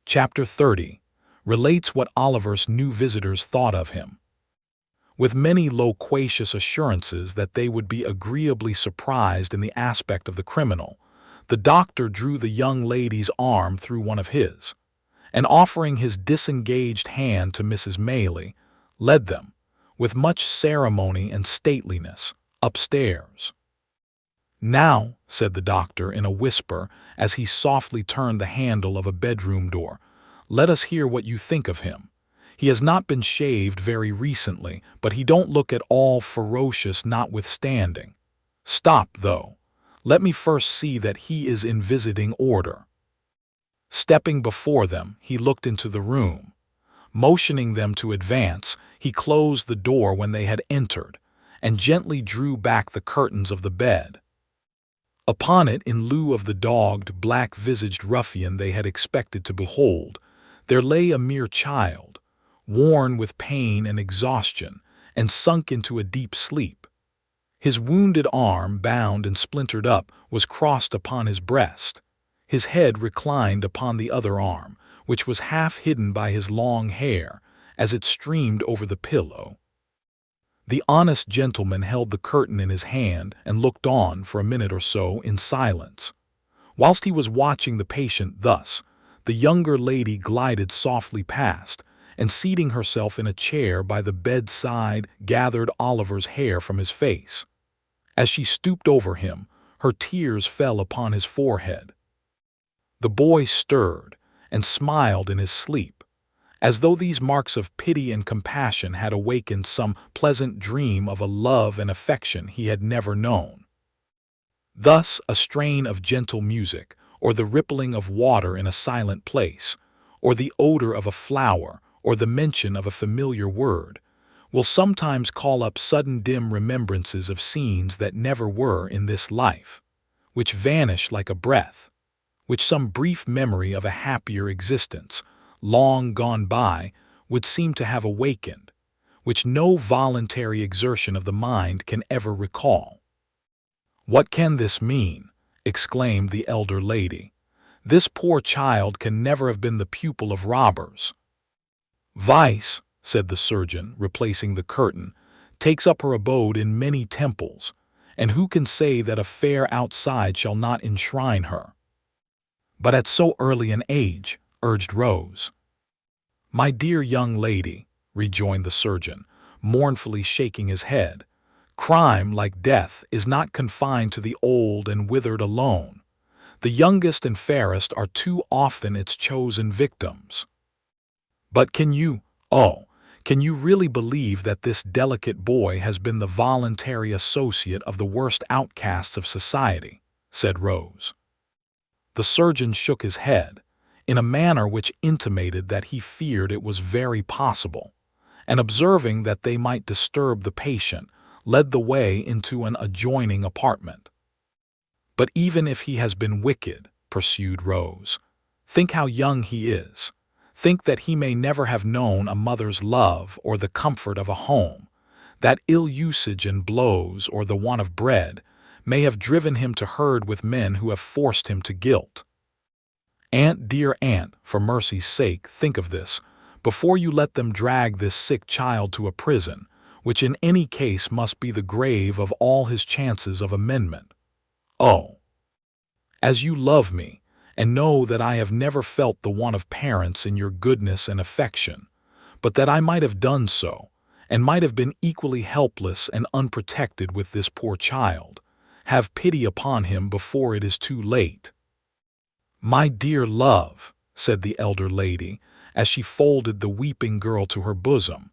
Chapter 30 relates what Oliver's new visitors thought of him. With many loquacious assurances that they would be agreeably surprised in the aspect of the criminal, the doctor drew the young lady's arm through one of his, and offering his disengaged hand to Mrs. Maylie, led them, with much ceremony and stateliness, upstairs. "Now," said the doctor in a whisper as he softly turned the handle of a bedroom door, "let us hear what you think of him. He has not been shaved very recently, but he don't look at all ferocious notwithstanding. Stop, though. Let me first see that he is in visiting order." Stepping before them, he looked into the room. Motioning them to advance, he closed the door when they had entered, and gently drew back the curtains of the bed. Upon it, in lieu of the dogged, black-visaged ruffian they had expected to behold, there lay a mere child, worn with pain and exhaustion, and sunk into a deep sleep. His wounded arm, bound and splintered up, was crossed upon his breast. His head reclined upon the other arm, which was half hidden by his long hair, as it streamed over the pillow. The honest gentleman held the curtain in his hand and looked on for a minute or so in silence. Whilst he was watching the patient thus, the younger lady glided softly past, and seating herself in a chair by the bedside, gathered Oliver's hair from his face. As she stooped over him, her tears fell upon his forehead. The boy stirred and smiled in his sleep, as though these marks of pity and compassion had awakened some pleasant dream of a love and affection he had never known. Thus a strain of gentle music, or the rippling of water in a silent place, or the odor of a flower, or the mention of a familiar word, will sometimes call up sudden dim remembrances of scenes that never were in this life, which vanish like a breath, which some brief memory of a happier existence, long gone by, would seem to have awakened, which no voluntary exertion of the mind can ever recall. "What can this mean?" exclaimed the elder lady. "This poor child can never have been the pupil of robbers." "Vice," said the surgeon, replacing the curtain, "takes up her abode in many temples, and who can say that a fair outside shall not enshrine her?" "But at so early an age," urged Rose. "My dear young lady," rejoined the surgeon, mournfully shaking his head, "crime, like death, is not confined to the old and withered alone. The youngest and fairest are too often its chosen victims. But can you really believe that this delicate boy has been the voluntary associate of the worst outcasts of society?" said Rose. The surgeon shook his head, in a manner which intimated that he feared it was very possible, and observing that they might disturb the patient, led the way into an adjoining apartment. "But even if he has been wicked," pursued Rose, "think how young he is. Think that he may never have known a mother's love or the comfort of a home, that ill usage and blows or the want of bread may have driven him to herd with men who have forced him to guilt. Aunt, dear aunt, for mercy's sake, think of this, before you let them drag this sick child to a prison, which in any case must be the grave of all his chances of amendment. Oh, as you love me, and know that I have never felt the want of parents in your goodness and affection, but that I might have done so, and might have been equally helpless and unprotected with this poor child, have pity upon him before it is too late." "My dear love," said the elder lady, as she folded the weeping girl to her bosom,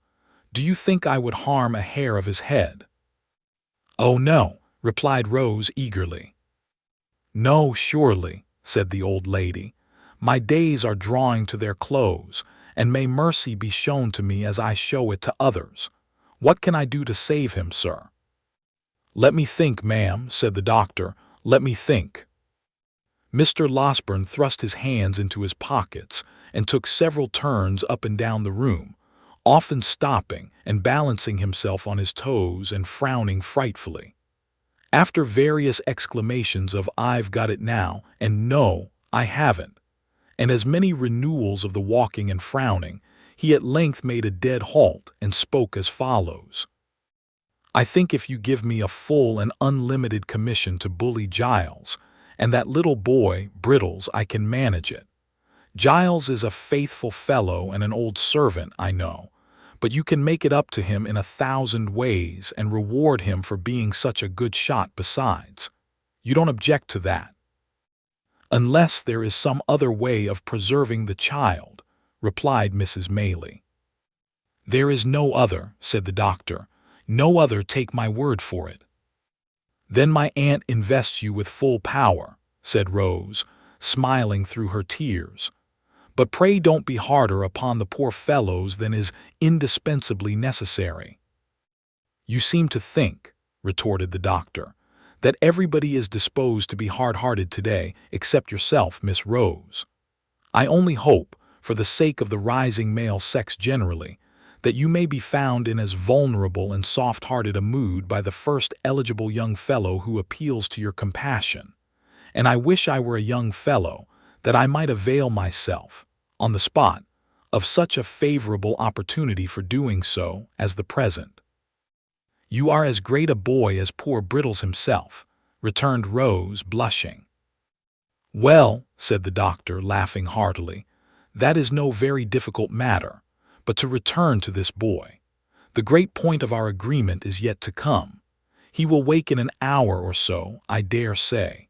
"do you think I would harm a hair of his head?" "Oh, no," replied Rose eagerly. "No, surely," said the old lady. "My days are drawing to their close, and may mercy be shown to me as I show it to others. What can I do to save him, sir?" "Let me think, ma'am," said the doctor. "Let me think." Mr. Losberne thrust his hands into his pockets and took several turns up and down the room, often stopping and balancing himself on his toes and frowning frightfully. After various exclamations of "I've got it now," and "No, I haven't," and as many renewals of the walking and frowning, he at length made a dead halt and spoke as follows. "I think if you give me a full and unlimited commission to bully Giles, and that little boy, Brittles, I can manage it. Giles is a faithful fellow and an old servant, I know, but you can make it up to him in 1,000 ways and reward him for being such a good shot besides. You don't object to that?" "Unless there is some other way of preserving the child," replied Mrs. Maylie. "There is no other," said the doctor. "No other, take my word for it." "Then my aunt invests you with full power," said Rose, smiling through her tears. "But pray don't be harder upon the poor fellows than is indispensably necessary." "You seem to think," retorted the doctor, "that everybody is disposed to be hard-hearted today except yourself, Miss Rose. I only hope, for the sake of the rising male sex generally, that you may be found in as vulnerable and soft-hearted a mood by the first eligible young fellow who appeals to your compassion. And I wish I were a young fellow, that I might avail myself, on the spot, of such a favorable opportunity for doing so as the present." "You are as great a boy as poor Brittles himself," returned Rose, blushing. "Well," said the doctor, laughing heartily, "that is no very difficult matter. But to return to this boy, the great point of our agreement is yet to come. He will wake in an hour or so, I dare say,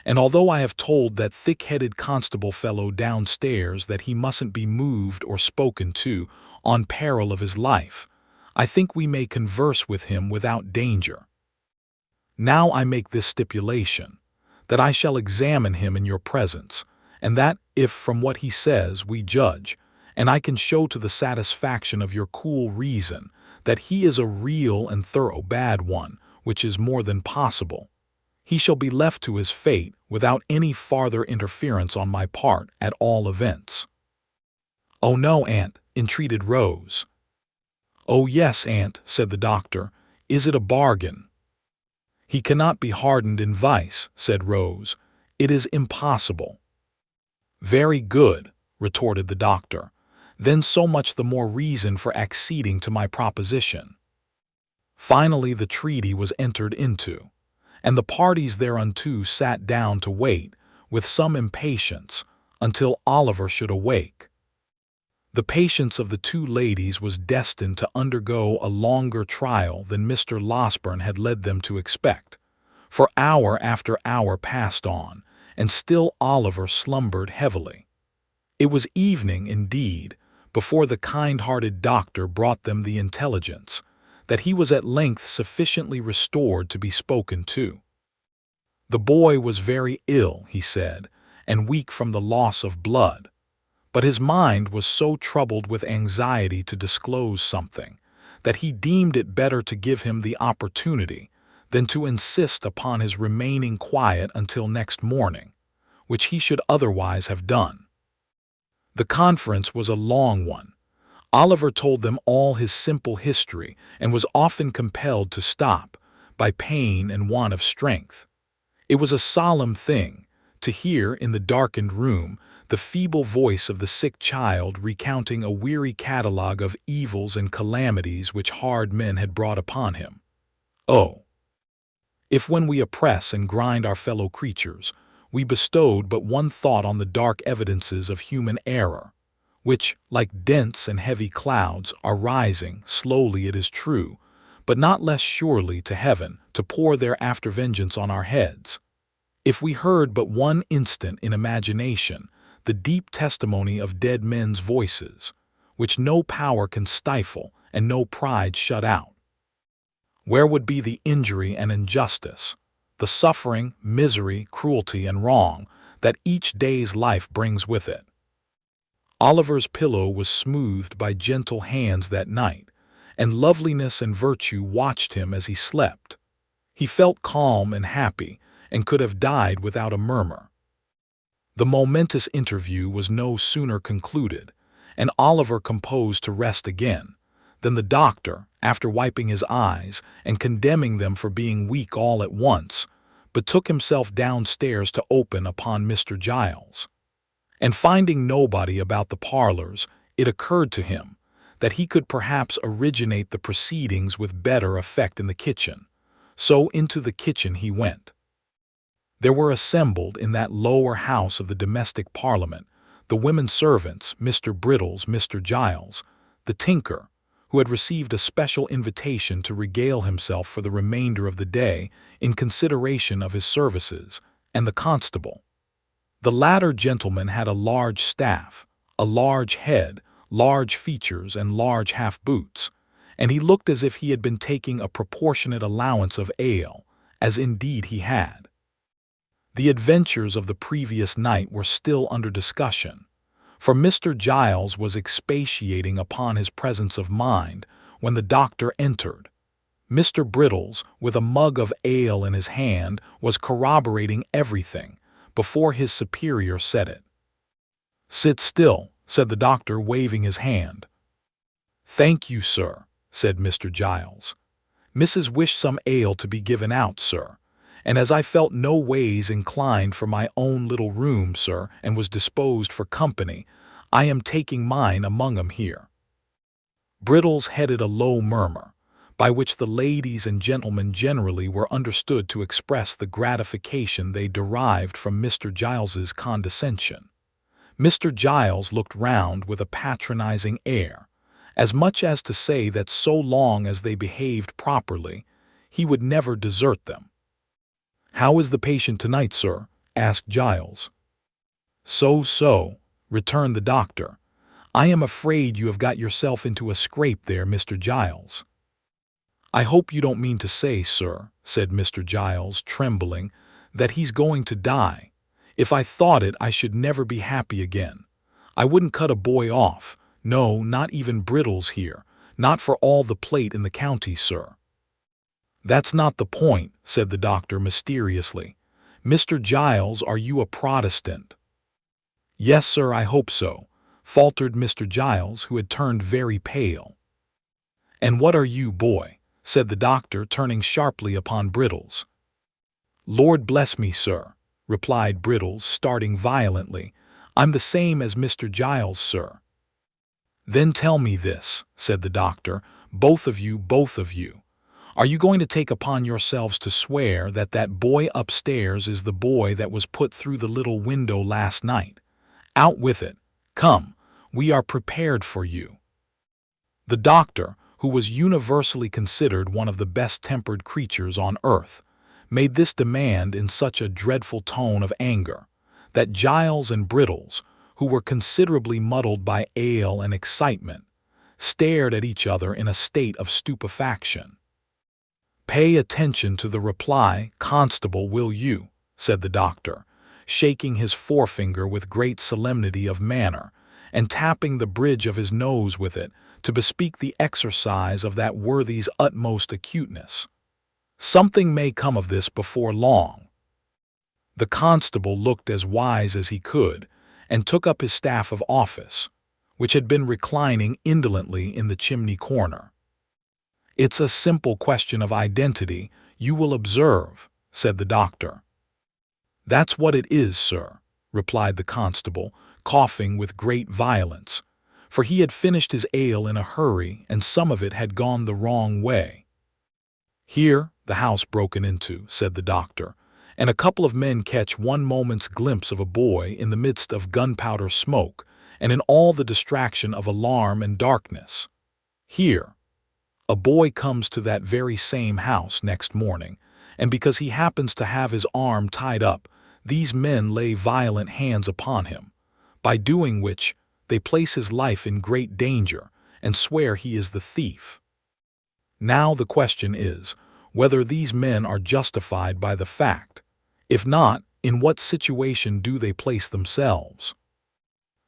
and although I have told that thick-headed constable fellow downstairs that he mustn't be moved or spoken to on peril of his life, I think we may converse with him without danger. Now I make this stipulation, that I shall examine him in your presence, and that if from what he says we judge, and I can show to the satisfaction of your cool reason that he is a real and thorough bad one, which is more than possible, he shall be left to his fate without any farther interference on my part at all events." "Oh no, aunt," entreated Rose. "Oh yes, aunt," said the doctor. "Is it a bargain?" "He cannot be hardened in vice," said Rose. "It is impossible." "Very good," retorted the doctor. "Then so much the more reason for acceding to my proposition." Finally the treaty was entered into, and the parties thereunto sat down to wait, with some impatience, until Oliver should awake. The patience of the two ladies was destined to undergo a longer trial than Mr. Losberne had led them to expect, for hour after hour passed on, and still Oliver slumbered heavily. It was evening, indeed, before the kind-hearted doctor brought them the intelligence that he was at length sufficiently restored to be spoken to. The boy was very ill, he said, and weak from the loss of blood, but his mind was so troubled with anxiety to disclose something that he deemed it better to give him the opportunity than to insist upon his remaining quiet until next morning, which he should otherwise have done. The conference was a long one. Oliver told them all his simple history and was often compelled to stop by pain and want of strength. It was a solemn thing to hear in the darkened room the feeble voice of the sick child recounting a weary catalogue of evils and calamities which hard men had brought upon him. Oh, if when we oppress and grind our fellow creatures, we bestowed but one thought on the dark evidences of human error, which, like dense and heavy clouds, are rising, slowly it is true, but not less surely to heaven, to pour their after-vengeance on our heads. If we heard but one instant in imagination the deep testimony of dead men's voices, which no power can stifle and no pride shut out, where would be the injury and injustice, the suffering, misery, cruelty, and wrong that each day's life brings with it? Oliver's pillow was smoothed by gentle hands that night, and loveliness and virtue watched him as he slept. He felt calm and happy, and could have died without a murmur. The momentous interview was no sooner concluded, and Oliver composed to rest again, than the doctor, after wiping his eyes and condemning them for being weak all at once, betook himself downstairs to open upon Mr. Giles. And finding nobody about the parlors, it occurred to him that he could perhaps originate the proceedings with better effect in the kitchen. So into the kitchen he went. There were assembled in that lower house of the domestic parliament the women servants, Mr. Brittles, Mr. Giles, the tinker, who had received a special invitation to regale himself for the remainder of the day in consideration of his services, and the constable. The latter gentleman had a large staff, a large head, large features, and large half-boots, and he looked as if he had been taking a proportionate allowance of ale, as indeed he had. The adventures of the previous night were still under discussion, for Mr. Giles was expatiating upon his presence of mind when the doctor entered. Mr. Brittles, with a mug of ale in his hand, was corroborating everything before his superior said it. "Sit still," said the doctor, waving his hand. "Thank you, sir," said Mr. Giles. "Mrs. wished some ale to be given out, sir, and as I felt no ways inclined for my own little room, sir, and was disposed for company, I am taking mine among 'em here." Brittles headed a low murmur, by which the ladies and gentlemen generally were understood to express the gratification they derived from Mr. Giles's condescension. Mr. Giles looked round with a patronizing air, as much as to say that so long as they behaved properly, he would never desert them. "How is the patient tonight, sir?" asked Giles. "So," returned the doctor. "I am afraid you have got yourself into a scrape there, Mr. Giles." "I hope you don't mean to say, sir," said Mr. Giles, trembling, "that he's going to die. If I thought it, I should never be happy again. I wouldn't cut a boy off, no, not even Brittles here, not for all the plate in the county, sir." "That's not the point," said the doctor mysteriously. "Mr. Giles, are you a Protestant?" "Yes, sir, I hope so," faltered Mr. Giles, who had turned very pale. "And what are you, boy?" said the doctor, turning sharply upon Brittles. "Lord bless me, sir," replied Brittles, starting violently, "I'm the same as Mr. Giles, sir." "Then tell me this," said the doctor, both of you. "Are you going to take upon yourselves to swear that that boy upstairs is the boy that was put through the little window last night? Out with it. Come, we are prepared for you." The doctor, who was universally considered one of the best-tempered creatures on earth, made this demand in such a dreadful tone of anger that Giles and Brittles, who were considerably muddled by ale and excitement, stared at each other in a state of stupefaction. "Pay attention to the reply, constable, will you?" said the doctor, shaking his forefinger with great solemnity of manner, and tapping the bridge of his nose with it to bespeak the exercise of that worthy's utmost acuteness. "Something may come of this before long." The constable looked as wise as he could, and took up his staff of office, which had been reclining indolently in the chimney corner. "It's a simple question of identity, you will observe," said the doctor. "That's what it is, sir," replied the constable, coughing with great violence, for he had finished his ale in a hurry and some of it had gone the wrong way. "Here, the house broken into," said the doctor, "and a couple of men catch one moment's glimpse of a boy in the midst of gunpowder smoke and in all the distraction of alarm and darkness. Here, a boy comes to that very same house next morning, and because he happens to have his arm tied up, these men lay violent hands upon him, by doing which they place his life in great danger and swear he is the thief. Now the question is, whether these men are justified by the fact. If not, in what situation do they place themselves?"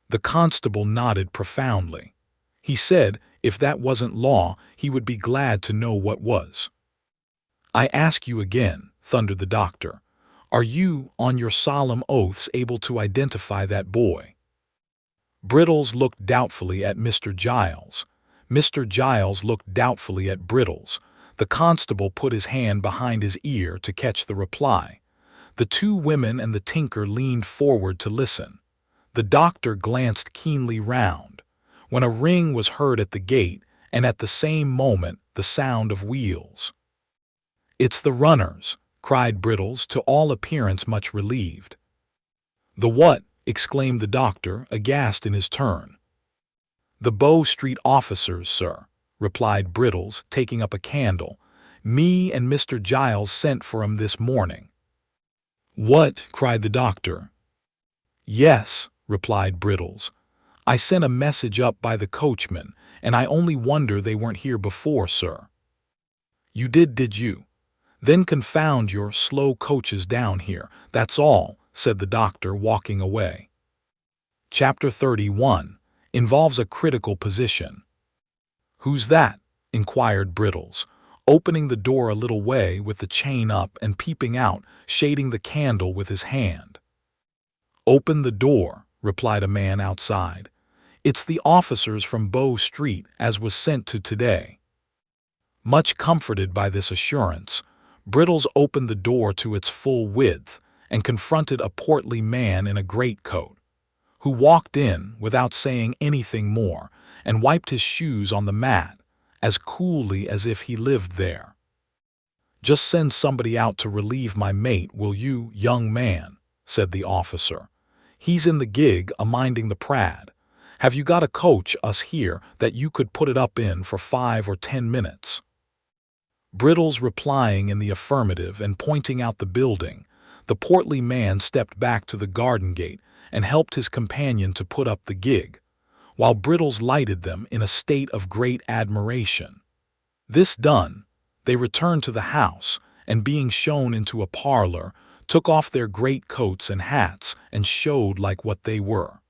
The constable nodded profoundly. He said, if that wasn't law, he would be glad to know what was. "I ask you again," thundered the doctor, "are you, on your solemn oaths, able to identify that boy?" Brittles looked doubtfully at Mr. Giles. Mr. Giles looked doubtfully at Brittles. The constable put his hand behind his ear to catch the reply. The two women and the tinker leaned forward to listen. The doctor glanced keenly round, when a ring was heard at the gate, and at the same moment the sound of wheels. "It's the runners," cried Brittles, to all appearance much relieved. "The what?" exclaimed the doctor, aghast in his turn. "The Bow Street officers, sir," replied Brittles, taking up a candle. "Me and Mr. Giles sent for 'em this morning." "What?" cried the doctor. "Yes," replied Brittles. "I sent a message up by the coachman, and I only wonder they weren't here before, sir." "You did you? Then confound your slow coaches down here, that's all," said the doctor, walking away. Chapter 31 involves a critical position. "Who's that?" inquired Brittles, opening the door a little way with the chain up and peeping out, shading the candle with his hand. "Open the door," replied a man outside. "It's the officers from Bow Street as was sent to today." Much comforted by this assurance, Brittles opened the door to its full width and confronted a portly man in a greatcoat, who walked in without saying anything more and wiped his shoes on the mat as coolly as if he lived there. "Just send somebody out to relieve my mate, will you, young man?" said the officer. "He's in the gig a-minding the prad. Have you got a coach us here that you could put it up in for 5 or 10 minutes?" Brittles replying in the affirmative and pointing out the building, the portly man stepped back to the garden gate and helped his companion to put up the gig, while Brittles lighted them in a state of great admiration. This done, they returned to the house, and being shown into a parlor, took off their great coats and hats and showed like what they were.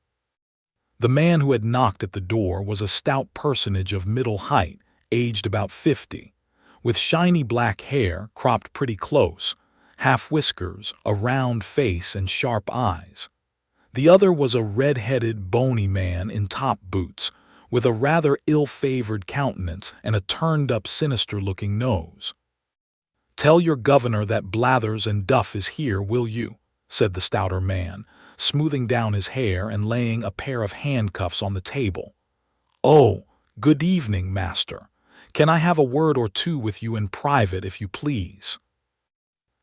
The man who had knocked at the door was a stout personage of middle height, aged about 50, with shiny black hair cropped pretty close, half whiskers, a round face, and sharp eyes. The other was a red-headed, bony man in top boots, with a rather ill-favored countenance and a turned-up, sinister-looking nose. "Tell your governor that Blathers and Duff is here, will you?" said the stouter man, smoothing down his hair and laying a pair of handcuffs on the table. "Oh, good evening, master. Can I have a word or two with you in private, if you please?"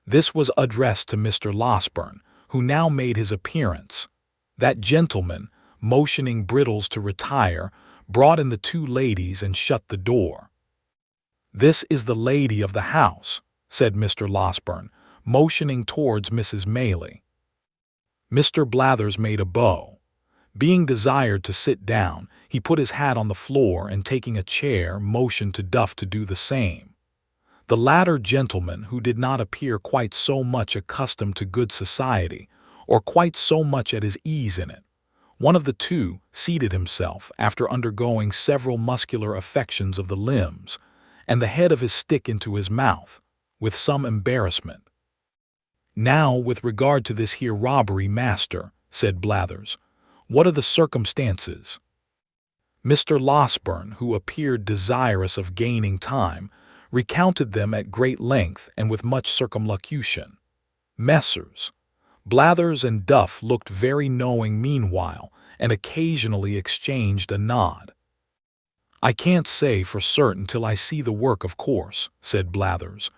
This was addressed to Mr. Losberne, who now made his appearance. That gentleman, motioning Brittles to retire, brought in the two ladies and shut the door. "This is the lady of the house," said Mr. Losberne, motioning towards Mrs. MAYLIE. Mr. Blathers made a bow. Being desired to sit down, he put his hat on the floor and, taking a chair, motioned to Duff to do the same. The latter gentleman, who did not appear quite so much accustomed to good society, or quite so much at his ease in it, one of the two, seated himself after undergoing several muscular affections of the limbs, and the head of his stick into his mouth, with some embarrassment. "Now, with regard to this here robbery, master," said Blathers, "what are the circumstances?" Mr. Losberne, who appeared desirous of gaining time, recounted them at great length and with much circumlocution. Messrs. Blathers and Duff looked very knowing meanwhile, and occasionally exchanged a nod. "I can't say for certain till I see the work, of course," said Blathers,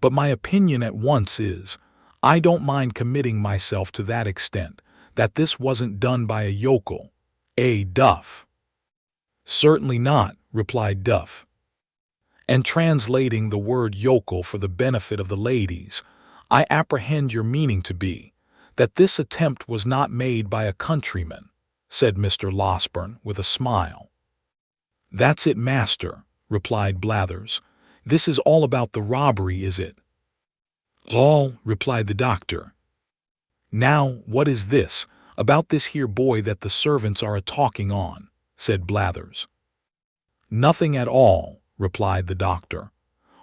"but my opinion at once is, I don't mind committing myself to that extent, that this wasn't done by a yokel, Duff?" "Certainly not," replied Duff. "And translating the word yokel for the benefit of the ladies, I apprehend your meaning to be, that this attempt was not made by a countryman," said Mr. Losberne with a smile. "That's it, master," replied Blathers. "This is all about the robbery, is it?" "All," replied the doctor. "Now, what is this, about this here boy that the servants are a-talking on?" said Blathers. "Nothing at all," replied the doctor.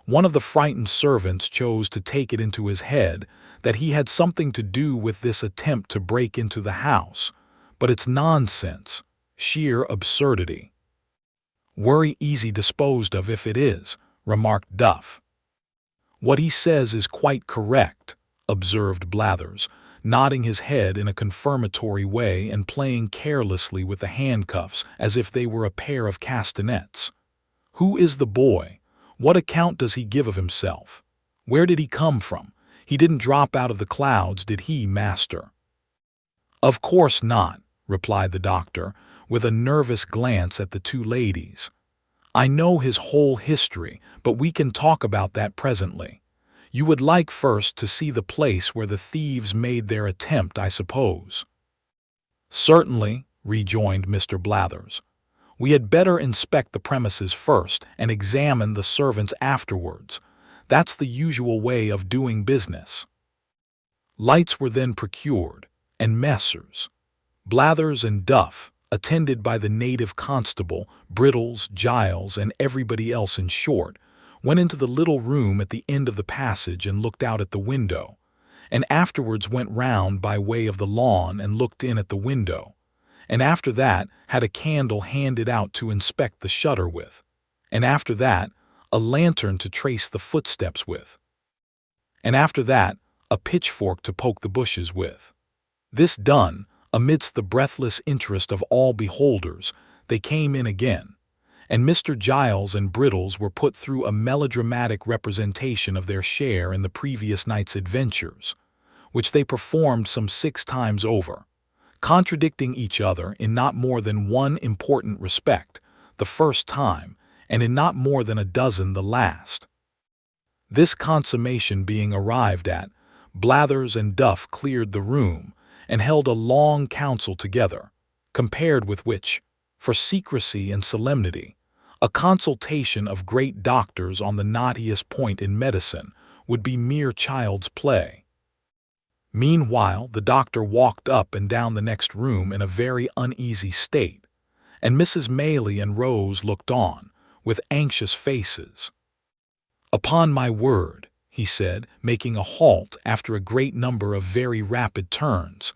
"One of the frightened servants chose to take it into his head that he had something to do with this attempt to break into the house, but it's nonsense, sheer absurdity." "Worry easy disposed of if it is," remarked Duff. "What he says is quite correct," observed Blathers, nodding his head in a confirmatory way and playing carelessly with the handcuffs as if they were a pair of castanets. "Who is the boy? What account does he give of himself? Where did he come from? He didn't drop out of the clouds, did he, master?" "Of course not," replied the doctor, with a nervous glance at the two ladies. "I know his whole history, but we can talk about that presently. You would like first to see the place where the thieves made their attempt, I suppose." "Certainly," rejoined Mr. Blathers. "We had better inspect the premises first and examine the servants afterwards. That's the usual way of doing business." Lights were then procured, and Messrs. Blathers and Duff, attended by the native constable, Brittles, Giles, and everybody else in short, went into the little room at the end of the passage and looked out at the window, and afterwards went round by way of the lawn and looked in at the window, and after that had a candle handed out to inspect the shutter with, and after that a lantern to trace the footsteps with, and after that a pitchfork to poke the bushes with. This done, amidst the breathless interest of all beholders, they came in again, and Mr. Giles and Brittles were put through a melodramatic representation of their share in the previous night's adventures, which they performed some 6 times over, contradicting each other in not more than one important respect the first time, and in not more than a dozen the last. This consummation being arrived at, Blathers and Duff cleared the room, and held a long council together, compared with which, for secrecy and solemnity, a consultation of great doctors on the knottiest point in medicine would be mere child's play. Meanwhile, the doctor walked up and down the next room in a very uneasy state, and Mrs. Maylie and Rose looked on, with anxious faces. "Upon my word," he said, making a halt after a great number of very rapid turns,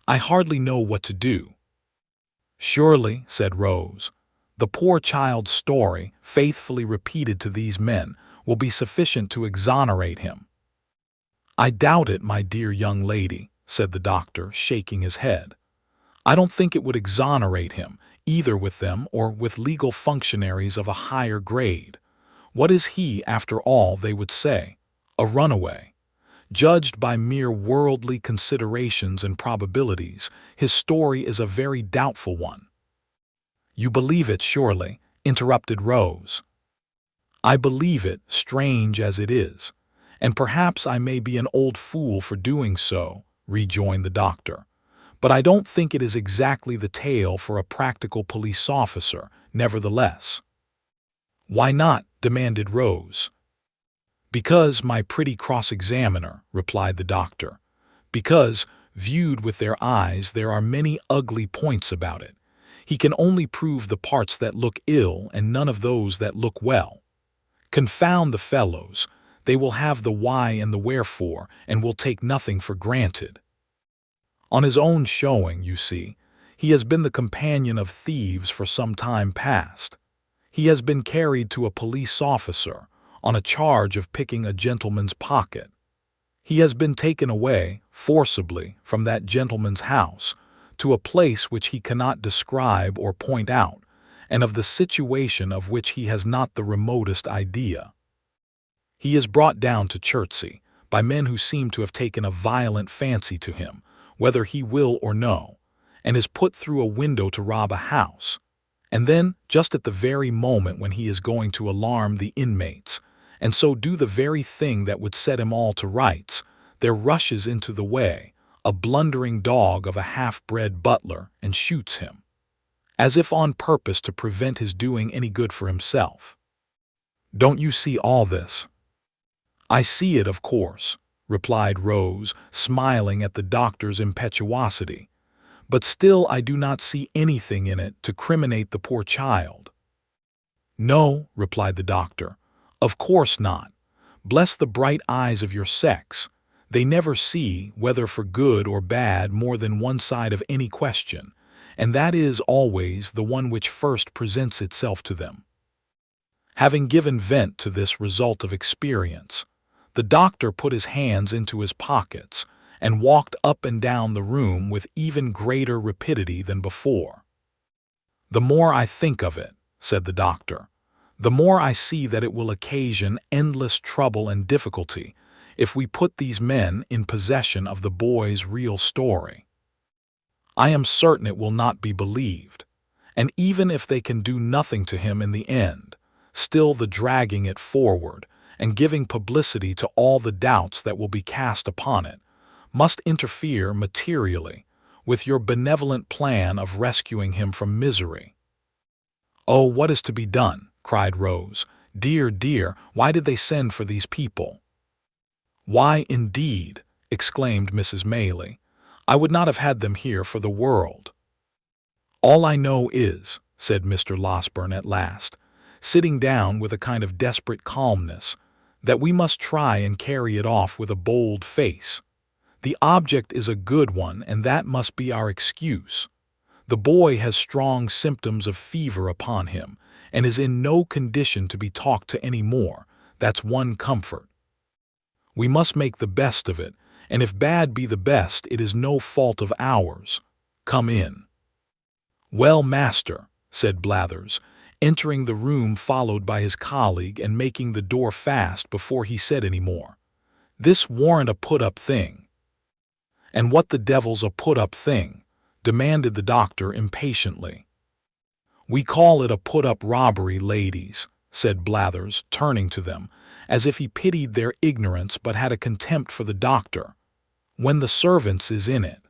"I hardly know what to do." "Surely," said Rose, "the poor child's story, faithfully repeated to these men, will be sufficient to exonerate him." "I doubt it, my dear young lady," said the doctor, shaking his head. "I don't think it would exonerate him, either with them or with legal functionaries of a higher grade. What is he, after all, they would say? A runaway. Judged by mere worldly considerations and probabilities, his story is a very doubtful one." "You believe it, surely," interrupted Rose. "I believe it, strange as it is, and perhaps I may be an old fool for doing so," rejoined the doctor, "but I don't think it is exactly the tale for a practical police officer, nevertheless." "Why not?" demanded Rose. "Because, my pretty cross-examiner," replied the doctor, "because, viewed with their eyes, there are many ugly points about it. He can only prove the parts that look ill and none of those that look well. Confound the fellows, they will have the why and the wherefore, and will take nothing for granted. On his own showing, you see, he has been the companion of thieves for some time past. He has been carried to a police officer on a charge of picking a gentleman's pocket. He has been taken away, forcibly, from that gentleman's house, to a place which he cannot describe or point out, and of the situation of which he has not the remotest idea. He is brought down to Chertsey by men who seem to have taken a violent fancy to him, whether he will or no, and is put through a window to rob a house, and then, just at the very moment when he is going to alarm the inmates, and so do the very thing that would set him all to rights, there rushes into the way a blundering dog of a half-bred butler and shoots him, as if on purpose to prevent his doing any good for himself. Don't you see all this?" "I see it, of course," replied Rose, smiling at the doctor's impetuosity, "but still I do not see anything in it to criminate the poor child." "No," replied the doctor, "of course not. Bless the bright eyes of your sex. They never see, whether for good or bad, more than one side of any question, and that is always the one which first presents itself to them." Having given vent to this result of experience, the doctor put his hands into his pockets and walked up and down the room with even greater rapidity than before. "The more I think of it," said the doctor, "the more I see that it will occasion endless trouble and difficulty if we put these men in possession of the boy's real story. I am certain it will not be believed, and even if they can do nothing to him in the end, still the dragging it forward and giving publicity to all the doubts that will be cast upon it must interfere materially with your benevolent plan of rescuing him from misery." "Oh, what is to be done?" cried Rose. "Dear, dear, why did they send for these people?" "Why, indeed," exclaimed Mrs. Maylie, "I would not have had them here for the world." "All I know is," said Mr. Losberne at last, sitting down with a kind of desperate calmness, "that we must try and carry it off with a bold face. The object is a good one, and that must be our excuse. The boy has strong symptoms of fever upon him, and is in no condition to be talked to any more. That's one comfort. We must make the best of it, and if bad be the best, it is no fault of ours. Come in." "Well, master," said Blathers, entering the room followed by his colleague and making the door fast before he said any more, "this warn't a put-up thing." "And what the devil's a put-up thing?" demanded the doctor impatiently. "We call it a put-up robbery, ladies," said Blathers, turning to them, as if he pitied their ignorance but had a contempt for the doctor, "when the servants is in it."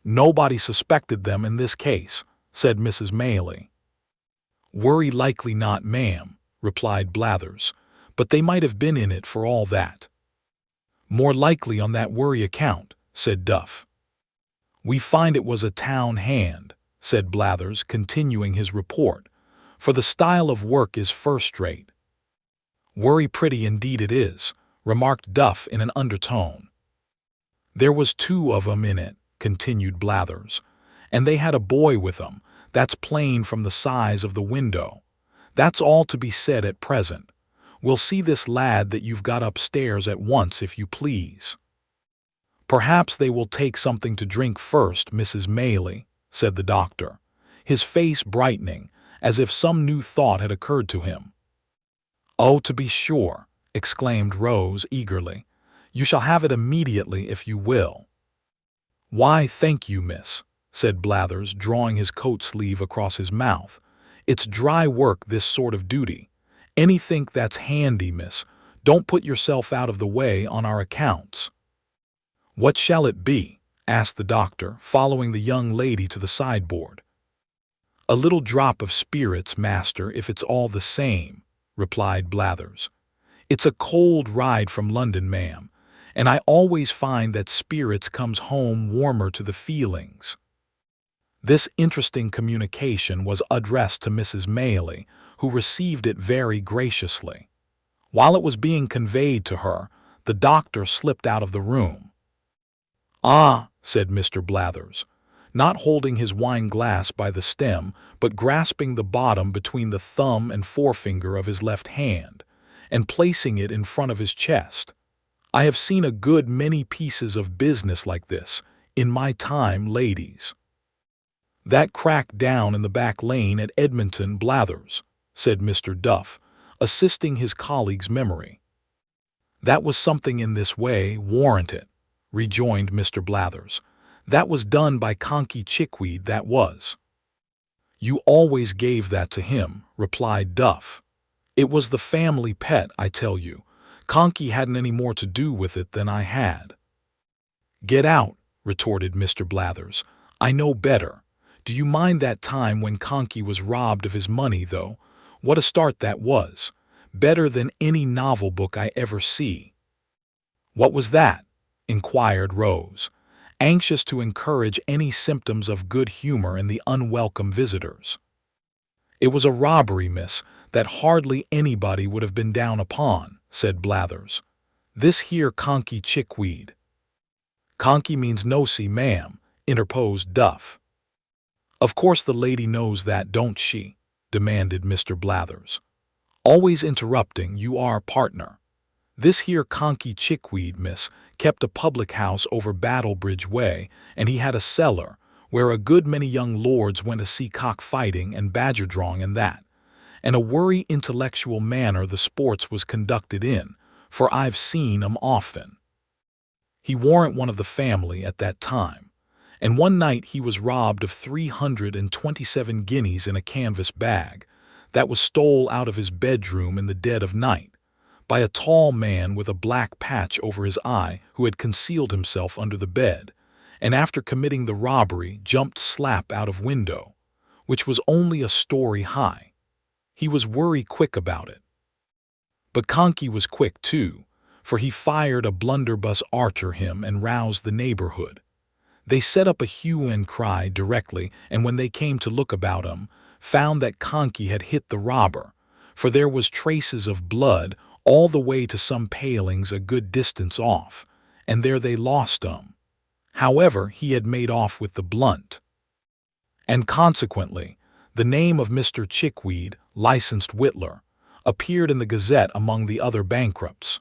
"Nobody suspected them in this case," said Mrs. Maylie. "Worry likely not, ma'am," replied Blathers, "but they might have been in it for all that." "More likely on that worry account," said Duff. "We find it was a town hand," said Blathers, continuing his report, "for the style of work is first-rate." "Worry pretty indeed it is," remarked Duff in an undertone. "There was 2 of 'em in it," continued Blathers, "and they had a boy with 'em. That's plain from the size of the window. That's all to be said at present. We'll see this lad that you've got upstairs at once, if you please." "Perhaps they will take something to drink first, Mrs. Maylie," said the doctor, his face brightening, as if some new thought had occurred to him. "Oh, to be sure," exclaimed Rose eagerly. "You shall have it immediately if you will." "Why, thank you, miss," said Blathers, drawing his coat sleeve across his mouth. "It's dry work, this sort of duty. Anythink that's handy, miss. Don't put yourself out of the way on our accounts." "What shall it be?" asked the doctor, following the young lady to the sideboard. "A little drop of spirits, master, if it's all the same," replied Blathers. "It's a cold ride from London, ma'am, and I always find that spirits comes home warmer to the feelings." This interesting communication was addressed to Mrs. Maylie, who received it very graciously. While it was being conveyed to her, the doctor slipped out of the room. "Ah," said Mr. Blathers, not holding his wine-glass by the stem, but grasping the bottom between the thumb and forefinger of his left hand, and placing it in front of his chest, "I have seen a good many pieces of business like this in my time, ladies." "That crack down in the back lane at Edmonton, Blathers," said Mr. Duff, assisting his colleague's memory. "That was something in this way, warn't it?" rejoined Mr. Blathers. "That was done by Conky Chickweed, that was." "You always gave that to him," replied Duff. "It was the family pet, I tell you. Conky hadn't any more to do with it than I had." "Get out," retorted Mr. Blathers. "I know better. Do you mind that time when Conky was robbed of his money, though? What a start that was. Better than any novel book I ever see." "What was that?" inquired Rose, anxious to encourage any symptoms of good humor in the unwelcome visitors. "It was a robbery, miss, that hardly anybody would have been down upon," said Blathers. "This here Conky Chickweed." "Conky means Nosey, ma'am," interposed Duff. "Of course the lady knows that, don't she?" demanded Mr. Blathers. "Always interrupting, you are, partner. This here conky chickweed, miss, kept a public house over Battlebridge Way, and he had a cellar, where a good many young lords went to see cock-fighting and badger-drawing and that, and a worry intellectual manner the sports was conducted in, for I've seen 'em often. He warn't one of the family at that time, and one night he was robbed of 327 guineas in a canvas bag, that was stole out of his bedroom in the dead of night, by a tall man with a black patch over his eye who had concealed himself under the bed, and after committing the robbery jumped slap out of window, which was only a story high. He was worry quick about it. But Conky was quick too, for he fired a blunderbuss arter him and roused the neighborhood. They set up a hue and cry directly, and when they came to look about 'em, found that Conky had hit the robber, for there was traces of blood all the way to some palings a good distance off, and there they lost 'em. However, he had made off with the blunt. And consequently, the name of Mr. Chickweed, licensed whittler, appeared in the Gazette among the other bankrupts.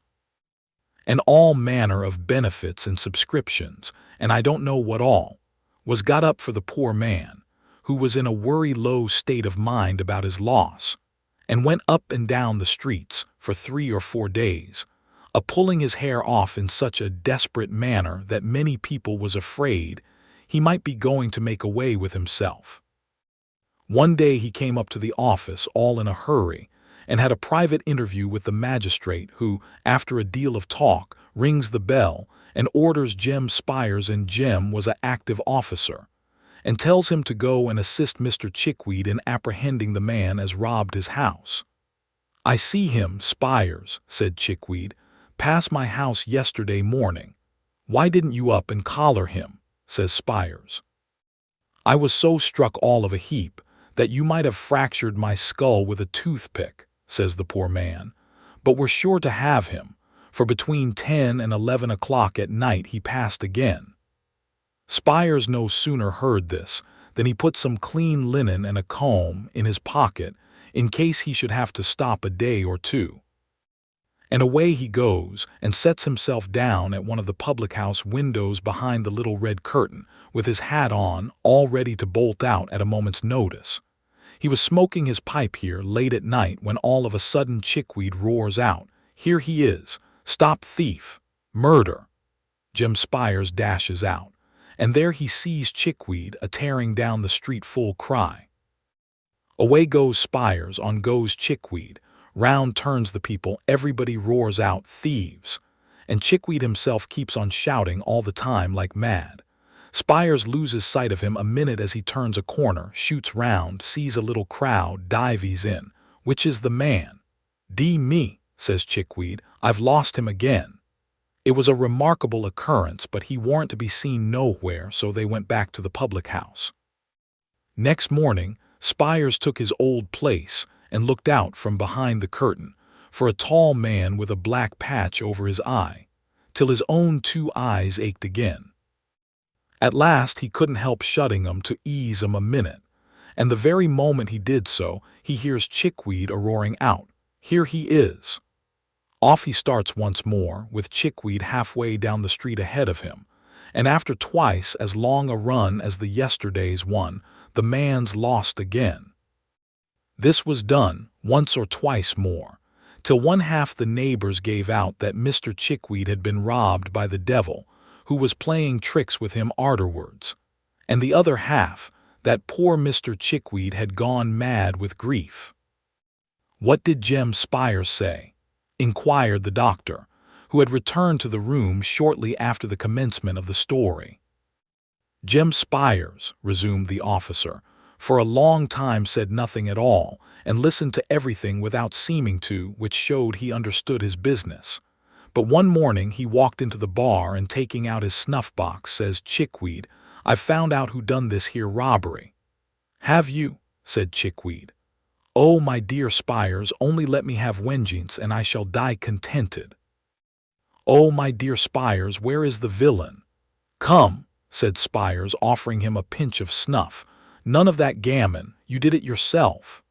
And all manner of benefits and subscriptions, and I don't know what all, was got up for the poor man, who was in a worry low state of mind about his loss, and went up and down the streets for 3 or 4 days, a-pulling his hair off in such a desperate manner that many people was afraid he might be going to make away with himself. One day he came up to the office all in a hurry, and had a private interview with the magistrate who, after a deal of talk, rings the bell and orders Jem Spires, and Jem was a active officer, and tells him to go and assist Mr. Chickweed in apprehending the man as robbed his house. "I see him, Spires," said Chickweed, "pass my house yesterday morning. Why didn't you up and collar him?" says Spires. "I was so struck all of a heap that you might have fractured my skull with a toothpick," says the poor man, "but we're sure to have him, for between 10 and 11 o'clock at night he passed again." Spires no sooner heard this than he put some clean linen and a comb in his pocket in case he should have to stop a day or two. And away he goes and sets himself down at one of the public-house windows behind the little red curtain, with his hat on, all ready to bolt out at a moment's notice. He was smoking his pipe here late at night when all of a sudden Chickweed roars out, "Here he is! Stop thief! Murder!" Jem Spires dashes out, and there he sees Chickweed a-tearing down the street full cry. Away goes Spires, on goes Chickweed, round turns the people, everybody roars out, "Thieves!" and Chickweed himself keeps on shouting all the time like mad. Spires loses sight of him a minute as he turns a corner, shoots round, sees a little crowd, dives in. "Which is the man?" "D me," says Chickweed, "I've lost him again." It was a remarkable occurrence, but he warn't to be seen nowhere, so they went back to the public house. Next morning, Spires took his old place and looked out from behind the curtain for a tall man with a black patch over his eye, till his own 2 eyes ached again. At last he couldn't help shutting 'em to ease 'em a minute, and the very moment he did so, he hears Chickweed a-roaring out, "Here he is!" Off he starts once more, with Chickweed halfway down the street ahead of him, and after twice as long a run as the yesterday's one, the man's lost again. This was done once or twice more, till one half the neighbors gave out that Mr. Chickweed had been robbed by the devil, who was playing tricks with him arterwards, and the other half that poor Mr. Chickweed had gone mad with grief. "What did Jem Spires say?" inquired the doctor, who had returned to the room shortly after the commencement of the story. "Jem Spires," resumed the officer, "for a long time said nothing at all, and listened to everything without seeming to, which showed he understood his business. But one morning he walked into the bar, and taking out his snuff-box, says, 'Chickweed, I've found out who done this here robbery.' 'Have you?' said Chickweed. 'Oh, my dear Spires, only let me have vengeance, and I shall die contented.' 'Oh, my dear Spires, where is the villain?' 'Come,' said Spires, offering him a pinch of snuff, 'none of that gammon, you did it yourself.'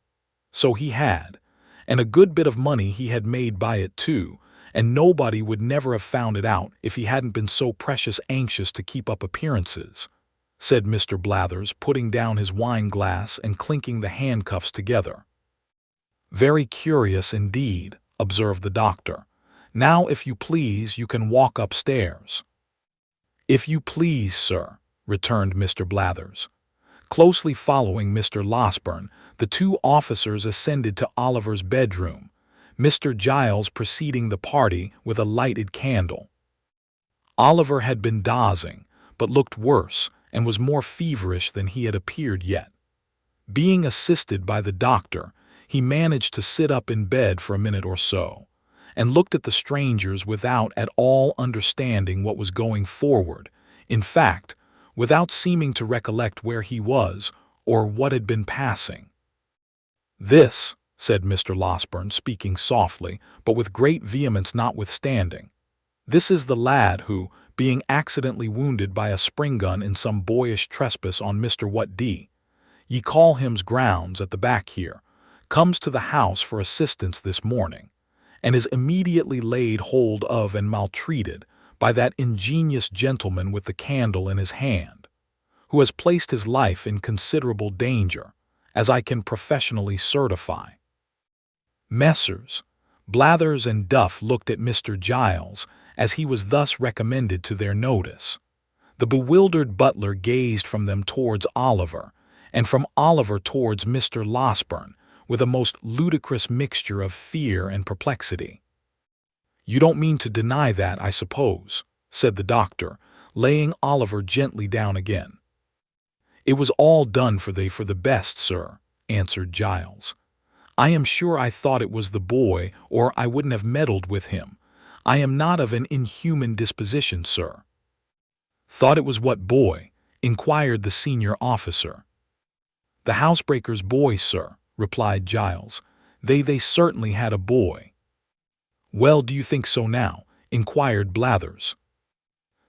So he had, and a good bit of money he had made by it too, and nobody would never have found it out if he hadn't been so precious anxious to keep up appearances," said Mr. Blathers, putting down his wine glass and clinking the handcuffs together. "Very curious indeed," observed the doctor. "Now, if you please, you can walk upstairs." "If you please, sir," returned Mr. Blathers. Closely following Mr. Losberne, the two officers ascended to Oliver's bedroom, Mr. Giles preceding the party with a lighted candle. Oliver had been dozing, but looked worse and was more feverish than he had appeared yet. Being assisted by the doctor, he managed to sit up in bed for a minute or so, and looked at the strangers without at all understanding what was going forward, in fact, without seeming to recollect where he was or what had been passing. "This," said Mr. Losberne, speaking softly, but with great vehemence notwithstanding, "this is the lad who, being accidentally wounded by a spring gun in some boyish trespass on Mr. What D. ye call him's grounds at the back here, comes to the house for assistance this morning, and is immediately laid hold of and maltreated by that ingenious gentleman with the candle in his hand, who has placed his life in considerable danger, as I can professionally certify." Messrs. Blathers and Duff looked at Mr. Giles as he was thus recommended to their notice. The bewildered butler gazed from them towards Oliver, and from Oliver towards Mr. Losberne, with a most ludicrous mixture of fear and perplexity. "You don't mean to deny that, I suppose," said the doctor, laying Oliver gently down again. "It was all done for the best, sir," answered Giles. "I am sure I thought it was the boy, or I wouldn't have meddled with him. I am not of an inhuman disposition, sir." "Thought it was what boy?" inquired the senior officer. "The housebreaker's boy, sir," replied Giles. They certainly had a boy." "Well, do you think so now?" inquired Blathers.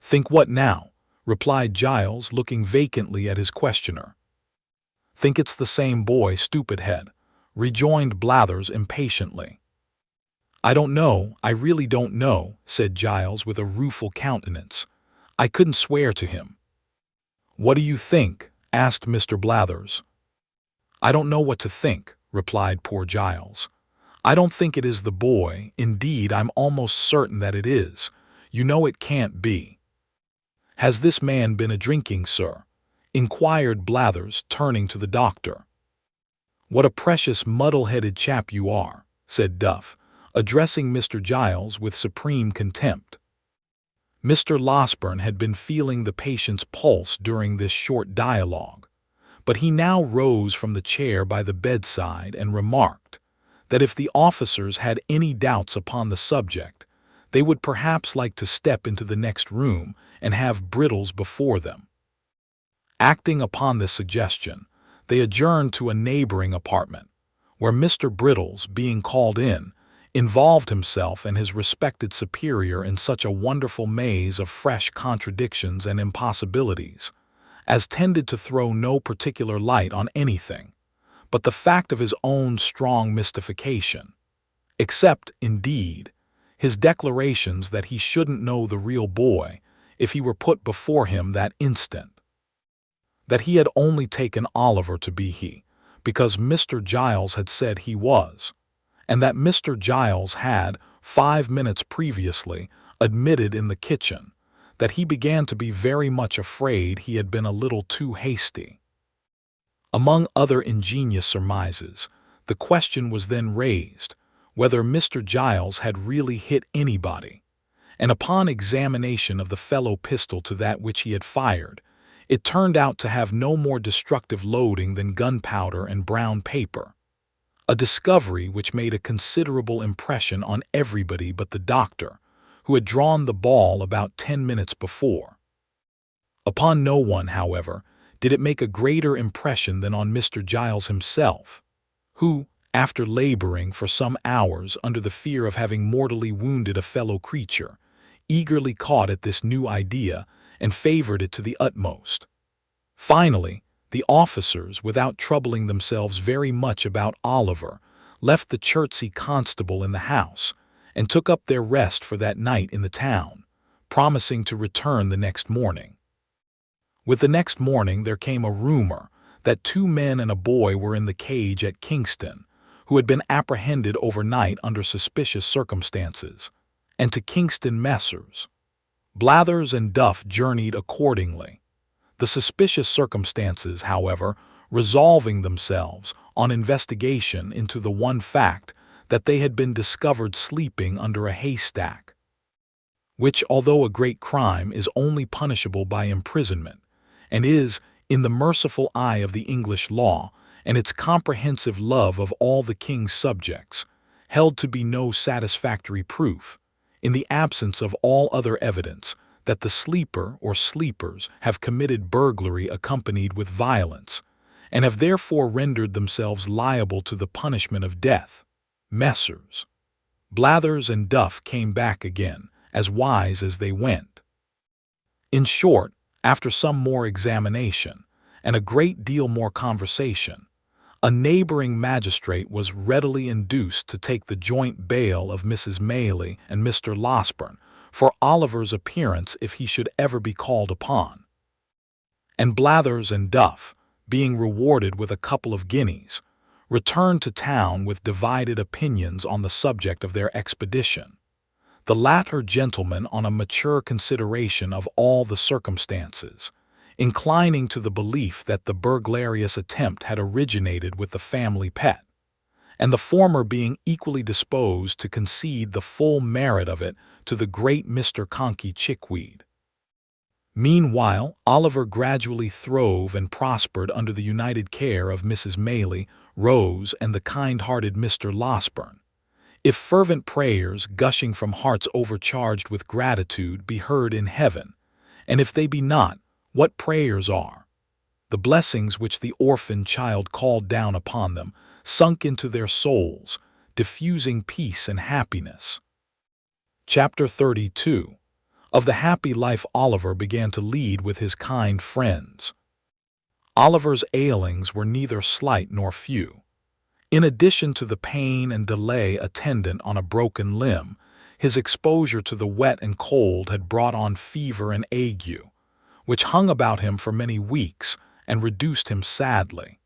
"Think what now?" replied Giles, looking vacantly at his questioner. "Think it's the same boy, stupid head," rejoined Blathers impatiently. "I don't know, I really don't know," said Giles with a rueful countenance. "I couldn't swear to him." "What do you think?" asked Mr. Blathers. "I don't know what to think," replied poor Giles. "I don't think it is the boy. Indeed, I'm almost certain that it is. You know it can't be." "Has this man been a-drinking, sir?" inquired Blathers, turning to the doctor. "What a precious muddle-headed chap you are," said Duff, addressing Mr. Giles with supreme contempt. Mr. Losberne had been feeling the patient's pulse during this short dialogue, but he now rose from the chair by the bedside and remarked that if the officers had any doubts upon the subject, they would perhaps like to step into the next room and have Brittles before them. Acting upon this suggestion, they adjourned to a neighboring apartment, where Mr. Brittles, being called in, involved himself and his respected superior in such a wonderful maze of fresh contradictions and impossibilities, as tended to throw no particular light on anything but the fact of his own strong mystification, except, indeed, his declarations that he shouldn't know the real boy if he were put before him that instant, that he had only taken Oliver to be he, because Mr. Giles had said he was, and that Mr. Giles had, 5 minutes previously, admitted in the kitchen that he began to be very much afraid he had been a little too hasty. Among other ingenious surmises, the question was then raised whether Mr. Giles had really hit anybody, and upon examination of the fellow pistol to that which he had fired, it turned out to have no more destructive loading than gunpowder and brown paper, a discovery which made a considerable impression on everybody but the doctor, who had drawn the ball about 10 minutes before. Upon no one, however, did it make a greater impression than on Mr. Giles himself, who, after laboring for some hours under the fear of having mortally wounded a fellow creature, eagerly caught at this new idea and favored it to the utmost. Finally, the officers, without troubling themselves very much about Oliver, left the Chertsey constable in the house, and took up their rest for that night in the town, promising to return the next morning. With the next morning there came a rumor that 2 men and a boy were in the cage at Kingston, who had been apprehended overnight under suspicious circumstances, and to Kingston Messrs. Blathers and Duff journeyed accordingly, the suspicious circumstances, however, resolving themselves on investigation into the one fact that they had been discovered sleeping under a haystack, which, although a great crime, is only punishable by imprisonment, and is, in the merciful eye of the English law and its comprehensive love of all the king's subjects, held to be no satisfactory proof, in the absence of all other evidence, that the sleeper or sleepers have committed burglary accompanied with violence, and have therefore rendered themselves liable to the punishment of death. Messrs. Blathers and Duff came back again, as wise as they went. In short, after some more examination, and a great deal more conversation, a neighboring magistrate was readily induced to take the joint bail of Mrs. Maylie and Mr. Losberne for Oliver's appearance if he should ever be called upon. And Blathers and Duff, being rewarded with a couple of guineas, returned to town with divided opinions on the subject of their expedition, the latter gentleman on a mature consideration of all the circumstances, inclining to the belief that the burglarious attempt had originated with the family pet, and the former being equally disposed to concede the full merit of it to the great Mr. Conkey Chickweed. Meanwhile, Oliver gradually throve and prospered under the united care of Mrs. Maylie, Rose, and the kind-hearted Mr. Losberne. If fervent prayers, gushing from hearts overcharged with gratitude, be heard in heaven, and if they be not, what prayers are? The blessings which the orphan child called down upon them sunk into their souls, diffusing peace and happiness. Chapter 32. Of the happy life Oliver began to lead with his kind friends. Oliver's ailings were neither slight nor few. In addition to the pain and delay attendant on a broken limb, his exposure to the wet and cold had brought on fever and ague, which hung about him for many weeks and reduced him sadly.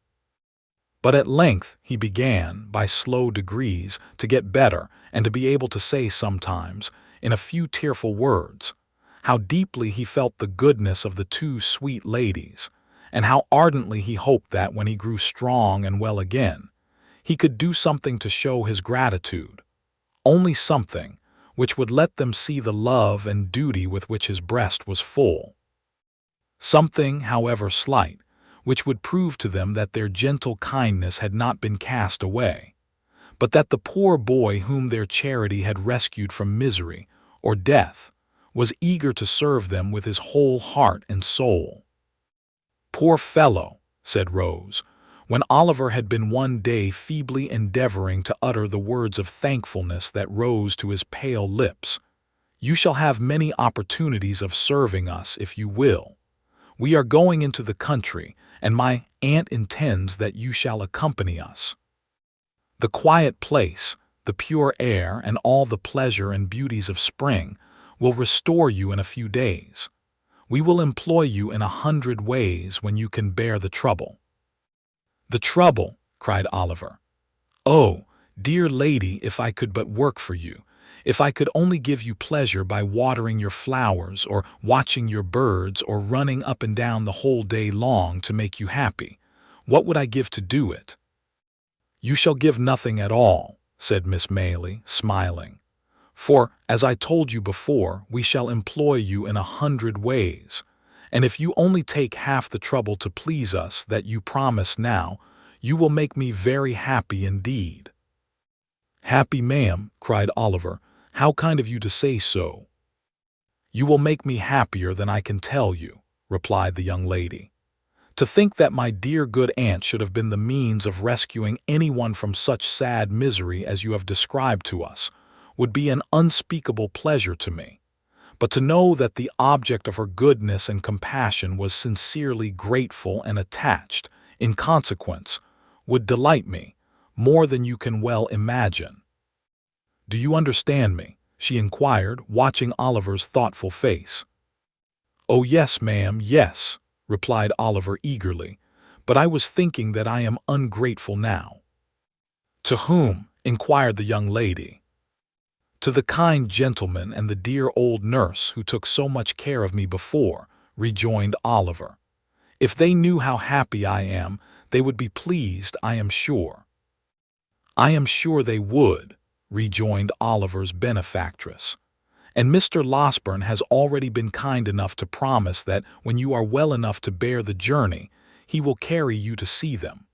But at length he began, by slow degrees, to get better and to be able to say sometimes, in a few tearful words, how deeply he felt the goodness of the 2 sweet ladies, and how ardently he hoped that, when he grew strong and well again, he could do something to show his gratitude, only something which would let them see the love and duty with which his breast was full. Something, however slight, which would prove to them that their gentle kindness had not been cast away, but that the poor boy whom their charity had rescued from misery or death was eager to serve them with his whole heart and soul. "Poor fellow," said Rose, when Oliver had been one day feebly endeavoring to utter the words of thankfulness that rose to his pale lips, "you shall have many opportunities of serving us if you will. We are going into the country, and my aunt intends that you shall accompany us. The quiet place, the pure air, and all the pleasure and beauties of spring will restore you in a few days. We will employ you in 100 ways when you can bear the trouble." "The trouble!" cried Oliver. "Oh, dear lady, if I could but work for you, if I could only give you pleasure by watering your flowers, or watching your birds, or running up and down the whole day long to make you happy, what would I give to do it?" "You shall give nothing at all," said Miss Maylie, smiling, "for, as I told you before, we shall employ you in 100 ways, and if you only take half the trouble to please us that you promise now, you will make me very happy indeed." "Happy, ma'am," cried Oliver, "how kind of you to say so." "You will make me happier than I can tell you," replied the young lady. "To think that my dear good aunt should have been the means of rescuing anyone from such sad misery as you have described to us would be an unspeakable pleasure to me, but to know that the object of her goodness and compassion was sincerely grateful and attached, in consequence, would delight me more than you can well imagine." Do you understand me?" she inquired, watching Oliver's thoughtful face. "Oh yes, ma'am, yes," replied Oliver eagerly, "but I was thinking that I am ungrateful now." "To whom?" inquired the young lady. "To the kind gentleman and the dear old nurse who took so much care of me before," rejoined Oliver. "If they knew how happy I am, they would be pleased, I am sure." "I am sure they would," rejoined Oliver's benefactress. "And Mr. Losberne has already been kind enough to promise that when you are well enough to bear the journey, he will carry you to see them."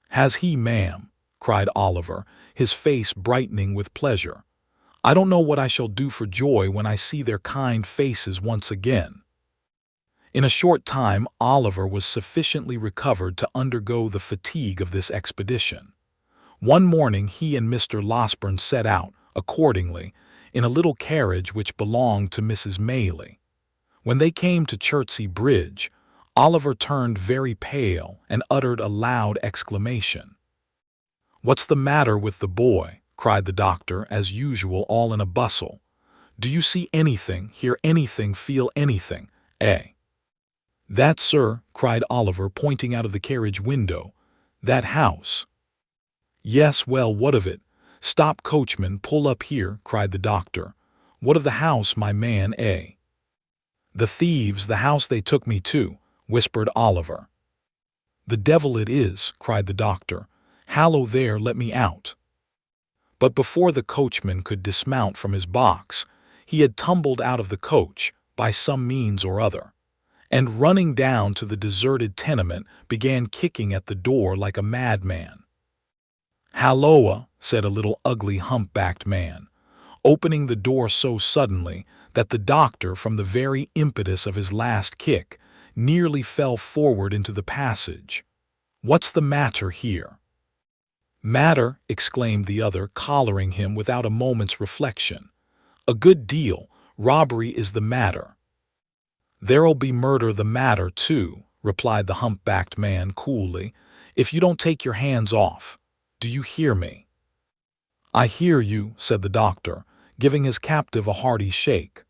"Has he, ma'am?" cried Oliver, his face brightening with pleasure. "I don't know what I shall do for joy when I see their kind faces once again." In a short time Oliver was sufficiently recovered to undergo the fatigue of this expedition. One morning he and Mr. Losberne set out, accordingly, in a little carriage which belonged to Mrs. Maylie. When they came to Chertsey Bridge, Oliver turned very pale and uttered a loud exclamation. "What's the matter with the boy?" cried the doctor, as usual, all in a bustle. "Do you see anything, hear anything, feel anything, eh?" "That, sir," cried Oliver, pointing out of the carriage window. "That house." "Yes, well, what of it? Stop, coachman, pull up here," cried the doctor. "What of the house, my man, eh?" "The thieves, the house they took me to," whispered Oliver. "The devil it is," cried the doctor. "Hallo there, let me out." But before the coachman could dismount from his box, he had tumbled out of the coach, by some means or other, and running down to the deserted tenement began kicking at the door like a madman. "Halloa," said a little ugly hump-backed man, opening the door so suddenly that the doctor, from the very impetus of his last kick, nearly fell forward into the passage. "What's the matter here?" "Matter!" exclaimed the other, collaring him without a moment's reflection. "A good deal. Robbery is the matter." "There'll be murder the matter, too," replied the hump-backed man coolly, "if you don't take your hands off. Do you hear me?" "I hear you," said the doctor, giving his captive a hearty shake.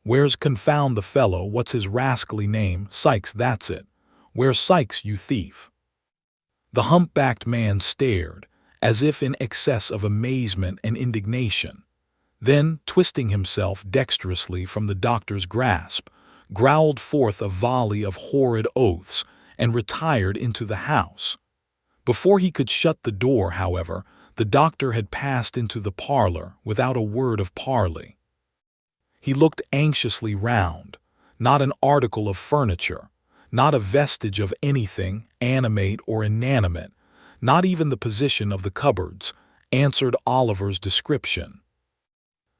"Where's confound the fellow, what's his rascally name? Sikes, that's it. Where's Sikes, you thief?" The hump-backed man stared, as if in excess of amazement and indignation. Then, twisting himself dexterously from the doctor's grasp, growled forth a volley of horrid oaths and retired into the house. Before he could shut the door, however, the doctor had passed into the parlor without a word of parley. He looked anxiously round. Not an article of furniture, not a vestige of anything, animate or inanimate, not even the position of the cupboards, answered Oliver's description.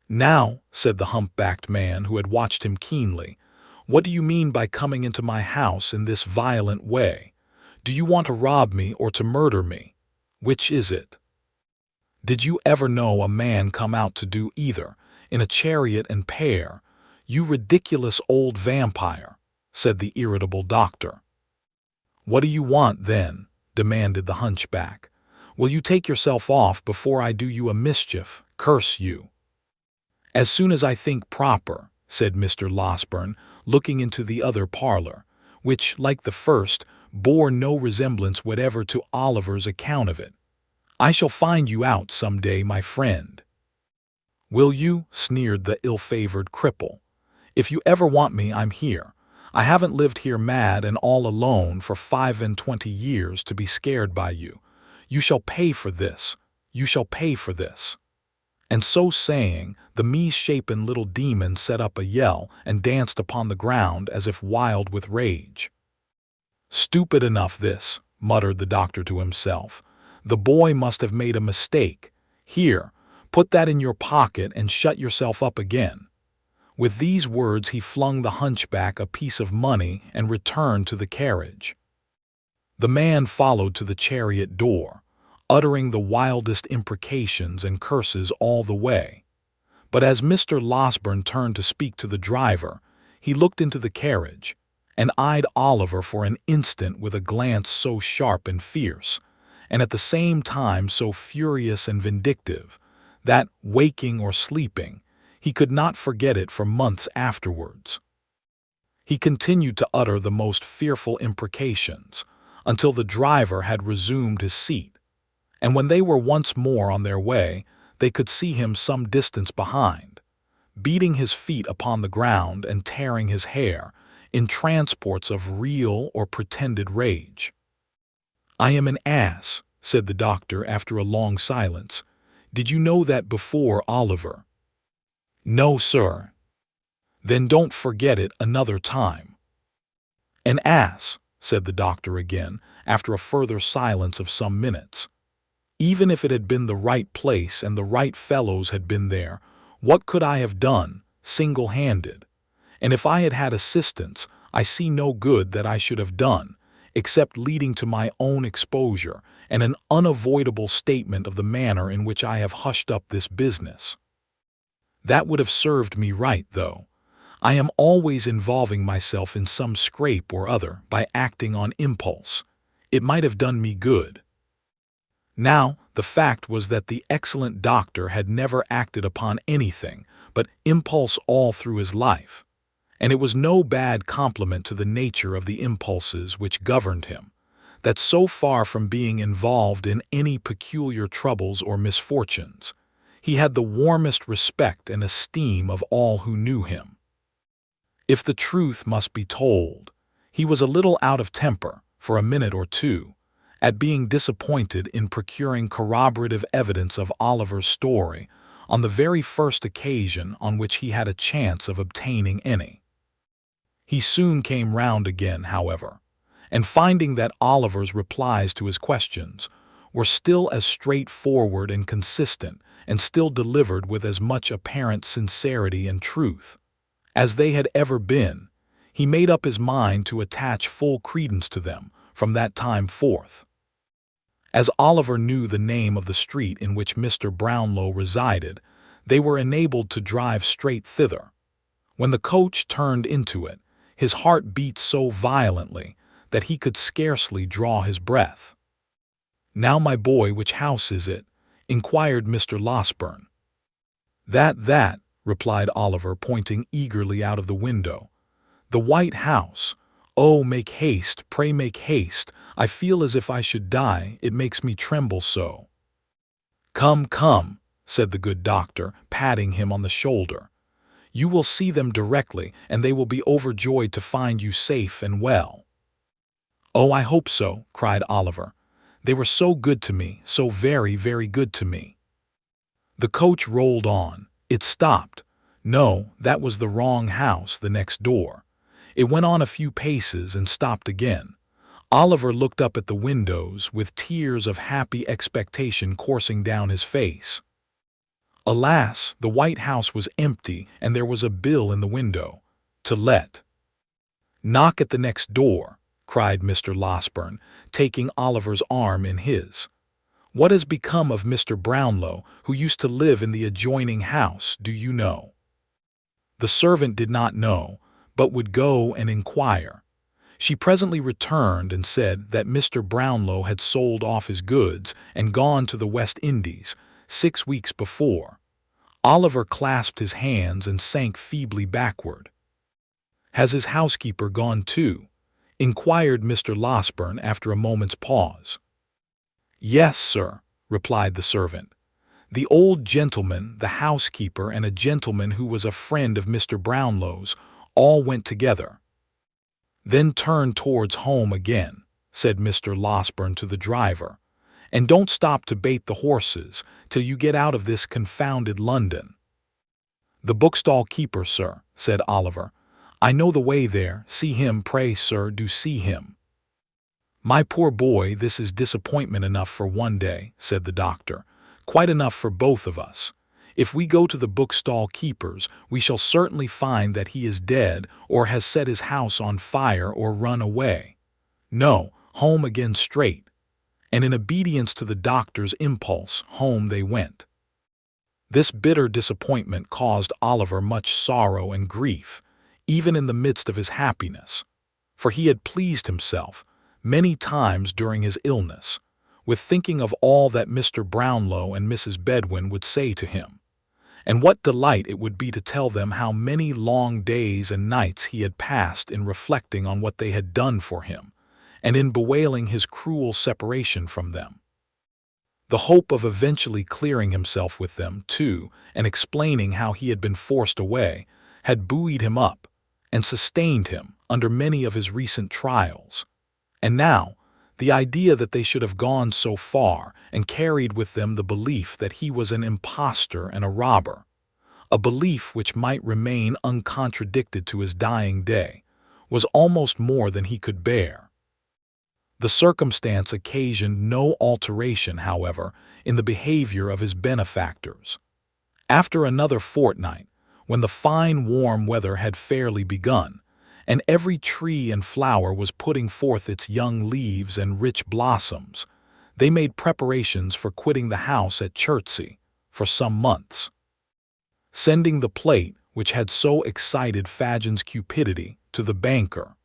"Now," said the hump-backed man, who had watched him keenly, "what do you mean by coming into my house in this violent way? Do you want to rob me or to murder me? Which is it?" "Did you ever know a man come out to do either, in a chariot and pair, you ridiculous old vampire?" said the irritable doctor. "What do you want, then?" demanded the hunchback. "Will you take yourself off before I do you a mischief, curse you?" "As soon as I think proper," said Mr. Losberne, looking into the other parlor, which, like the first, bore no resemblance whatever to Oliver's account of it. "I shall find you out some day, my friend." "Will you?" sneered the ill-favored cripple. "If you ever want me, I'm here. I haven't lived here mad and all alone for 25 years to be scared by you. You shall pay for this. You shall pay for this." And so saying, the misshapen little demon set up a yell and danced upon the ground as if wild with rage. "Stupid enough this," muttered the doctor to himself. "The boy must have made a mistake. Here, put that in your pocket and shut yourself up again." With these words he flung the hunchback a piece of money and returned to the carriage. The man followed to the chariot door, uttering the wildest imprecations and curses all the way. But as Mr. Losberne turned to speak to the driver, he looked into the carriage, and eyed Oliver for an instant with a glance so sharp and fierce, and at the same time so furious and vindictive, that, waking or sleeping, he could not forget it for months afterwards. He continued to utter the most fearful imprecations until the driver had resumed his seat, and when they were once more on their way, they could see him some distance behind, beating his feet upon the ground and tearing his hair in transports of real or pretended rage. "I am an ass," said the doctor after a long silence. "Did you know that before, Oliver?" "No, sir." "Then don't forget it another time." "An ass," said the doctor again, after a further silence of some minutes. "Even if it had been the right place and the right fellows had been there, what could I have done, single-handed? And if I had had assistance, I see no good that I should have done, except leading to my own exposure and an unavoidable statement of the manner in which I have hushed up this business. That would have served me right, though. I am always involving myself in some scrape or other by acting on impulse. It might have done me good." Now, the fact was that the excellent doctor had never acted upon anything but impulse all through his life, and it was no bad compliment to the nature of the impulses which governed him, that so far from being involved in any peculiar troubles or misfortunes, he had the warmest respect and esteem of all who knew him. If the truth must be told, he was a little out of temper, for a minute or two, at being disappointed in procuring corroborative evidence of Oliver's story on the very first occasion on which he had a chance of obtaining any. He soon came round again, however, and finding that Oliver's replies to his questions were still as straightforward and consistent, and still delivered with as much apparent sincerity and truth as they had ever been, he made up his mind to attach full credence to them from that time forth. As Oliver knew the name of the street in which Mr. Brownlow resided, they were enabled to drive straight thither. When the coach turned into it, his heart beat so violently that he could scarcely draw his breath. "Now, my boy, which house is it?" inquired Mr. Losberne. That," replied Oliver, pointing eagerly out of the window. "The White House. Oh, make haste, pray make haste. I feel as if I should die, it makes me tremble so." "Come, come," said the good doctor, patting him on the shoulder. "You will see them directly, and they will be overjoyed to find you safe and well." "Oh, I hope so," cried Oliver. "They were so good to me, so very, very good to me." The coach rolled on. It stopped. No, that was the wrong house, the next door. It went on a few paces and stopped again. Oliver looked up at the windows with tears of happy expectation coursing down his face. Alas, the White House was empty, and there was a bill in the window, "To let." "Knock at the next door," cried Mr. Losberne, taking Oliver's arm in his. "What has become of Mr. Brownlow, who used to live in the adjoining house, do you know?" The servant did not know, but would go and inquire. She presently returned and said that Mr. Brownlow had sold off his goods and gone to the West Indies 6 weeks before. Oliver clasped his hands and sank feebly backward. "Has his housekeeper gone too?" inquired Mr. Losberne after a moment's pause. "Yes, sir," replied the servant. "The old gentleman, the housekeeper, and a gentleman who was a friend of Mr. Brownlow's all went together." "Then turn towards home again," said Mr. Losberne to the driver, "and don't stop to bait the horses till you get out of this confounded London." "The bookstall keeper, sir," said Oliver. "I know the way there. See him, pray, sir, do see him." "My poor boy, this is disappointment enough for one day," said the doctor. "Quite enough for both of us. If we go to the bookstall keeper's, we shall certainly find that he is dead or has set his house on fire or run away. No, home again straight." And in obedience to the doctor's impulse, home they went. This bitter disappointment caused Oliver much sorrow and grief, even in the midst of his happiness, for he had pleased himself many times during his illness with thinking of all that Mr. Brownlow and Mrs. Bedwin would say to him. And what delight it would be to tell them how many long days and nights he had passed in reflecting on what they had done for him, and in bewailing his cruel separation from them. The hope of eventually clearing himself with them, too, and explaining how he had been forced away, had buoyed him up and sustained him under many of his recent trials. And now, the idea that they should have gone so far and carried with them the belief that he was an impostor and a robber, a belief which might remain uncontradicted to his dying day, was almost more than he could bear. The circumstance occasioned no alteration, however, in the behavior of his benefactors. After another fortnight, when the fine warm weather had fairly begun, and every tree and flower was putting forth its young leaves and rich blossoms, they made preparations for quitting the house at Chertsey for some months. Sending the plate which had so excited Fagin's cupidity to the banker,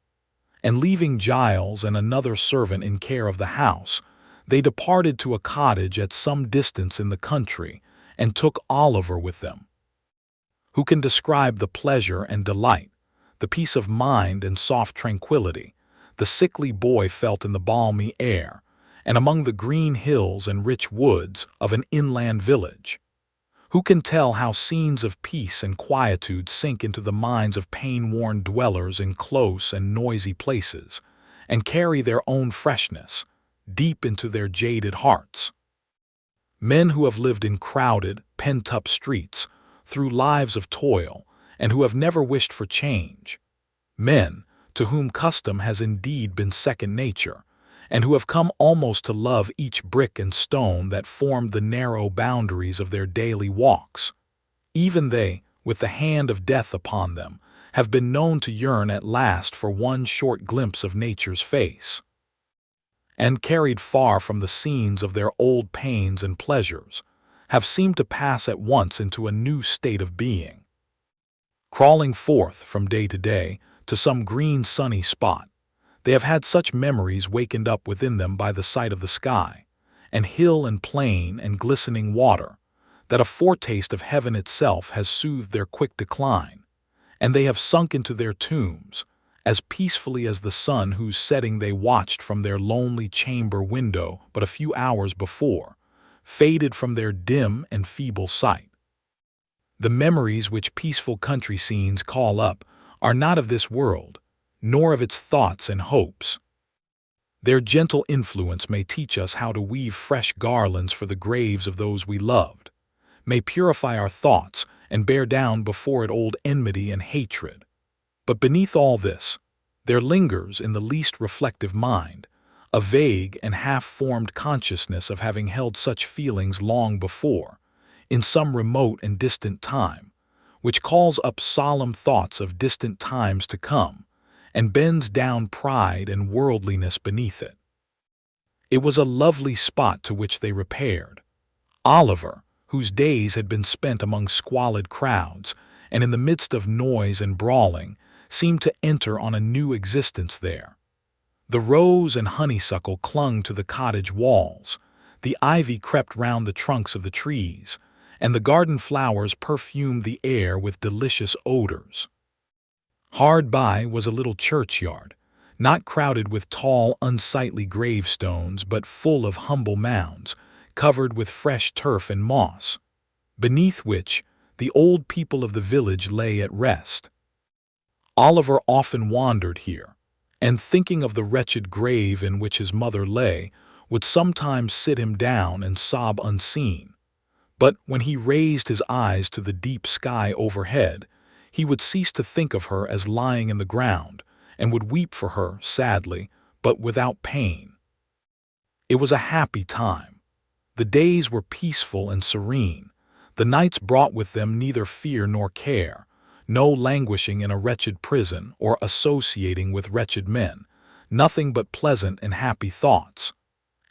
and leaving Giles and another servant in care of the house, they departed to a cottage at some distance in the country and took Oliver with them. Who can describe the pleasure and delight, the peace of mind and soft tranquility, the sickly boy felt in the balmy air, and among the green hills and rich woods of an inland village? Who can tell how scenes of peace and quietude sink into the minds of pain-worn dwellers in close and noisy places, and carry their own freshness deep into their jaded hearts? Men who have lived in crowded, pent-up streets through lives of toil, and who have never wished for change. Men to whom custom has indeed been second nature, and who have come almost to love each brick and stone that formed the narrow boundaries of their daily walks. Even they, with the hand of death upon them, have been known to yearn at last for one short glimpse of nature's face. And carried far from the scenes of their old pains and pleasures, have seemed to pass at once into a new state of being. Crawling forth from day to day to some green sunny spot, they have had such memories wakened up within them by the sight of the sky, and hill and plain and glistening water, that a foretaste of heaven itself has soothed their quick decline, and they have sunk into their tombs, as peacefully as the sun whose setting they watched from their lonely chamber window but a few hours before, faded from their dim and feeble sight. The memories which peaceful country scenes call up are not of this world, nor of its thoughts and hopes. Their gentle influence may teach us how to weave fresh garlands for the graves of those we loved, may purify our thoughts and bear down before it old enmity and hatred. But beneath all this, there lingers in the least reflective mind a vague and half-formed consciousness of having held such feelings long before, in some remote and distant time, which calls up solemn thoughts of distant times to come, and bends down pride and worldliness beneath it. It was a lovely spot to which they repaired. Oliver, whose days had been spent among squalid crowds, and in the midst of noise and brawling, seemed to enter on a new existence there. The rose and honeysuckle clung to the cottage walls, the ivy crept round the trunks of the trees, and the garden flowers perfumed the air with delicious odors. Hard by was a little churchyard, not crowded with tall, unsightly gravestones, but full of humble mounds, covered with fresh turf and moss, beneath which the old people of the village lay at rest. Oliver often wandered here, and thinking of the wretched grave in which his mother lay, would sometimes sit him down and sob unseen. But when he raised his eyes to the deep sky overhead, he would cease to think of her as lying in the ground, and would weep for her sadly, but without pain. It was a happy time. The days were peaceful and serene. The nights brought with them neither fear nor care, no languishing in a wretched prison or associating with wretched men, nothing but pleasant and happy thoughts.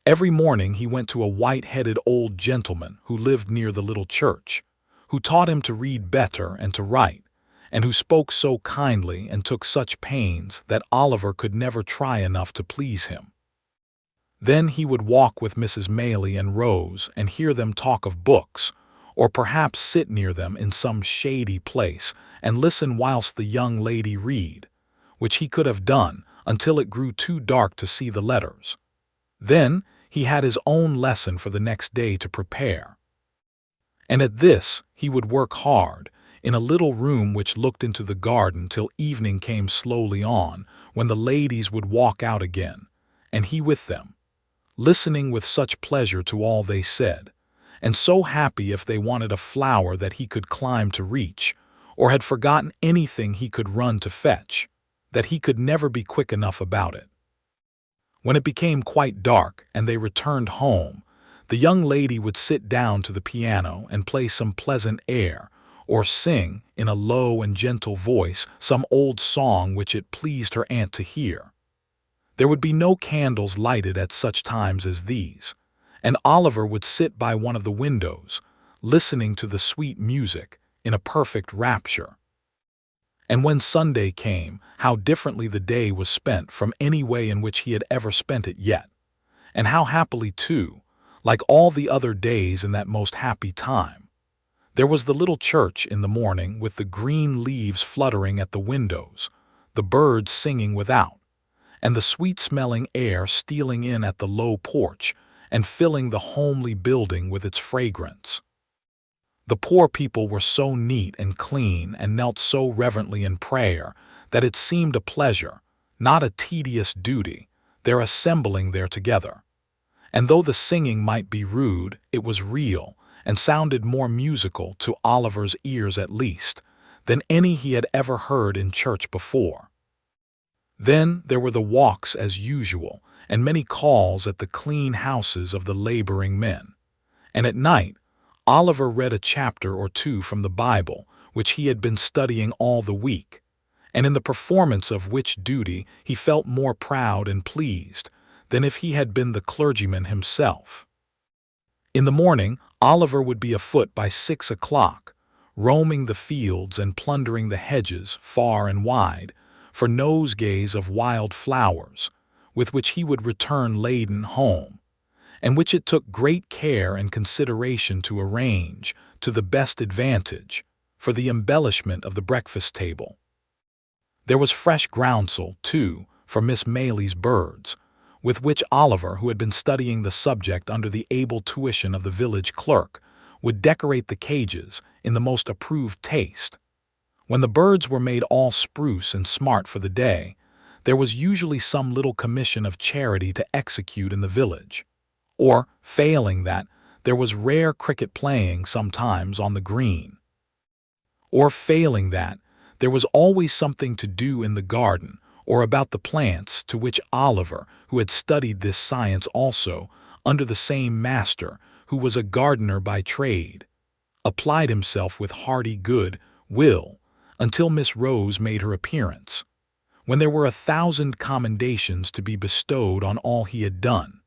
Every morning he went to a white-headed old gentleman who lived near the little church, who taught him to read better and to write, and who spoke so kindly and took such pains that Oliver could never try enough to please him. Then he would walk with Mrs. Maylie and Rose and hear them talk of books, or perhaps sit near them in some shady place and listen whilst the young lady read, which he could have done until it grew too dark to see the letters. Then he had his own lesson for the next day to prepare. And at this he would work hard, in a little room which looked into the garden till evening came slowly on, when the ladies would walk out again, and he with them, listening with such pleasure to all they said, and so happy if they wanted a flower that he could climb to reach, or had forgotten anything he could run to fetch, that he could never be quick enough about it. When it became quite dark and they returned home, the young lady would sit down to the piano and play some pleasant air, or sing, in a low and gentle voice, some old song which it pleased her aunt to hear. There would be no candles lighted at such times as these, and Oliver would sit by one of the windows, listening to the sweet music, in a perfect rapture. And when Sunday came, how differently the day was spent from any way in which he had ever spent it yet, and how happily too, like all the other days in that most happy time. There was the little church in the morning with the green leaves fluttering at the windows, the birds singing without, and the sweet-smelling air stealing in at the low porch and filling the homely building with its fragrance. The poor people were so neat and clean and knelt so reverently in prayer that it seemed a pleasure, not a tedious duty, their assembling there together. And though the singing might be rude, it was real, and sounded more musical, to Oliver's ears at least, than any he had ever heard in church before. Then there were the walks as usual, and many calls at the clean houses of the laboring men. And at night, Oliver read a chapter or two from the Bible, which he had been studying all the week, and in the performance of which duty he felt more proud and pleased than if he had been the clergyman himself. In the morning, Oliver would be afoot by 6 o'clock, roaming the fields and plundering the hedges far and wide for nosegays of wild flowers, with which he would return laden home, and which it took great care and consideration to arrange, to the best advantage, for the embellishment of the breakfast table. There was fresh groundsel, too, for Miss Maylie's birds, with which Oliver, who had been studying the subject under the able tuition of the village clerk, would decorate the cages in the most approved taste. When the birds were made all spruce and smart for the day, there was usually some little commission of charity to execute in the village, or, failing that, there was rare cricket playing sometimes on the green. Or, failing that, there was always something to do in the garden, or about the plants, to which Oliver, who had studied this science also, under the same master, who was a gardener by trade, applied himself with hearty good will, until Miss Rose made her appearance, when there were 1,000 commendations to be bestowed on all he had done.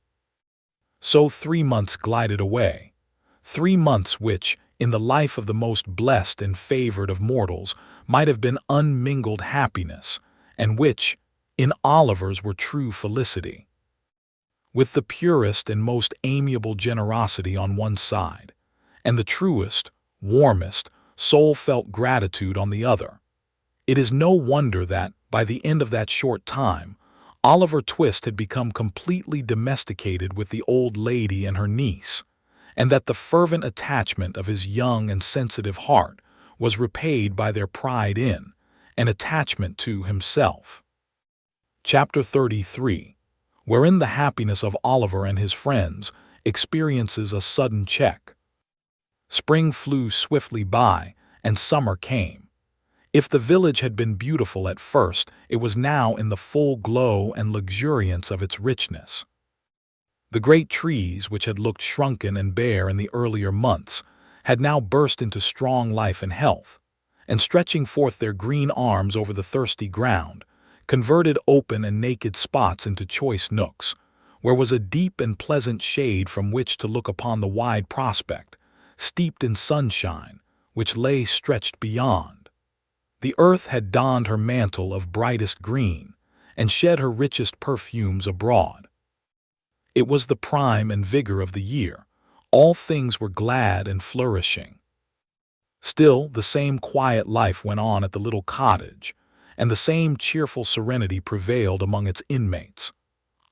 So 3 months glided away, 3 months which, in the life of the most blessed and favored of mortals, might have been unmingled happiness, and which, in Oliver's, were true felicity. With the purest and most amiable generosity on one side, and the truest, warmest, soul-felt gratitude on the other, it is no wonder that, by the end of that short time, Oliver Twist had become completely domesticated with the old lady and her niece, and that the fervent attachment of his young and sensitive heart was repaid by their pride in, and attachment to, himself. Chapter 33, wherein the happiness of Oliver and his friends experiences a sudden check. Spring flew swiftly by, and summer came. If the village had been beautiful at first, it was now in the full glow and luxuriance of its richness. The great trees, which had looked shrunken and bare in the earlier months, had now burst into strong life and health, and stretching forth their green arms over the thirsty ground, converted open and naked spots into choice nooks, where was a deep and pleasant shade from which to look upon the wide prospect, steeped in sunshine, which lay stretched beyond. The earth had donned her mantle of brightest green, and shed her richest perfumes abroad. It was the prime and vigor of the year. All things were glad and flourishing. Still, the same quiet life went on at the little cottage, and the same cheerful serenity prevailed among its inmates.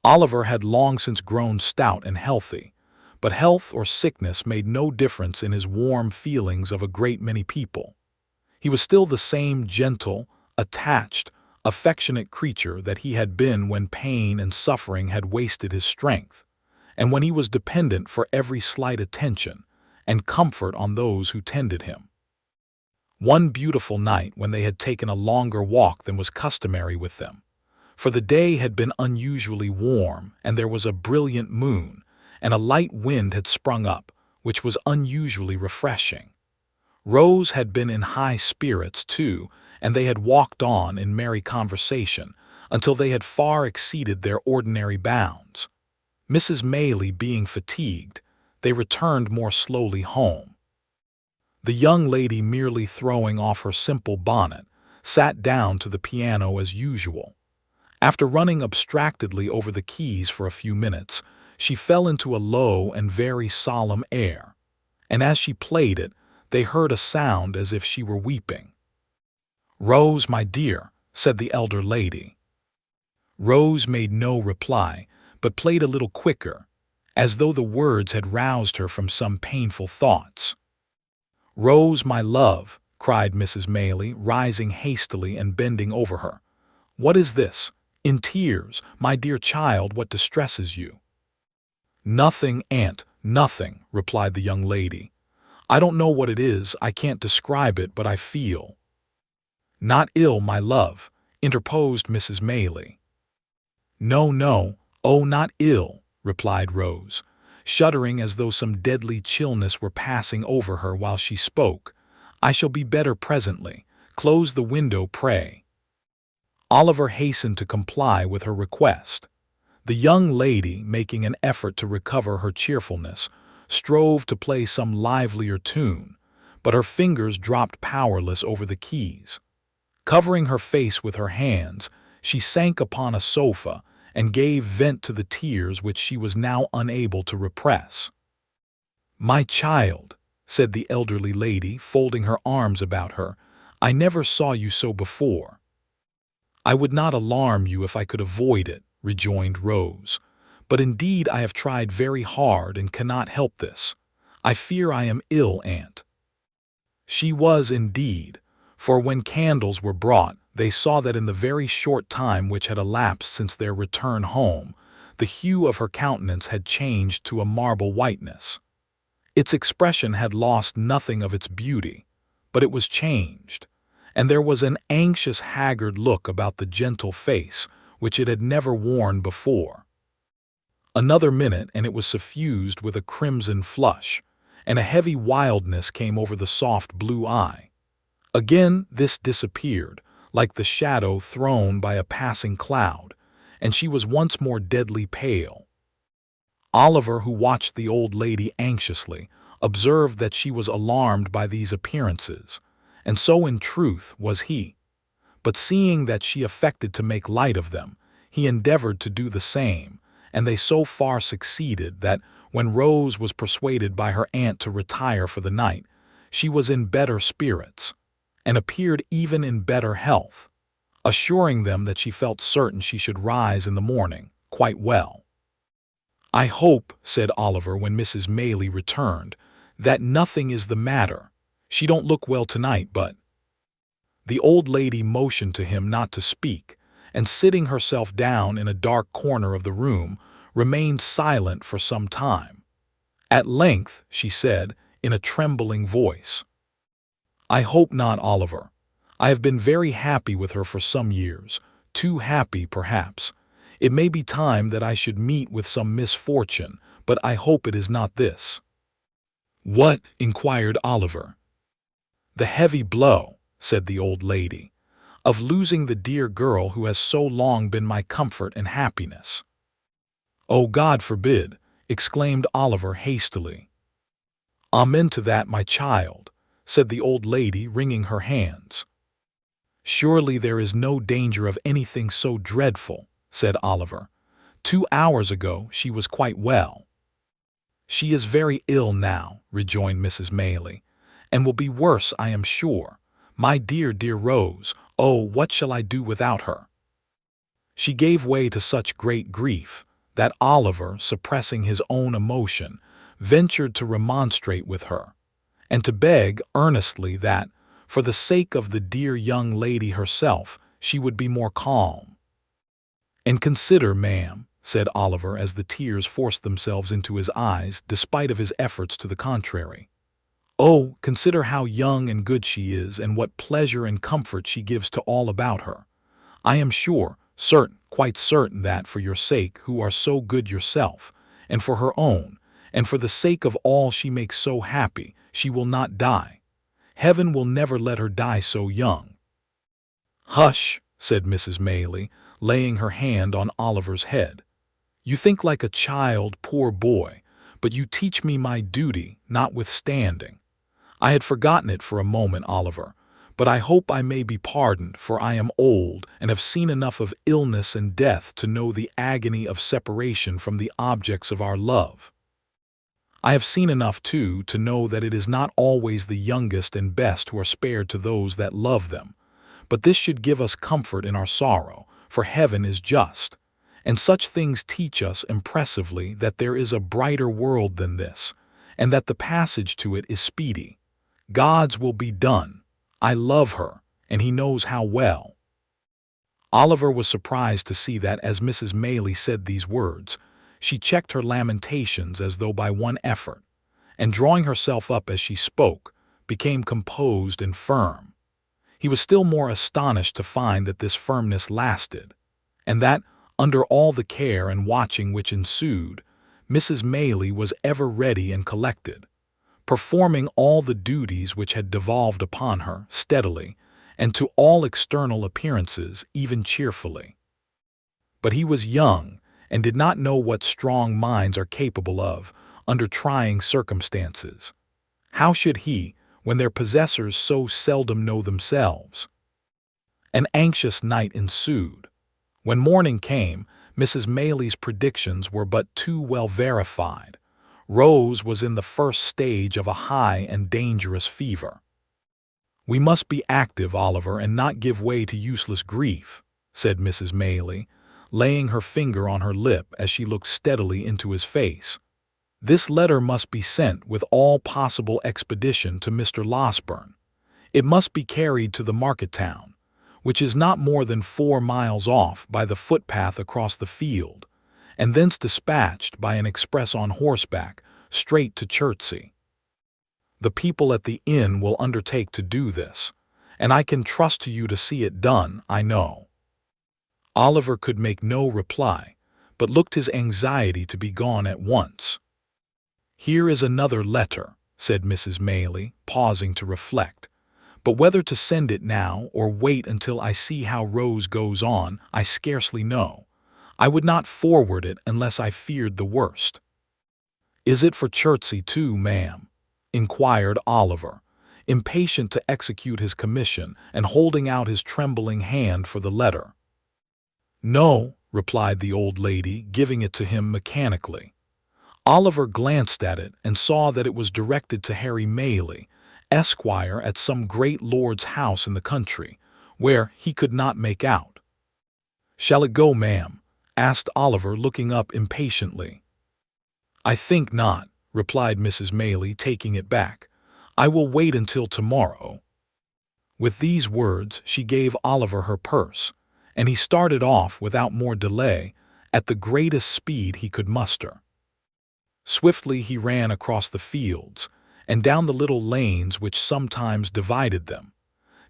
Oliver had long since grown stout and healthy, but health or sickness made no difference in his warm feelings of a great many people. He was still the same gentle, attached, affectionate creature that he had been when pain and suffering had wasted his strength, and when he was dependent for every slight attention and comfort on those who tended him. One beautiful night, when they had taken a longer walk than was customary with them, for the day had been unusually warm and there was a brilliant moon, and a light wind had sprung up, which was unusually refreshing. Rose had been in high spirits, too, and they had walked on in merry conversation until they had far exceeded their ordinary bounds. Mrs. Maylie being fatigued, they returned more slowly home. The young lady, merely throwing off her simple bonnet, sat down to the piano as usual. After running abstractedly over the keys for a few minutes, she fell into a low and very solemn air, and as she played it, they heard a sound as if she were weeping. "Rose, my dear," said the elder lady. Rose made no reply, but played a little quicker, as though the words had roused her from some painful thoughts. "Rose, my love," cried Mrs. Maylie, rising hastily and bending over her. "What is this? In tears, my dear child, what distresses you?" "Nothing, aunt, nothing," replied the young lady. "I don't know what it is, I can't describe it, but I feel—" "Not ill, my love," interposed Mrs. Maylie. "No, no, oh, not ill," replied Rose, shuddering as though some deadly chillness were passing over her while she spoke. "I shall be better presently. Close the window, pray." Oliver hastened to comply with her request. The young lady, making an effort to recover her cheerfulness, strove to play some livelier tune, but her fingers dropped powerless over the keys. Covering her face with her hands, she sank upon a sofa and gave vent to the tears which she was now unable to repress. "My child," said the elderly lady, folding her arms about her, "I never saw you so before." "I would not alarm you if I could avoid it," rejoined Rose, "but indeed I have tried very hard and cannot help this. I fear I am ill, aunt." She was indeed, for when candles were brought, they saw that in the very short time which had elapsed since their return home, the hue of her countenance had changed to a marble whiteness. Its expression had lost nothing of its beauty, but it was changed, and there was an anxious, haggard look about the gentle face which it had never worn before. Another minute and it was suffused with a crimson flush, and a heavy wildness came over the soft blue eye. Again this disappeared, like the shadow thrown by a passing cloud, and she was once more deadly pale. Oliver, who watched the old lady anxiously, observed that she was alarmed by these appearances, and so in truth was he. But seeing that she affected to make light of them, he endeavored to do the same, and they so far succeeded that, when Rose was persuaded by her aunt to retire for the night, she was in better spirits, and appeared even in better health, assuring them that she felt certain she should rise in the morning quite well. "I hope," said Oliver when Mrs. Maylie returned, "that nothing is the matter. She don't look well tonight, but—" The old lady motioned to him not to speak, and sitting herself down in a dark corner of the room, remained silent for some time. At length she said, in a trembling voice, "I hope not, Oliver. I have been very happy with her for some years, too happy, perhaps. It may be time that I should meet with some misfortune, but I hope it is not this." "What?" inquired Oliver. "The heavy blow," said the old lady, "of losing the dear girl who has so long been my comfort and happiness." "Oh, God forbid!" exclaimed Oliver hastily. "Amen to that, my child," said the old lady, wringing her hands. "Surely there is no danger of anything so dreadful," said Oliver. 2 hours ago she was quite well." "She is very ill now," rejoined Mrs. Maylie, "and will be worse, I am sure. My dear, dear Rose, oh, what shall I do without her?" She gave way to such great grief that Oliver, suppressing his own emotion, ventured to remonstrate with her, and to beg earnestly that, for the sake of the dear young lady herself, she would be more calm. "And consider, ma'am," said Oliver as the tears forced themselves into his eyes despite of his efforts to the contrary. "Oh, consider how young and good she is, and what pleasure and comfort she gives to all about her. I am sure, certain, quite certain that for your sake, who are so good yourself, and for her own, and for the sake of all she makes so happy, she will not die. Heaven will never let her die so young." "Hush," said Mrs. Maylie, laying her hand on Oliver's head. "You think like a child, poor boy, but you teach me my duty, notwithstanding. I had forgotten it for a moment, Oliver, but I hope I may be pardoned, for I am old and have seen enough of illness and death to know the agony of separation from the objects of our love. I have seen enough, too, to know that it is not always the youngest and best who are spared to those that love them. But this should give us comfort in our sorrow, for heaven is just, and such things teach us impressively that there is a brighter world than this, and that the passage to it is speedy. God's will be done. I love her, and he knows how well." Oliver was surprised to see that as Mrs. Maylie said these words, she checked her lamentations as though by one effort, and drawing herself up as she spoke, became composed and firm. He was still more astonished to find that this firmness lasted, and that, under all the care and watching which ensued, Mrs. Maylie was ever ready and collected, performing all the duties which had devolved upon her steadily, and to all external appearances even cheerfully. But he was young, and did not know what strong minds are capable of under trying circumstances. How should he, when their possessors so seldom know themselves? An anxious night ensued. When morning came, Mrs. Maylie's predictions were but too well verified. Rose was in the first stage of a high and dangerous fever. "We must be active, Oliver, and not give way to useless grief," said Mrs. Maylie, laying her finger on her lip as she looked steadily into his face. "This letter must be sent with all possible expedition to Mr. Losberne. It must be carried to the market town, which is not more than 4 miles off by the footpath across the field, and thence dispatched by an express on horseback straight to Chertsey. The people at the inn will undertake to do this, and I can trust to you to see it done, I know." Oliver could make no reply, but looked his anxiety to be gone at once. "Here is another letter," said Mrs. Maylie, pausing to reflect. "But whether to send it now or wait until I see how Rose goes on, I scarcely know. I would not forward it unless I feared the worst." "Is it for Chertsey too, ma'am?" inquired Oliver, impatient to execute his commission and holding out his trembling hand for the letter. "No," replied the old lady, giving it to him mechanically. Oliver glanced at it and saw that it was directed to Harry Maylie, Esquire, at some great lord's house in the country, where he could not make out. "Shall it go, ma'am?" asked Oliver, looking up impatiently. "I think not," replied Mrs. Maylie, taking it back. "I will wait until tomorrow." With these words she gave Oliver her purse, and he started off without more delay, at the greatest speed he could muster. Swiftly he ran across the fields, and down the little lanes which sometimes divided them,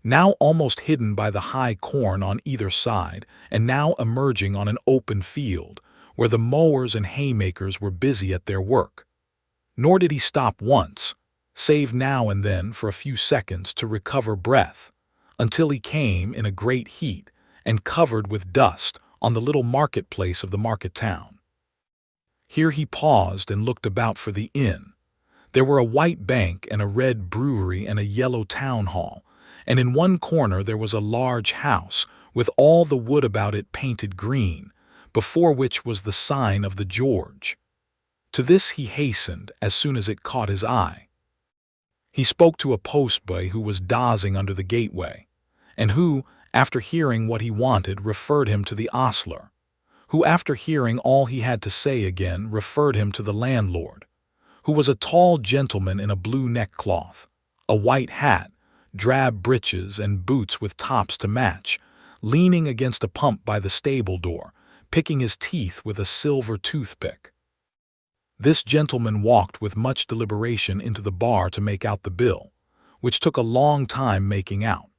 now almost hidden by the high corn on either side, and now emerging on an open field, where the mowers and haymakers were busy at their work. Nor did he stop once, save now and then for a few seconds to recover breath, until he came, in a great heat, and covered with dust, on the little market-place of the market town. Here he paused and looked about for the inn. There were a white bank and a red brewery and a yellow town hall, and in one corner there was a large house, with all the wood about it painted green, before which was the sign of the George. To this he hastened as soon as it caught his eye. He spoke to a postboy who was dozing under the gateway, and who, after hearing what he wanted, referred him to the ostler, who, after hearing all he had to say again, referred him to the landlord, who was a tall gentleman in a blue neckcloth, a white hat, drab breeches, and boots with tops to match, leaning against a pump by the stable door, picking his teeth with a silver toothpick. This gentleman walked with much deliberation into the bar to make out the bill, which took a long time making out,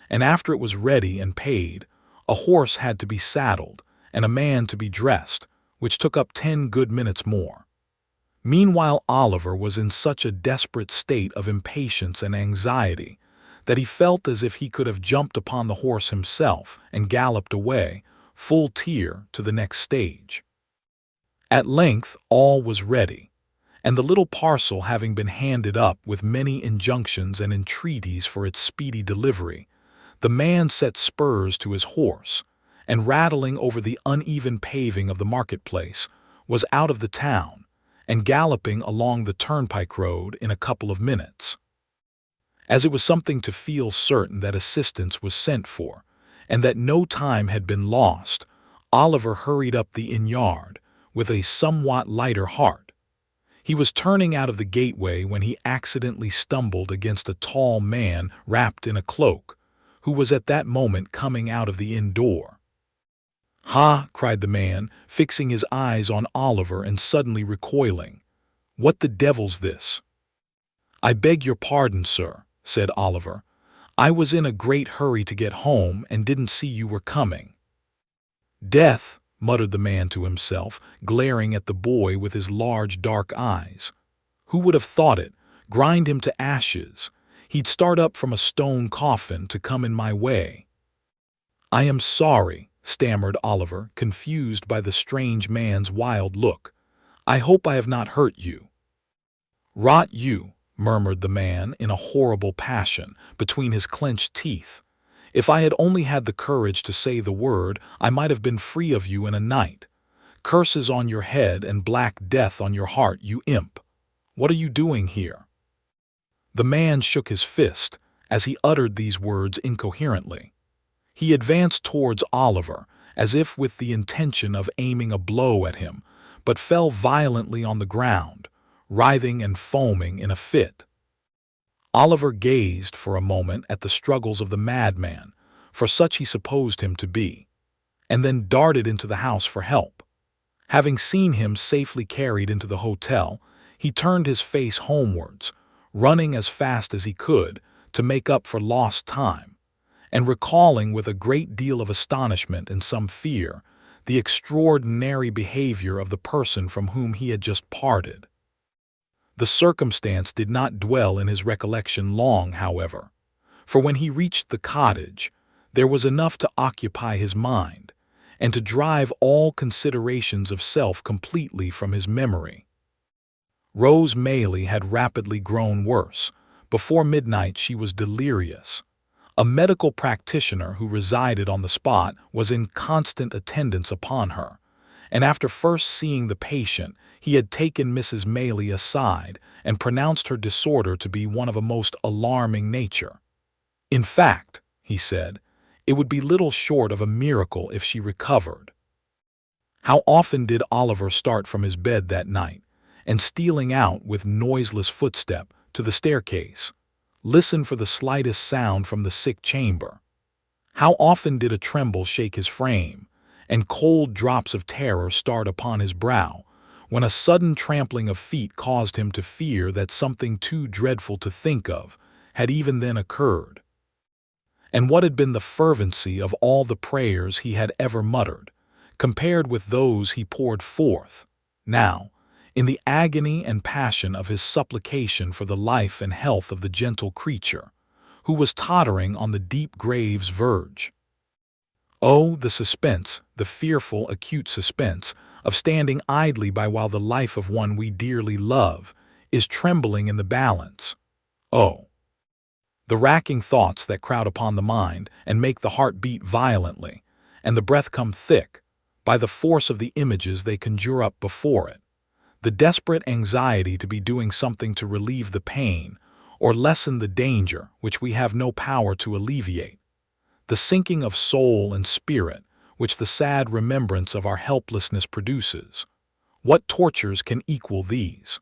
and after it was ready and paid, a horse had to be saddled and a man to be dressed, which took up 10 good minutes more. Meanwhile Oliver was in such a desperate state of impatience and anxiety that he felt as if he could have jumped upon the horse himself and galloped away, full tier, to the next stage. At length all was ready, and the little parcel having been handed up with many injunctions and entreaties for its speedy delivery, the man set spurs to his horse, and rattling over the uneven paving of the marketplace, was out of the town, and galloping along the turnpike road in a couple of minutes. As it was something to feel certain that assistance was sent for, and that no time had been lost, Oliver hurried up the inn yard, with a somewhat lighter heart. He was turning out of the gateway when he accidentally stumbled against a tall man wrapped in a cloak, who was at that moment coming out of the inn door. "Ha!" cried the man, fixing his eyes on Oliver and suddenly recoiling. "What the devil's this?" "I beg your pardon, sir," said Oliver. "I was in a great hurry to get home and didn't see you were coming." "Death," muttered the man to himself, glaring at the boy with his large dark eyes. "Who would have thought it? Grind him to ashes. He'd start up from a stone coffin to come in my way." "I am sorry," stammered Oliver, confused by the strange man's wild look. "I hope I have not hurt you." "Rot you," murmured the man in a horrible passion between his clenched teeth. "If I had only had the courage to say the word, I might have been free of you in a night. Curses on your head and black death on your heart, you imp! What are you doing here?" The man shook his fist as he uttered these words incoherently. He advanced towards Oliver as if with the intention of aiming a blow at him, but fell violently on the ground, writhing and foaming in a fit. Oliver gazed for a moment at the struggles of the madman, for such he supposed him to be, and then darted into the house for help. Having seen him safely carried into the hotel, he turned his face homewards, running as fast as he could to make up for lost time, and recalling with a great deal of astonishment and some fear the extraordinary behavior of the person from whom he had just parted. The circumstance did not dwell in his recollection long, however, for when he reached the cottage, there was enough to occupy his mind, and to drive all considerations of self completely from his memory. Rose Maylie had rapidly grown worse. Before midnight she was delirious. A medical practitioner who resided on the spot was in constant attendance upon her, and after first seeing the patient, he had taken Mrs. Maylie aside and pronounced her disorder to be one of a most alarming nature. In fact, he said, it would be little short of a miracle if she recovered. How often did Oliver start from his bed that night, and stealing out with noiseless footstep to the staircase, listen for the slightest sound from the sick chamber. How often did a tremble shake his frame, and cold drops of terror start upon his brow, when a sudden trampling of feet caused him to fear that something too dreadful to think of had even then occurred. And what had been the fervency of all the prayers he had ever muttered, compared with those he poured forth, now, in the agony and passion of his supplication for the life and health of the gentle creature, who was tottering on the deep grave's verge? Oh, the suspense, the fearful, acute suspense, of standing idly by while the life of one we dearly love is trembling in the balance. Oh, the racking thoughts that crowd upon the mind and make the heart beat violently, and the breath come thick, by the force of the images they conjure up before it, the desperate anxiety to be doing something to relieve the pain or lessen the danger which we have no power to alleviate, the sinking of soul and spirit which the sad remembrance of our helplessness produces. What tortures can equal these?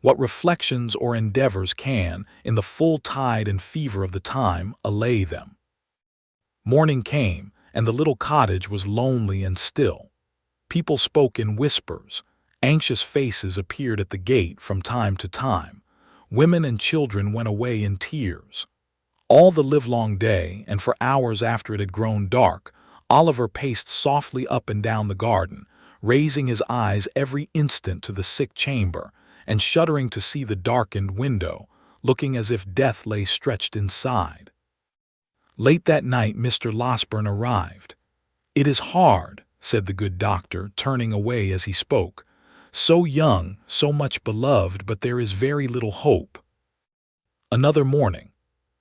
What reflections or endeavors can, in the full tide and fever of the time, allay them? Morning came, and the little cottage was lonely and still. People spoke in whispers. Anxious faces appeared at the gate from time to time. Women and children went away in tears. All the livelong day, and for hours after it had grown dark, Oliver paced softly up and down the garden, raising his eyes every instant to the sick chamber, and shuddering to see the darkened window, looking as if death lay stretched inside. Late that night Mr. Losberne arrived. "It is hard," said the good doctor, turning away as he spoke. "So young, so much beloved, but there is very little hope." Another morning.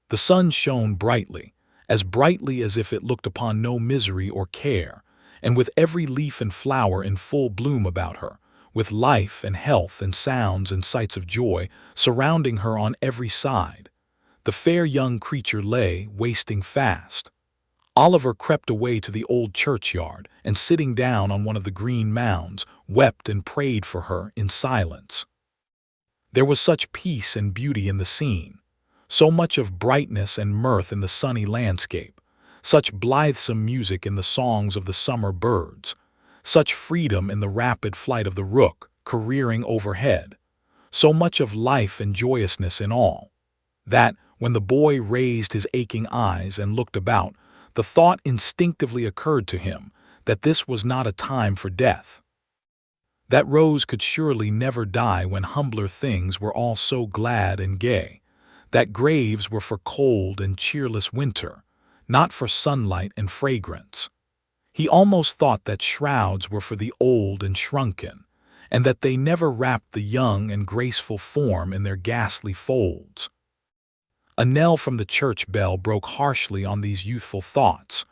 The sun shone brightly as if it looked upon no misery or care, and with every leaf and flower in full bloom about her, with life and health and sounds and sights of joy surrounding her on every side, the fair young creature lay wasting fast. Oliver crept away to the old churchyard, and sitting down on one of the green mounds, wept and prayed for her in silence. There was such peace and beauty in the scene, so much of brightness and mirth in the sunny landscape, such blithesome music in the songs of the summer birds, such freedom in the rapid flight of the rook careering overhead, so much of life and joyousness in all, that, when the boy raised his aching eyes and looked about, the thought instinctively occurred to him that this was not a time for death. That Rose could surely never die when humbler things were all so glad and gay, that graves were for cold and cheerless winter, not for sunlight and fragrance. He almost thought that shrouds were for the old and shrunken, and that they never wrapped the young and graceful form in their ghastly folds. A knell from the church bell broke harshly on these youthful thoughts.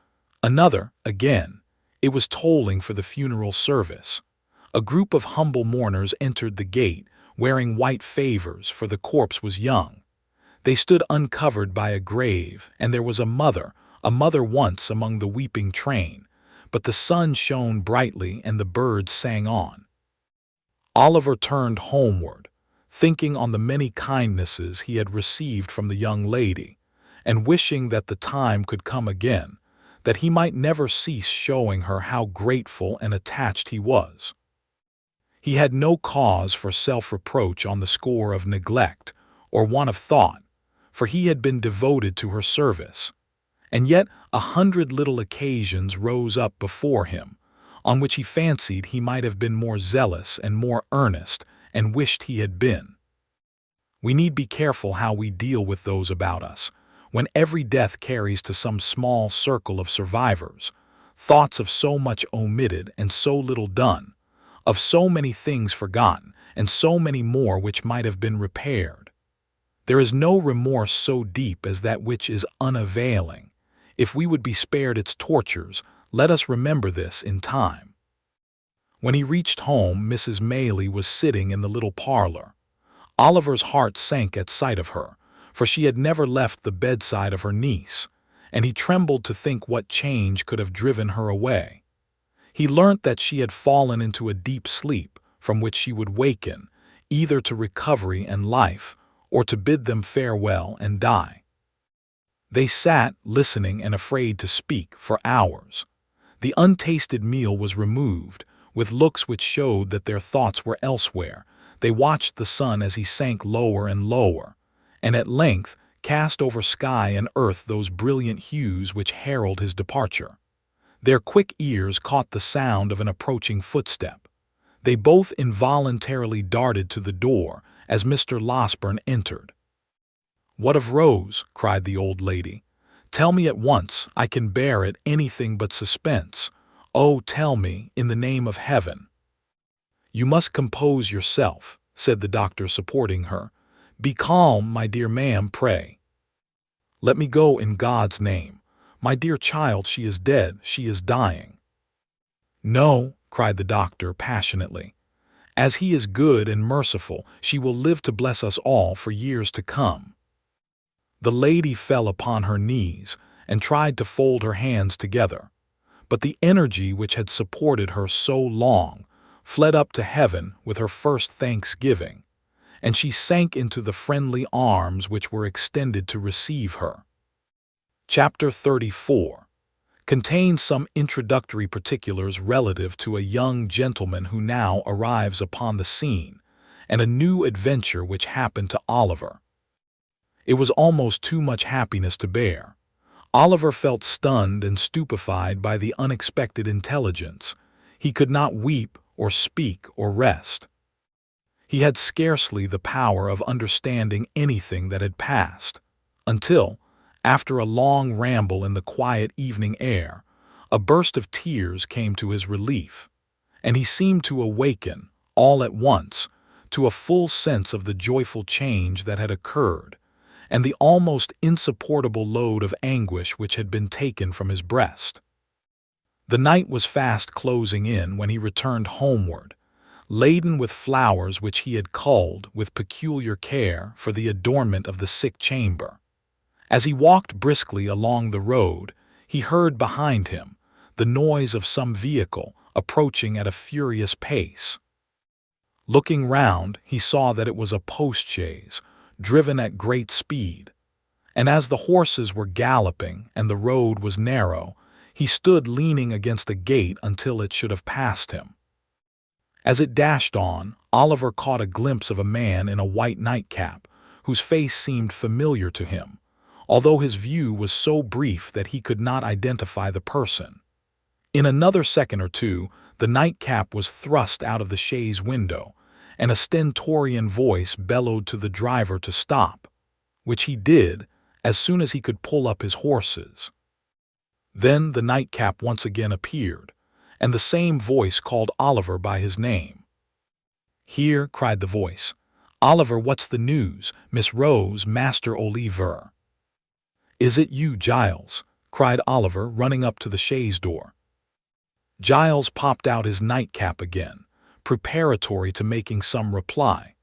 Another, again. It was tolling for the funeral service. A group of humble mourners entered the gate, wearing white favors, for the corpse was young. They stood uncovered by a grave, and there was a mother once among the weeping train, but the sun shone brightly and the birds sang on. Oliver turned homeward, thinking on the many kindnesses he had received from the young lady, and wishing that the time could come again, that he might never cease showing her how grateful and attached he was. He had no cause for self-reproach on the score of neglect or want of thought, for he had been devoted to her service, and yet 100 little occasions rose up before him, on which he fancied he might have been more zealous and more earnest, and wished he had been. We need be careful how we deal with those about us, when every death carries to some small circle of survivors thoughts of so much omitted and so little done, of so many things forgotten, and so many more which might have been repaired. There is no remorse so deep as that which is unavailing. If we would be spared its tortures, let us remember this in time. When he reached home, Mrs. MAYLIE was sitting in the little parlor. Oliver's heart sank at sight of her, for she had never left the bedside of her niece, and he trembled to think what change could have driven her away. He learnt that she had fallen into a deep sleep, from which she would waken, either to recovery and life, or to bid them farewell and die. They sat, listening and afraid to speak, for hours. The untasted meal was removed, with looks which showed that their thoughts were elsewhere. They watched the sun as he sank lower and lower, and at length cast over sky and earth those brilliant hues which herald his departure. Their quick ears caught the sound of an approaching footstep. They both involuntarily darted to the door as Mr. Losberne entered. "What of Rose?" cried the old lady. "Tell me at once. I can bear it anything but suspense. Oh, tell me, in the name of heaven." "You must compose yourself," said the doctor, supporting her. "Be calm, my dear ma'am, pray." "Let me go in God's name. My dear child, she is dead, she is dying." "No," cried the doctor passionately. "As he is good and merciful, she will live to bless us all for years to come." The lady fell upon her knees and tried to fold her hands together, but the energy which had supported her so long fled up to heaven with her first thanksgiving, and she sank into the friendly arms which were extended to receive her. Chapter 34 contains some introductory particulars relative to a young gentleman who now arrives upon the scene, and a new adventure which happened to Oliver. It was almost too much happiness to bear. Oliver felt stunned and stupefied by the unexpected intelligence. He could not weep or speak or rest. He had scarcely the power of understanding anything that had passed, until, after a long ramble in the quiet evening air, a burst of tears came to his relief, and he seemed to awaken, all at once, to a full sense of the joyful change that had occurred, and the almost insupportable load of anguish which had been taken from his breast. The night was fast closing in when he returned homeward, laden with flowers which he had culled with peculiar care for the adornment of the sick chamber. As he walked briskly along the road, he heard behind him the noise of some vehicle approaching at a furious pace. Looking round, he saw that it was a post-chaise, driven at great speed, and as the horses were galloping and the road was narrow, he stood leaning against a gate until it should have passed him. As it dashed on, Oliver caught a glimpse of a man in a white nightcap, whose face seemed familiar to him, although his view was so brief that he could not identify the person. In another second or two, the nightcap was thrust out of the chaise window, and a stentorian voice bellowed to the driver to stop, which he did as soon as he could pull up his horses. Then the nightcap once again appeared, and the same voice called Oliver by his name. "Here," cried the voice. "Oliver, what's the news? Miss Rose, Master Oliver." "Is it you, Giles?" cried Oliver, running up to the chaise door. Giles popped out his nightcap again, preparatory to making some reply,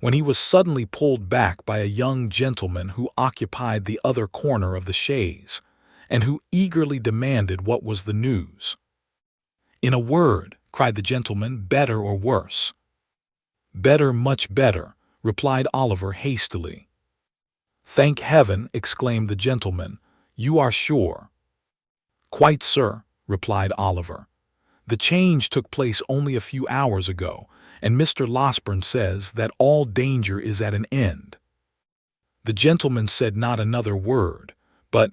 when he was suddenly pulled back by a young gentleman who occupied the other corner of the chaise, and who eagerly demanded what was the news. "In a word," cried the gentleman, "better or worse?" "Better, much better," replied Oliver hastily. "Thank heaven!" exclaimed the gentleman. "You are sure?" "Quite, sir," replied Oliver. "The change took place only a few hours ago, and Mr. Losberne says that all danger is at an end." The gentleman said not another word, but,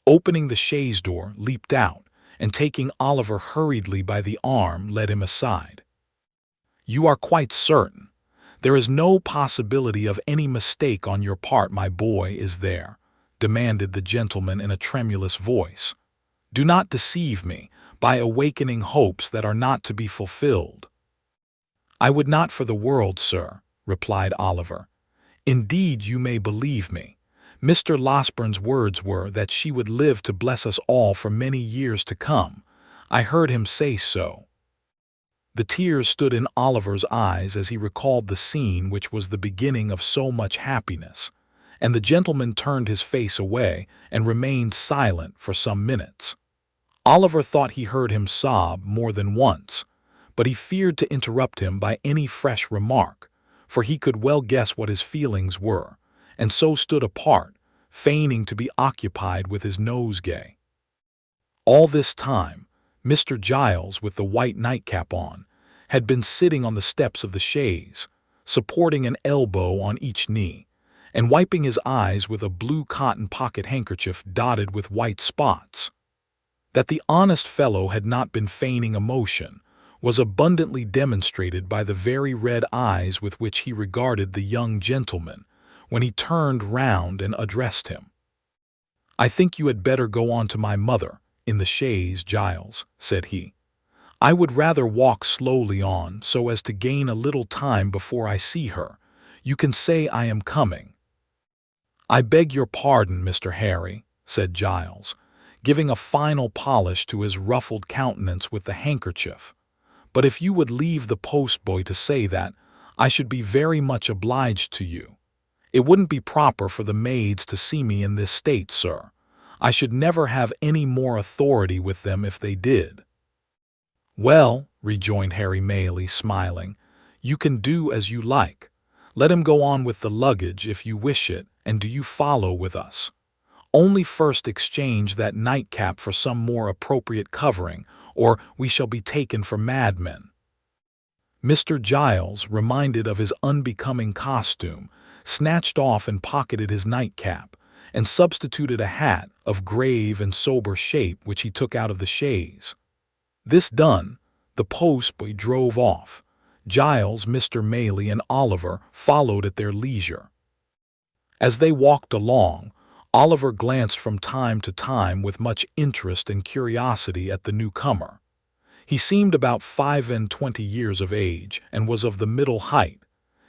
opening the chaise door, leaped out, and taking Oliver hurriedly by the arm, led him aside. "You are quite certain? There is no possibility of any mistake on your part, my boy, is there?" demanded the gentleman in a tremulous voice. "Do not deceive me by awakening hopes that are not to be fulfilled." "I would not for the world, sir," replied Oliver. "Indeed, you may believe me. Mr. Losberne's words were that she would live to bless us all for many years to come. I heard him say so." The tears stood in Oliver's eyes as he recalled the scene which was the beginning of so much happiness, and the gentleman turned his face away and remained silent for some minutes. Oliver thought he heard him sob more than once, but he feared to interrupt him by any fresh remark, for he could well guess what his feelings were, and so stood apart, feigning to be occupied with his nosegay. All this time, Mr. Giles, with the white nightcap on, had been sitting on the steps of the chaise, supporting an elbow on each knee, and wiping his eyes with a blue cotton pocket-handkerchief dotted with white spots. That the honest fellow had not been feigning emotion was abundantly demonstrated by the very red eyes with which he regarded the young gentleman when he turned round and addressed him. "I think you had better go on to my mother in the chaise, Giles," said he. "I would rather walk slowly on so as to gain a little time before I see her. You can say I am coming." "I beg your pardon, Mr. Harry," said Giles, giving a final polish to his ruffled countenance with the handkerchief. "But if you would leave the postboy to say that, I should be very much obliged to you. It wouldn't be proper for the maids to see me in this state, sir. I should never have any more authority with them if they did." "Well," rejoined Harry Maylie, smiling, "you can do as you like. Let him go on with the luggage if you wish it, and do you follow with us. Only first exchange that nightcap for some more appropriate covering, or we shall be taken for madmen." Mr. Giles, reminded of his unbecoming costume, snatched off and pocketed his nightcap, and substituted a hat of grave and sober shape which he took out of the chaise. This done, the postboy drove off. Giles, Mr. Maylie, and Oliver followed at their leisure. As they walked along, Oliver glanced from time to time with much interest and curiosity at the newcomer. He seemed about 25 years of age and was of the middle height.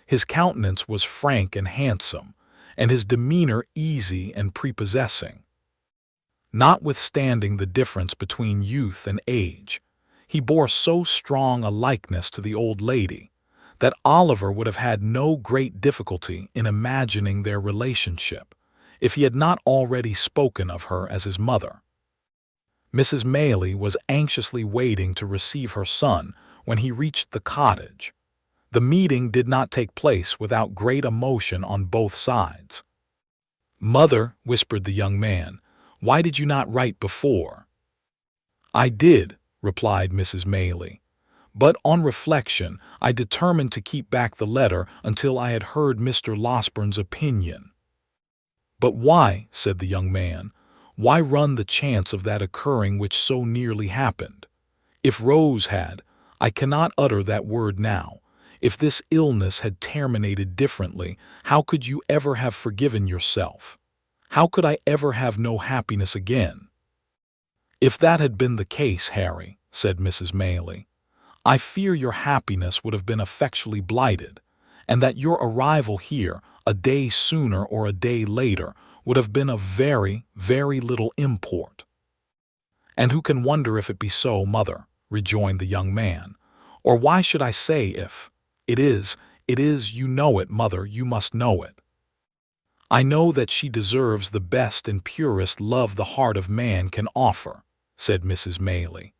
His countenance was frank and handsome, and his demeanor easy and prepossessing. Notwithstanding the difference between youth and age, he bore so strong a likeness to the old lady that Oliver would have had no great difficulty in imagining their relationship if he had not already spoken of her as his mother. Mrs. Maylie was anxiously waiting to receive her son when he reached the cottage. The meeting did not take place without great emotion on both sides. "Mother," whispered the young man, "why did you not write before?" "I did," replied Mrs. Maylie, "but on reflection I determined to keep back the letter until I had heard Mr. Losbern's opinion." "But why," said the young man, "why run the chance of that occurring which so nearly happened? If Rose had, I cannot utter that word now, if this illness had terminated differently, how could you ever have forgiven yourself? How could I ever have no happiness again?" "If that had been the case, Harry," said Mrs. Maylie, "I fear your happiness would have been effectually blighted, and that your arrival here, a day sooner or a day later, would have been of very, very little import." "And who can wonder if it be so, mother?" rejoined the young man. "Or why should I say if? It is, you know it, mother, you must know it." "I know that she deserves the best and purest love the heart of man can offer," said Mrs. Maylie.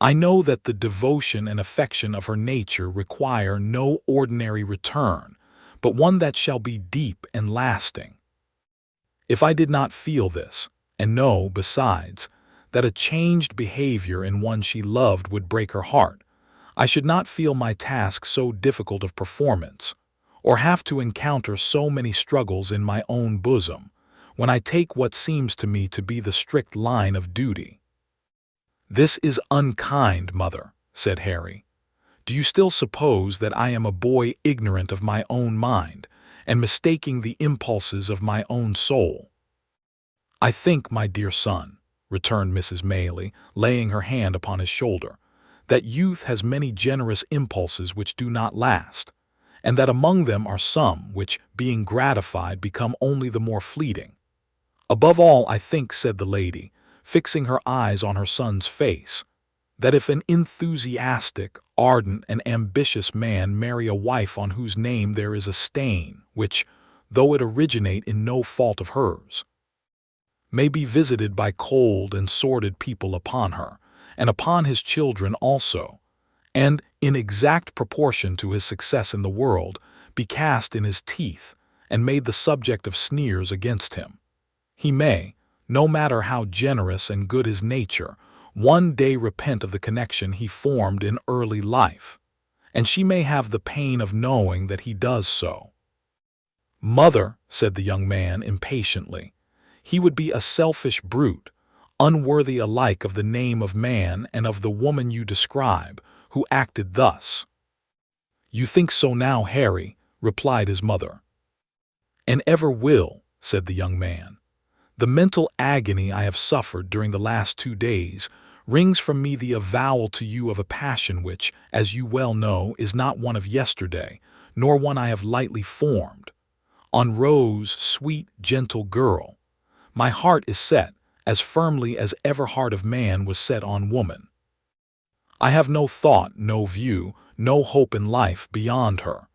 "I know that the devotion and affection of her nature require no ordinary return, but one that shall be deep and lasting. If I did not feel this, and know, besides, that a changed behavior in one she loved would break her heart, I should not feel my task so difficult of performance, or have to encounter so many struggles in my own bosom, when I take what seems to me to be the strict line of duty." "This is unkind, mother," said Harry. "Do you still suppose that I am a boy ignorant of my own mind, and mistaking the impulses of my own soul?" "I think, my dear son," returned Mrs. Maylie, laying her hand upon his shoulder, "that youth has many generous impulses which do not last, and that among them are some which, being gratified, become only the more fleeting. Above all, I think," said the lady, fixing her eyes on her son's face, "that if an enthusiastic, ardent, and ambitious man marry a wife on whose name there is a stain which, though it originate in no fault of hers, may be visited by cold and sordid people upon her, and upon his children also, and, in exact proportion to his success in the world, be cast in his teeth, and made the subject of sneers against him, he may, no matter how generous and good his nature, one day repent of the connection he formed in early life, and she may have the pain of knowing that he does so." "Mother," said the young man impatiently, "he would be a selfish brute, unworthy alike of the name of man and of the woman you describe, who acted thus." "You think so now, Harry," replied his mother. "And ever will," said the young man. "The mental agony I have suffered during the last 2 days wrings from me the avowal to you of a passion which, as you well know, is not one of yesterday, nor one I have lightly formed. On Rose, sweet, gentle girl, my heart is set, as firmly as ever heart of man was set on woman. I have no thought, no view, no hope in life beyond her,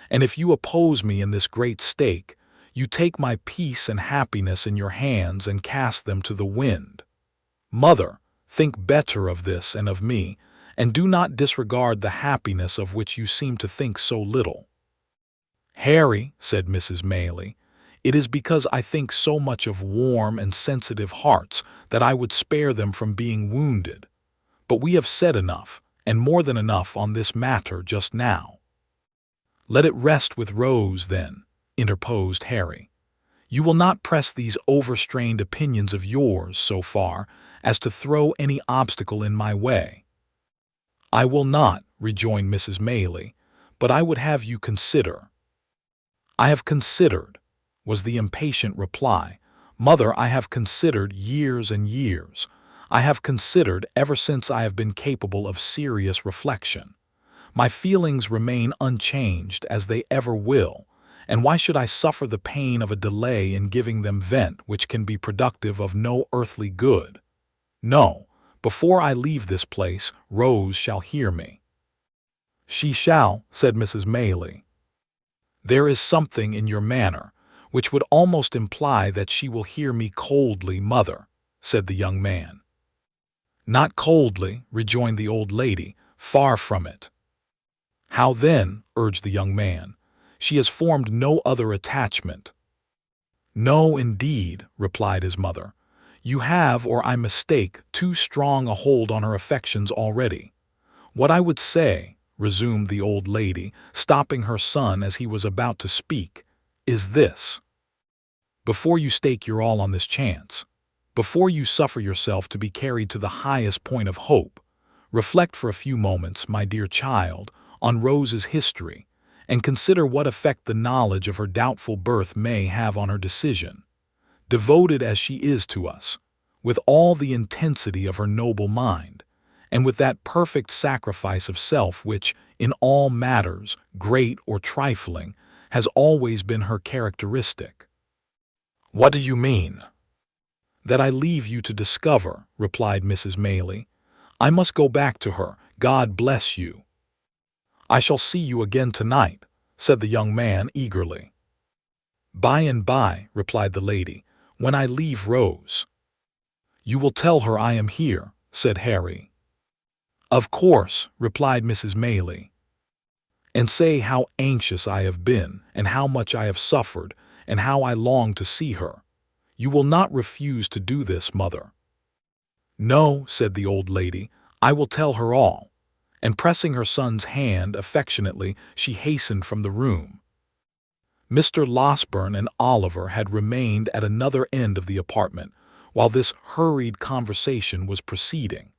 and if you oppose me in this great stake, you take my peace and happiness in your hands and cast them to the wind. Mother, think better of this and of me, and do not disregard the happiness of which you seem to think so little." "Harry," said Mrs. Maylie, "it is because I think so much of warm and sensitive hearts that I would spare them from being wounded. But we have said enough, and more than enough on this matter just now." "Let it rest with Rose, then," interposed Harry. "You will not press these overstrained opinions of yours so far as to throw any obstacle in my way." "I will not," rejoined Mrs. Maylie, "but I would have you consider." "I have considered," was the impatient reply. "Mother, I have considered years and years. I have considered ever since I have been capable of serious reflection. My feelings remain unchanged as they ever will, and why should I suffer the pain of a delay in giving them vent which can be productive of no earthly good? No, before I leave this place, Rose shall hear me." "She shall," said Mrs. Maylie. "There is something in your manner which would almost imply that she will hear me coldly, mother," said the young man. "Not coldly," rejoined the old lady, "far from it." "How then?" urged the young man. "She has formed no other attachment." "No, indeed," replied his mother. "You have, or I mistake, too strong a hold on her affections already. What I would say," resumed the old lady, stopping her son as he was about to speak, "is this. Before you stake your all on this chance, before you suffer yourself to be carried to the highest point of hope, reflect for a few moments, my dear child, on Rose's history, and consider what effect the knowledge of her doubtful birth may have on her decision. Devoted as she is to us, with all the intensity of her noble mind, and with that perfect sacrifice of self which, in all matters, great or trifling, has always been her characteristic." "What do you mean?" "That I leave you to discover," replied Mrs. Maylie. "I must go back to her. God bless you." "I shall see you again tonight," said the young man eagerly. "By and by," replied the lady, "when I leave Rose." "You will tell her I am here," said Harry. "Of course," replied Mrs. Maylie. "And say how anxious I have been, and how much I have suffered, and how I long to see her. You will not refuse to do this, mother." "No," said the old lady, "I will tell her all." And pressing her son's hand affectionately, she hastened from the room. Mr. Losberne and Oliver had remained at another end of the apartment while this hurried conversation was proceeding.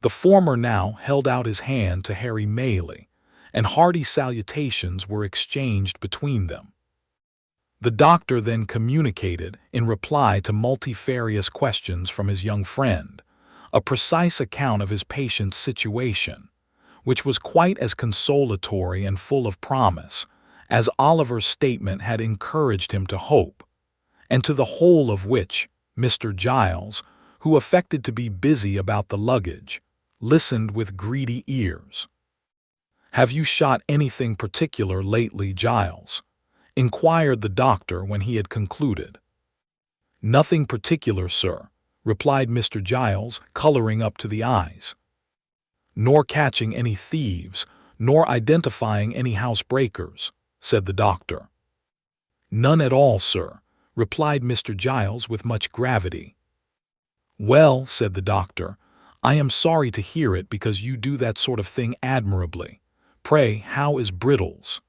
The former now held out his hand to Harry Maylie, and hearty salutations were exchanged between them. The doctor then communicated, in reply to multifarious questions from his young friend, a precise account of his patient's situation, which was quite as consolatory and full of promise as Oliver's statement had encouraged him to hope, and to the whole of which Mr. Giles, who affected to be busy about the luggage, listened with greedy ears. "Have you shot anything particular lately, Giles?" inquired the doctor when he had concluded. "Nothing particular, sir," replied Mr. Giles, coloring up to the eyes. "Nor catching any thieves, nor identifying any housebreakers?" said the doctor. "None at all, sir," replied Mr. Giles with much gravity. "Well," said the doctor, "I am sorry to hear it because you do that sort of thing admirably. Pray, how is Brittles?"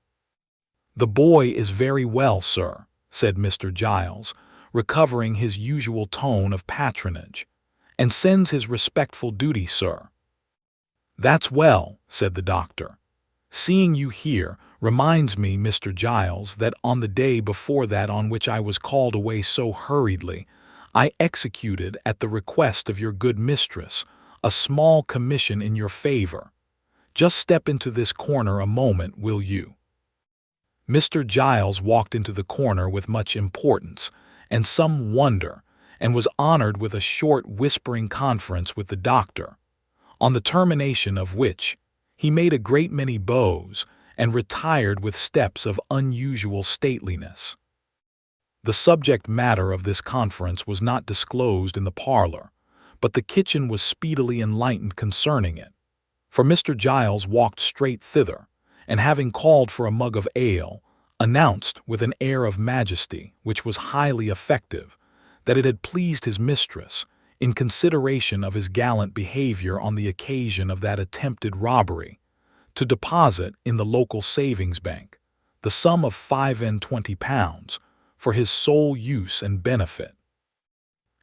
"The boy is very well, sir," said Mr. Giles, recovering his usual tone of patronage, "and sends his respectful duty, sir." "That's well," said the doctor. "Seeing you here reminds me, Mr. Giles, that on the day before that on which I was called away so hurriedly, I executed, at the request of your good mistress, a small commission in your favor. Just step into this corner a moment, will you?" Mr. Giles walked into the corner with much importance and some wonder, and was honored with a short whispering conference with the doctor, on the termination of which he made a great many bows and retired with steps of unusual stateliness. The subject matter of this conference was not disclosed in the parlor, but the kitchen was speedily enlightened concerning it, for Mr. Giles walked straight thither, and having called for a mug of ale, announced with an air of majesty which was highly effective that it had pleased his mistress, in consideration of his gallant behavior on the occasion of that attempted robbery, to deposit in the local savings bank the sum of £25 for his sole use and benefit.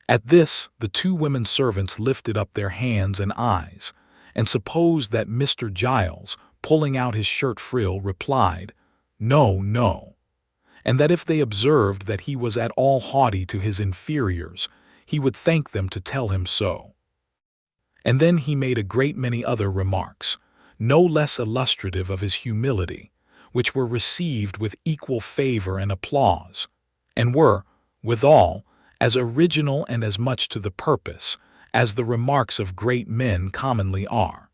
At this, the two women servants lifted up their hands and eyes, and supposed that Mr. Giles, pulling out his shirt frill, replied, "No, no," and that if they observed that he was at all haughty to his inferiors, he would thank them to tell him so. And then he made a great many other remarks, no less illustrative of his humility, which were received with equal favor and applause, and were, withal, as original and as much to the purpose as the remarks of great men commonly are.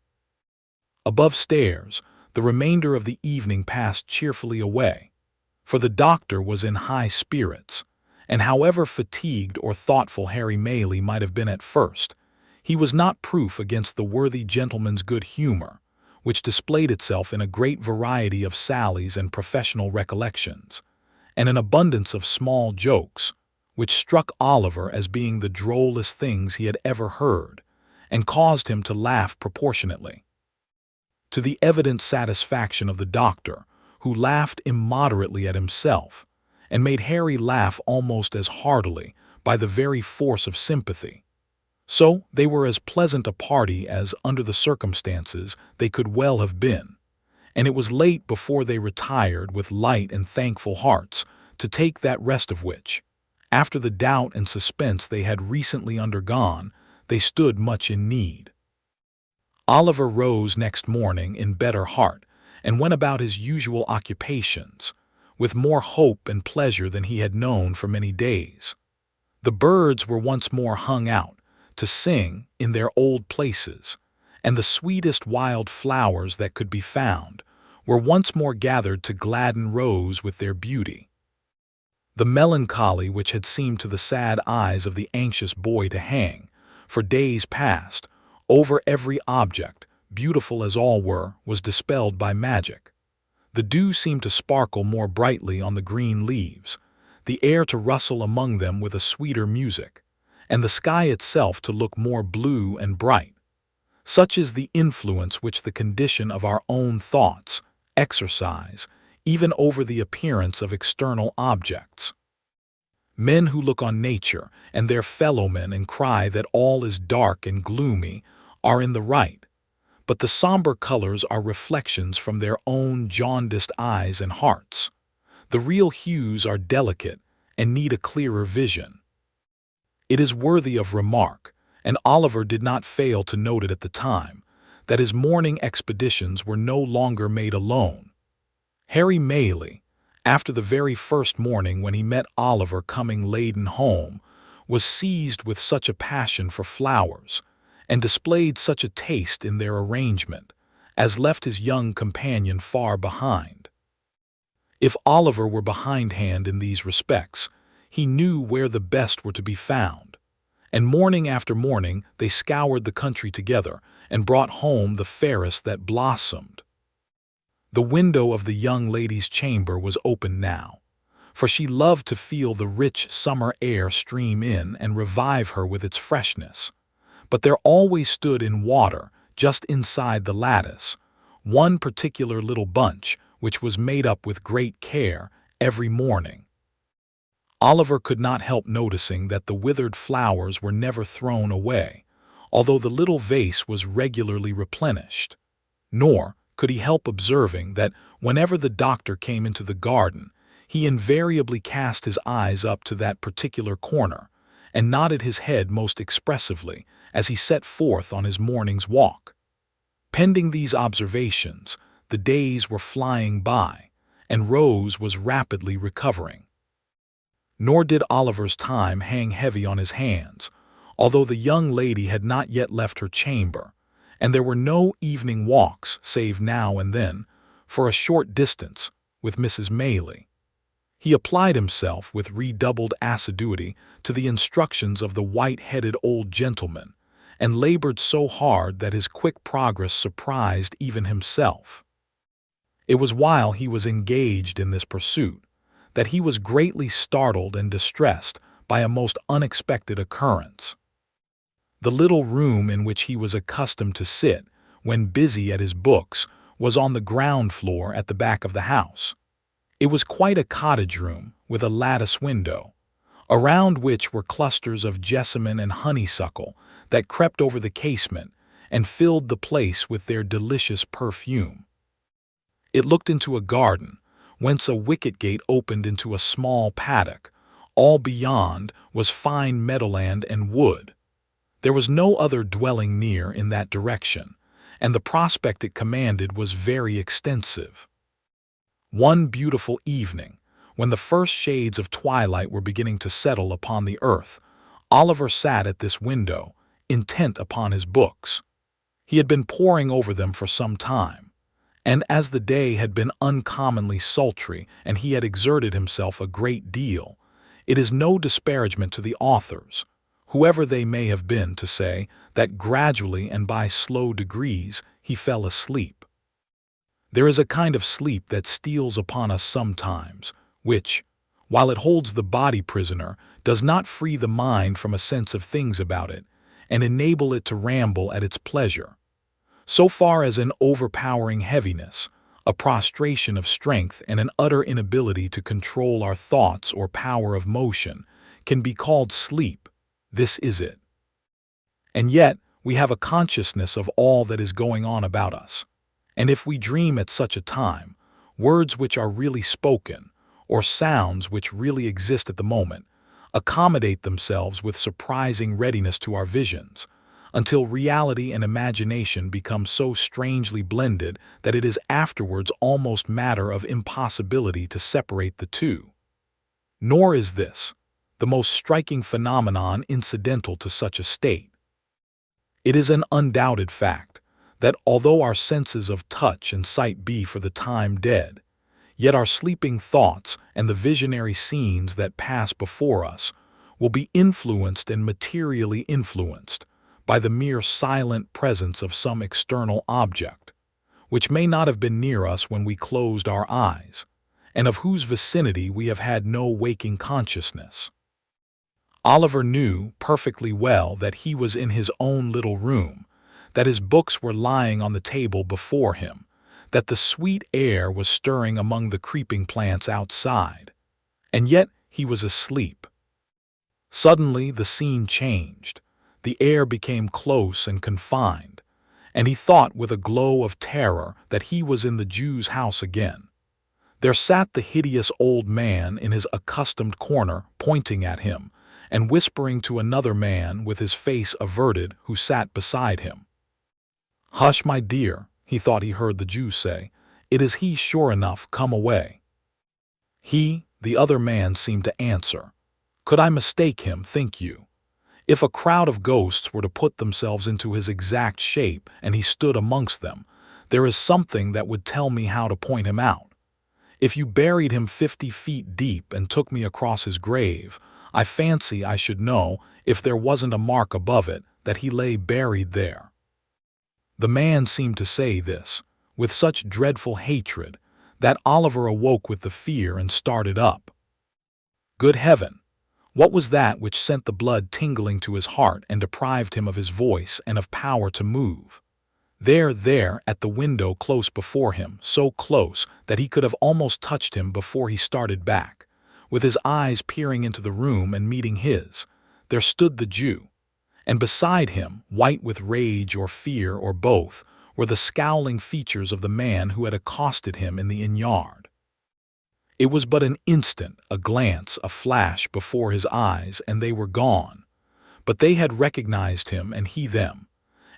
Above stairs, the remainder of the evening passed cheerfully away, for the doctor was in high spirits, and however fatigued or thoughtful Harry Maylie might have been at first, he was not proof against the worthy gentleman's good humor, which displayed itself in a great variety of sallies and professional recollections, and an abundance of small jokes, which struck Oliver as being the drollest things he had ever heard, and caused him to laugh proportionately, to the evident satisfaction of the doctor, who laughed immoderately at himself, and made Harry laugh almost as heartily by the very force of sympathy. So they were as pleasant a party as, under the circumstances, they could well have been, and it was late before they retired with light and thankful hearts to take that rest of which, after the doubt and suspense they had recently undergone, they stood much in need. Oliver rose next morning in better heart, and went about his usual occupations, with more hope and pleasure than he had known for many days. The birds were once more hung out to sing in their old places, and the sweetest wild flowers that could be found were once more gathered to gladden Rose with their beauty. The melancholy which had seemed to the sad eyes of the anxious boy to hang, for days past, over every object, beautiful as all were, was dispelled by magic. The dew seemed to sparkle more brightly on the green leaves, the air to rustle among them with a sweeter music, and the sky itself to look more blue and bright. Such is the influence which the condition of our own thoughts exercise even over the appearance of external objects. Men who look on nature and their fellow-men and cry that all is dark and gloomy are in the right, but the somber colors are reflections from their own jaundiced eyes and hearts. The real hues are delicate and need a clearer vision. It is worthy of remark, and Oliver did not fail to note it at the time, that his morning expeditions were no longer made alone. Harry Maylie, after the very first morning when he met Oliver coming laden home, was seized with such a passion for flowers, and displayed such a taste in their arrangement, as left his young companion far behind. If Oliver were behindhand in these respects, he knew where the best were to be found, and morning after morning they scoured the country together and brought home the fairest that blossomed. The window of the young lady's chamber was open now, for she loved to feel the rich summer air stream in and revive her with its freshness, but there always stood in water, just inside the lattice, one particular little bunch which was made up with great care every morning. Oliver could not help noticing that the withered flowers were never thrown away, although the little vase was regularly replenished, nor could he help observing that whenever the doctor came into the garden, he invariably cast his eyes up to that particular corner and nodded his head most expressively as he set forth on his morning's walk. Pending these observations, the days were flying by, and Rose was rapidly recovering. Nor did Oliver's time hang heavy on his hands, although the young lady had not yet left her chamber, and there were no evening walks, save now and then, for a short distance, with Mrs. Maylie. He applied himself with redoubled assiduity to the instructions of the white-headed old gentleman, and labored so hard that his quick progress surprised even himself. It was while he was engaged in this pursuit that he was greatly startled and distressed by a most unexpected occurrence. The little room in which he was accustomed to sit when busy at his books was on the ground floor at the back of the house. It was quite a cottage room with a lattice window, around which were clusters of jessamine and honeysuckle that crept over the casement and filled the place with their delicious perfume. It looked into a garden, whence a wicket gate opened into a small paddock. All beyond was fine meadowland and wood. There was no other dwelling near in that direction, and the prospect it commanded was very extensive. One beautiful evening, when the first shades of twilight were beginning to settle upon the earth, Oliver sat at this window, intent upon his books. He had been poring over them for some time, and as the day had been uncommonly sultry and he had exerted himself a great deal, it is no disparagement to the authors, whoever they may have been, to say that gradually and by slow degrees he fell asleep. There is a kind of sleep that steals upon us sometimes, which, while it holds the body prisoner, does not free the mind from a sense of things about it, and enable it to ramble at its pleasure. So far as an overpowering heaviness, a prostration of strength, and an utter inability to control our thoughts or power of motion can be called sleep, this is it. And yet we have a consciousness of all that is going on about us. And if we dream at such a time, words which are really spoken, or sounds which really exist at the moment, accommodate themselves with surprising readiness to our visions, until reality and imagination become so strangely blended that it is afterwards almost matter of impossibility to separate the two. Nor is this the most striking phenomenon incidental to such a state. It is an undoubted fact that although our senses of touch and sight be for the time dead, yet our sleeping thoughts and the visionary scenes that pass before us will be influenced and materially influenced by the mere silent presence of some external object, which may not have been near us when we closed our eyes, and of whose vicinity we have had no waking consciousness. Oliver knew perfectly well that he was in his own little room, that his books were lying on the table before him, that the sweet air was stirring among the creeping plants outside, and yet he was asleep. Suddenly the scene changed. The air became close and confined, and he thought with a glow of terror that he was in the Jew's house again. There sat the hideous old man in his accustomed corner, pointing at him, and whispering to another man with his face averted who sat beside him. "Hush, my dear," he thought he heard the Jew say. "It is he, sure enough. Come away." "He," the other man seemed to answer. "Could I mistake him, think you? If a crowd of ghosts were to put themselves into his exact shape and he stood amongst them, there is something that would tell me how to point him out. If you buried him 50 feet deep and took me across his grave, I fancy I should know, if there wasn't a mark above it, that he lay buried there." The man seemed to say this with such dreadful hatred that Oliver awoke with the fear and started up. Good heaven! What was that which sent the blood tingling to his heart and deprived him of his voice and of power to move? There, at the window close before him, so close that he could have almost touched him before he started back, with his eyes peering into the room and meeting his, there stood the Jew, and beside him, white with rage or fear or both, were the scowling features of the man who had accosted him in the inn-yard. It was but an instant, a glance, a flash before his eyes, and they were gone. But they had recognized him and he them,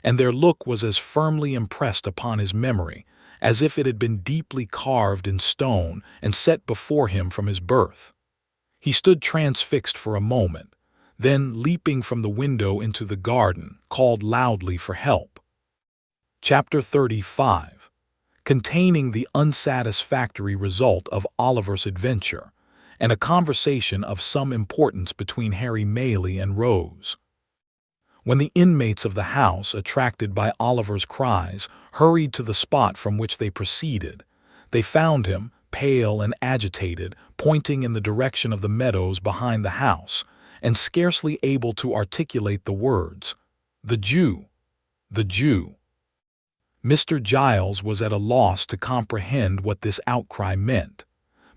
and their look was as firmly impressed upon his memory as if it had been deeply carved in stone and set before him from his birth. He stood transfixed for a moment, then, leaping from the window into the garden, called loudly for help. Chapter 35, containing the unsatisfactory result of Oliver's adventure, and a conversation of some importance between Harry Maylie and Rose. When the inmates of the house, attracted by Oliver's cries, hurried to the spot from which they proceeded, they found him, pale and agitated, pointing in the direction of the meadows behind the house, and scarcely able to articulate the words, "The Jew! The Jew!" Mr. Giles was at a loss to comprehend what this outcry meant,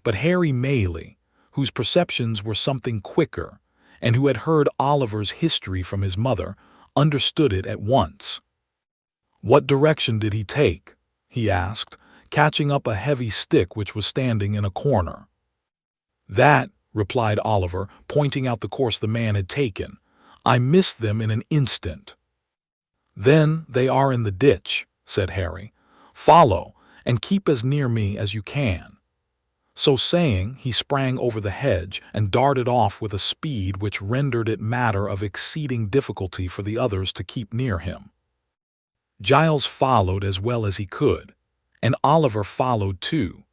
but Harry Maylie, whose perceptions were something quicker, and who had heard Oliver's history from his mother, understood it at once. "What direction did he take?" he asked, catching up a heavy stick which was standing in a corner. "That," replied Oliver, pointing out the course the man had taken, "I missed them in an instant." "Then they are in the ditch," said Harry. "Follow, and keep as near me as you can." So saying, he sprang over the hedge and darted off with a speed which rendered it matter of exceeding difficulty for the others to keep near him. Giles followed as well as he could, and Oliver followed too,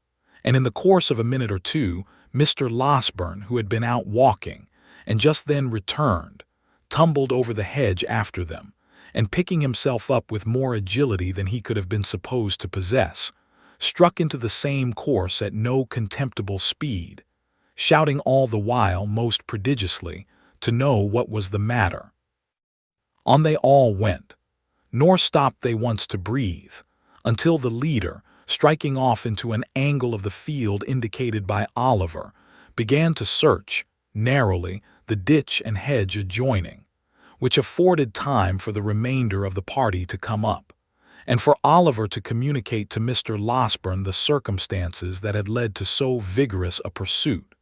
and in the course of a minute or two, Mr. Losberne, who had been out walking, and just then returned, tumbled over the hedge after them, and picking himself up with more agility than he could have been supposed to possess, struck into the same course at no contemptible speed, shouting all the while most prodigiously to know what was the matter. On they all went, nor stopped they once to breathe, until the leader, striking off into an angle of the field indicated by Oliver, began to search, narrowly, the ditch and hedge adjoining, which afforded time for the remainder of the party to come up, and for Oliver to communicate to Mr. Losberne the circumstances that had led to so vigorous a pursuit.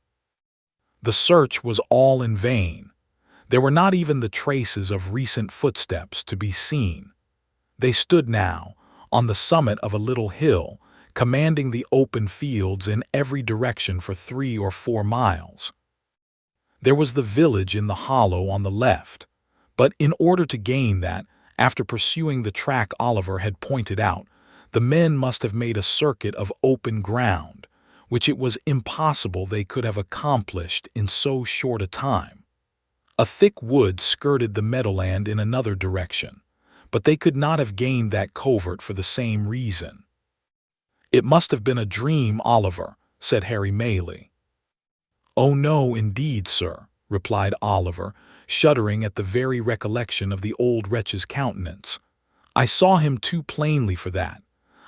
The search was all in vain. There were not even the traces of recent footsteps to be seen. They stood now on the summit of a little hill, commanding the open fields in every direction for 3 or 4 miles. There was the village in the hollow on the left, but in order to gain that, after pursuing the track Oliver had pointed out, the men must have made a circuit of open ground, which it was impossible they could have accomplished in so short a time. A thick wood skirted the meadowland in another direction, but they could not have gained that covert for the same reason. "It must have been a dream, Oliver," said Harry Maylie. "Oh no, indeed, sir," replied Oliver, shuddering at the very recollection of the old wretch's countenance. "I saw him too plainly for that.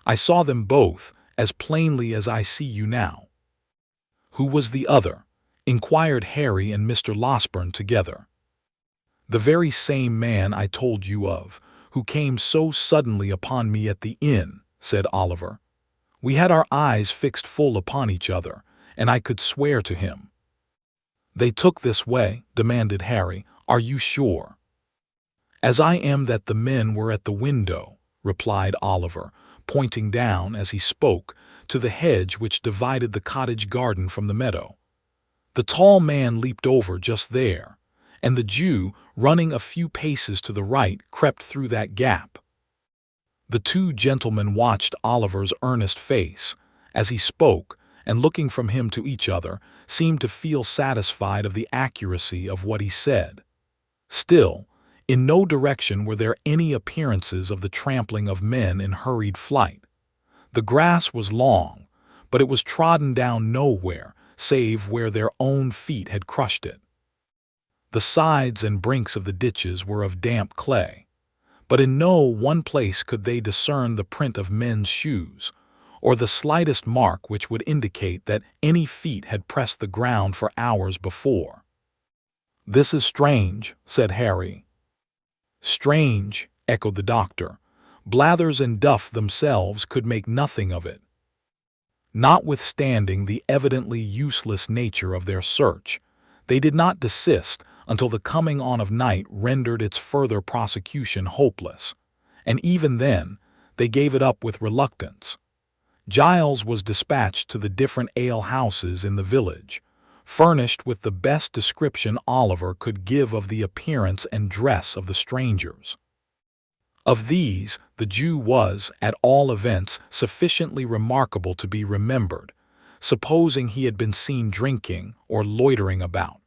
I saw them both, as plainly as I see you now." "Who was the other?" inquired Harry and Mr. Losberne together. "The very same man I told you of, who came so suddenly upon me at the inn," said Oliver. "We had our eyes fixed full upon each other, and I could swear to him." "They took this way?" demanded Harry. "Are you sure?" "As I am that the men were at the window," replied Oliver, pointing down, as he spoke, to the hedge which divided the cottage garden from the meadow. "The tall man leaped over just there, and the Jew, running a few paces to the right, crept through that gap." The two gentlemen watched Oliver's earnest face as he spoke, and looking from him to each other, seemed to feel satisfied of the accuracy of what he said. Still, in no direction were there any appearances of the trampling of men in hurried flight. The grass was long, but it was trodden down nowhere save where their own feet had crushed it. The sides and brinks of the ditches were of damp clay, but in no one place could they discern the print of men's shoes, or the slightest mark which would indicate that any feet had pressed the ground for hours before. "This is strange," said Harry. "Strange," echoed the doctor. "Blathers and Duff themselves could make nothing of it." Notwithstanding the evidently useless nature of their search, they did not desist until the coming on of night rendered its further prosecution hopeless, and even then they gave it up with reluctance. Giles was dispatched to the different ale-houses in the village, furnished with the best description Oliver could give of the appearance and dress of the strangers. Of these, the Jew was, at all events, sufficiently remarkable to be remembered, supposing he had been seen drinking or loitering about.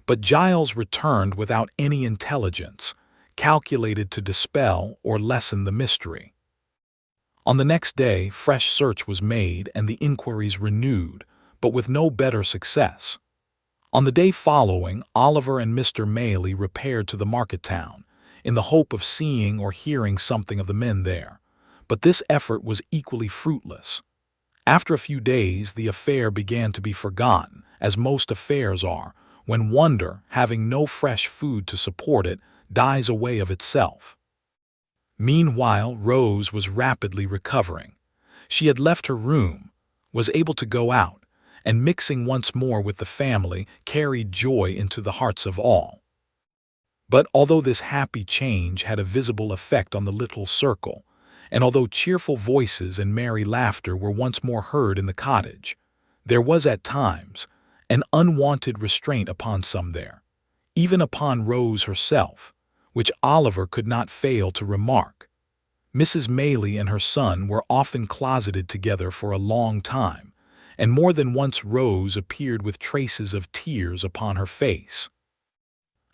But Giles returned without any intelligence, calculated to dispel or lessen the mystery. On the next day, fresh search was made and the inquiries renewed, but with no better success. On the day following, Oliver and Mr. Maylie repaired to the market town, in the hope of seeing or hearing something of the men there, but this effort was equally fruitless. After a few days, the affair began to be forgotten, as most affairs are, when wonder, having no fresh food to support it, dies away of itself. Meanwhile, Rose was rapidly recovering. She had left her room, was able to go out, and mixing once more with the family, carried joy into the hearts of all. But although this happy change had a visible effect on the little circle, and although cheerful voices and merry laughter were once more heard in the cottage, there was at times an unwonted restraint upon some there, even upon Rose herself, which Oliver could not fail to remark. Mrs. Maylie and her son were often closeted together for a long time, and more than once Rose appeared with traces of tears upon her face.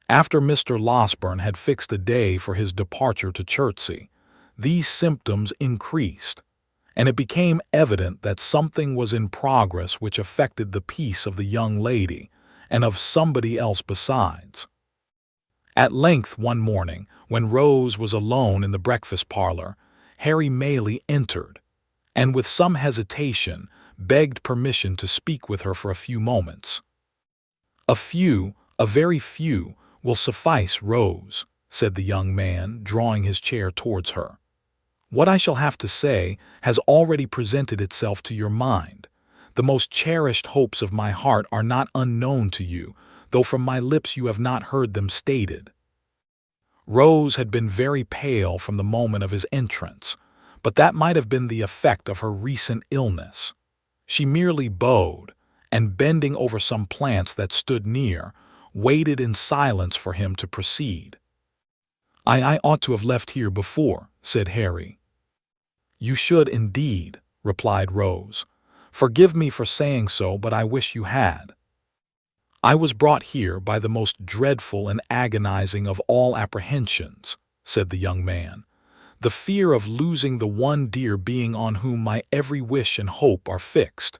After Mr. Losberne had fixed a day for his departure to Chertsey, these symptoms increased, and it became evident that something was in progress which affected the peace of the young lady and of somebody else besides. At length one morning, when Rose was alone in the breakfast parlor, Harry Maylie entered, and with some hesitation begged permission to speak with her for a few moments. A very few, will suffice, Rose," said the young man, drawing his chair towards her. "What I shall have to say has already presented itself to your mind. The most cherished hopes of my heart are not unknown to you, though from my lips you have not heard them stated." Rose had been very pale from the moment of his entrance, but that might have been the effect of her recent illness. She merely bowed, and bending over some plants that stood near, waited in silence for him to proceed. I ought to have left here before," said Harry. "You should indeed," replied Rose. "Forgive me for saying so, but I wish you had." "I was brought here by the most dreadful and agonizing of all apprehensions," said the young man, "the fear of losing the one dear being on whom my every wish and hope are fixed.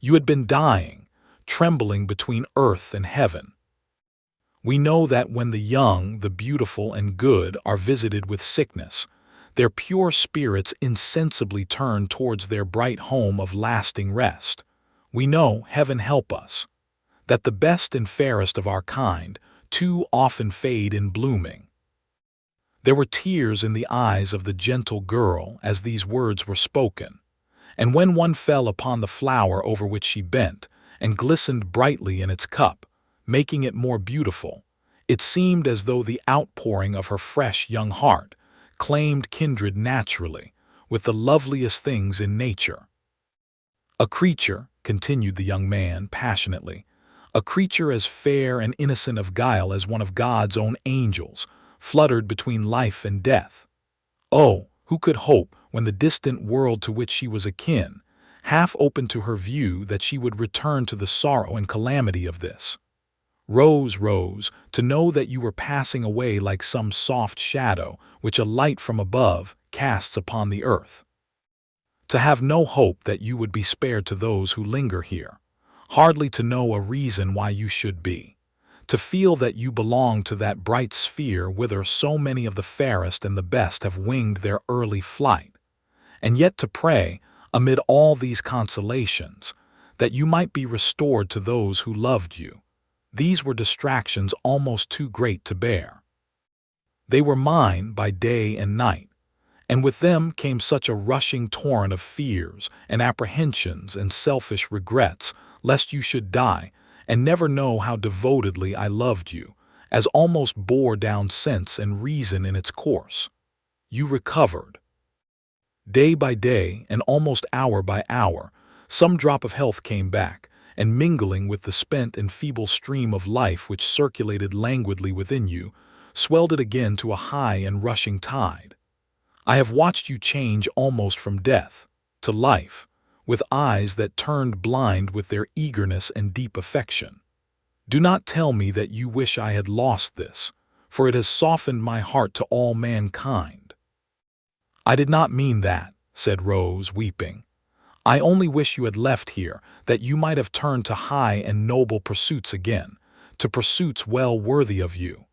You had been dying, trembling between earth and heaven. We know that when the young, the beautiful, and good are visited with sickness, their pure spirits insensibly turn towards their bright home of lasting rest. We know, heaven help us, that the best and fairest of our kind too often fade in blooming." There were tears in the eyes of the gentle girl as these words were spoken, and when one fell upon the flower over which she bent, and glistened brightly in its cup, making it more beautiful, it seemed as though the outpouring of her fresh young heart claimed kindred naturally with the loveliest things in nature. "A creature," continued the young man passionately, "a creature as fair and innocent of guile as one of God's own angels, fluttered between life and death. Oh, who could hope, when the distant world to which she was akin half opened to her view, that she would return to the sorrow and calamity of this? Rose, Rose, to know that you were passing away like some soft shadow which a light from above casts upon the earth. To have no hope that you would be spared to those who linger here, hardly to know a reason why you should be. To feel that you belong to that bright sphere whither so many of the fairest and the best have winged their early flight, and yet to pray, amid all these consolations, that you might be restored to those who loved you. These were distractions almost too great to bear. They were mine by day and night, and with them came such a rushing torrent of fears and apprehensions and selfish regrets lest you should die and never know how devotedly I loved you, as almost bore down sense and reason in its course. You recovered. Day by day, and almost hour by hour, some drop of health came back, and mingling with the spent and feeble stream of life which circulated languidly within you, swelled it again to a high and rushing tide. I have watched you change almost from death to life, with eyes that turned blind with their eagerness and deep affection. Do not tell me that you wish I had lost this, for it has softened my heart to all mankind. I did not mean that, said Rose, weeping. I only wish you had left here, that you might have turned to high and noble pursuits again, to pursuits well worthy of you.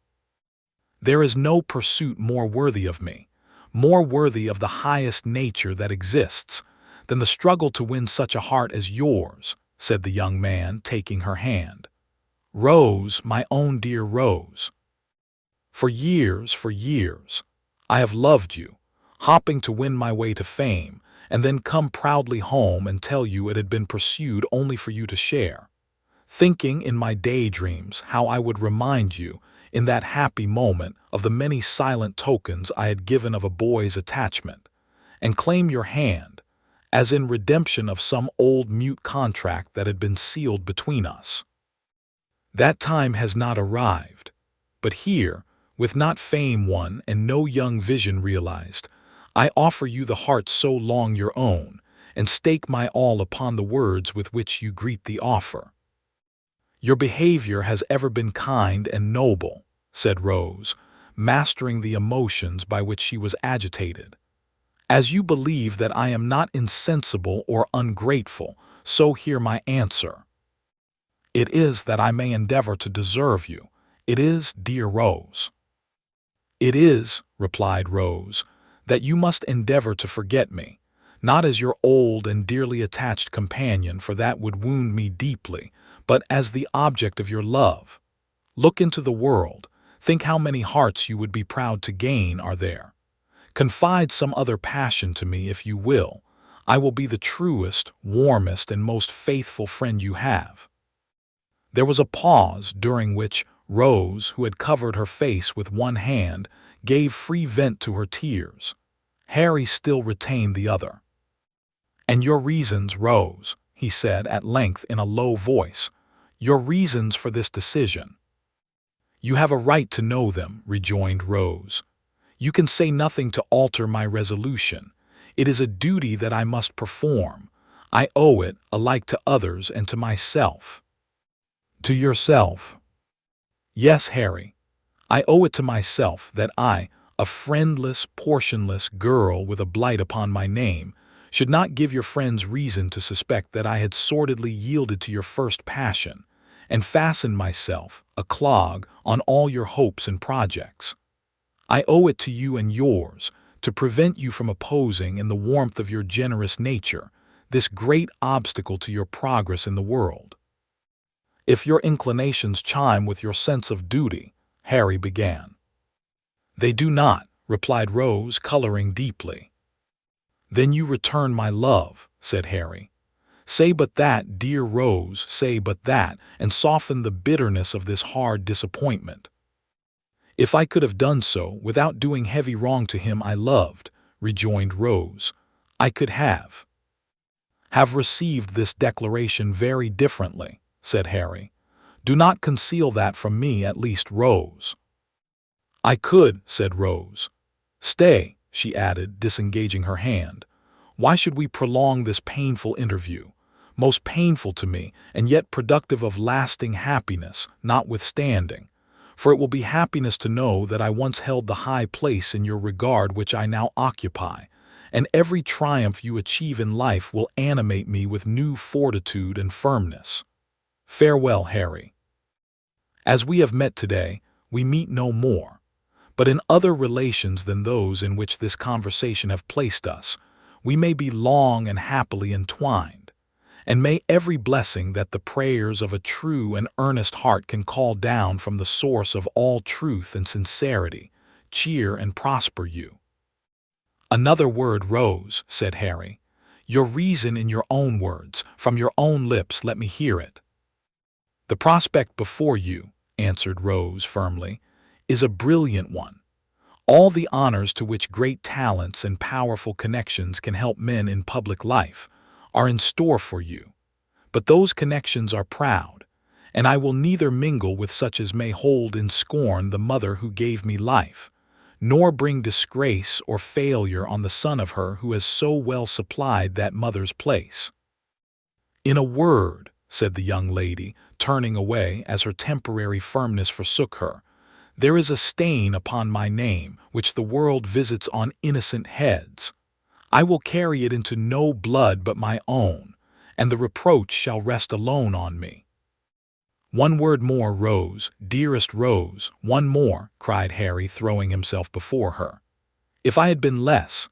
There is no pursuit more worthy of me, more worthy of the highest nature that exists, than the struggle to win such a heart as yours, said the young man, taking her hand. Rose, my own dear Rose. For years, I have loved you, hopping to win my way to fame, and then come proudly home and tell you it had been pursued only for you to share. Thinking in my daydreams how I would remind you, in that happy moment, of the many silent tokens I had given of a boy's attachment, and claim your hand, as in redemption of some old mute contract that had been sealed between us. That time has not arrived, but here, with not fame won and no young vision realized, I offer you the heart so long your own, and stake my all upon the words with which you greet the offer. Your behavior has ever been kind and noble, said Rose, mastering the emotions by which she was agitated. As you believe that I am not insensible or ungrateful, so hear my answer. It is that I may endeavor to deserve you. It is, dear Rose. It is, replied Rose, that you must endeavor to forget me, not as your old and dearly attached companion, for that would wound me deeply, but as the object of your love. Look into the world, think how many hearts you would be proud to gain are there. Confide some other passion to me if you will. I will be the truest, warmest, and most faithful friend you have. There was a pause, during which Rose, who had covered her face with one hand, gave free vent to her tears. Harry still retained the other. "And your reasons, Rose," he said at length in a low voice, "your reasons for this decision." "You have a right to know them," rejoined Rose. "You can say nothing to alter my resolution. It is a duty that I must perform. I owe it, alike to others and to myself." "To yourself?" "Yes, Harry. I owe it to myself that I, a friendless, portionless girl with a blight upon my name, should not give your friends reason to suspect that I had sordidly yielded to your first passion, and fastened myself, a clog, on all your hopes and projects. I owe it to you and yours, to prevent you from opposing, in the warmth of your generous nature, this great obstacle to your progress in the world." "If your inclinations chime with your sense of duty," Harry began. "They do not," replied Rose, coloring deeply. "Then you return my love," said Harry. "Say but that, dear Rose, say but that, and soften the bitterness of this hard disappointment." "If I could have done so, without doing heavy wrong to him I loved," rejoined Rose, "I could have received this declaration very differently," said Harry. "Do not conceal that from me, at least, Rose." "I could," said Rose. "Stay," she added, disengaging her hand. "Why should we prolong this painful interview? Most painful to me, and yet productive of lasting happiness, notwithstanding. For it will be happiness to know that I once held the high place in your regard which I now occupy, and every triumph you achieve in life will animate me with new fortitude and firmness. Farewell, Harry. As we have met today, we meet no more. But in other relations than those in which this conversation have placed us, we may be long and happily entwined. And may every blessing that the prayers of a true and earnest heart can call down from the source of all truth and sincerity cheer and prosper you." "Another word, Rose," said Harry. "Your reason in your own words, from your own lips, let me hear it." "The prospect before you," answered Rose firmly, "is a brilliant one. All the honors to which great talents and powerful connections can help men in public life are in store for you. But those connections are proud, and I will neither mingle with such as may hold in scorn the mother who gave me life, nor bring disgrace or failure on the son of her who has so well supplied that mother's place. In a word, said the young lady, turning away as her temporary firmness forsook her, there is a stain upon my name which the world visits on innocent heads. I will carry it into no blood but my own, and the reproach shall rest alone on me. One word more, Rose, dearest Rose, one more, cried Harry, throwing himself before her. If I had been less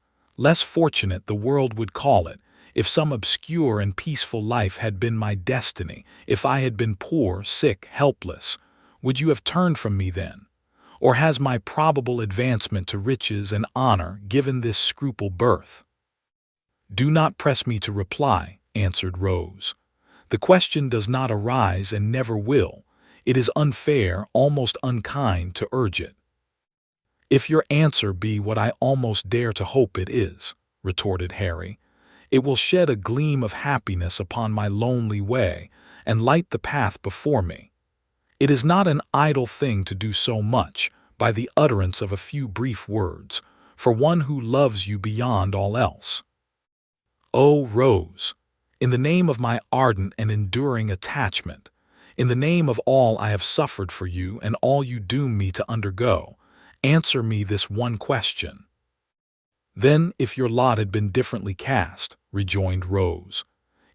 fortunate, the world would call it, if some obscure and peaceful life had been my destiny, if I had been poor, sick, helpless, would you have turned from me then? Or has my probable advancement to riches and honor given this scruple birth? Do not press me to reply, answered Rose. The question does not arise and never will. It is unfair, almost unkind, to urge it. If your answer be what I almost dare to hope it is, retorted Harry, it will shed a gleam of happiness upon my lonely way and light the path before me. It is not an idle thing to do so much by the utterance of a few brief words for one who loves you beyond all else. Oh, Rose, in the name of my ardent and enduring attachment, in the name of all I have suffered for you and all you doom me to undergo, answer me this one question. Then, if your lot had been differently cast, rejoined Rose,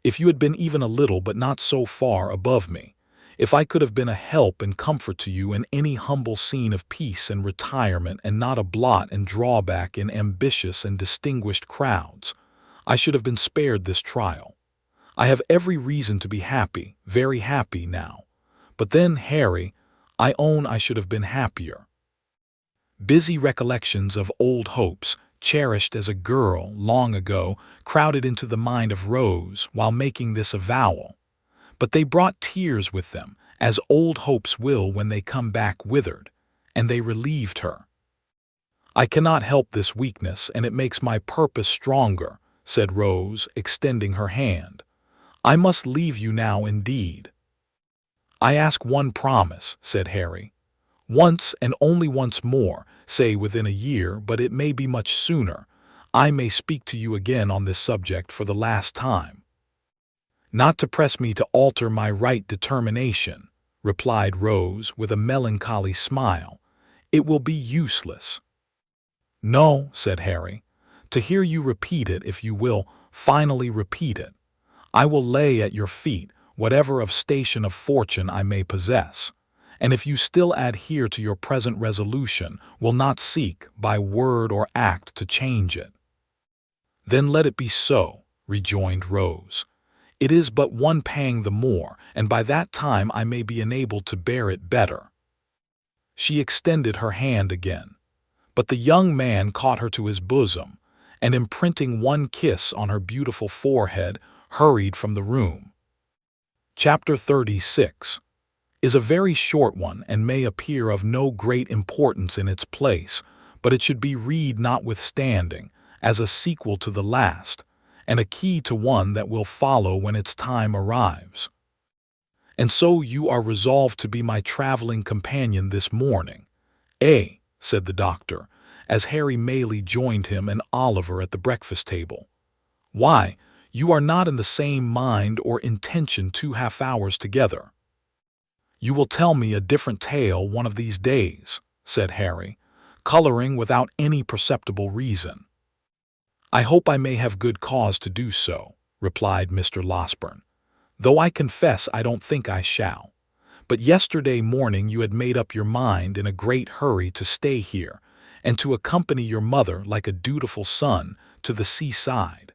if you had been even a little but not so far above me, if I could have been a help and comfort to you in any humble scene of peace and retirement and not a blot and drawback in ambitious and distinguished crowds, I should have been spared this trial. I have every reason to be happy, very happy now. But then, Harry, I own I should have been happier. Busy recollections of old hopes, cherished as a girl long ago, crowded into the mind of Rose while making this avowal. But they brought tears with them, as old hopes will when they come back withered, and they relieved her. I cannot help this weakness, and it makes my purpose stronger, said Rose, extending her hand. I must leave you now indeed. I ask one promise, said Harry. Once and only once more, say within a year, but it may be much sooner, I may speak to you again on this subject for the last time. Not to press me to alter my right determination, replied Rose with a melancholy smile. It will be useless. No, said Harry, to hear you repeat it, if you will finally repeat it. I will lay at your feet whatever of station of fortune I may possess, and if you still adhere to your present resolution, will not seek, by word or act, to change it. Then let it be so, rejoined Rose. It is but one pang the more, and by that time I may be enabled to bear it better. She extended her hand again, but the young man caught her to his bosom, and imprinting one kiss on her beautiful forehead, hurried from the room. Chapter 36 is a very short one and may appear of no great importance in its place, but it should be read notwithstanding, as a sequel to the last, and a key to one that will follow when its time arrives. And so you are resolved to be my traveling companion this morning, eh? Said the doctor, as Harry Maylie joined him and Oliver at the breakfast table. Why, you are not in the same mind or intention 2 hours together. You will tell me a different tale one of these days, said Harry, coloring without any perceptible reason. I hope I may have good cause to do so, replied Mr. Losberne, though I confess I don't think I shall. But yesterday morning you had made up your mind in a great hurry to stay here, and to accompany your mother like a dutiful son to the seaside.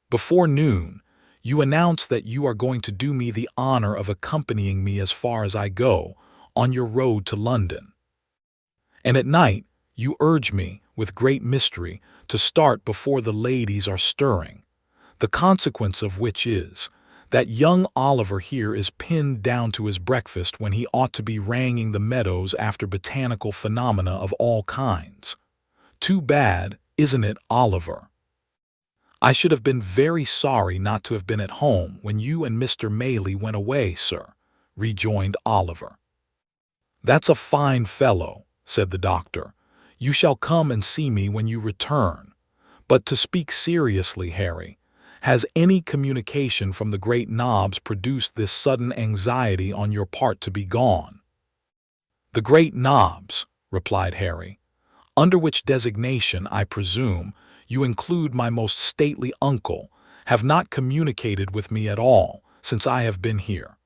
Before noon, you announced that you are going to do me the honor of accompanying me as far as I go, on your road to London. And at night, you urge me, with great mystery, to start before the ladies are stirring, the consequence of which is, that young Oliver here is pinned down to his breakfast when he ought to be ranging the meadows after botanical phenomena of all kinds. Too bad, isn't it, Oliver? "I should have been very sorry not to have been at home when you and Mr. Maylie went away, sir," rejoined Oliver. "That's a fine fellow," said the doctor. "You shall come and see me when you return. But to speak seriously, Harry, has any communication from the great knobs produced this sudden anxiety on your part to be gone?" "The great knobs," replied Harry, "under which designation, I presume, you include my most stately uncle, have not communicated with me at all since I have been here.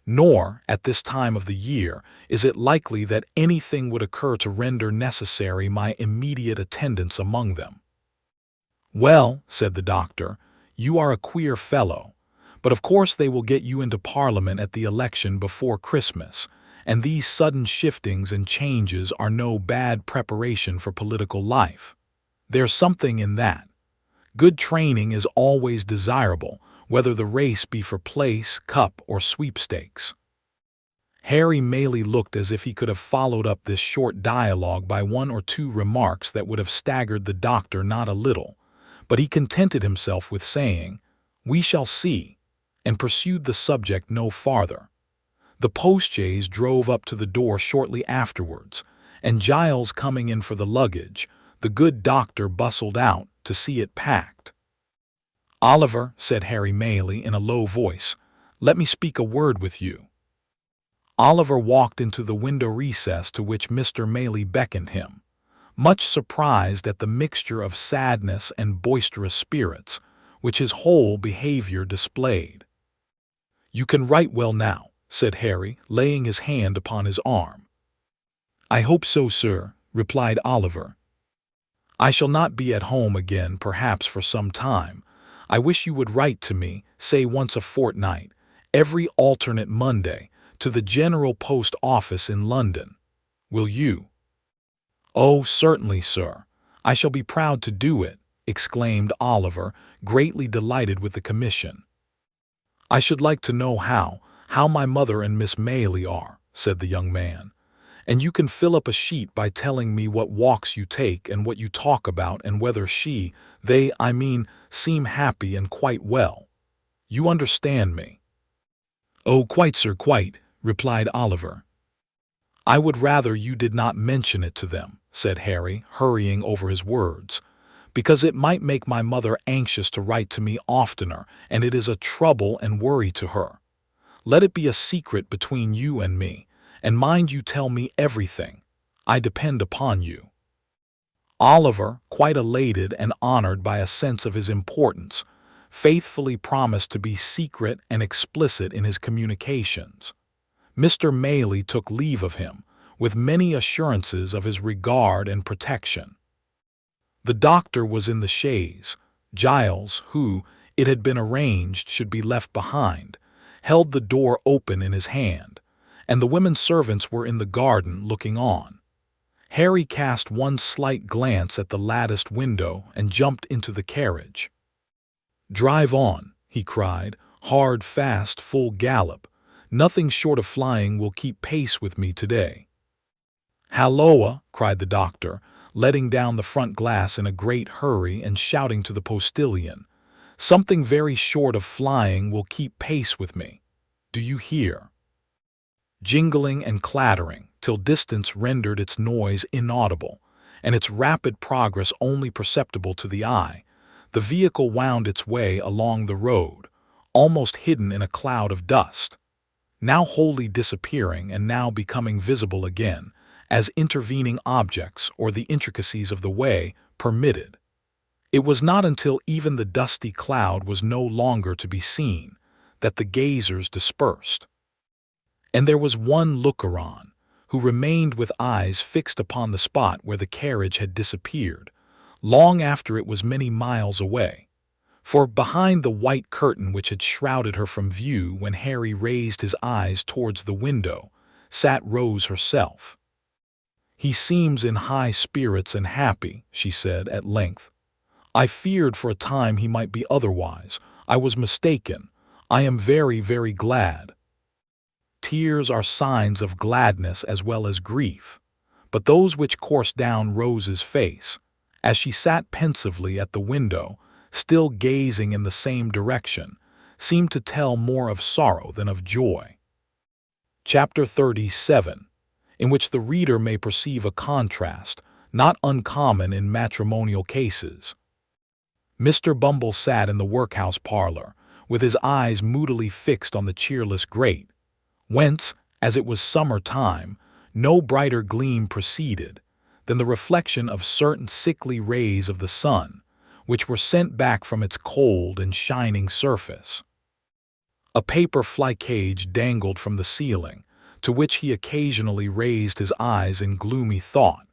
Nor, at this time of the year, is it likely that anything would occur to render necessary my immediate attendance among them." "Well," said the doctor, "you are a queer fellow, but of course they will get you into Parliament at the election before Christmas, and these sudden shiftings and changes are no bad preparation for political life. There's something in that. Good training is always desirable, whether the race be for place, cup, or sweepstakes." Harry Maylie looked as if he could have followed up this short dialogue by one or two remarks that would have staggered the doctor not a little, but he contented himself with saying, "We shall see," and pursued the subject no farther. The postchaise drove up to the door shortly afterwards, and Giles coming in for the luggage, the good doctor bustled out to see it packed. "Oliver," said Harry Maylie in a low voice, "let me speak a word with you." Oliver walked into the window recess to which Mr. Maylie beckoned him, much surprised at the mixture of sadness and boisterous spirits which his whole behavior displayed. "You can write well now," said Harry, laying his hand upon his arm. "I hope so, sir," replied Oliver. "I shall not be at home again perhaps for some time. I wish you would write to me, say once a fortnight, every alternate Monday, to the General Post Office in London. Will you?" "Oh, certainly, sir. I shall be proud to do it," exclaimed Oliver, greatly delighted with the commission. "I should like to know how my mother and Miss Maylie are," said the young man. "And you can fill up a sheet by telling me what walks you take and what you talk about and whether they, seem happy and quite well. You understand me?" "Oh, quite, sir, quite," replied Oliver. "I would rather you did not mention it to them," said Harry, hurrying over his words, "because it might make my mother anxious to write to me oftener, and it is a trouble and worry to her. Let it be a secret between you and me, and mind you tell me everything. I depend upon you." Oliver, quite elated and honored by a sense of his importance, faithfully promised to be secret and explicit in his communications. Mr. Maylie took leave of him, with many assurances of his regard and protection. The doctor was in the chaise. Giles, who, it had been arranged, should be left behind, held the door open in his hand, and the women servants were in the garden looking on. Harry cast one slight glance at the latticed window and jumped into the carriage. "Drive on," he cried, "hard, fast, full gallop. Nothing short of flying will keep pace with me today." "Halloa!" cried the doctor, letting down the front glass in a great hurry and shouting to the postilion. "Something very short of flying will keep pace with me. Do you hear?" Jingling and clattering, till distance rendered its noise inaudible, and its rapid progress only perceptible to the eye, the vehicle wound its way along the road, almost hidden in a cloud of dust, now wholly disappearing and now becoming visible again, as intervening objects or the intricacies of the way permitted. It was not until even the dusty cloud was no longer to be seen that the gazers dispersed. And there was one looker-on, who remained with eyes fixed upon the spot where the carriage had disappeared, long after it was many miles away. For behind the white curtain which had shrouded her from view when Harry raised his eyes towards the window, sat Rose herself. "He seems in high spirits and happy," she said at length. "I feared for a time he might be otherwise. I was mistaken. I am very, very glad." Tears are signs of gladness as well as grief, but those which coursed down Rose's face, as she sat pensively at the window, still gazing in the same direction, seemed to tell more of sorrow than of joy. Chapter 37, in which the reader may perceive a contrast, not uncommon in matrimonial cases. Mr. Bumble sat in the workhouse parlor, with his eyes moodily fixed on the cheerless grate, whence, as it was summer time, no brighter gleam proceeded than the reflection of certain sickly rays of the sun, which were sent back from its cold and shining surface. A paper fly cage dangled from the ceiling, to which he occasionally raised his eyes in gloomy thought,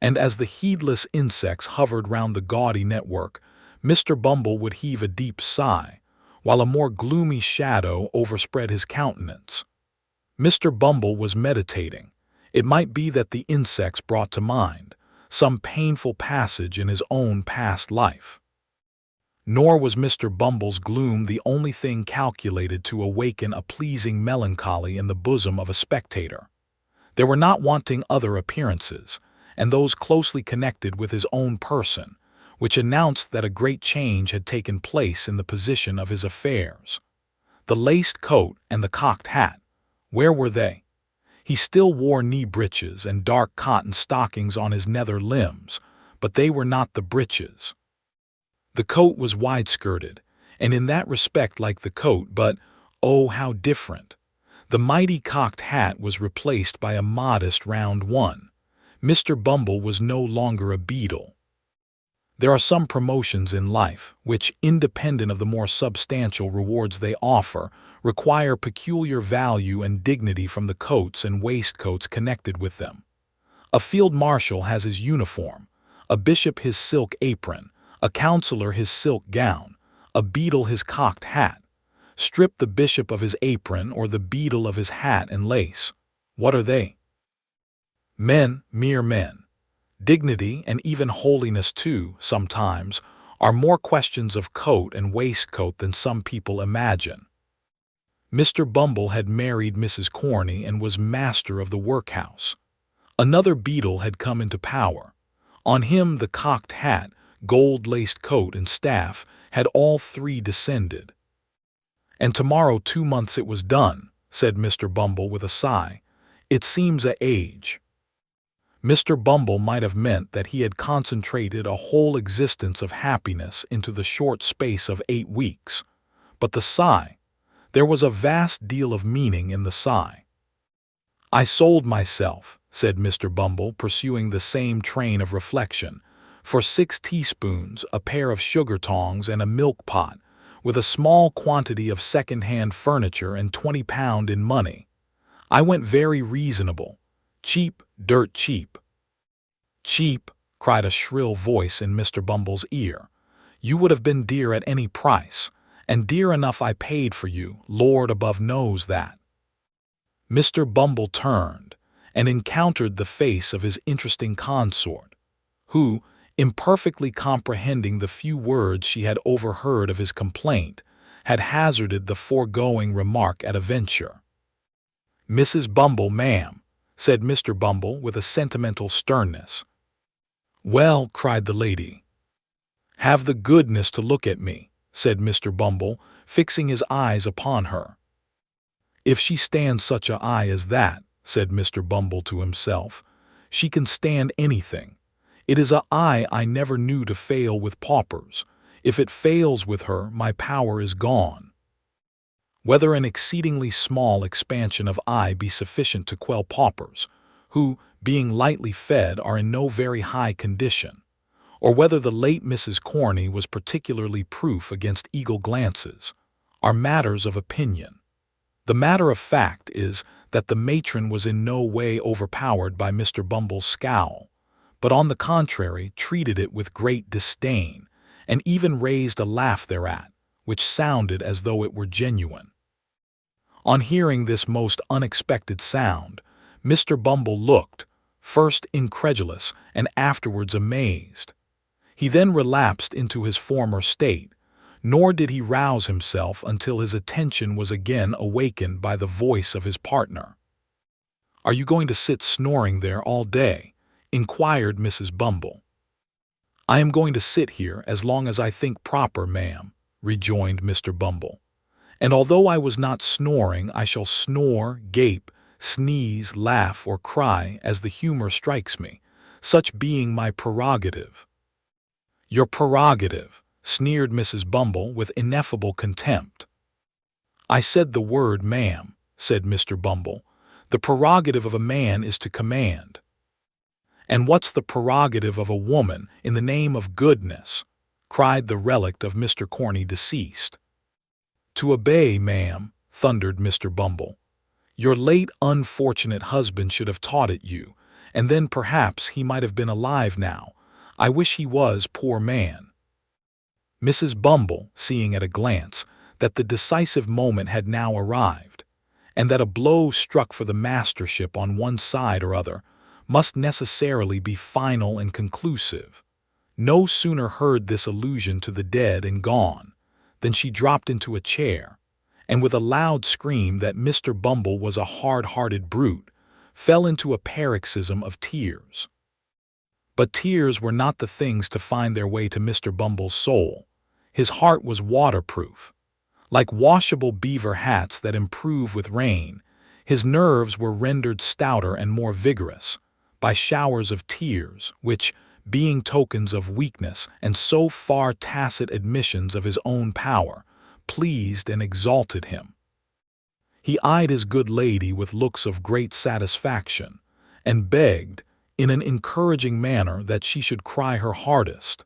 and as the heedless insects hovered round the gaudy network, Mr. Bumble would heave a deep sigh, while a more gloomy shadow overspread his countenance. Mr. Bumble was meditating. It might be that the insects brought to mind some painful passage in his own past life. Nor was Mr. Bumble's gloom the only thing calculated to awaken a pleasing melancholy in the bosom of a spectator. There were not wanting other appearances, and those closely connected with his own person, which announced that a great change had taken place in the position of his affairs. The laced coat and the cocked hat, where were they? He still wore knee breeches and dark cotton stockings on his nether limbs, but they were not the breeches. The coat was wide-skirted, and in that respect like the coat, but, oh, how different! The mighty cocked hat was replaced by a modest round one. Mr. Bumble was no longer a beadle. There are some promotions in life which, independent of the more substantial rewards they offer, require peculiar value and dignity from the coats and waistcoats connected with them. A field marshal has his uniform, a bishop his silk apron, a counselor his silk gown, a beadle his cocked hat. Strip the bishop of his apron or the beadle of his hat and lace. What are they? Men, mere men. Dignity, and even holiness too, sometimes, are more questions of coat and waistcoat than some people imagine. Mr. Bumble had married Mrs. Corney and was master of the workhouse. Another beadle had come into power. On him the cocked hat, gold-laced coat and staff had all three descended. "And tomorrow 2 months it was done," said Mr. Bumble with a sigh. "It seems a age." Mr. Bumble might have meant that he had concentrated a whole existence of happiness into the short space of 8 weeks. But the sigh, there was a vast deal of meaning in the sigh. "I sold myself," said Mr. Bumble, pursuing the same train of reflection, "for 6 teaspoons, a pair of sugar tongs, and a milk pot, with a small quantity of second-hand furniture and £20 in money. I went very reasonable. Cheap, dirt cheap." "Cheap!" cried a shrill voice in Mr. Bumble's ear. "You would have been dear at any price, and dear enough I paid for you, Lord above knows that." Mr. Bumble turned, and encountered the face of his interesting consort, who, imperfectly comprehending the few words she had overheard of his complaint, had hazarded the foregoing remark at a venture. "Mrs. Bumble, ma'am," said Mr. Bumble with a sentimental sternness. "Well," cried the lady. "Have the goodness to look at me," said Mr. Bumble, fixing his eyes upon her. "If she stands such a eye as that," said Mr. Bumble to himself, "she can stand anything. It is a eye I never knew to fail with paupers. If it fails with her, my power is gone." Whether an exceedingly small expansion of eye be sufficient to quell paupers, who, being lightly fed, are in no very high condition, or whether the late Mrs. Corney was particularly proof against eagle glances, are matters of opinion. The matter of fact is that the matron was in no way overpowered by Mr. Bumble's scowl, but on the contrary treated it with great disdain, and even raised a laugh thereat, which sounded as though it were genuine. On hearing this most unexpected sound, Mr. Bumble looked, first incredulous and afterwards amazed. He then relapsed into his former state, nor did he rouse himself until his attention was again awakened by the voice of his partner. "Are you going to sit snoring there all day?" inquired Mrs. Bumble. "I am going to sit here as long as I think proper, ma'am," rejoined Mr. Bumble. "And although I was not snoring, I shall snore, gape, sneeze, laugh, or cry as the humor strikes me, such being my prerogative." "Your prerogative," sneered Mrs. Bumble with ineffable contempt. "I said the word, ma'am," said Mr. Bumble. "The prerogative of a man is to command." "And what's the prerogative of a woman, in the name of goodness?" cried the relict of Mr. Corny deceased. "To obey, ma'am," thundered Mr. Bumble. "Your late unfortunate husband should have taught it you, and then perhaps he might have been alive now. I wish he was, poor man." Mrs. Bumble, seeing at a glance that the decisive moment had now arrived, and that a blow struck for the mastership on one side or other must necessarily be final and conclusive, no sooner heard this allusion to the dead and gone than she dropped into a chair, and with a loud scream that Mr. Bumble was a hard-hearted brute, fell into a paroxysm of tears. But tears were not the things to find their way to Mr. Bumble's soul. His heart was waterproof. Like washable beaver hats that improve with rain, his nerves were rendered stouter and more vigorous by showers of tears, which, being tokens of weakness and so far tacit admissions of his own power, pleased and exalted him. He eyed his good lady with looks of great satisfaction, and begged, in an encouraging manner, that she should cry her hardest,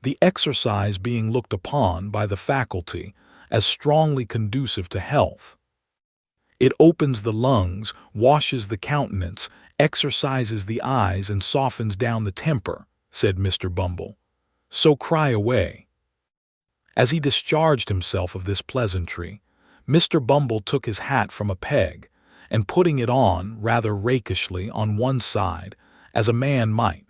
the exercise being looked upon by the faculty as strongly conducive to health. "It opens the lungs, washes the countenance, exercises the eyes, and softens down the temper," said Mr. Bumble. "So cry away." As he discharged himself of this pleasantry, Mr. Bumble took his hat from a peg, and putting it on rather rakishly on one side, as a man might,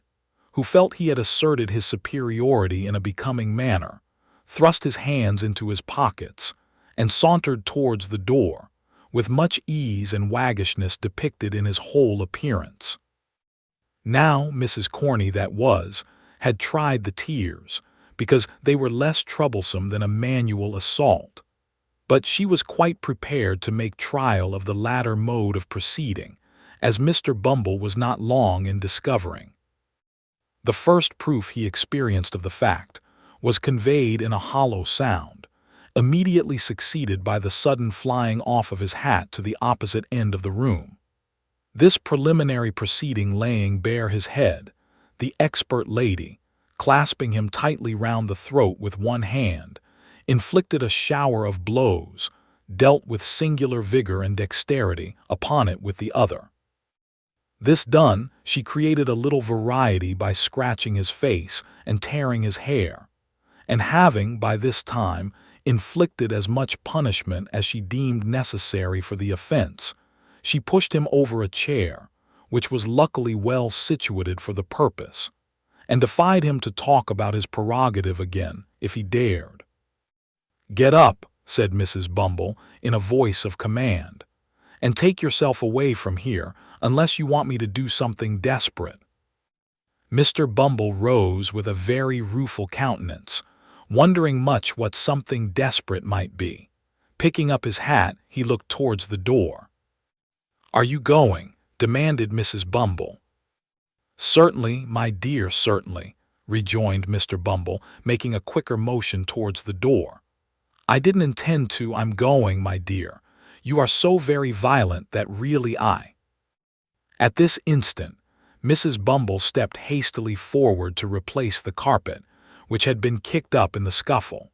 who felt he had asserted his superiority in a becoming manner, thrust his hands into his pockets, and sauntered towards the door, with much ease and waggishness depicted in his whole appearance. Now Mrs. Corny, that was, had tried the tears, because they were less troublesome than a manual assault, but she was quite prepared to make trial of the latter mode of proceeding, as Mr. Bumble was not long in discovering. The first proof he experienced of the fact was conveyed in a hollow sound, immediately succeeded by the sudden flying off of his hat to the opposite end of the room. This preliminary proceeding laying bare his head, the expert lady, clasping him tightly round the throat with one hand, inflicted a shower of blows, dealt with singular vigor and dexterity, upon it with the other. This done, she created a little variety by scratching his face and tearing his hair, and having, by this time, inflicted as much punishment as she deemed necessary for the offense, she pushed him over a chair, which was luckily well situated for the purpose, and defied him to talk about his prerogative again, if he dared. "Get up," said Mrs. Bumble, in a voice of command, "and take yourself away from here, unless you want me to do something desperate." Mr. Bumble rose with a very rueful countenance, wondering much what something desperate might be. Picking up his hat, he looked towards the door. "Are you going?" demanded Mrs. Bumble. "Certainly, my dear, certainly," rejoined Mr. Bumble, making a quicker motion towards the door. "I didn't intend to. I'm going, my dear. You are so very violent that really I—" At this instant, Mrs. Bumble stepped hastily forward to replace the carpet, which had been kicked up in the scuffle.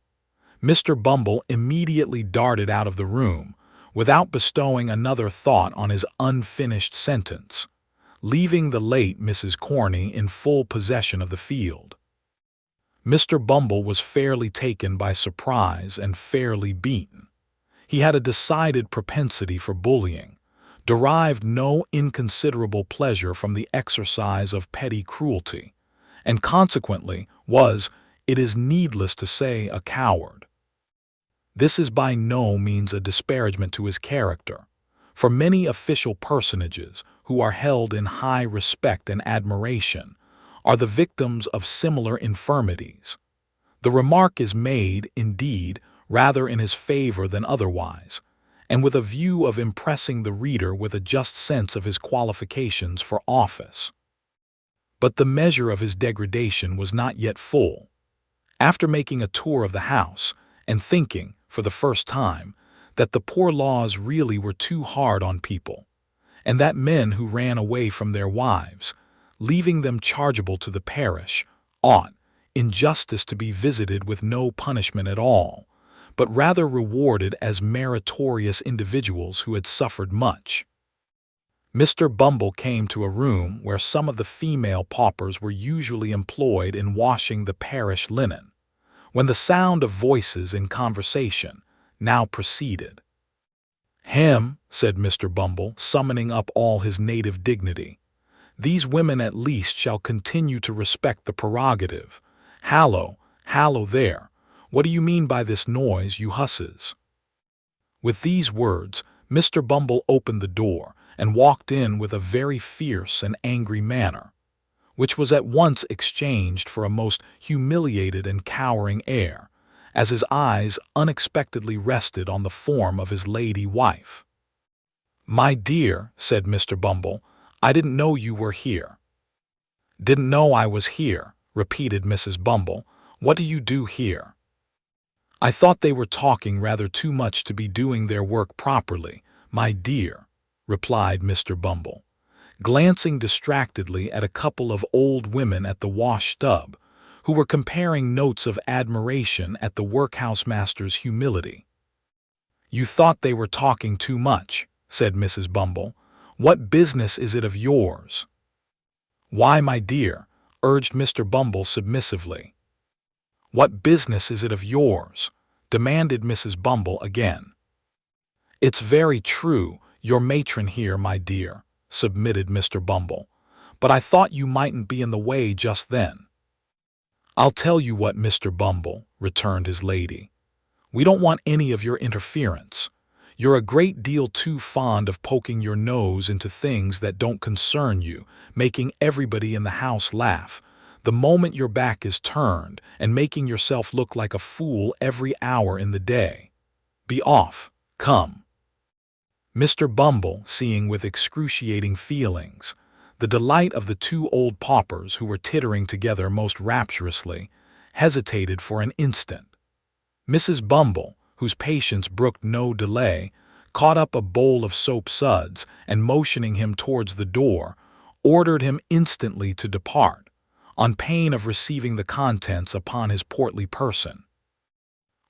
Mr. Bumble immediately darted out of the room, without bestowing another thought on his unfinished sentence, leaving the late Mrs. Corny in full possession of the field. Mr. Bumble was fairly taken by surprise and fairly beaten. He had a decided propensity for bullying, derived no inconsiderable pleasure from the exercise of petty cruelty, and consequently was, it is needless to say, a coward. This is by no means a disparagement to his character, for many official personages, who are held in high respect and admiration, are the victims of similar infirmities. The remark is made, indeed, rather in his favor than otherwise, and with a view of impressing the reader with a just sense of his qualifications for office. But the measure of his degradation was not yet full. After making a tour of the house, and thinking, for the first time, that the poor laws really were too hard on people, and that men who ran away from their wives, leaving them chargeable to the parish, ought, in justice, to be visited with no punishment at all, but rather rewarded as meritorious individuals who had suffered much, Mr. Bumble came to a room where some of the female paupers were usually employed in washing the parish linen, when the sound of voices in conversation now proceeded. "Hem," said Mr. Bumble, summoning up all his native dignity. "These women at least shall continue to respect the prerogative. Hallo, hallo there, what do you mean by this noise, you husses?" With these words, Mr. Bumble opened the door and walked in with a very fierce and angry manner, which was at once exchanged for a most humiliated and cowering air, as his eyes unexpectedly rested on the form of his lady wife. "My dear," said Mr. Bumble, "I didn't know you were here." "Didn't know I was here," repeated Mrs. Bumble. "What do you do here?" "I thought they were talking rather too much to be doing their work properly, my dear," replied Mr. Bumble, glancing distractedly at a couple of old women at the wash-tub, who were comparing notes of admiration at the workhouse master's humility. "You thought they were talking too much," said Mrs. Bumble. "What business is it of yours?" "Why, my dear," urged Mr. Bumble submissively. "What business is it of yours?" demanded Mrs. Bumble again. "It's very true, your matron here, my dear," submitted Mr. Bumble, "but I thought you mightn't be in the way just then." "I'll tell you what, Mr. Bumble," returned his lady, "we don't want any of your interference. You're a great deal too fond of poking your nose into things that don't concern you, making everybody in the house laugh the moment your back is turned, and making yourself look like a fool every hour in the day. Be off, come." Mr. Bumble, seeing with excruciating feelings the delight of the two old paupers who were tittering together most rapturously, hesitated for an instant. Mrs. Bumble, whose patience brooked no delay, caught up a bowl of soap suds and, motioning him towards the door, ordered him instantly to depart, on pain of receiving the contents upon his portly person.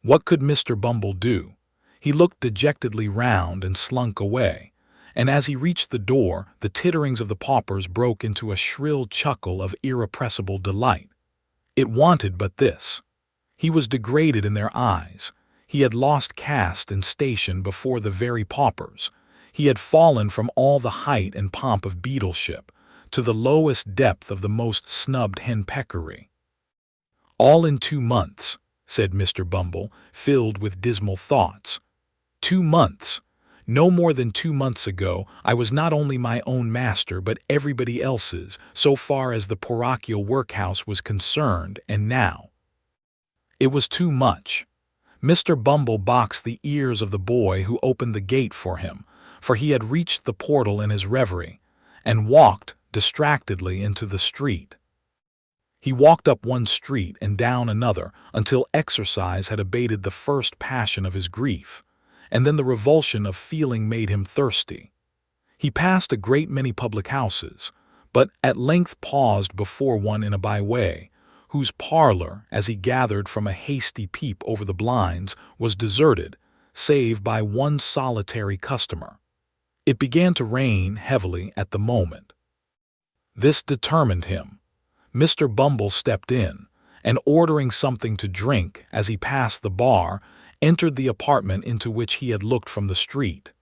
What could Mr. Bumble do? He looked dejectedly round and slunk away, and as he reached the door, the titterings of the paupers broke into a shrill chuckle of irrepressible delight. It wanted but this. He was degraded in their eyes. He had lost caste and station before the very paupers. He had fallen from all the height and pomp of beadleship to the lowest depth of the most snubbed henpeckery. "All in 2 months," said Mr. Bumble, filled with dismal thoughts. 2 months! No more than 2 months ago I was not only my own master but everybody else's, so far as the parochial workhouse was concerned, and now it was too much. Mr. Bumble boxed the ears of the boy who opened the gate for him, for he had reached the portal in his reverie, and walked distractedly into the street. He walked up one street and down another until exercise had abated the first passion of his grief, and then the revulsion of feeling made him thirsty. He passed a great many public houses, but at length paused before one in a by-way, whose parlor, as he gathered from a hasty peep over the blinds, was deserted, save by one solitary customer. It began to rain heavily at the moment. This determined him. Mr. Bumble stepped in, and ordering something to drink as he passed the bar, entered the apartment into which he had looked from the street.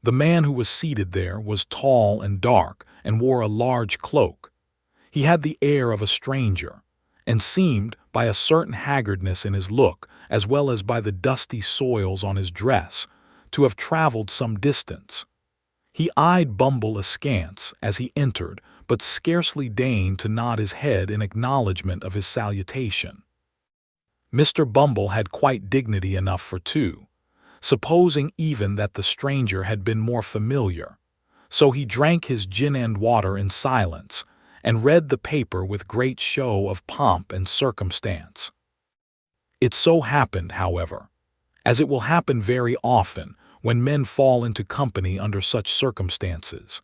The man who was seated there was tall and dark, and wore a large cloak. He had the air of a stranger, and seemed, by a certain haggardness in his look, as well as by the dusty soils on his dress, to have traveled some distance. He eyed Bumble askance as he entered, but scarcely deigned to nod his head in acknowledgment of his salutation. Mr. Bumble had quite dignity enough for two, supposing even that the stranger had been more familiar, so he drank his gin and water in silence and read the paper with great show of pomp and circumstance. It so happened, however, as it will happen very often when men fall into company under such circumstances,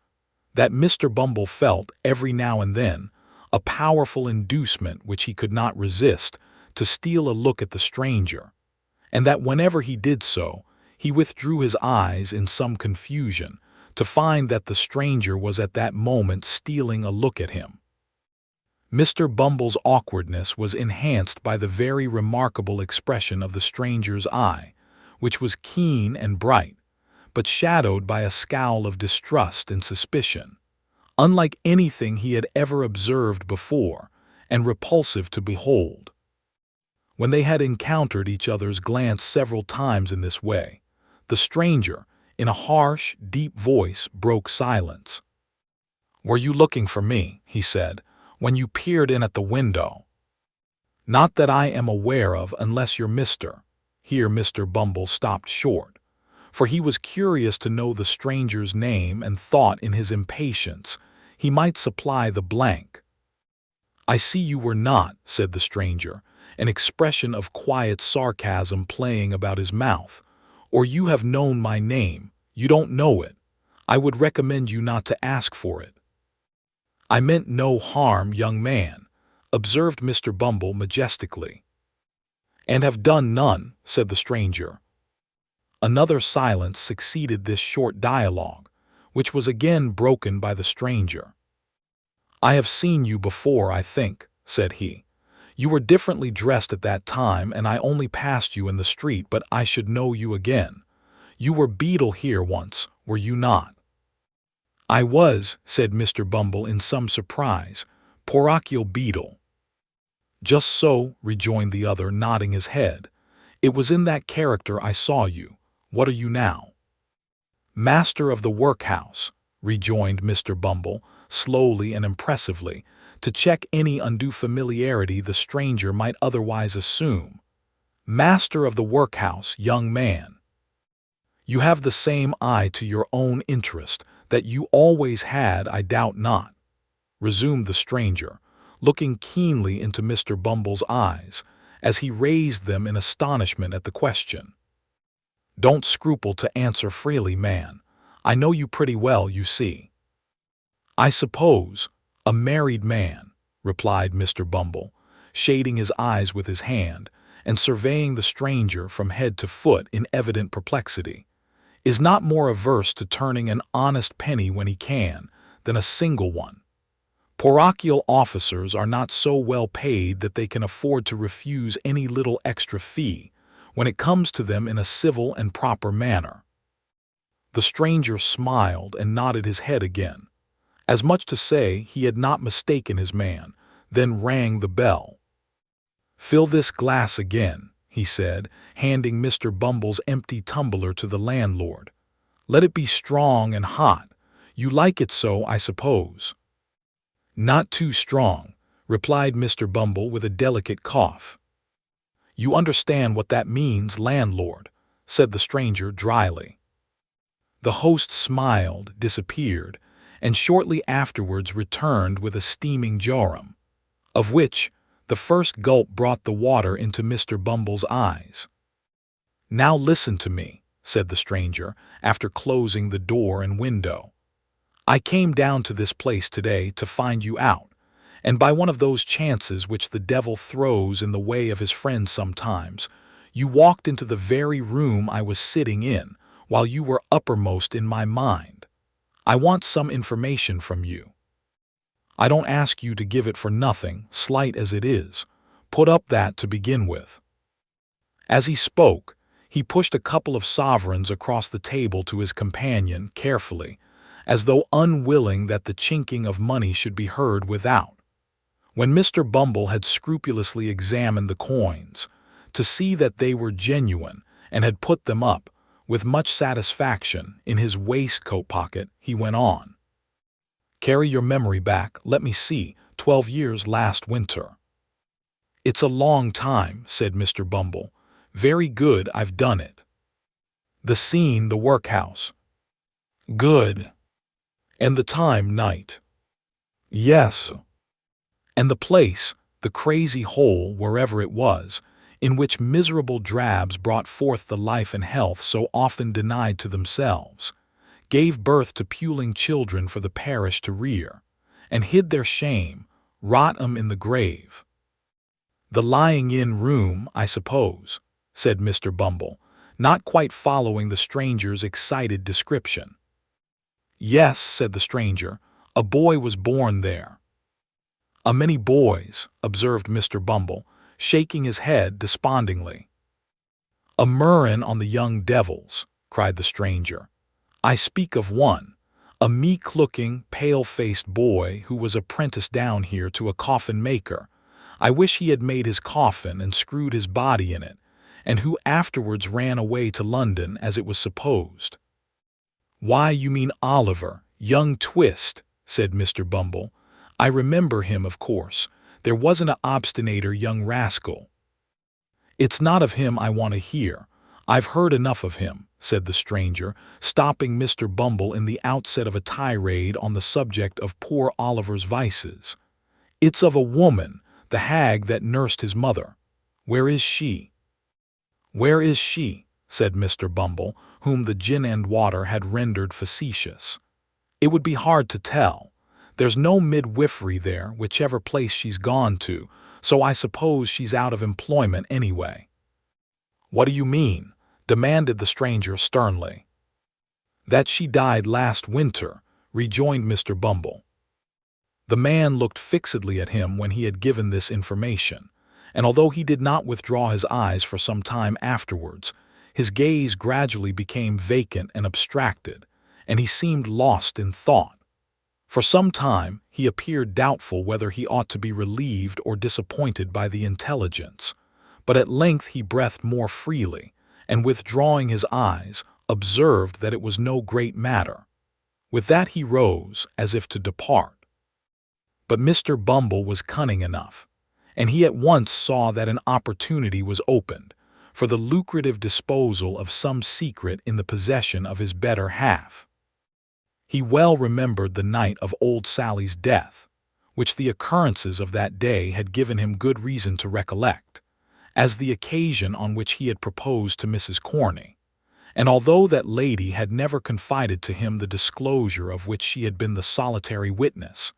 that Mr. Bumble felt every now and then a powerful inducement which he could not resist to steal a look at the stranger, and that whenever he did so, he withdrew his eyes in some confusion to find that the stranger was at that moment stealing a look at him. Mr. Bumble's awkwardness was enhanced by the very remarkable expression of the stranger's eye, which was keen and bright, but shadowed by a scowl of distrust and suspicion, unlike anything he had ever observed before, and repulsive to behold. When they had encountered each other's glance several times in this way, the stranger, in a harsh, deep voice, broke silence. "Were you looking for me," he said, "when you peered in at the window?" "Not that I am aware of, unless you're Mr." Here Mr. Bumble stopped short, for he was curious to know the stranger's name and thought in his impatience he might supply the blank. "I see you were not," said the stranger, an expression of quiet sarcasm playing about his mouth, "or you have known my name. You don't know it. I would recommend you not to ask for it." "I meant no harm, young man," observed Mr. Bumble majestically. "And have done none," said the stranger. Another silence succeeded this short dialogue, which was again broken by the stranger. "I have seen you before, I think," said he. "You were differently dressed at that time, and I only passed you in the street, but I should know you again. You were beadle here once, were you not?" "I was," said Mr. Bumble in some surprise, "parochial beadle." "Just so," rejoined the other, nodding his head. "It was in that character I saw you. What are you now?" "Master of the workhouse," rejoined Mr. Bumble, slowly and impressively, to check any undue familiarity the stranger might otherwise assume. "Master of the workhouse, young man." "You have the same eye to your own interest that you always had, I doubt not," resumed the stranger, looking keenly into Mr. Bumble's eyes, as he raised them in astonishment at the question. "Don't scruple to answer freely, man. I know you pretty well, you see." "I suppose, a married man," replied Mr. Bumble, shading his eyes with his hand, and surveying the stranger from head to foot in evident perplexity, "is not more averse to turning an honest penny when he can than a single one. Parochial officers are not so well paid that they can afford to refuse any little extra fee when it comes to them in a civil and proper manner." The stranger smiled and nodded his head again, as much to say he had not mistaken his man, then rang the bell. "Fill this glass again," he said, handing Mr. Bumble's empty tumbler to the landlord. "Let it be strong and hot. You like it so, I suppose." "Not too strong," replied Mr. Bumble with a delicate cough. "You understand what that means, landlord," said the stranger dryly. The host smiled, disappeared, and shortly afterwards returned with a steaming jorum, of which the first gulp brought the water into Mr. Bumble's eyes. "Now listen to me," said the stranger, after closing the door and window. "I came down to this place today to find you out, and by one of those chances which the devil throws in the way of his friends sometimes, you walked into the very room I was sitting in while you were uppermost in my mind. I want some information from you. I don't ask you to give it for nothing, slight as it is. Put up that to begin with." As he spoke, he pushed a couple of sovereigns across the table to his companion carefully, as though unwilling that the chinking of money should be heard without. When Mr. Bumble had scrupulously examined the coins, to see that they were genuine, and had put them up, with much satisfaction, in his waistcoat pocket, he went on. Carry your memory back, let me see, 12 years last winter. It's a long time, said Mr. Bumble. Very good, I've done it. The scene, the workhouse. Good. And the time, night. Yes. And the place, the crazy hole, wherever it was, in which miserable drabs brought forth the life and health so often denied to themselves, gave birth to puling children for the parish to rear, and hid their shame, rot 'em in the grave. The lying-in room, I suppose, said Mr. Bumble, not quite following the stranger's excited description. Yes, said the stranger, a boy was born there. A many boys, observed Mr. Bumble, shaking his head despondingly. A murrain on the young devils, cried the stranger. I speak of one, a meek-looking, pale-faced boy who was apprenticed down here to a coffin-maker. I wish he had made his coffin and screwed his body in it, and who afterwards ran away to London as it was supposed. Why, you mean Oliver, young Twist, said Mr. Bumble. I remember him, of course. There wasn't a obstinater young rascal. It's not of him I want to hear. I've heard enough of him, said the stranger, stopping Mr. Bumble in the outset of a tirade on the subject of poor Oliver's vices. It's of a woman, the hag that nursed his mother. Where is she? Where is she? Said Mr. Bumble, whom the gin and water had rendered facetious. It would be hard to tell. There's no midwifery there, whichever place she's gone to, so I suppose she's out of employment anyway. What do you mean? Demanded the stranger sternly. That she died last winter, rejoined Mr. Bumble. The man looked fixedly at him when he had given this information, and although he did not withdraw his eyes for some time afterwards, his gaze gradually became vacant and abstracted, and he seemed lost in thought. For some time he appeared doubtful whether he ought to be relieved or disappointed by the intelligence, but at length he breathed more freely, and withdrawing his eyes, observed that it was no great matter. With that he rose, as if to depart. But Mr. Bumble was cunning enough, and he at once saw that an opportunity was opened for the lucrative disposal of some secret in the possession of his better half. He well remembered the night of old Sally's death, which the occurrences of that day had given him good reason to recollect, as the occasion on which he had proposed to Mrs. Corney, and although that lady had never confided to him the disclosure of which she had been the solitary witness,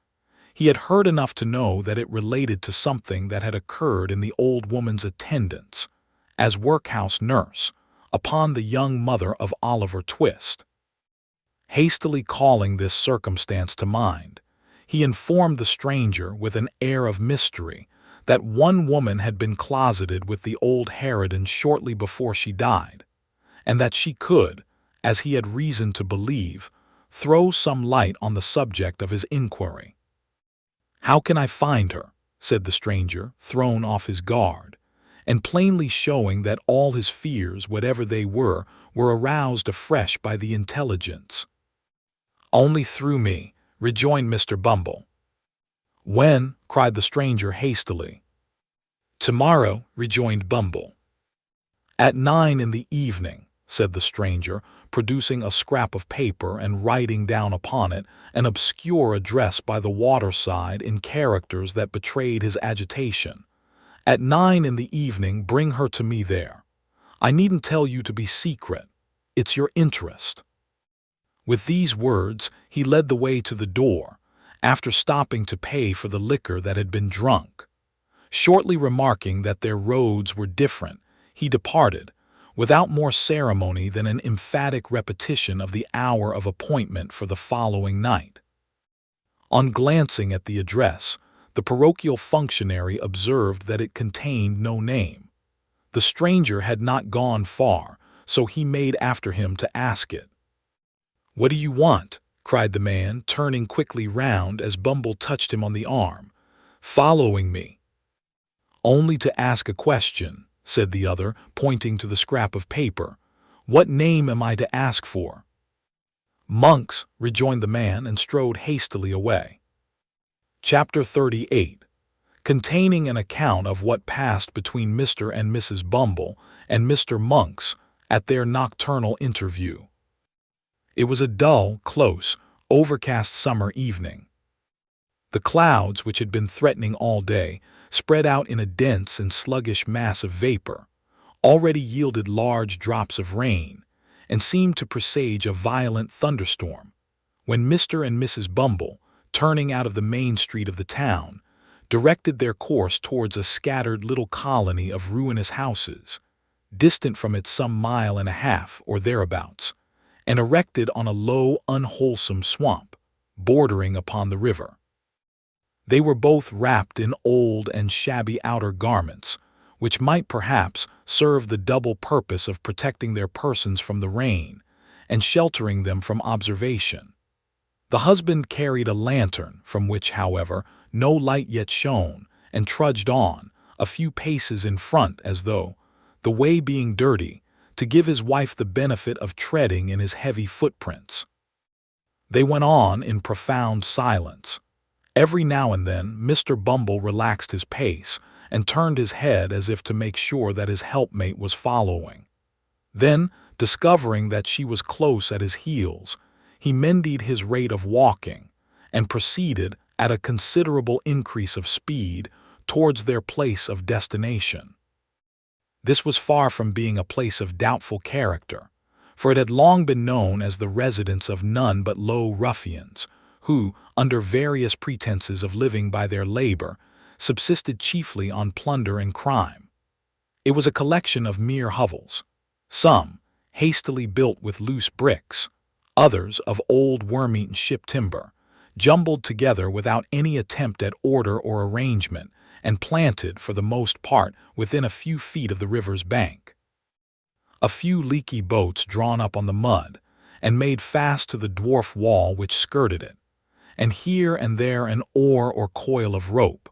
he had heard enough to know that it related to something that had occurred in the old woman's attendance, as workhouse nurse, upon the young mother of Oliver Twist. Hastily calling this circumstance to mind, he informed the stranger with an air of mystery that one woman had been closeted with the old harridan shortly before she died, and that she could, as he had reason to believe, throw some light on the subject of his inquiry. How can I find her? Said the stranger, thrown off his guard, and plainly showing that all his fears, whatever they were aroused afresh by the intelligence. Only through me, rejoined Mr. Bumble. When? Cried the stranger hastily. Tomorrow, rejoined Bumble. At 9 in the evening, said the stranger, producing a scrap of paper and writing down upon it an obscure address by the waterside in characters that betrayed his agitation. At 9 in the evening, bring her to me there. I needn't tell you to be secret. It's your interest. With these words, he led the way to the door, after stopping to pay for the liquor that had been drunk. Shortly remarking that their roads were different, he departed, without more ceremony than an emphatic repetition of the hour of appointment for the following night. On glancing at the address, the parochial functionary observed that it contained no name. The stranger had not gone far, so he made after him to ask it. "What do you want?" cried the man, turning quickly round as Bumble touched him on the arm. "Following me." "Only to ask a question," said the other, pointing to the scrap of paper. "What name am I to ask for?" "Monks," rejoined the man and strode hastily away. Chapter 38, containing an account of what passed between Mr. and Mrs. Bumble and Mr. Monks at their nocturnal interview. It was a dull, close, overcast summer evening. The clouds, which had been threatening all day, spread out in a dense and sluggish mass of vapor, already yielded large drops of rain, and seemed to presage a violent thunderstorm, when Mr. and Mrs. Bumble, turning out of the main street of the town, directed their course towards a scattered little colony of ruinous houses, distant from it some mile and a half or thereabouts, and erected on a low, unwholesome swamp, bordering upon the river. They were both wrapped in old and shabby outer garments, which might perhaps serve the double purpose of protecting their persons from the rain and sheltering them from observation. The husband carried a lantern, from which, however, no light yet shone, and trudged on, a few paces in front as though, the way being dirty, to give his wife the benefit of treading in his heavy footprints. They went on in profound silence. Every now and then Mr. Bumble relaxed his pace and turned his head as if to make sure that his helpmate was following. Then, discovering that she was close at his heels, he mended his rate of walking and proceeded at a considerable increase of speed towards their place of destination. This was far from being a place of doubtful character, for it had long been known as the residence of none but low ruffians, who, under various pretenses of living by their labor, subsisted chiefly on plunder and crime. It was a collection of mere hovels, some hastily built with loose bricks, others of old worm-eaten ship timber, jumbled together without any attempt at order or arrangement, and planted, for the most part, within a few feet of the river's bank. A few leaky boats drawn up on the mud, and made fast to the dwarf wall which skirted it, and here and there an oar or coil of rope,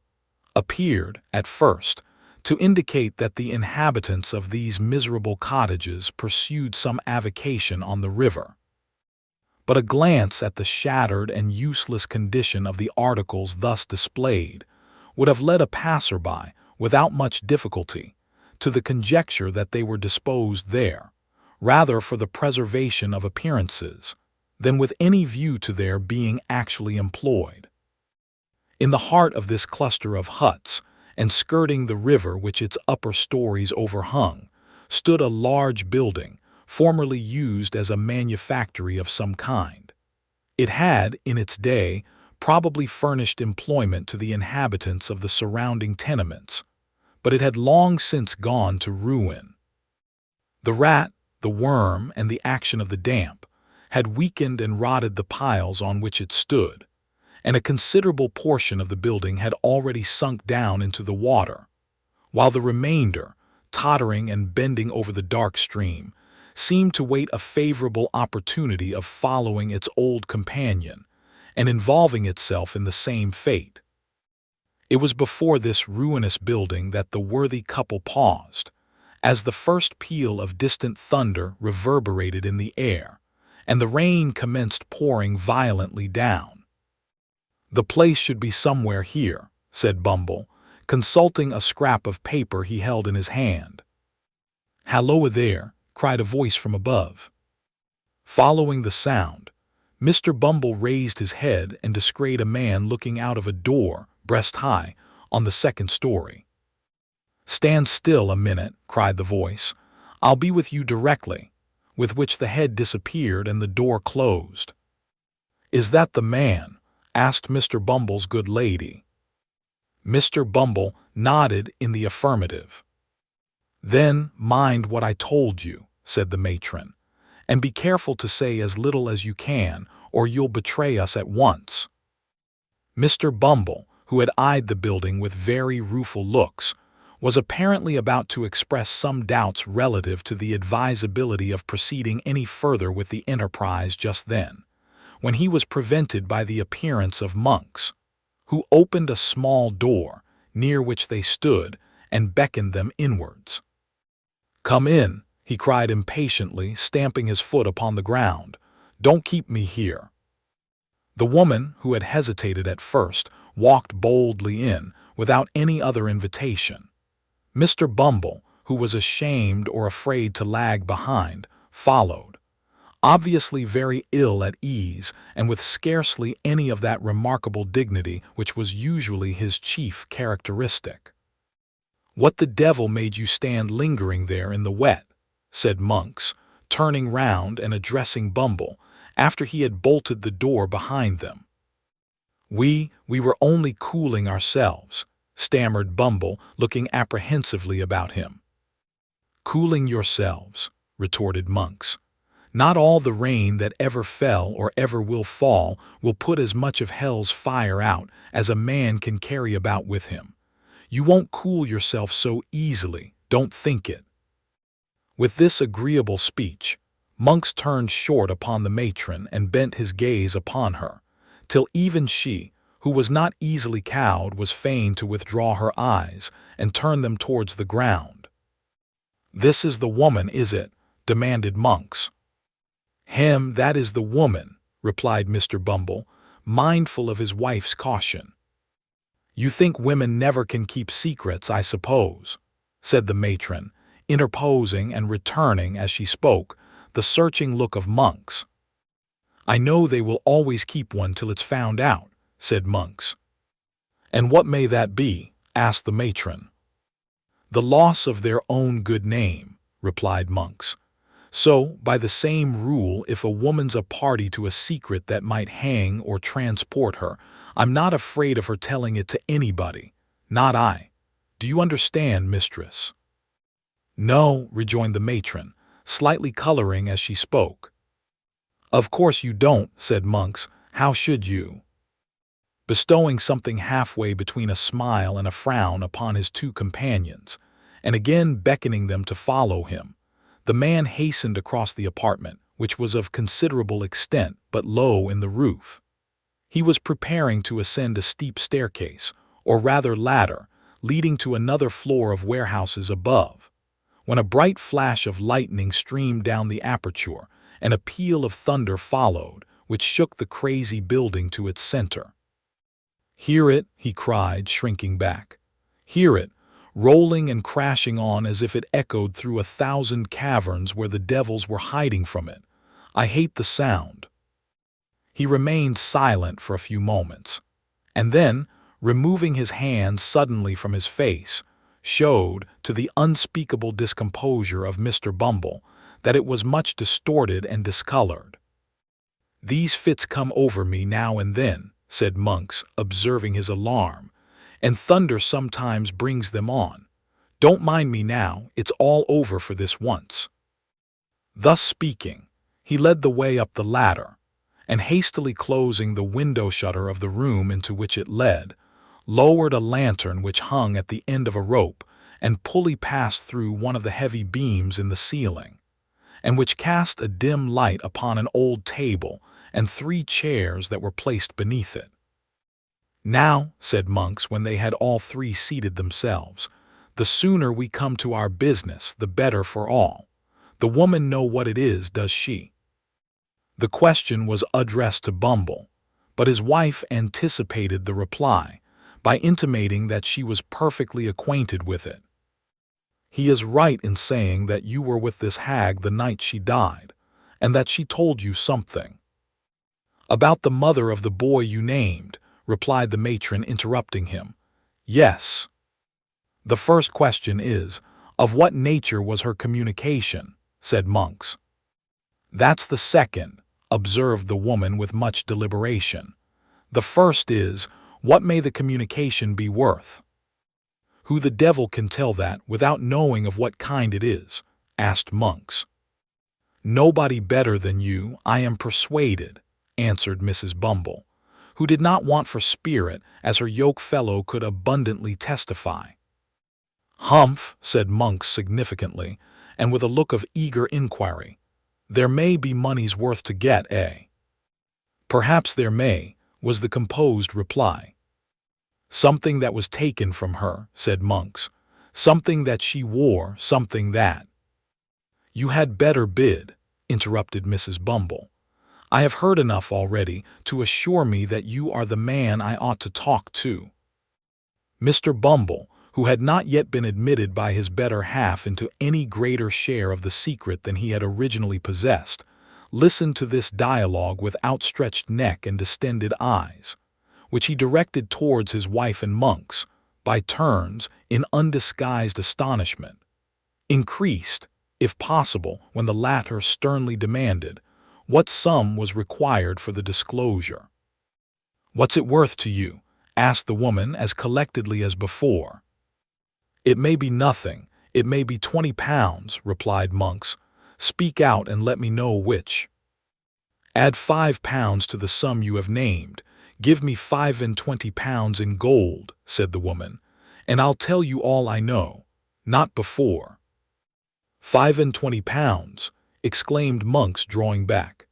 appeared, at first, to indicate that the inhabitants of these miserable cottages pursued some avocation on the river. But a glance at the shattered and useless condition of the articles thus displayed would have led a passer-by, without much difficulty, to the conjecture that they were disposed there, rather for the preservation of appearances, than with any view to their being actually employed. In the heart of this cluster of huts, and skirting the river which its upper stories overhung, stood a large building, formerly used as a manufactory of some kind. It had, in its day, probably furnished employment to the inhabitants of the surrounding tenements, but it had long since gone to ruin. The rat, the worm, and the action of the damp had weakened and rotted the piles on which it stood, and a considerable portion of the building had already sunk down into the water, while the remainder, tottering and bending over the dark stream, seemed to wait a favorable opportunity of following its old companion and involving itself in the same fate. It was before this ruinous building that the worthy couple paused, as the first peal of distant thunder reverberated in the air, and the rain commenced pouring violently down. "The place should be somewhere here," said Bumble, consulting a scrap of paper he held in his hand. "Halloa there!" cried a voice from above. Following the sound, Mr. Bumble raised his head and descried a man looking out of a door, breast-high, on the second story. "Stand still a minute," cried the voice. "I'll be with you directly," with which the head disappeared and the door closed. "Is that the man?" asked Mr. Bumble's good lady. Mr. Bumble nodded in the affirmative. "Then mind what I told you," said the matron, "and be careful to say as little as you can, or you'll betray us at once." Mr. Bumble, who had eyed the building with very rueful looks, was apparently about to express some doubts relative to the advisability of proceeding any further with the enterprise just then, when he was prevented by the appearance of Monks, who opened a small door, near which they stood, and beckoned them inwards. "Come in," he cried impatiently, stamping his foot upon the ground. Don't keep me here." The woman, who had hesitated at first, walked boldly in, without any other invitation. Mr. Bumble, who was ashamed or afraid to lag behind, followed, obviously very ill at ease and with scarcely any of that remarkable dignity which was usually his chief characteristic. "What the devil made you stand lingering there in the wet?" said Monks, turning round and addressing Bumble, after he had bolted the door behind them. We were only cooling ourselves," stammered Bumble, looking apprehensively about him. "Cooling yourselves," retorted Monks. "Not all the rain that ever fell or ever will fall will put as much of hell's fire out as a man can carry about with him. You won't cool yourself so easily, don't think it." With this agreeable speech, Monks turned short upon the matron and bent his gaze upon her, till even she, who was not easily cowed, was fain to withdraw her eyes and turn them towards the ground. "This is the woman, is it?" demanded Monks. That is the woman," replied Mr. Bumble, mindful of his wife's caution. "You think women never can keep secrets, I suppose," said the matron, interposing and returning, as she spoke, the searching look of Monks. "I know they will always keep one till it's found out," said Monks. "And what may that be?" asked the matron. "The loss of their own good name," replied Monks. "So, by the same rule, if a woman's a party to a secret that might hang or transport her, I'm not afraid of her telling it to anybody. Not I. Do you understand, mistress?" "No," rejoined the matron, slightly coloring as she spoke. "Of course you don't," said Monks. "How should you?" Bestowing something halfway between a smile and a frown upon his two companions, and again beckoning them to follow him, the man hastened across the apartment, which was of considerable extent but low in the roof. He was preparing to ascend a steep staircase, or rather ladder, leading to another floor of warehouses above, when a bright flash of lightning streamed down the aperture, and a peal of thunder followed, which shook the crazy building to its center. "Hear it," he cried, shrinking back. "Hear it, rolling and crashing on as if it echoed through 1,000 caverns where the devils were hiding from it. I hate the sound." He remained silent for a few moments, and then, removing his hand suddenly from his face, showed, to the unspeakable discomposure of Mr. Bumble, that it was much distorted and discolored. "These fits come over me now and then," said Monks, observing his alarm, "and thunder sometimes brings them on. Don't mind me now, it's all over for this once." Thus speaking, he led the way up the ladder, and hastily closing the window shutter of the room into which it led, lowered a lantern which hung at the end of a rope and pulley passed through one of the heavy beams in the ceiling, and which cast a dim light upon an old table and 3 chairs that were placed beneath it. "Now," said Monks, when they had all 3 seated themselves, "the sooner we come to our business, the better for all. The woman know what it is, does she?" The question was addressed to Bumble, but his wife anticipated the reply by intimating that she was perfectly acquainted with it. "He is right in saying that you were with this hag the night she died, and that she told you something." "About the mother of the boy you named," replied the matron, interrupting him. "Yes." "The first question is, of what nature was her communication?" said Monks. "That's the second," observed the woman with much deliberation. "The first is, what may the communication be worth?" "Who the devil can tell that without knowing of what kind it is?" asked Monks. "Nobody better than you, I am persuaded," answered Mrs. Bumble, who did not want for spirit, as her yoke-fellow could abundantly testify. "Humph," said Monks significantly, and with a look of eager inquiry. "There may be money's worth to get, eh?" "Perhaps there may," was the composed reply. "Something that was taken from her," said Monks. "Something that she wore, something that—" "You had better bid," interrupted Mrs. Bumble. I have heard enough already to assure me that you are the man I ought to talk to." Mr. Bumble, who had not yet been admitted by his better half into any greater share of the secret than he had originally possessed, listened to this dialogue with outstretched neck and distended eyes, which he directed towards his wife and Monks, by turns, in undisguised astonishment, increased, if possible, when the latter sternly demanded what sum was required for the disclosure. "What's it worth to you?" asked the woman as collectedly as before. "It may be nothing, it may be £20, replied Monks. "Speak out and let me know which." "Add £5 to the sum you have named. Give me £25 in gold," said the woman, "and I'll tell you all I know, not before." £25, exclaimed Monks, drawing back.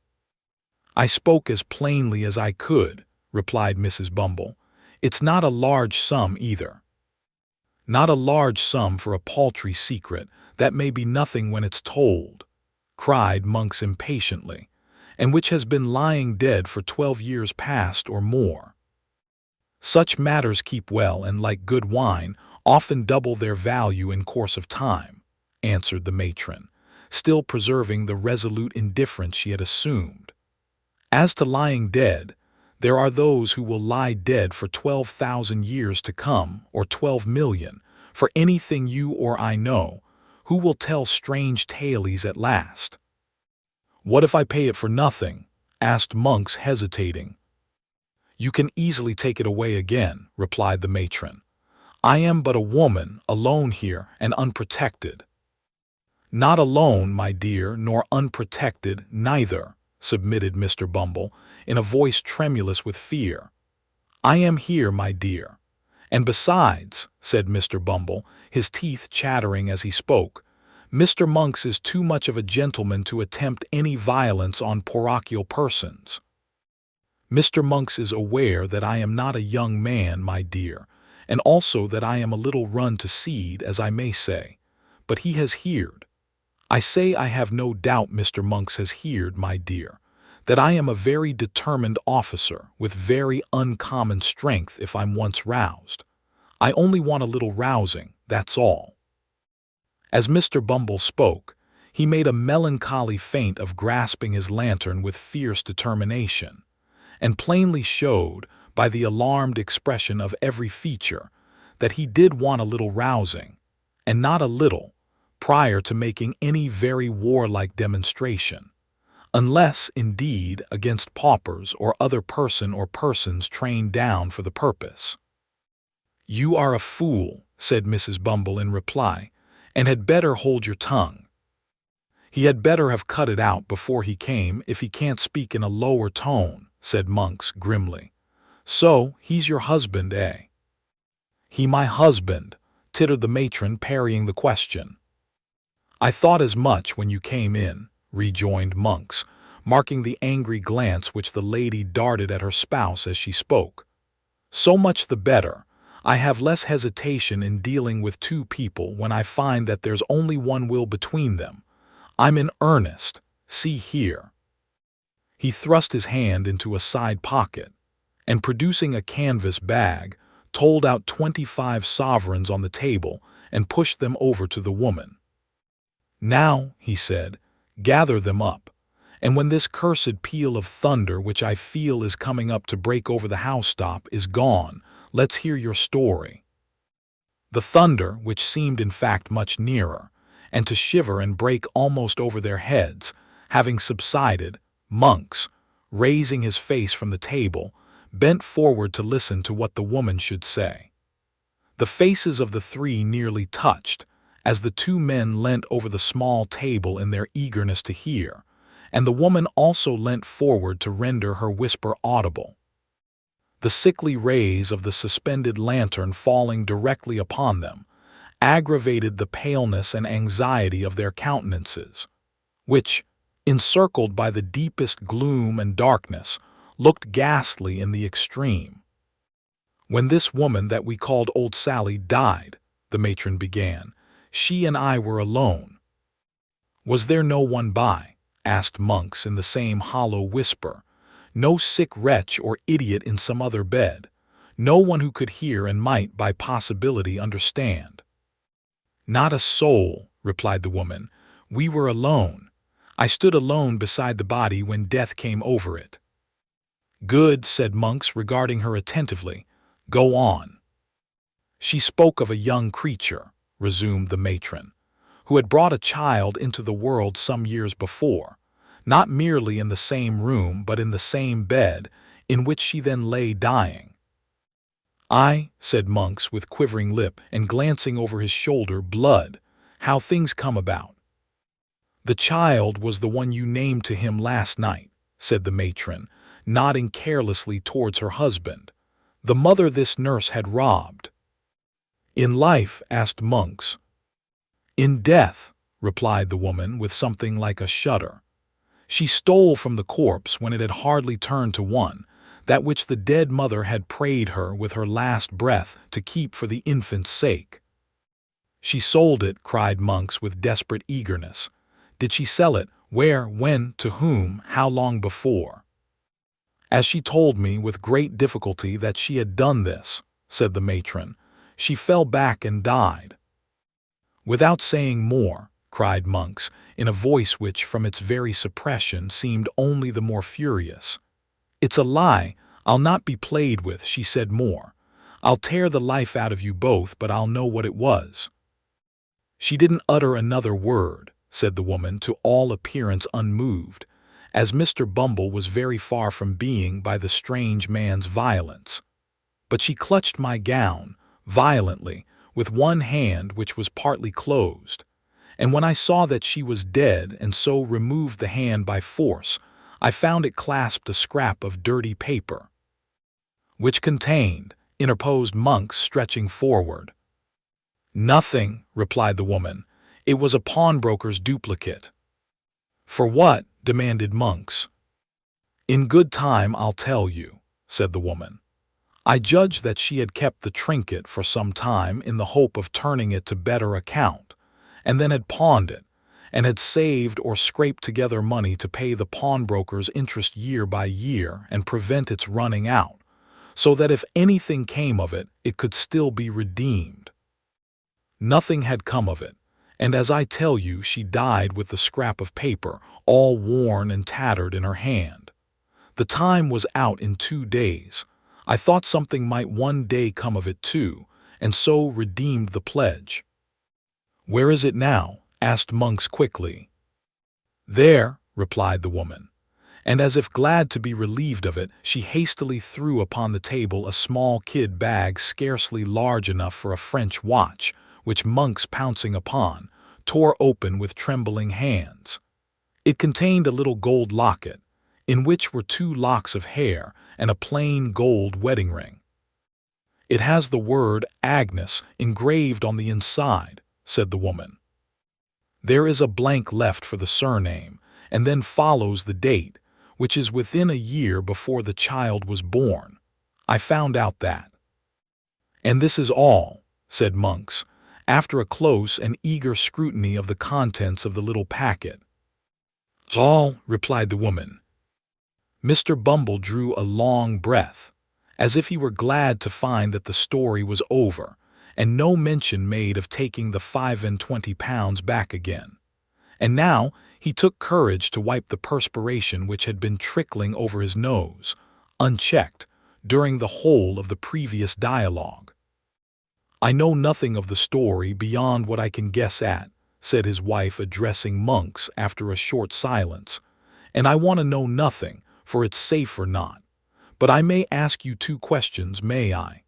"I spoke as plainly as I could," replied Mrs. Bumble. "It's not a large sum either." "Not a large sum for a paltry secret that may be nothing when it's told," cried Monks impatiently, "and which has been lying dead for 12 years past or more." "Such matters keep well and, like good wine, often double their value in course of time," answered the matron, still preserving the resolute indifference she had assumed. "As to lying dead, there are those who will lie dead for 12,000 years to come, or 12,000,000, for anything you or I know, who will tell strange tales at last." "What if I pay it for nothing?" asked Monks, hesitating. "You can easily take it away again," replied the matron. "I am but a woman, alone here, and unprotected." "Not alone, my dear, nor unprotected, neither," submitted Mr. Bumble, in a voice tremulous with fear. "I am here, my dear. And besides," said Mr. Bumble, his teeth chattering as he spoke, "Mr. Monks is too much of a gentleman to attempt any violence on parochial persons. Mr. Monks is aware that I am not a young man, my dear, and also that I am a little run to seed, as I may say, but he has heard. I say I have no doubt Mr. Monks has heard, my dear, that I am a very determined officer, with very uncommon strength if I'm once roused. I only want a little rousing, that's all." As Mr. Bumble spoke, he made a melancholy feint of grasping his lantern with fierce determination, and plainly showed, by the alarmed expression of every feature, that he did want a little rousing, and not a little, prior to making any very warlike demonstration, unless, indeed, against paupers or other person or persons trained down for the purpose. "You are a fool," said Mrs. Bumble in reply, "and had better hold your tongue." "He had better have cut it out before he came if he can't speak in a lower tone," said Monks grimly. "So, he's your husband, eh?" "He my husband," tittered the matron, parrying the question. "I thought as much when you came in," rejoined Monks, marking the angry glance which the lady darted at her spouse as she spoke. "So much the better. I have less hesitation in dealing with two people when I find that there's only one will between them. I'm in earnest. See here." He thrust his hand into a side pocket, and producing a canvas bag, told out 25 sovereigns on the table and pushed them over to the woman. "Now," he said, "gather them up, and when this cursed peal of thunder which I feel is coming up to break over the housetop is gone, let's hear your story." The thunder, which seemed in fact much nearer, and to shiver and break almost over their heads, having subsided, Monks, raising his face from the table, bent forward to listen to what the woman should say. The faces of the three nearly touched, as the two men leant over the small table in their eagerness to hear, and the woman also leant forward to render her whisper audible. The sickly rays of the suspended lantern falling directly upon them aggravated the paleness and anxiety of their countenances, which, encircled by the deepest gloom and darkness, looked ghastly in the extreme. "When this woman that we called Old Sally died," the matron began, "she and I were alone." "Was there no one by?" asked Monks in the same hollow whisper. No sick wretch or idiot in some other bed. No one who could hear and might by possibility understand. Not a soul, replied the woman. We were alone. I stood alone beside the body when death came over it. Good, said Monks, regarding her attentively. Go on. She spoke of a young creature, resumed the matron, who had brought a child into the world some years before, not merely in the same room but in the same bed, in which she then lay dying. I, said Monks with quivering lip and glancing over his shoulder, blood, how things come about. The child was the one you named to him last night, said the matron, nodding carelessly towards her husband. The mother this nurse had robbed. In life? Asked Monks. In death, replied the woman with something like a shudder. She stole from the corpse when it had hardly turned to one, that which the dead mother had prayed her with her last breath to keep for the infant's sake. She sold it, cried Monks with desperate eagerness. Did she sell it? Where, when, to whom, how long before? As she told me with great difficulty that she had done this, said the matron, she fell back and died. Without saying more, cried Monks, in a voice which from its very suppression seemed only the more furious. It's a lie. I'll not be played with, she said more. I'll tear the life out of you both, but I'll know what it was. She didn't utter another word, said the woman, to all appearance unmoved, as Mr. Bumble was very far from being by the strange man's violence. But she clutched my gown, violently, with one hand which was partly closed, and when I saw that she was dead and so removed the hand by force, I found it clasped a scrap of dirty paper. Which contained, interposed Monks, stretching forward. Nothing, replied the woman. It was a pawnbroker's duplicate. For what? Demanded Monks. In good time I'll tell you, said the woman. I judged that she had kept the trinket for some time in the hope of turning it to better account, and then had pawned it, and had saved or scraped together money to pay the pawnbroker's interest year by year and prevent its running out, so that if anything came of it, it could still be redeemed. Nothing had come of it, and as I tell you, she died with the scrap of paper, all worn and tattered, in her hand. The time was out in 2 days. I thought something might one day come of it too, and so redeemed the pledge. Where is it now? Asked Monks quickly. There, replied the woman, and as if glad to be relieved of it, she hastily threw upon the table a small kid bag scarcely large enough for a French watch, which Monks, pouncing upon, tore open with trembling hands. It contained a little gold locket, in which were 2 locks of hair and a plain gold wedding ring. It has the word Agnes engraved on the inside, said the woman. There is a blank left for the surname, and then follows the date, which is within a year before the child was born. I found out that. And this is all, said Monks, after a close and eager scrutiny of the contents of the little packet. All, replied the woman. Mr. Bumble drew a long breath, as if he were glad to find that the story was over, and no mention made of taking the £25 back again. And now he took courage to wipe the perspiration which had been trickling over his nose, unchecked, during the whole of the previous dialogue. I know nothing of the story beyond what I can guess at, said his wife, addressing Monks after a short silence, and I want to know nothing, for it's safe or not. But I may ask you 2 questions, may I?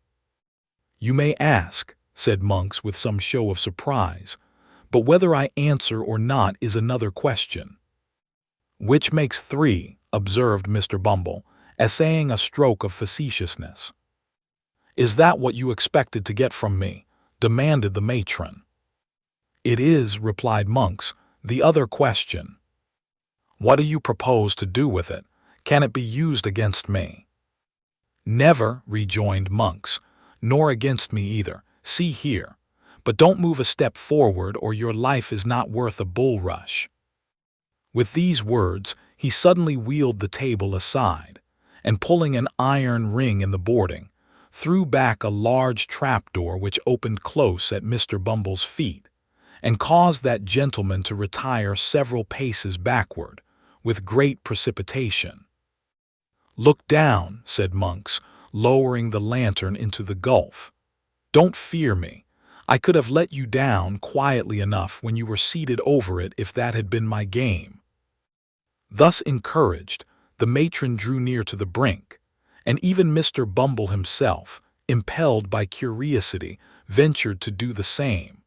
You may ask, said Monks with some show of surprise, but whether I answer or not is another question. Which makes 3, observed Mr. Bumble, essaying a stroke of facetiousness. Is that what you expected to get from me? Demanded the matron. It is, replied Monks. The other question. What do you propose to do with it? Can it be used against me? Never, rejoined Monks, nor against me either. See here. But don't move a step forward or your life is not worth a bulrush. With these words, he suddenly wheeled the table aside, and pulling an iron ring in the boarding, threw back a large trapdoor which opened close at Mr. Bumble's feet, and caused that gentleman to retire several paces backward, with great precipitation. "Look down," said Monks, lowering the lantern into the gulf. "Don't fear me. I could have let you down quietly enough when you were seated over it if that had been my game." Thus encouraged, the matron drew near to the brink, and even Mr. Bumble himself, impelled by curiosity, ventured to do the same.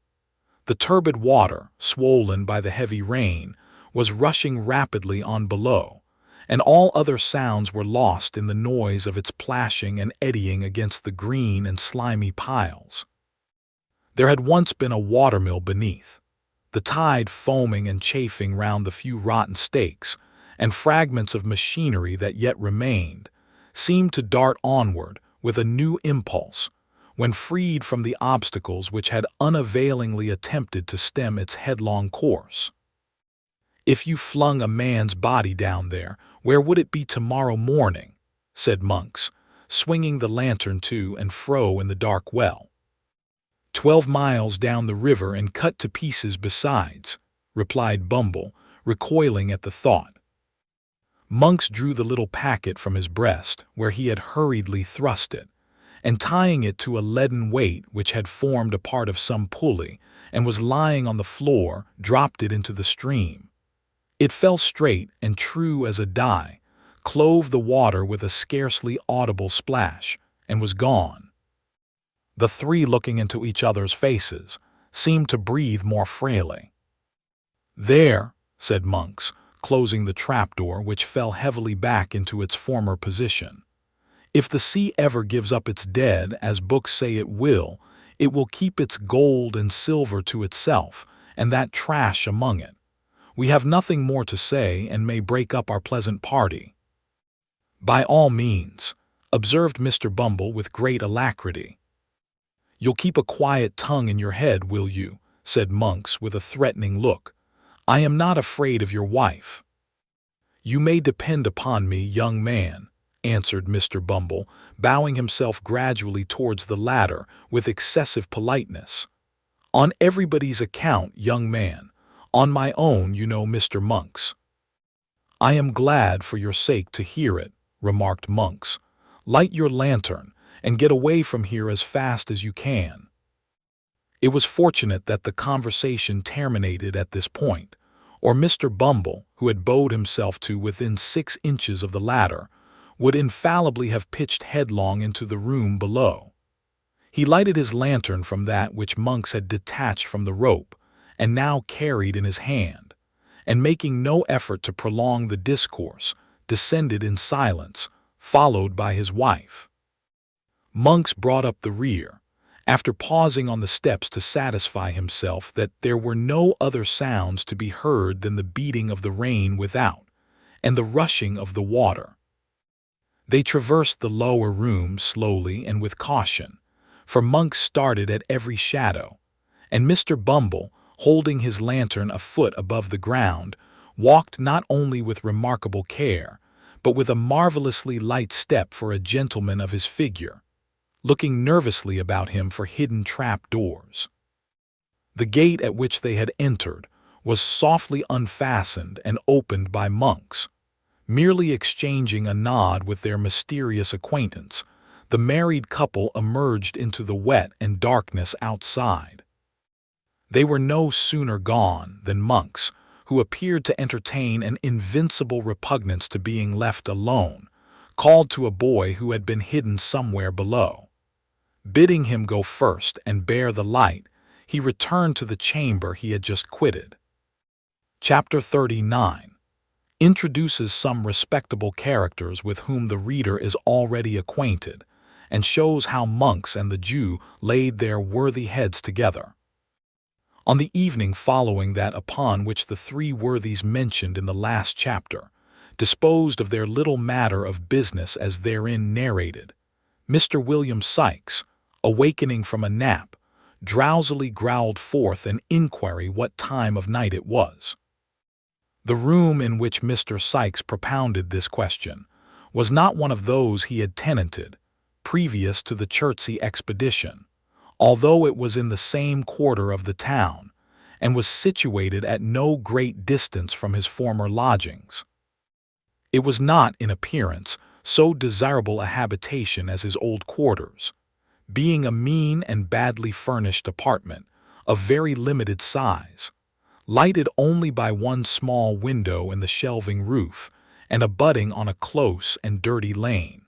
The turbid water, swollen by the heavy rain, was rushing rapidly on below, and all other sounds were lost in the noise of its plashing and eddying against the green and slimy piles. There had once been a watermill beneath. The tide foaming and chafing round the few rotten stakes, and fragments of machinery that yet remained, seemed to dart onward with a new impulse, when freed from the obstacles which had unavailingly attempted to stem its headlong course. "If you flung a man's body down there, where would it be tomorrow morning?" said Monks, swinging the lantern to and fro in the dark well. "12 miles down the river and cut to pieces besides," replied Bumble, recoiling at the thought. Monks drew the little packet from his breast, where he had hurriedly thrust it, and tying it to a leaden weight which had formed a part of some pulley and was lying on the floor, dropped it into the stream. It fell straight and true as a die, clove the water with a scarcely audible splash, and was gone. The three, looking into each other's faces, seemed to breathe more freely. "There," said Monks, closing the trapdoor, which fell heavily back into its former position. "If the sea ever gives up its dead, as books say it will keep its gold and silver to itself, and that trash among it. We have nothing more to say, and may break up our pleasant party." "By all means," observed Mr. Bumble with great alacrity. "You'll keep a quiet tongue in your head, will you?" said Monks with a threatening look. "I am not afraid of your wife." "You may depend upon me, young man," answered Mr. Bumble, bowing himself gradually towards the latter with excessive politeness. "On everybody's account, young man. On my own, you know, Mr. Monks." "I am glad for your sake to hear it," remarked Monks. "Light your lantern, and get away from here as fast as you can." It was fortunate that the conversation terminated at this point, or Mr. Bumble, who had bowed himself to within 6 inches of the ladder, would infallibly have pitched headlong into the room below. He lighted his lantern from that which Monks had detached from the rope, and now carried in his hand, and making no effort to prolong the discourse, descended in silence, followed by his wife. Monks brought up the rear, after pausing on the steps to satisfy himself that there were no other sounds to be heard than the beating of the rain without, and the rushing of the water. They traversed the lower room slowly and with caution, for Monks started at every shadow, and Mr. Bumble, holding his lantern a foot above the ground, walked not only with remarkable care, but with a marvelously light step for a gentleman of his figure, looking nervously about him for hidden trap-doors. The gate at which they had entered was softly unfastened and opened by Monks. Merely exchanging a nod with their mysterious acquaintance, the married couple emerged into the wet and darkness outside. They were no sooner gone than Monks, who appeared to entertain an invincible repugnance to being left alone, called to a boy who had been hidden somewhere below. Bidding him go first and bear the light, he returned to the chamber he had just quitted. Chapter 39 introduces some respectable characters with whom the reader is already acquainted, and shows how Monks and the Jew laid their worthy heads together. On the evening following that upon which the three worthies mentioned in the last chapter disposed of their little matter of business as therein narrated, Mr. William Sikes, awakening from a nap, drowsily growled forth an inquiry what time of night it was. The room in which Mr. Sikes propounded this question was not one of those he had tenanted previous to the Chertsey expedition, although it was in the same quarter of the town and was situated at no great distance from his former lodgings. It was not, in appearance, so desirable a habitation as his old quarters, being a mean and badly furnished apartment of very limited size, lighted only by one small window in the shelving roof and abutting on a close and dirty lane.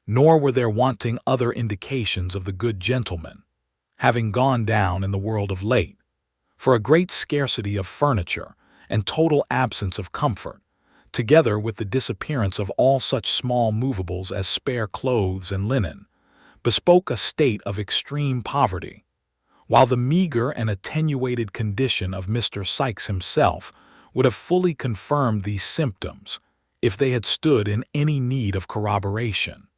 Nor were there wanting other indications of the good gentleman, having gone down in the world of late, for a great scarcity of furniture and total absence of comfort, together with the disappearance of all such small movables as spare clothes and linen, bespoke a state of extreme poverty, while the meager and attenuated condition of Mr. Sikes himself would have fully confirmed these symptoms if they had stood in any need of corroboration.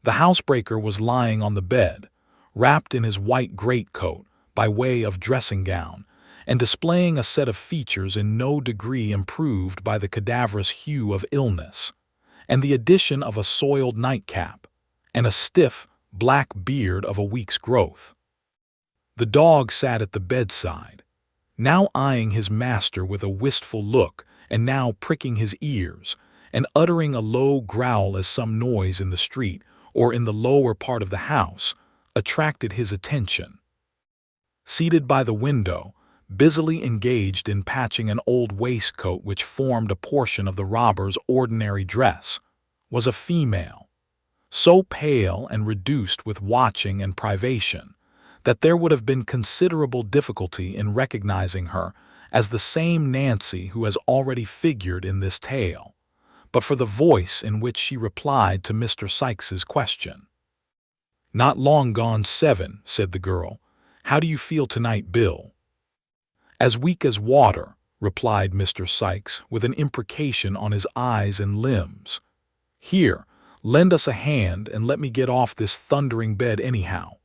The housebreaker was lying on the bed, wrapped in his white greatcoat by way of dressing-gown, and displaying a set of features in no degree improved by the cadaverous hue of illness, and the addition of a soiled nightcap, and a stiff, black beard of a week's growth. The dog sat at the bedside, now eyeing his master with a wistful look, and now pricking his ears, and uttering a low growl as some noise in the street or in the lower part of the house attracted his attention. Seated by the window, busily engaged in patching an old waistcoat which formed a portion of the robber's ordinary dress, was a female, so pale and reduced with watching and privation that there would have been considerable difficulty in recognizing her as the same Nancy who has already figured in this tale, but for the voice in which she replied to Mr. Sikes's question. "Not long gone 7," said the girl. "How do you feel tonight, Bill?" "As weak as water," replied Mr. Sikes, with an imprecation on his eyes and limbs. "Here, lend us a hand and let me get off this thundering bed anyhow."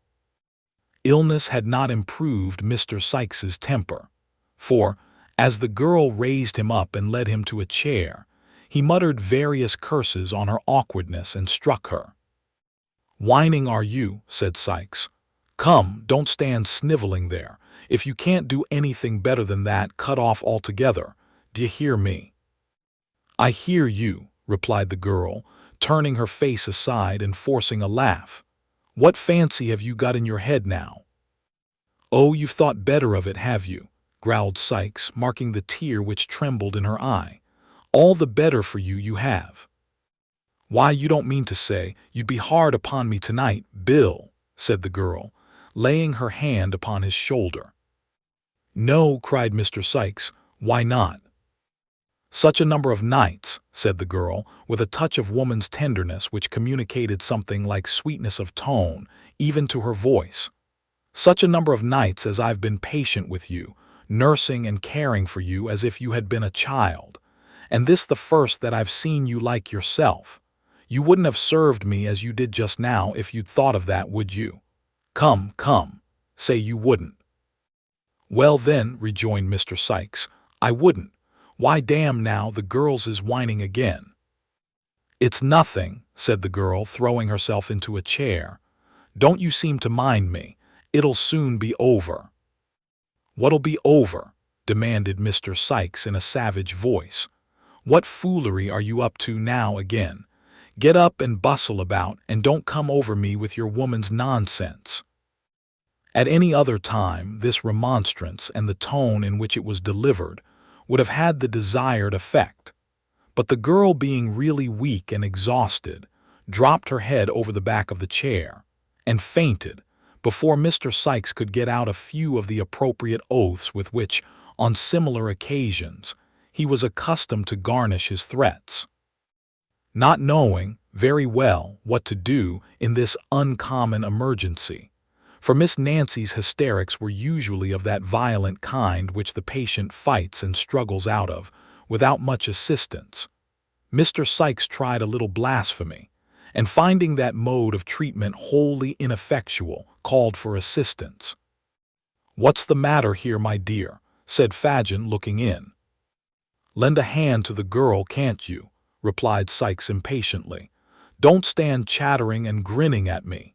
Illness had not improved Mr. Sikes's temper, for, as the girl raised him up and led him to a chair, he muttered various curses on her awkwardness and struck her. "Whining are you?" said Sikes. "Come, don't stand sniveling there. If you can't do anything better than that, cut off altogether. Do you hear me?" "I hear you," replied the girl, turning her face aside and forcing a laugh. "What fancy have you got in your head now?" "Oh, you've thought better of it, have you?" growled Sikes, marking the tear which trembled in her eye. "All the better for you, you have." "Why, you don't mean to say you'd be hard upon me tonight, Bill," said the girl, laying her hand upon his shoulder. "No," cried Mr. Sikes. "Why not?" "Such a number of nights," said the girl, with a touch of woman's tenderness which communicated something like sweetness of tone, even to her voice. "Such a number of nights as I've been patient with you, nursing and caring for you as if you had been a child, and this the first that I've seen you like yourself. You wouldn't have served me as you did just now if you'd thought of that, would you? Come, come, say you wouldn't." "Well then," rejoined Mr. Sikes, "I wouldn't. Why, damn now, the girls is whining again." "It's nothing," said the girl, throwing herself into a chair. "Don't you seem to mind me. It'll soon be over." "What'll be over?" demanded Mr. Sikes in a savage voice. "What foolery are you up to now again? Get up and bustle about, and don't come over me with your woman's nonsense." At any other time, this remonstrance and the tone in which it was delivered would have had the desired effect, but the girl, being really weak and exhausted, dropped her head over the back of the chair and fainted before Mr. Sikes could get out a few of the appropriate oaths with which, on similar occasions, he was accustomed to garnish his threats. Not knowing very well what to do in this uncommon emergency, for Miss Nancy's hysterics were usually of that violent kind which the patient fights and struggles out of without much assistance, Mr. Sikes tried a little blasphemy, and finding that mode of treatment wholly ineffectual, called for assistance. "What's the matter here, my dear?" said Fagin, looking in. "Lend a hand to the girl, can't you?" replied Sikes impatiently. "Don't stand chattering and grinning at me."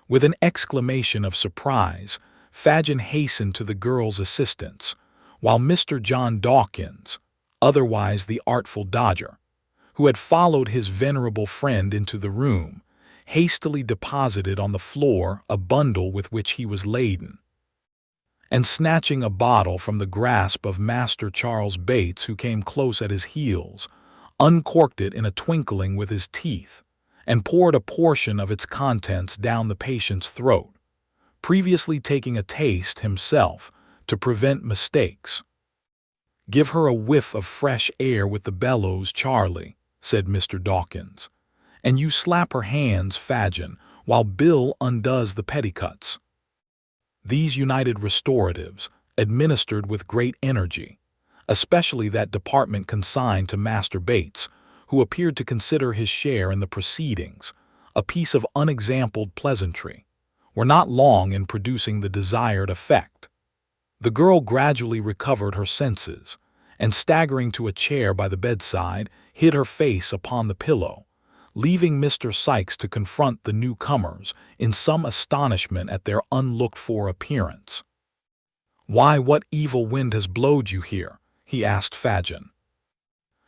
With an exclamation of surprise, Fagin hastened to the girl's assistance, while Mr. John Dawkins, otherwise the Artful Dodger, who had followed his venerable friend into the room, hastily deposited on the floor a bundle with which he was laden, and snatching a bottle from the grasp of Master Charles Bates, who came close at his heels, uncorked it in a twinkling with his teeth, and poured a portion of its contents down the patient's throat, previously taking a taste himself to prevent mistakes. "Give her a whiff of fresh air with the bellows, Charlie," said Mr. Dawkins, "and you slap her hands, Fagin, while Bill undoes the petticoats." These united restoratives, administered with great energy, especially that department consigned to Master Bates, who appeared to consider his share in the proceedings a piece of unexampled pleasantry, were not long in producing the desired effect. The girl gradually recovered her senses, and staggering to a chair by the bedside, hid her face upon the pillow, leaving Mr. Sikes to confront the newcomers in some astonishment at their unlooked-for appearance. "Why, what evil wind has blowed you here?" he asked Fagin.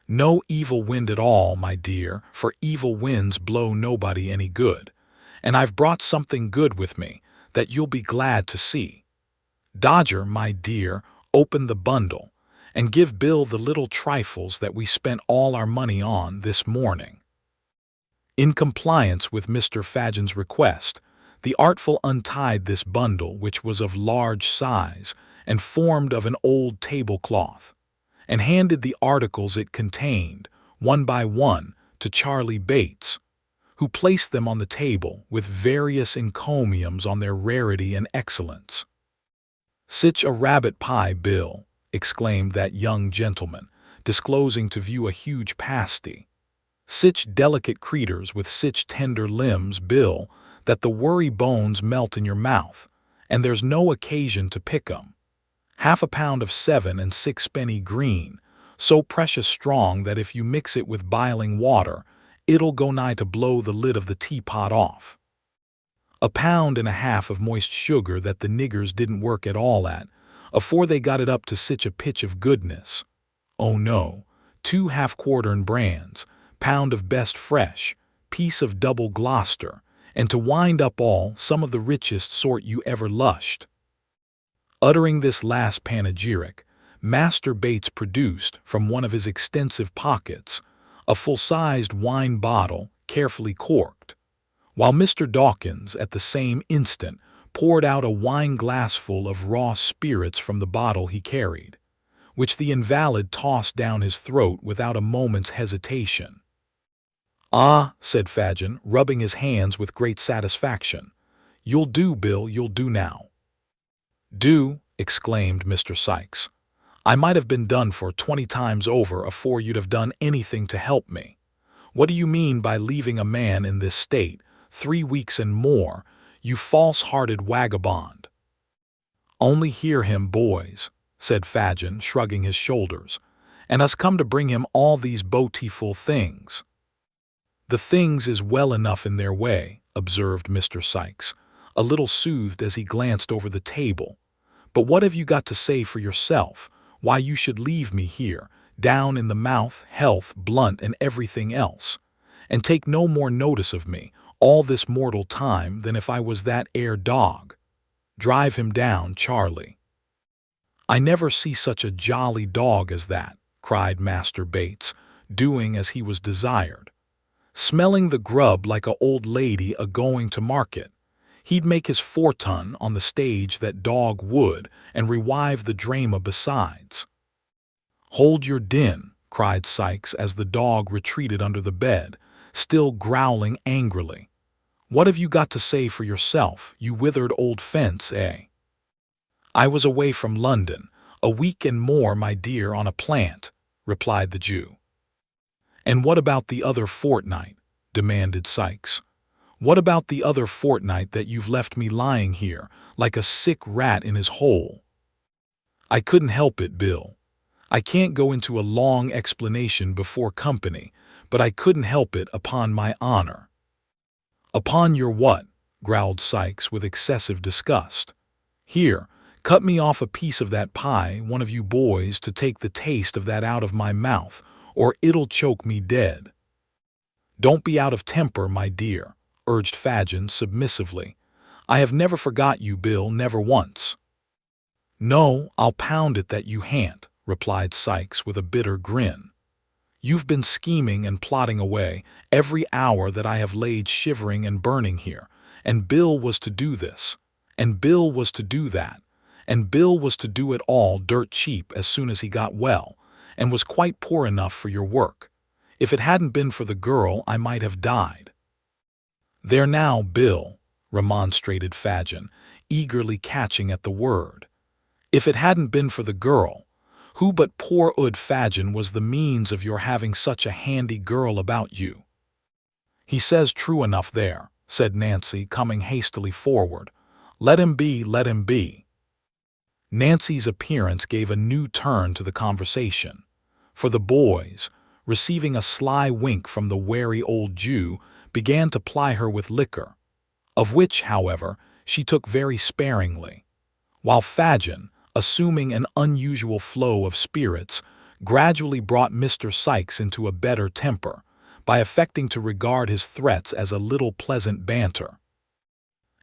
"No evil wind at all, my dear, for evil winds blow nobody any good, and I've brought something good with me that you'll be glad to see. Dodger, my dear, open the bundle, and give Bill the little trifles that we spent all our money on this morning." In compliance with Mr. Fagin's request, the Artful untied this bundle, which was of large size and formed of an old tablecloth, and handed the articles it contained, one by one, to Charlie Bates, who placed them on the table with various encomiums on their rarity and excellence. "Sich a rabbit pie, Bill," exclaimed that young gentleman, disclosing to view a huge pasty. "Sich delicate creeters with sich tender limbs, Bill, that the worry bones melt in your mouth, and there's no occasion to pick 'em. Half a pound of 7 and 6 penny green, so precious strong that if you mix it with boiling water, it'll go nigh to blow the lid of the teapot off. 1.5 pounds of moist sugar that the niggers didn't work at all at, afore they got it up to sich a pitch of goodness. Oh no, 2 half-quartern brands, pound of best fresh, piece of double Gloucester, and to wind up all, some of the richest sort you ever lushed." Uttering this last panegyric, Master Bates produced, from one of his extensive pockets, a full-sized wine bottle, carefully corked, while Mr. Dawkins, at the same instant, poured out a wine-glassful of raw spirits from the bottle he carried, which the invalid tossed down his throat without a moment's hesitation. "Ah," said Fagin, rubbing his hands with great satisfaction. "You'll do, Bill, you'll do now." "Do?" exclaimed Mr. Sikes. "I might have been done for 20 times over afore you'd have done anything to help me. What do you mean by leaving a man in this state 3 weeks and more, you false-hearted vagabond?" "Only hear him, boys," said Fagin, shrugging his shoulders, "and us come to bring him all these beautiful things." "The things is well enough in their way," observed Mr. Sikes, a little soothed as he glanced over the table. "But what have you got to say for yourself, why you should leave me here, down in the mouth, health, blunt, and everything else, and take no more notice of me all this mortal time than if I was that 'ere dog? Drive him down, Charlie." "I never see such a jolly dog as that," cried Master Bates, doing as he was desired. "Smelling the grub like a old lady a-going to market. He'd make his fortun on the stage, that dog would, and rewive the drama besides." "Hold your din," cried Sikes as the dog retreated under the bed, still growling angrily. "What have you got to say for yourself, you withered old fence, eh?" "I was away from London, a week and more, my dear, on a plant," replied the Jew. "And what about the other fortnight?" demanded Sikes. "What about the other fortnight that you've left me lying here, like a sick rat in his hole?" "I couldn't help it, Bill. I can't go into a long explanation before company, but I couldn't help it, upon my honor." "Upon your what?" growled Sikes with excessive disgust. "Here, cut me off a piece of that pie, one of you boys, to take the taste of that out of my mouth, or it'll choke me dead." "Don't be out of temper, my dear," urged Fagin submissively. "I have never forgot you, Bill, never once." "No, I'll pound it that you han't," replied Sikes with a bitter grin. "You've been scheming and plotting away every hour that I have laid shivering and burning here, and Bill was to do this, and Bill was to do that, and Bill was to do it all dirt cheap as soon as he got well, and was quite poor enough for your work. If it hadn't been for the girl, I might have died." "There now, Bill," remonstrated Fagin, eagerly catching at the word. "If it hadn't been for the girl, who but poor old Fagin was the means of your having such a handy girl about you?" "He says true enough there," said Nancy, coming hastily forward. "Let him be, let him be." Nancy's appearance gave a new turn to the conversation, for the boys, receiving a sly wink from the wary old Jew, began to ply her with liquor, of which, however, she took very sparingly, while Fagin, assuming an unusual flow of spirits, gradually brought Mr. Sikes into a better temper by affecting to regard his threats as a little pleasant banter,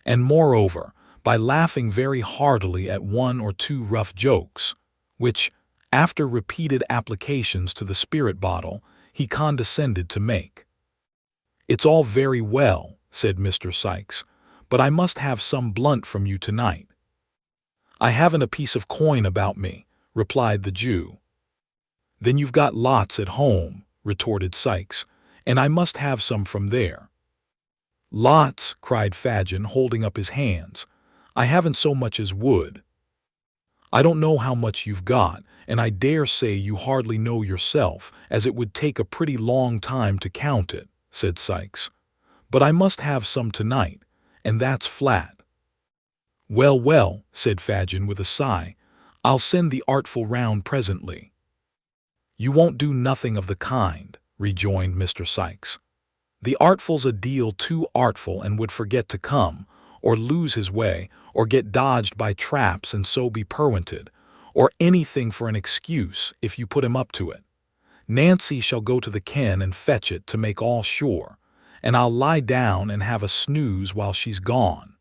and moreover by laughing very heartily at one or two rough jokes, which, after repeated applications to the spirit bottle, he condescended to make. "It's all very well," said Mr. Sikes, "but I must have some blunt from you tonight." "I haven't a piece of coin about me," replied the Jew. "Then you've got lots at home," retorted Sikes, "and I must have some from there." "Lots!" cried Fagin, holding up his hands. "I haven't so much as wood." "I don't know how much you've got, and I dare say you hardly know yourself, as it would take a pretty long time to count it," said Sikes. "But I must have some tonight, and that's flat." "Well, well," said Fagin with a sigh, "I'll send the artful round presently." "You won't do nothing of the kind," rejoined Mr. Sikes. "The artful's a deal too artful and would forget to come, or lose his way, or get dodged by traps and so be perwented, or anything for an excuse if you put him up to it. Nancy shall go to the ken and fetch it to make all sure, and I'll lie down and have a snooze while she's gone."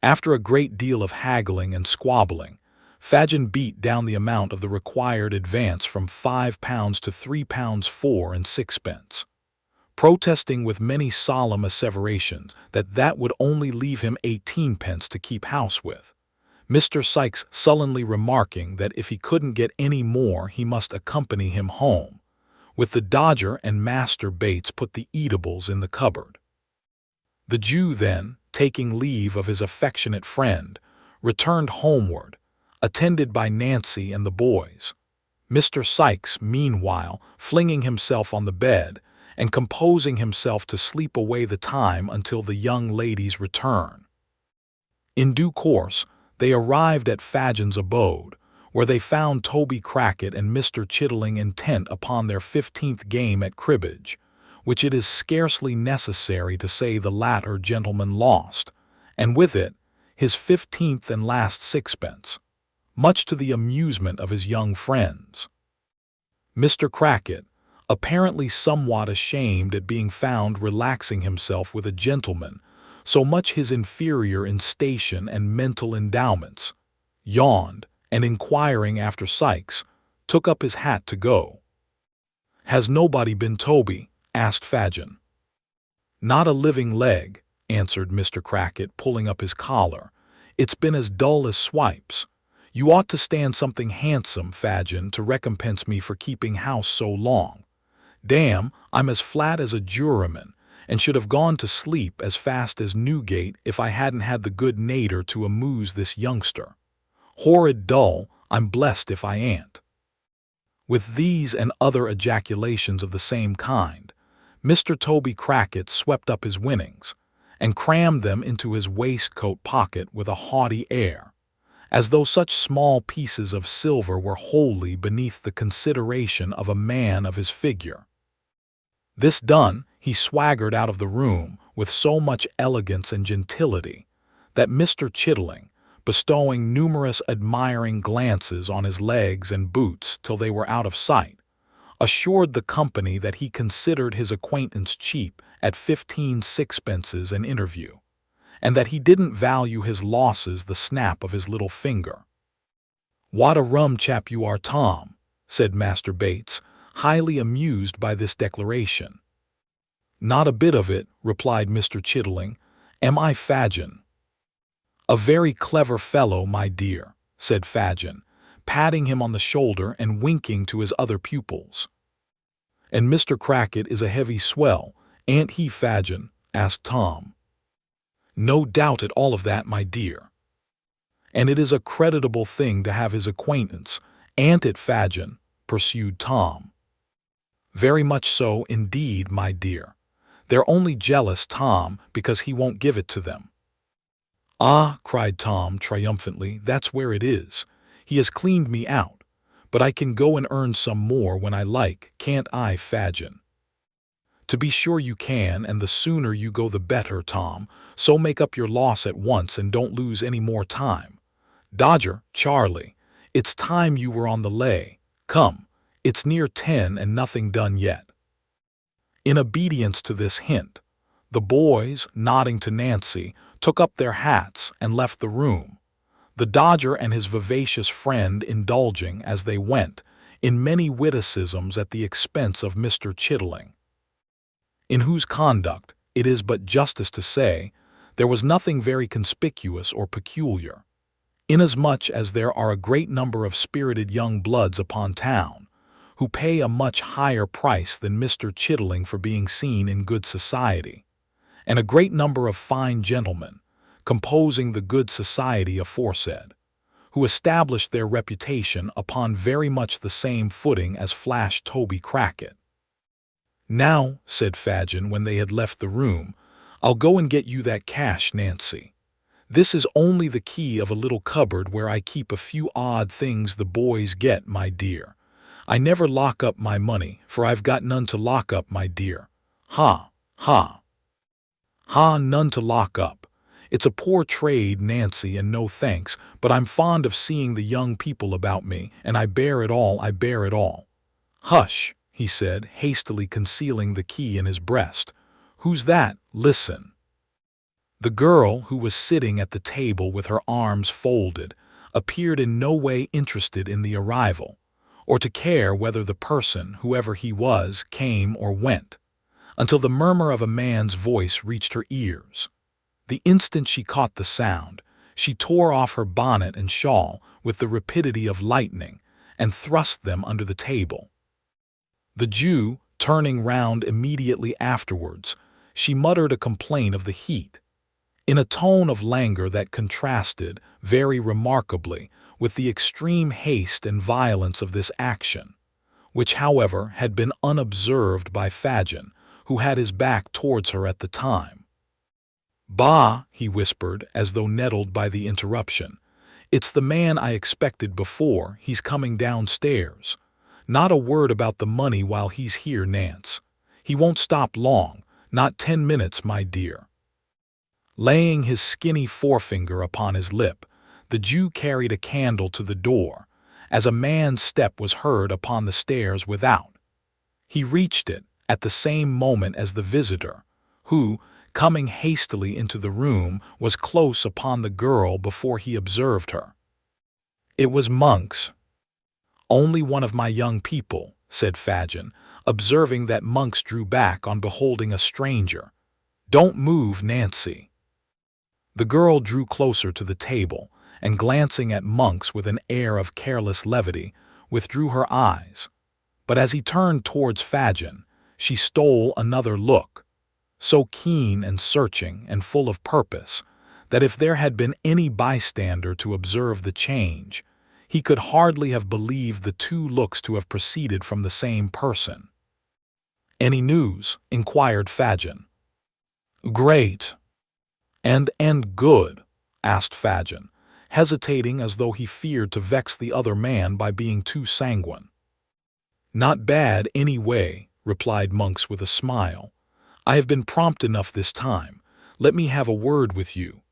After a great deal of haggling and squabbling, Fagin beat down the amount of the required advance from £5 to £3 4 and sixpence, protesting with many solemn asseverations that would only leave him 18 pence to keep house with, Mr. Sikes sullenly remarking that if he couldn't get any more he must accompany him home, with the Dodger and Master Bates put the eatables in the cupboard. The Jew then, taking leave of his affectionate friend, returned homeward, attended by Nancy and the boys, Mr. Sikes meanwhile flinging himself on the bed and composing himself to sleep away the time until the young lady's return. In due course they arrived at Fagin's abode, where they found Toby Crackit and Mr. Chitling intent upon their 15th game at cribbage, which it is scarcely necessary to say the latter gentleman lost, and with it his 15th and last sixpence, much to the amusement of his young friends. Mr. Crackit, apparently somewhat ashamed at being found relaxing himself with a gentleman so much his inferior in station and mental endowments, yawned, and inquiring after Sikes, took up his hat to go. "Has nobody been Toby?" asked Fagin. "Not a living leg," answered Mr. Crackit, pulling up his collar. "It's been as dull as swipes. You ought to stand something handsome, Fagin, to recompense me for keeping house so long. Damn, I'm as flat as a juryman, and should have gone to sleep as fast as Newgate if I hadn't had the good natur to amuse this youngster. Horrid dull, I'm blessed if I ain't." With these and other ejaculations of the same kind, Mr. Toby Crackit swept up his winnings, and crammed them into his waistcoat pocket with a haughty air, as though such small pieces of silver were wholly beneath the consideration of a man of his figure. This done, he swaggered out of the room with so much elegance and gentility that Mr. Chittling, bestowing numerous admiring glances on his legs and boots till they were out of sight, assured the company that he considered his acquaintance cheap at 15 sixpences an interview, and that he didn't value his losses the snap of his little finger. "What a rum chap you are, Tom," said Master Bates, highly amused by this declaration. "Not a bit of it," replied Mr. Chittling. "Am I, Fagin?" "A very clever fellow, my dear," said Fagin, patting him on the shoulder and winking to his other pupils. "And Mr. Crackit is a heavy swell, ain't he, Fagin?" asked Tom. "No doubt at all of that, my dear." "And it is a creditable thing to have his acquaintance, ain't it, Fagin?" pursued Tom. "Very much so, indeed, my dear. They're only jealous, Tom, because he won't give it to them." "Ah," cried Tom triumphantly, "that's where it is. He has cleaned me out, but I can go and earn some more when I like, can't I, Fagin?" "To be sure you can, and the sooner you go the better, Tom, so make up your loss at once and don't lose any more time. Dodger, Charlie, it's time you were on the lay. Come, it's near 10 and nothing done yet." In obedience to this hint, the boys, nodding to Nancy, took up their hats and left the room, the Dodger and his vivacious friend indulging, as they went, in many witticisms at the expense of Mr. Chittling, in whose conduct, it is but justice to say, there was nothing very conspicuous or peculiar, inasmuch as there are a great number of spirited young bloods upon town, who pay a much higher price than Mr. Chittling for being seen in good society, and a great number of fine gentlemen, composing the good society aforesaid, who established their reputation upon very much the same footing as Flash Toby Crackit. "Now," said Fagin when they had left the room, "I'll go and get you that cash, Nancy. This is only the key of a little cupboard where I keep a few odd things the boys get, my dear. I never lock up my money, for I've got none to lock up, my dear. Ha, ha. Ha, none to lock up. It's a poor trade, Nancy, and no thanks, but I'm fond of seeing the young people about me, and I bear it all, I bear it all." "Hush," he said, hastily concealing the key in his breast. "Who's that? Listen." The girl, who was sitting at the table with her arms folded, appeared in no way interested in the arrival, or to care whether the person, whoever he was, came or went, until the murmur of a man's voice reached her ears. The instant she caught the sound, she tore off her bonnet and shawl with the rapidity of lightning, and thrust them under the table. The Jew, turning round immediately afterwards, she muttered a complaint of the heat, in a tone of languor that contrasted, very remarkably, with the extreme haste and violence of this action, which, however, had been unobserved by Fagin, who had his back towards her at the time. "Bah," he whispered, as though nettled by the interruption. "It's the man I expected before. He's coming downstairs. Not a word about the money while he's here, Nance. He won't stop long, not 10 minutes, my dear." Laying his skinny forefinger upon his lip, the Jew carried a candle to the door, as a man's step was heard upon the stairs without. He reached it at the same moment as the visitor, who, coming hastily into the room, was close upon the girl before he observed her. It was Monks. "Only one of my young people," said Fagin, observing that Monks drew back on beholding a stranger. "Don't move, Nancy." The girl drew closer to the table, and glancing at Monks with an air of careless levity, withdrew her eyes. But as he turned towards Fagin, she stole another look, so keen and searching and full of purpose, that if there had been any bystander to observe the change, he could hardly have believed the two looks to have proceeded from the same person. "Any news?" inquired Fagin. "Great." And good?" asked Fagin, hesitating as though he feared to vex the other man by being too sanguine. "Not bad, anyway," replied Monks with a smile. "I have been prompt enough this time. Let me have a word with you."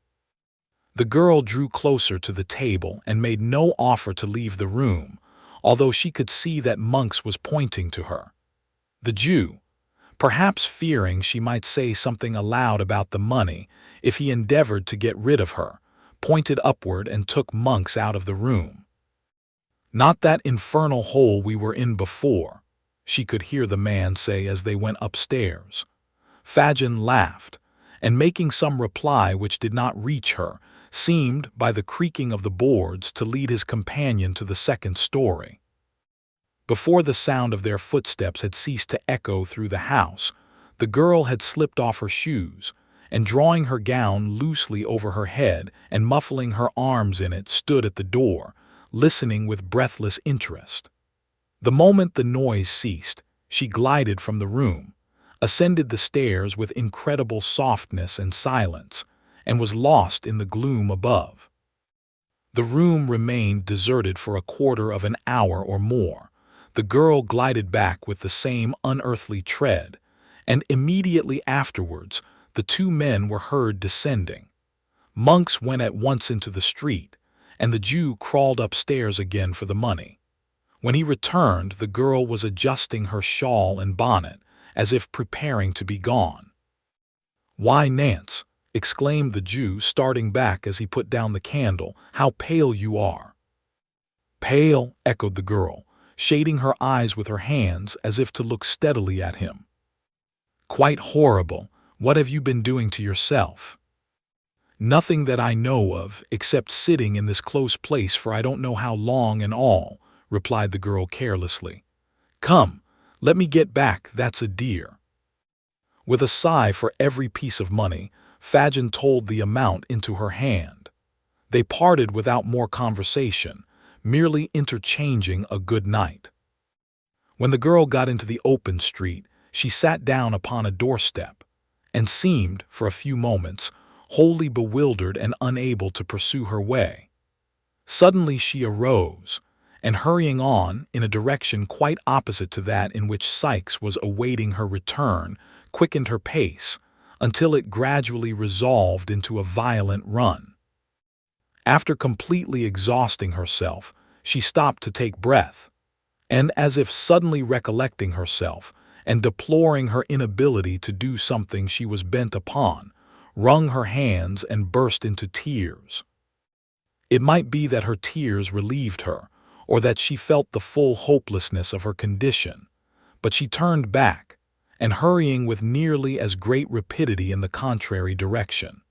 The girl drew closer to the table and made no offer to leave the room, although she could see that Monks was pointing to her. The Jew, perhaps fearing she might say something aloud about the money if he endeavored to get rid of her, pointed upward and took Monks out of the room. "Not that infernal hole we were in before," she could hear the man say as they went upstairs. Fagin laughed, and making some reply which did not reach her, seemed, by the creaking of the boards, to lead his companion to the second story. Before the sound of their footsteps had ceased to echo through the house, the girl had slipped off her shoes, and drawing her gown loosely over her head and muffling her arms in it, stood at the door, listening with breathless interest. The moment the noise ceased, she glided from the room, ascended the stairs with incredible softness and silence, and was lost in the gloom above. The room remained deserted for a quarter of an hour or more. The girl glided back with the same unearthly tread, and immediately afterwards the two men were heard descending. Monks went at once into the street, and the Jew crawled upstairs again for the money. When he returned, the girl was adjusting her shawl and bonnet, as if preparing to be gone. "Why, Nance," exclaimed the Jew, starting back as he put down the candle, "how pale you are!" "Pale?" echoed the girl, shading her eyes with her hands as if to look steadily at him. "Quite horrible. What have you been doing to yourself?" "Nothing that I know of, except sitting in this close place for I don't know how long and all," replied the girl carelessly. "Come, let me get back, that's a dear." With a sigh for every piece of money, Fagin told the amount into her hand. They parted without more conversation, merely interchanging a good night. When the girl got into the open street, she sat down upon a doorstep, and seemed, for a few moments, wholly bewildered and unable to pursue her way. Suddenly she arose, and hurrying on in a direction quite opposite to that in which Sikes was awaiting her return, quickened her pace, until it gradually resolved into a violent run. After completely exhausting herself, she stopped to take breath, and as if suddenly recollecting herself, and deploring her inability to do something she was bent upon, wrung her hands and burst into tears. It might be that her tears relieved her, or that she felt the full hopelessness of her condition, but she turned back, and hurrying with nearly as great rapidity in the contrary direction,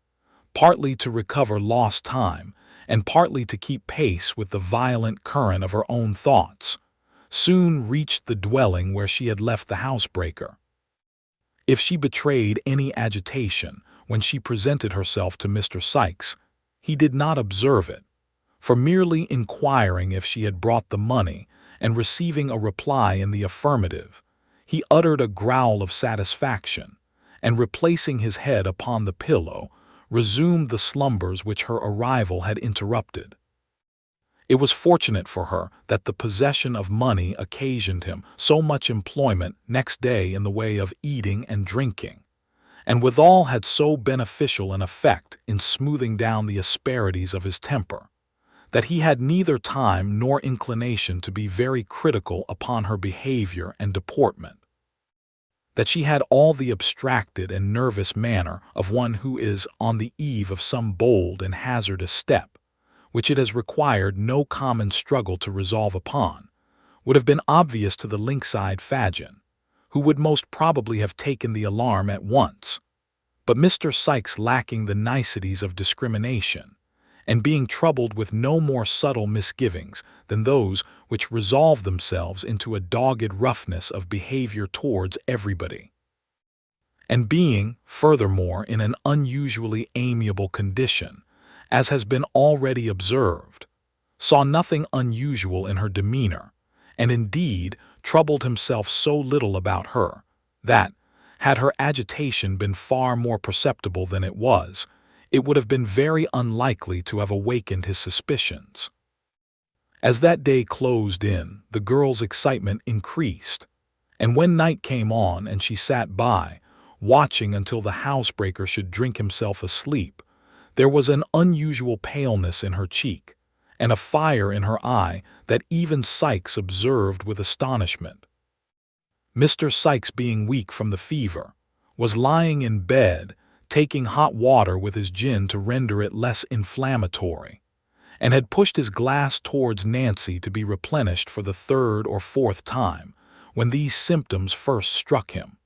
partly to recover lost time, and partly to keep pace with the violent current of her own thoughts, soon reached the dwelling where she had left the housebreaker. If she betrayed any agitation when she presented herself to Mr. Sikes, he did not observe it, for merely inquiring if she had brought the money and receiving a reply in the affirmative, he uttered a growl of satisfaction, and replacing his head upon the pillow, resumed the slumbers which her arrival had interrupted. It was fortunate for her that the possession of money occasioned him so much employment next day in the way of eating and drinking, and withal had so beneficial an effect in smoothing down the asperities of his temper, that he had neither time nor inclination to be very critical upon her behavior and deportment. That she had all the abstracted and nervous manner of one who is on the eve of some bold and hazardous step, which it has required no common struggle to resolve upon, would have been obvious to the lynx-eyed Fagin, who would most probably have taken the alarm at once. But Mr. Sikes, lacking the niceties of discrimination, and being troubled with no more subtle misgivings than those which resolve themselves into a dogged roughness of behavior towards everybody, and being, furthermore, in an unusually amiable condition, as has been already observed, saw nothing unusual in her demeanor, and indeed troubled himself so little about her, that, had her agitation been far more perceptible than it was, it would have been very unlikely to have awakened his suspicions. As that day closed in, the girl's excitement increased, and when night came on and she sat by, watching until the housebreaker should drink himself asleep, there was an unusual paleness in her cheek, and a fire in her eye that even Sikes observed with astonishment. Mr. Sikes, being weak from the fever, was lying in bed, taking hot water with his gin to render it less inflammatory, and had pushed his glass towards Nancy to be replenished for the third or fourth time, when these symptoms first struck him.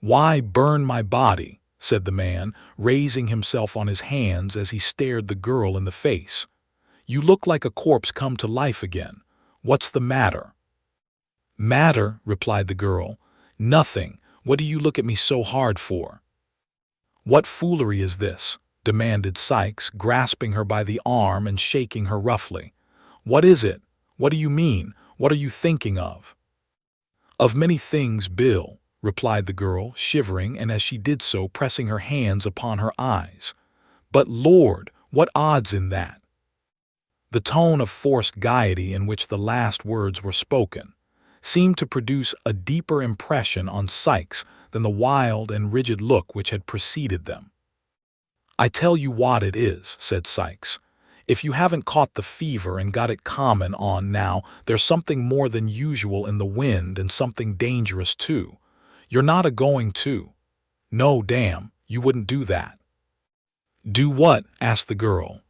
"Why burn my body?" said the man, raising himself on his hands as he stared the girl in the face. "You look like a corpse come to life again. What's the matter?" "Matter?" replied the girl. "Nothing. What do you look at me so hard for?" "What foolery is this?" demanded Sikes, grasping her by the arm and shaking her roughly. "What is it? What do you mean? What are you thinking of?" "Of many things, Bill," replied the girl, shivering, and as she did so pressing her hands upon her eyes. "But Lord, what odds in that?" The tone of forced gaiety in which the last words were spoken seemed to produce a deeper impression on Sikes than the wild and rigid look which had preceded them. "I tell you what it is," said Sikes. "If you haven't caught the fever and got it common on now, there's something more than usual in the wind, and something dangerous too. You're not a-going to. No, damn, you wouldn't do that." "Do what?" asked the girl.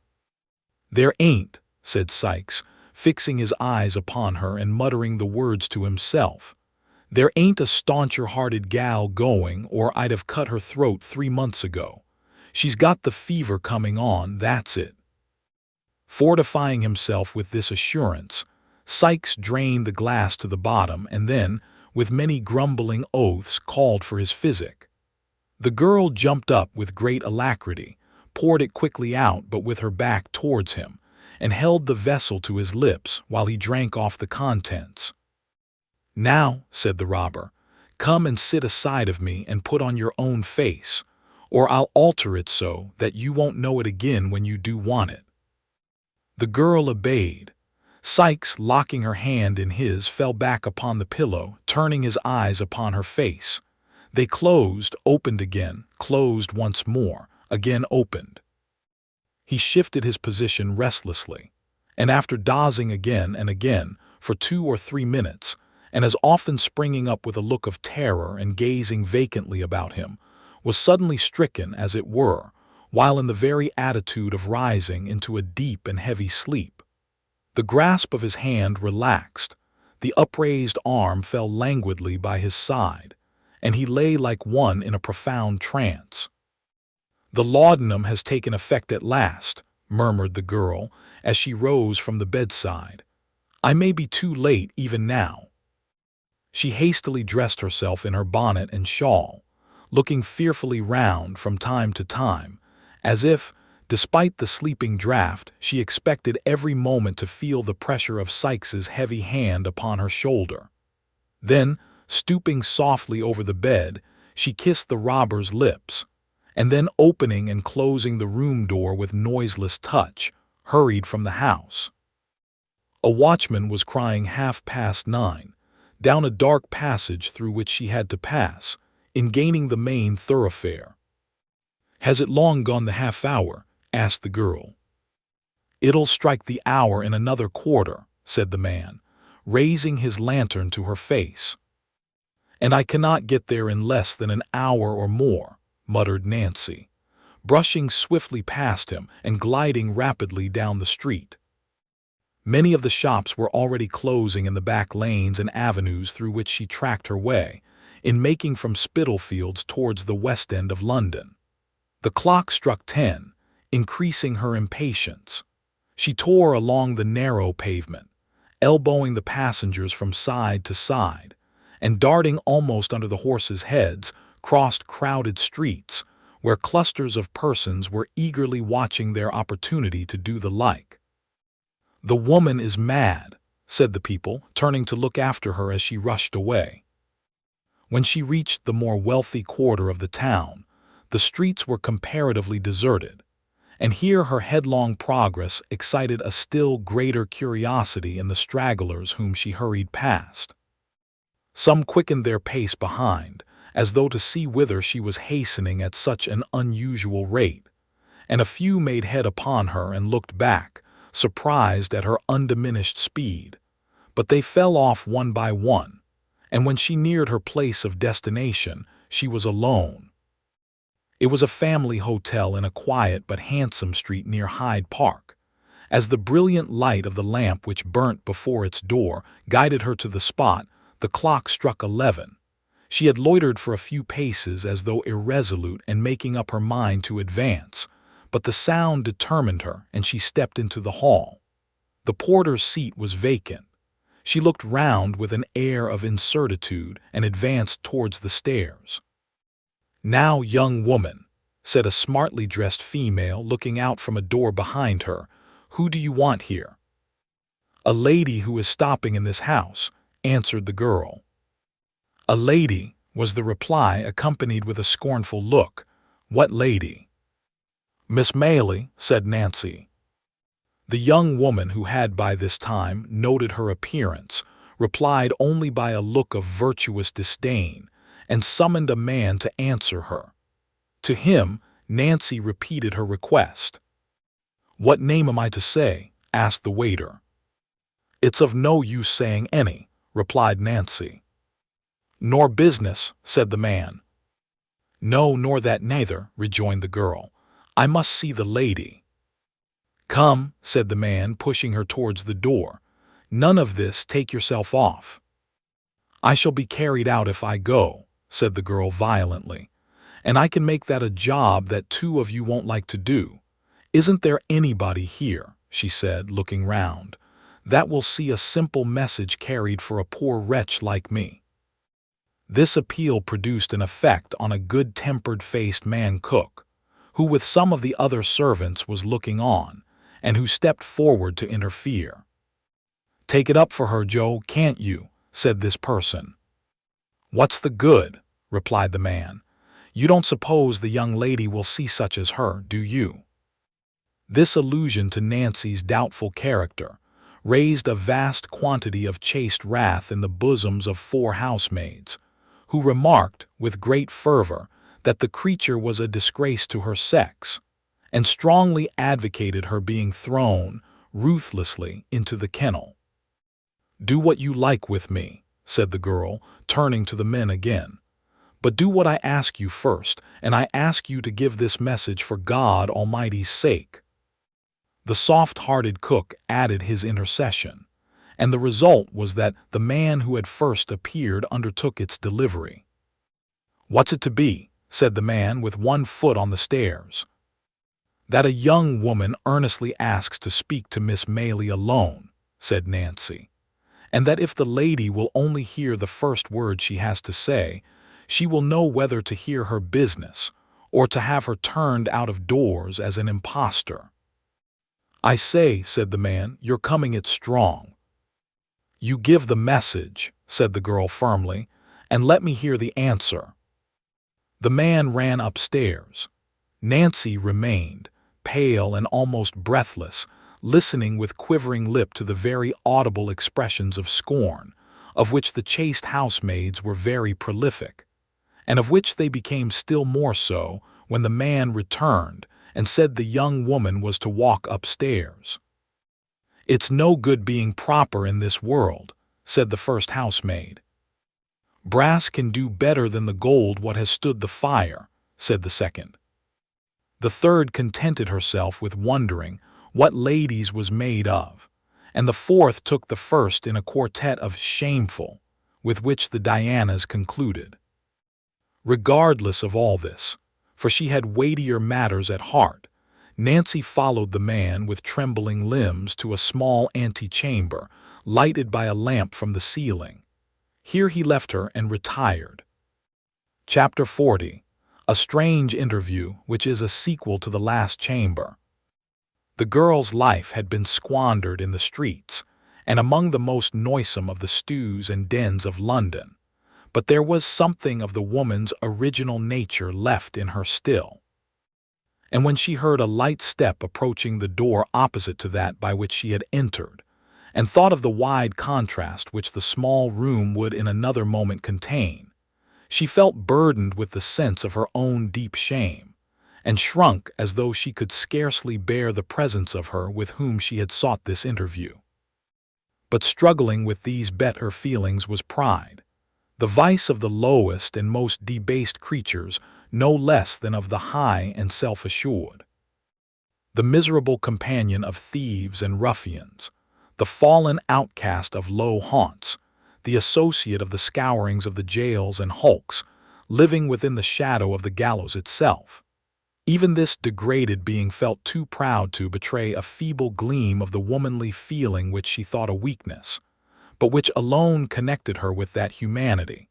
"There ain't," said Sikes, fixing his eyes upon her and muttering the words to himself. "There ain't a stauncher-hearted gal going, or I'd have cut her throat 3 months ago. She's got the fever coming on, that's it." Fortifying himself with this assurance, Sikes drained the glass to the bottom and then, with many grumbling oaths, called for his physic. The girl jumped up with great alacrity, poured it quickly out but with her back towards him, and held the vessel to his lips while he drank off the contents. "Now," said the robber, "come and sit aside of me and put on your own face, or I'll alter it so that you won't know it again when you do want it." The girl obeyed. Sikes, locking her hand in his, fell back upon the pillow, turning his eyes upon her face. They closed, opened again, closed once more, again opened. He shifted his position restlessly, and after dozing again and again for 2 or 3 minutes, and as often springing up with a look of terror and gazing vacantly about him, was suddenly stricken, as it were, while in the very attitude of rising, into a deep and heavy sleep. The grasp of his hand relaxed, the upraised arm fell languidly by his side, and he lay like one in a profound trance. "The laudanum has taken effect at last," murmured the girl, as she rose from the bedside. "I may be too late even now." She hastily dressed herself in her bonnet and shawl, looking fearfully round from time to time, as if, despite the sleeping draught, she expected every moment to feel the pressure of Sikes's heavy hand upon her shoulder. Then, stooping softly over the bed, she kissed the robber's lips, and then, opening and closing the room door with noiseless touch, hurried from the house. A watchman was crying 9:30, down a dark passage through which she had to pass, in gaining the main thoroughfare. "Has it long gone the half hour?" asked the girl. "It'll strike the hour in another quarter," said the man, raising his lantern to her face. "And I cannot get there in less than an hour or more," muttered Nancy, brushing swiftly past him and gliding rapidly down the street. Many of the shops were already closing in the back lanes and avenues through which she tracked her way, in making from Spitalfields towards the West End of London. The clock struck 10, increasing her impatience. She tore along the narrow pavement, elbowing the passengers from side to side, and darting almost under the horses' heads, crossed crowded streets, where clusters of persons were eagerly watching their opportunity to do the like. "The woman is mad," said the people, turning to look after her as she rushed away. When she reached the more wealthy quarter of the town, The streets were comparatively deserted, and here her headlong progress excited a still greater curiosity in the stragglers whom she hurried past. Some quickened their pace behind, as though to see whither she was hastening at such an unusual rate, and a few made head upon her and looked back, surprised at her undiminished speed. But they fell off one by one, and when she neared her place of destination, she was alone. It was a family hotel in a quiet but handsome street near Hyde Park. As the brilliant light of the lamp which burnt before its door guided her to the spot, the clock struck 11. She had loitered for a few paces as though irresolute and making up her mind to advance, but the sound determined her, and she stepped into the hall. The porter's seat was vacant. She looked round with an air of incertitude and advanced towards the stairs. "Now, young woman," said a smartly dressed female looking out from a door behind her, "who do you want here?" "A lady who is stopping in this house," answered the girl. "A lady," was the reply, accompanied with a scornful look. "What lady?" "Miss Maylie," said Nancy. The young woman, who had by this time noted her appearance, replied only by a look of virtuous disdain, and summoned a man to answer her. To him, Nancy repeated her request. "What name am I to say?" asked the waiter. "It's of no use saying any," replied Nancy. "Nor business," said the man. "No, nor that neither," rejoined the girl. "I must see the lady." "Come," said the man, pushing her towards the door. "None of this, take yourself off." "I shall be carried out if I go," said the girl violently. "And I can make that a job that two of you won't like to do. Isn't there anybody here," she said, looking round, "that will see a simple message carried for a poor wretch like me?" This appeal produced an effect on a good-tempered faced man-cook, who with some of the other servants was looking on, and who stepped forward to interfere. "Take it up for her, Joe, can't you?" said this person. "What's the good?" replied the man. "You don't suppose the young lady will see such as her, do you?" This allusion to Nancy's doubtful character raised a vast quantity of chaste wrath in the bosoms of 4 housemaids, who remarked, with great fervor, that the creature was a disgrace to her sex, and strongly advocated her being thrown, ruthlessly, into the kennel. "Do what you like with me," said the girl, turning to the men again. "But do what I ask you first, and I ask you to give this message for God Almighty's sake." The soft-hearted cook added his intercession, and the result was that the man who had first appeared undertook its delivery. "What's it to be?" said the man with one foot on the stairs. "That a young woman earnestly asks to speak to Miss Maylie alone," said Nancy, "and that if the lady will only hear the first word she has to say, she will know whether to hear her business, or to have her turned out of doors as an impostor." "I say," said the man, "you're coming it strong." "You give the message," said the girl firmly, "and let me hear the answer." The man ran upstairs. Nancy remained, pale and almost breathless, listening with quivering lip to the very audible expressions of scorn, of which the chaste housemaids were very prolific, and of which they became still more so when the man returned and said the young woman was to walk upstairs. "It's no good being proper in this world," said the first housemaid. "Brass can do better than the gold what has stood the fire," said the second. The third contented herself with wondering what ladies was made of, and the fourth took the first in a quartet of shameful, with which the Dianas concluded. Regardless of all this, for she had weightier matters at heart, Nancy followed the man with trembling limbs to a small antechamber, lighted by a lamp from the ceiling. Here he left her and retired. Chapter 40. A strange interview, which is a sequel to the last chamber. The girl's life had been squandered in the streets, and among the most noisome of the stews and dens of London, but there was something of the woman's original nature left in her still. And when she heard a light step approaching the door opposite to that by which she had entered, and thought of the wide contrast which the small room would in another moment contain, she felt burdened with the sense of her own deep shame, and shrunk as though she could scarcely bear the presence of her with whom she had sought this interview. But struggling with these better feelings was pride, the vice of the lowest and most debased creatures, no less than of the high and self-assured. The miserable companion of thieves and ruffians, the fallen outcast of low haunts, the associate of the scourings of the jails and hulks, living within the shadow of the gallows itself. Even this degraded being felt too proud to betray a feeble gleam of the womanly feeling which she thought a weakness, but which alone connected her with that humanity,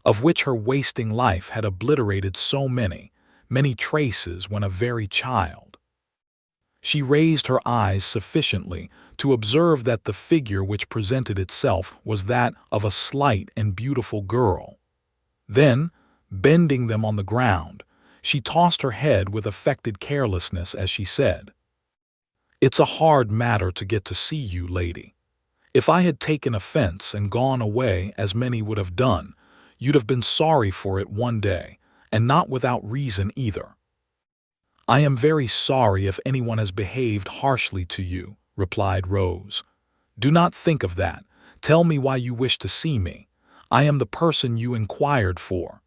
of which her wasting life had obliterated so many, many traces when a very child. She raised her eyes sufficiently to observe that the figure which presented itself was that of a slight and beautiful girl. Then, bending them on the ground, she tossed her head with affected carelessness as she said, "It's a hard matter to get to see you, lady. If I had taken offense and gone away, as many would have done, you'd have been sorry for it one day, and not without reason either." "I am very sorry if anyone has behaved harshly to you," replied Rose. "Do not think of that. Tell me why you wish to see me. I am the person you inquired for."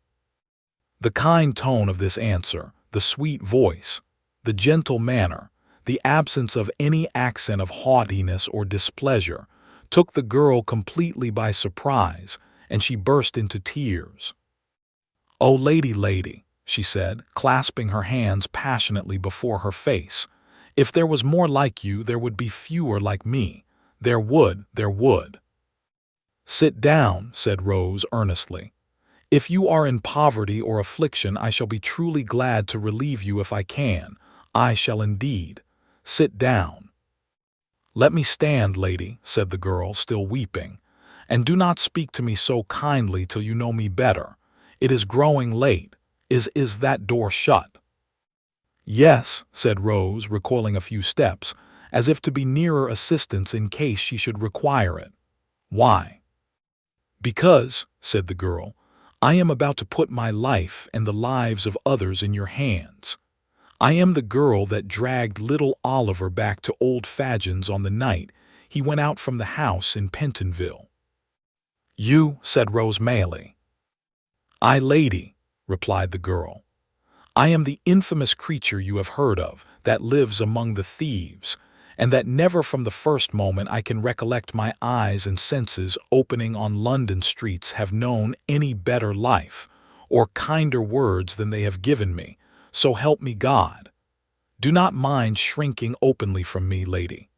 The kind tone of this answer, the sweet voice, the gentle manner, the absence of any accent of haughtiness or displeasure, took the girl completely by surprise, and she burst into tears. "Oh, lady," she said, clasping her hands passionately before her face, "if there was more like you, there would be fewer like me. There would." "Sit down," said Rose earnestly. "If you are in poverty or affliction, I shall be truly glad to relieve you if I can. I shall indeed. Sit down." "Let me stand, lady," said the girl, still weeping, "and do not speak to me so kindly till you know me better. It is growing late. Is that door shut?" "Yes," said Rose, recoiling a few steps, as if to be nearer assistance in case she should require it. "Why?" "Because," said the girl, "I am about to put my life and the lives of others in your hands. I am the girl that dragged little Oliver back to old FAGIN'S on the night he went out from the house in Pentonville." "You," said Rose MAYLIE. "I, lady," replied the girl. "I am the infamous creature you have heard of, that lives among the thieves, and that never from the first moment I can recollect my eyes and senses opening on London streets have known any better life, or kinder words than they have given me, so help me God. Do not mind shrinking openly from me, lady.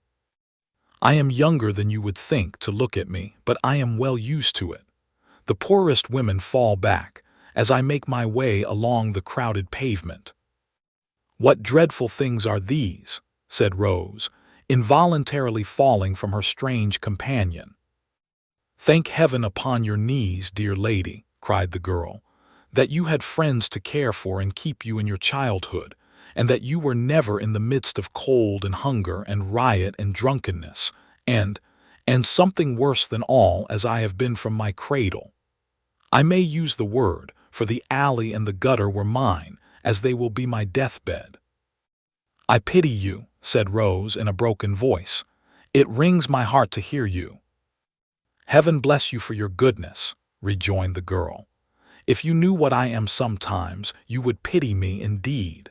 I am younger than you would think to look at me, but I am well used to it. The poorest women fall back, as I make my way along the crowded pavement." "What dreadful things are these?" said Rose, involuntarily falling from her strange companion. "Thank heaven upon your knees, dear lady," cried the girl, "that you had friends to care for and keep you in your childhood, and that you were never in the midst of cold and hunger and riot and drunkenness, and something worse than all, as I have been from my cradle. I may use the word, for the alley and the gutter were mine, as they will be my deathbed." "I pity you," said Rose in a broken voice. "It wrings my heart to hear you." "Heaven bless you for your goodness," rejoined the girl. "If you knew what I am sometimes, you would pity me indeed.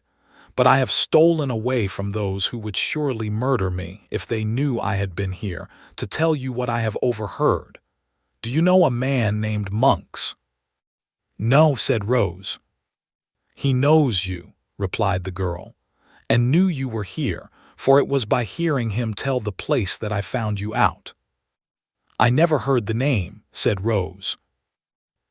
But I have stolen away from those who would surely murder me if they knew I had been here, to tell you what I have overheard. Do you know a man named Monks?" "No," said Rose. "He knows you," replied the girl, "and knew you were here, for it was by hearing him tell the place that I found you out." "I never heard the name," said Rose.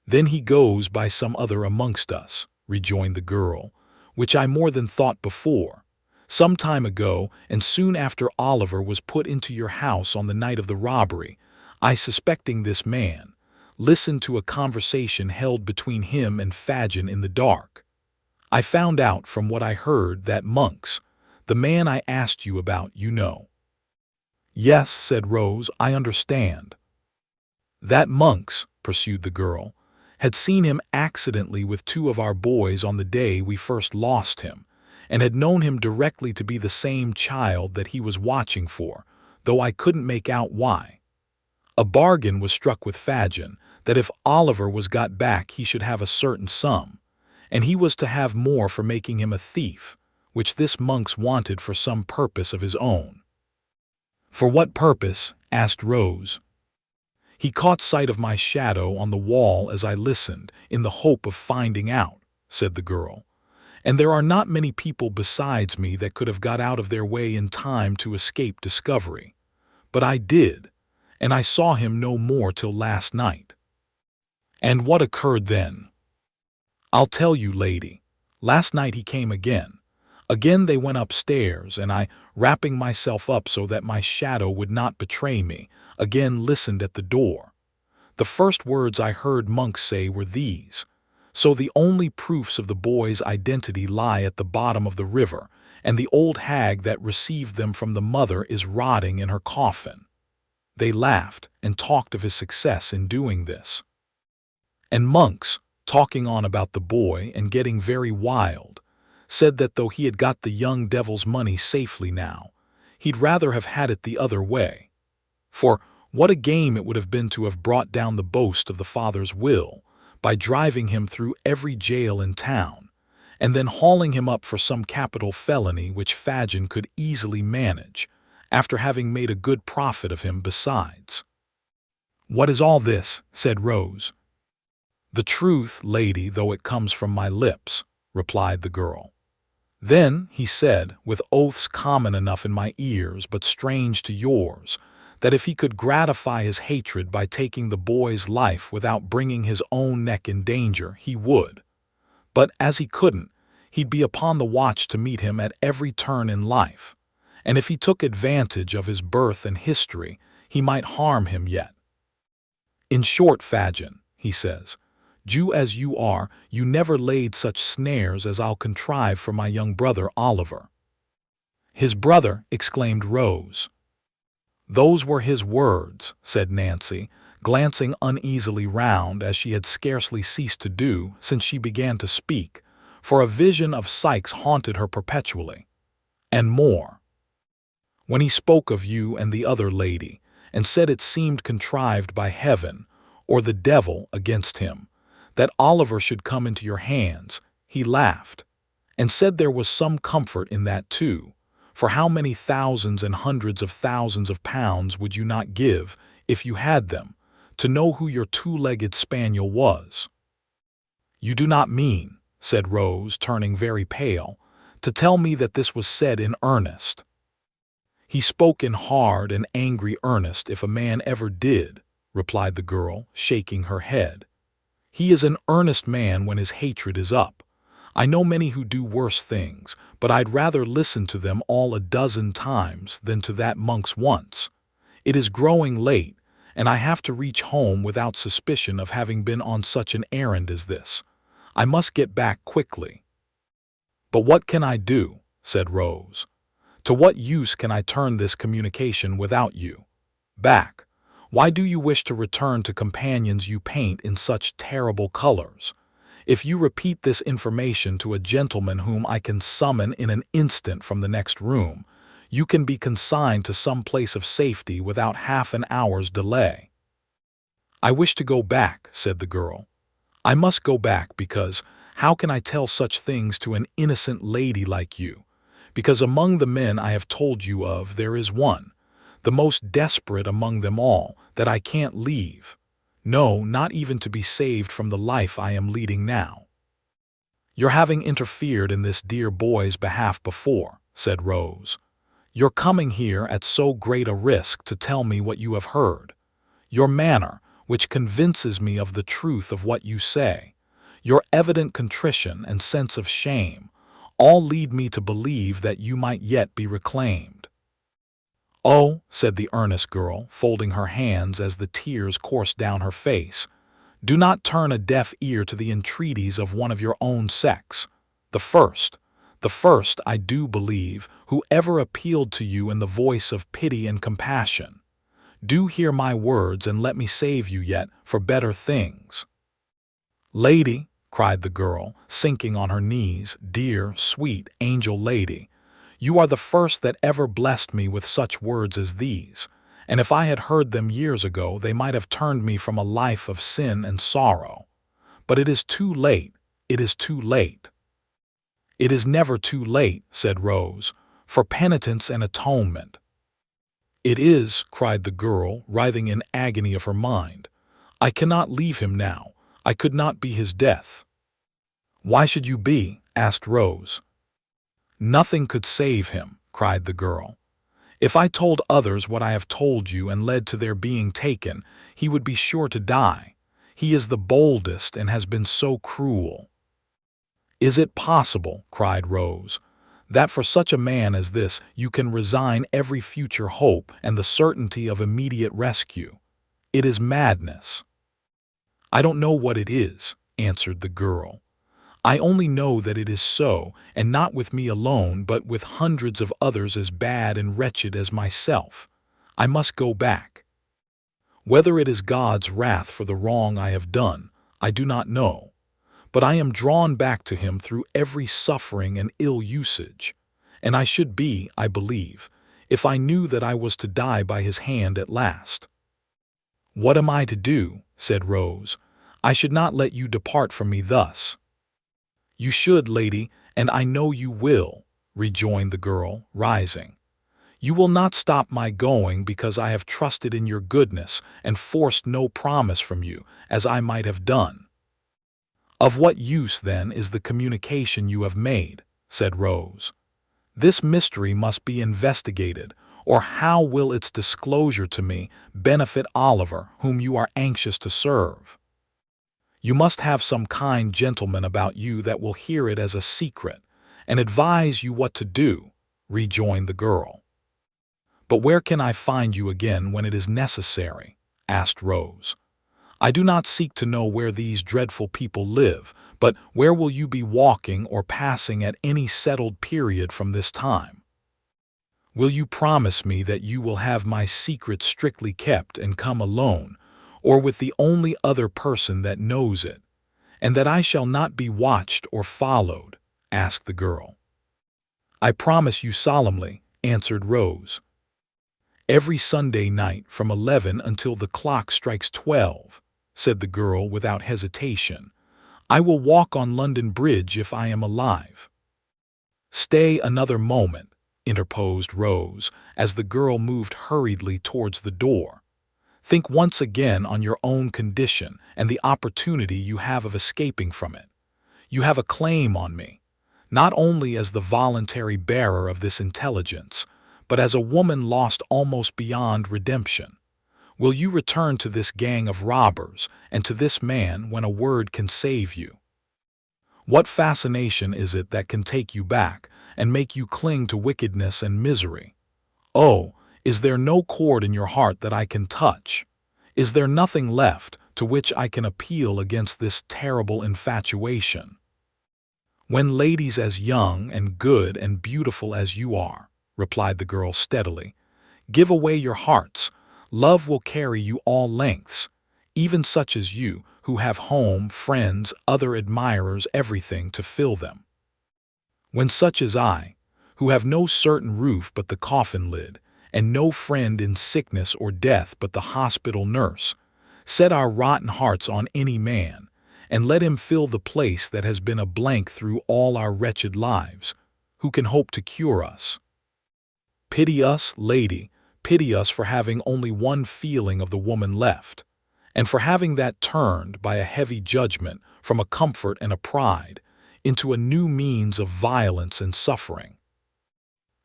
"Then he goes by some other amongst us," rejoined the girl, "which I more than thought before. Some time ago, and soon after Oliver was put into your house on the night of the robbery, I suspecting this man, listened to a conversation held between him and Fagin in the dark. I found out from what I heard that Monks, the man I asked you about, you know." "Yes," said Rose, "I understand." "That Monks," pursued the girl, "had seen him accidentally with two of our boys on the day we first lost him, and had known him directly to be the same child that he was watching for, though I couldn't make out why. A bargain was struck with Fagin that if Oliver was got back he should have a certain sum, and he was to have more for making him a thief, which this Monks wanted for some purpose of his own." "For what purpose?" asked Rose. "He caught sight of my shadow on the wall as I listened, in the hope of finding out," said the girl. "And there are not many people besides me that could have got out of their way in time to escape discovery. But I did, and I saw him no more till last night." "And what occurred then?" "I'll tell you, lady. Last night he came again. Again they went upstairs, and I, wrapping myself up so that my shadow would not betray me, again listened at the door. The first words I heard Monks say were these: 'So the only proofs of the boy's identity lie at the bottom of the river, and the old hag that received them from the mother is rotting in her coffin.' They laughed and talked of his success in doing this. And Monks, talking on about the boy and getting very wild, said that though he had got the young devil's money safely now, he'd rather have had it the other way. For what a game it would have been to have brought down the boast of the father's will by driving him through every jail in town, and then hauling him up for some capital felony which Fagin could easily manage, after having made a good profit of him besides." "What is all this?" said Rose. "The truth, lady, though it comes from my lips," replied the girl. "Then he said, with oaths common enough in my ears but strange to yours, that if he could gratify his hatred by taking the boy's life without bringing his own neck in danger, he would. But as he couldn't, he'd be upon the watch to meet him at every turn in life, and if he took advantage of his birth and history, he might harm him yet. In short, Fagin, he says, Jew as you are, you never laid such snares as I'll contrive for my young brother Oliver." "His brother!" exclaimed Rose. "Those were his words," said Nancy, glancing uneasily round as she had scarcely ceased to do since she began to speak, for a vision of Sikes haunted her perpetually. "And more. When he spoke of you and the other lady, and said it seemed contrived by heaven, or the devil against him, that Oliver should come into your hands, he laughed, and said there was some comfort in that too, for how many thousands and hundreds of thousands of pounds would you not give, if you had them, to know who your two-legged spaniel was?" "You do not mean," said Rose, turning very pale, "to tell me that this was said in earnest?" "He spoke in hard and angry earnest, if a man ever did," replied the girl, shaking her head. "He is an earnest man when his hatred is up. I know many who do worse things, but I'd rather listen to them all a dozen times than to that Monks once. It is growing late, and I have to reach home without suspicion of having been on such an errand as this. I must get back quickly." "But what can I do?" said Rose. "To what use can I turn this communication without you? Back! Why do you wish to return to companions you paint in such terrible colors? If you repeat this information to a gentleman whom I can summon in an instant from the next room, you can be consigned to some place of safety without half an hour's delay." "I wish to go back," said the girl. "I must go back because how can I tell such things to an innocent lady like you? Because among the men I have told you of there is one, the most desperate among them all, that I can't leave. No, not even to be saved from the life I am leading now." "You're having interfered in this dear boy's behalf before," said Rose. "You're coming here at so great a risk to tell me what you have heard. Your manner, which convinces me of the truth of what you say, your evident contrition and sense of shame, all lead me to believe that you might yet be reclaimed." "Oh," said the earnest girl, folding her hands as the tears coursed down her face, Do not turn a deaf ear to the entreaties of one of your own sex. The first, I do believe, who ever appealed to you in the voice of pity and compassion. Do hear my words and let me save you yet for better things." "Lady," cried the girl, sinking on her knees, "dear, sweet, angel lady, you are the first that ever blessed me with such words as these, and if I had heard them years ago they might have turned me from a life of sin and sorrow. But it is too late, it is too late." "It is never too late," said Rose, "for penitence and atonement." "It is," cried the girl, writhing in agony of her mind. "I cannot leave him now. I could not be his death." "Why should you be?" asked Rose. "Nothing could save him," cried the girl. "If I told others what I have told you and led to their being taken, he would be sure to die. He is the boldest and has been so cruel." "Is it possible," cried Rose, "that for such a man as this you can resign every future hope and the certainty of immediate rescue? It is madness." "I don't know what it is," answered the girl. "I only know that it is so, and not with me alone, but with hundreds of others as bad and wretched as myself. I must go back. Whether it is God's wrath for the wrong I have done, I do not know. But I am drawn back to him through every suffering and ill usage, and I should be, I believe, if I knew that I was to die by his hand at last." "What am I to do?" said Rose. "I should not let you depart from me thus." "You should, lady, and I know you will," rejoined the girl, rising. "You will not stop my going because I have trusted in your goodness and forced no promise from you, as I might have done." "Of what use, then, is the communication you have made?" said Rose. "This mystery must be investigated, or how will its disclosure to me benefit Oliver, whom you are anxious to serve?" "You must have some kind gentleman about you that will hear it as a secret, and advise you what to do," rejoined the girl. "But where can I find you again when it is necessary?" asked Rose. "I do not seek to know where these dreadful people live, but where will you be walking or passing at any settled period from this time? Will you promise me that you will have my secret strictly kept and come alone, or with the only other person that knows it, and that I shall not be watched or followed?" asked the girl. "I promise you solemnly," answered Rose. "Every Sunday night from 11 until the clock strikes 12, said the girl without hesitation. "I will walk on London Bridge if I am alive." "Stay another moment," interposed Rose, as the girl moved hurriedly towards the door. "Think once again on your own condition and the opportunity you have of escaping from it. You have a claim on me, not only as the voluntary bearer of this intelligence, but as a woman lost almost beyond redemption. Will you return to this gang of robbers and to this man when a word can save you? What fascination is it that can take you back and make you cling to wickedness and misery? Oh, is there no chord in your heart that I can touch? Is there nothing left to which I can appeal against this terrible infatuation? When ladies as young and good and beautiful as you are," replied the girl steadily, "give away your hearts, love will carry you all lengths, even such as you, who have home, friends, other admirers, everything to fill them. When such as I, who have no certain roof but the coffin lid, and no friend in sickness or death but the hospital nurse, set our rotten hearts on any man, and let him fill the place that has been a blank through all our wretched lives, who can hope to cure us? Pity us, lady, pity us for having only one feeling of the woman left, and for having that turned by a heavy judgment from a comfort and a pride into a new means of violence and suffering."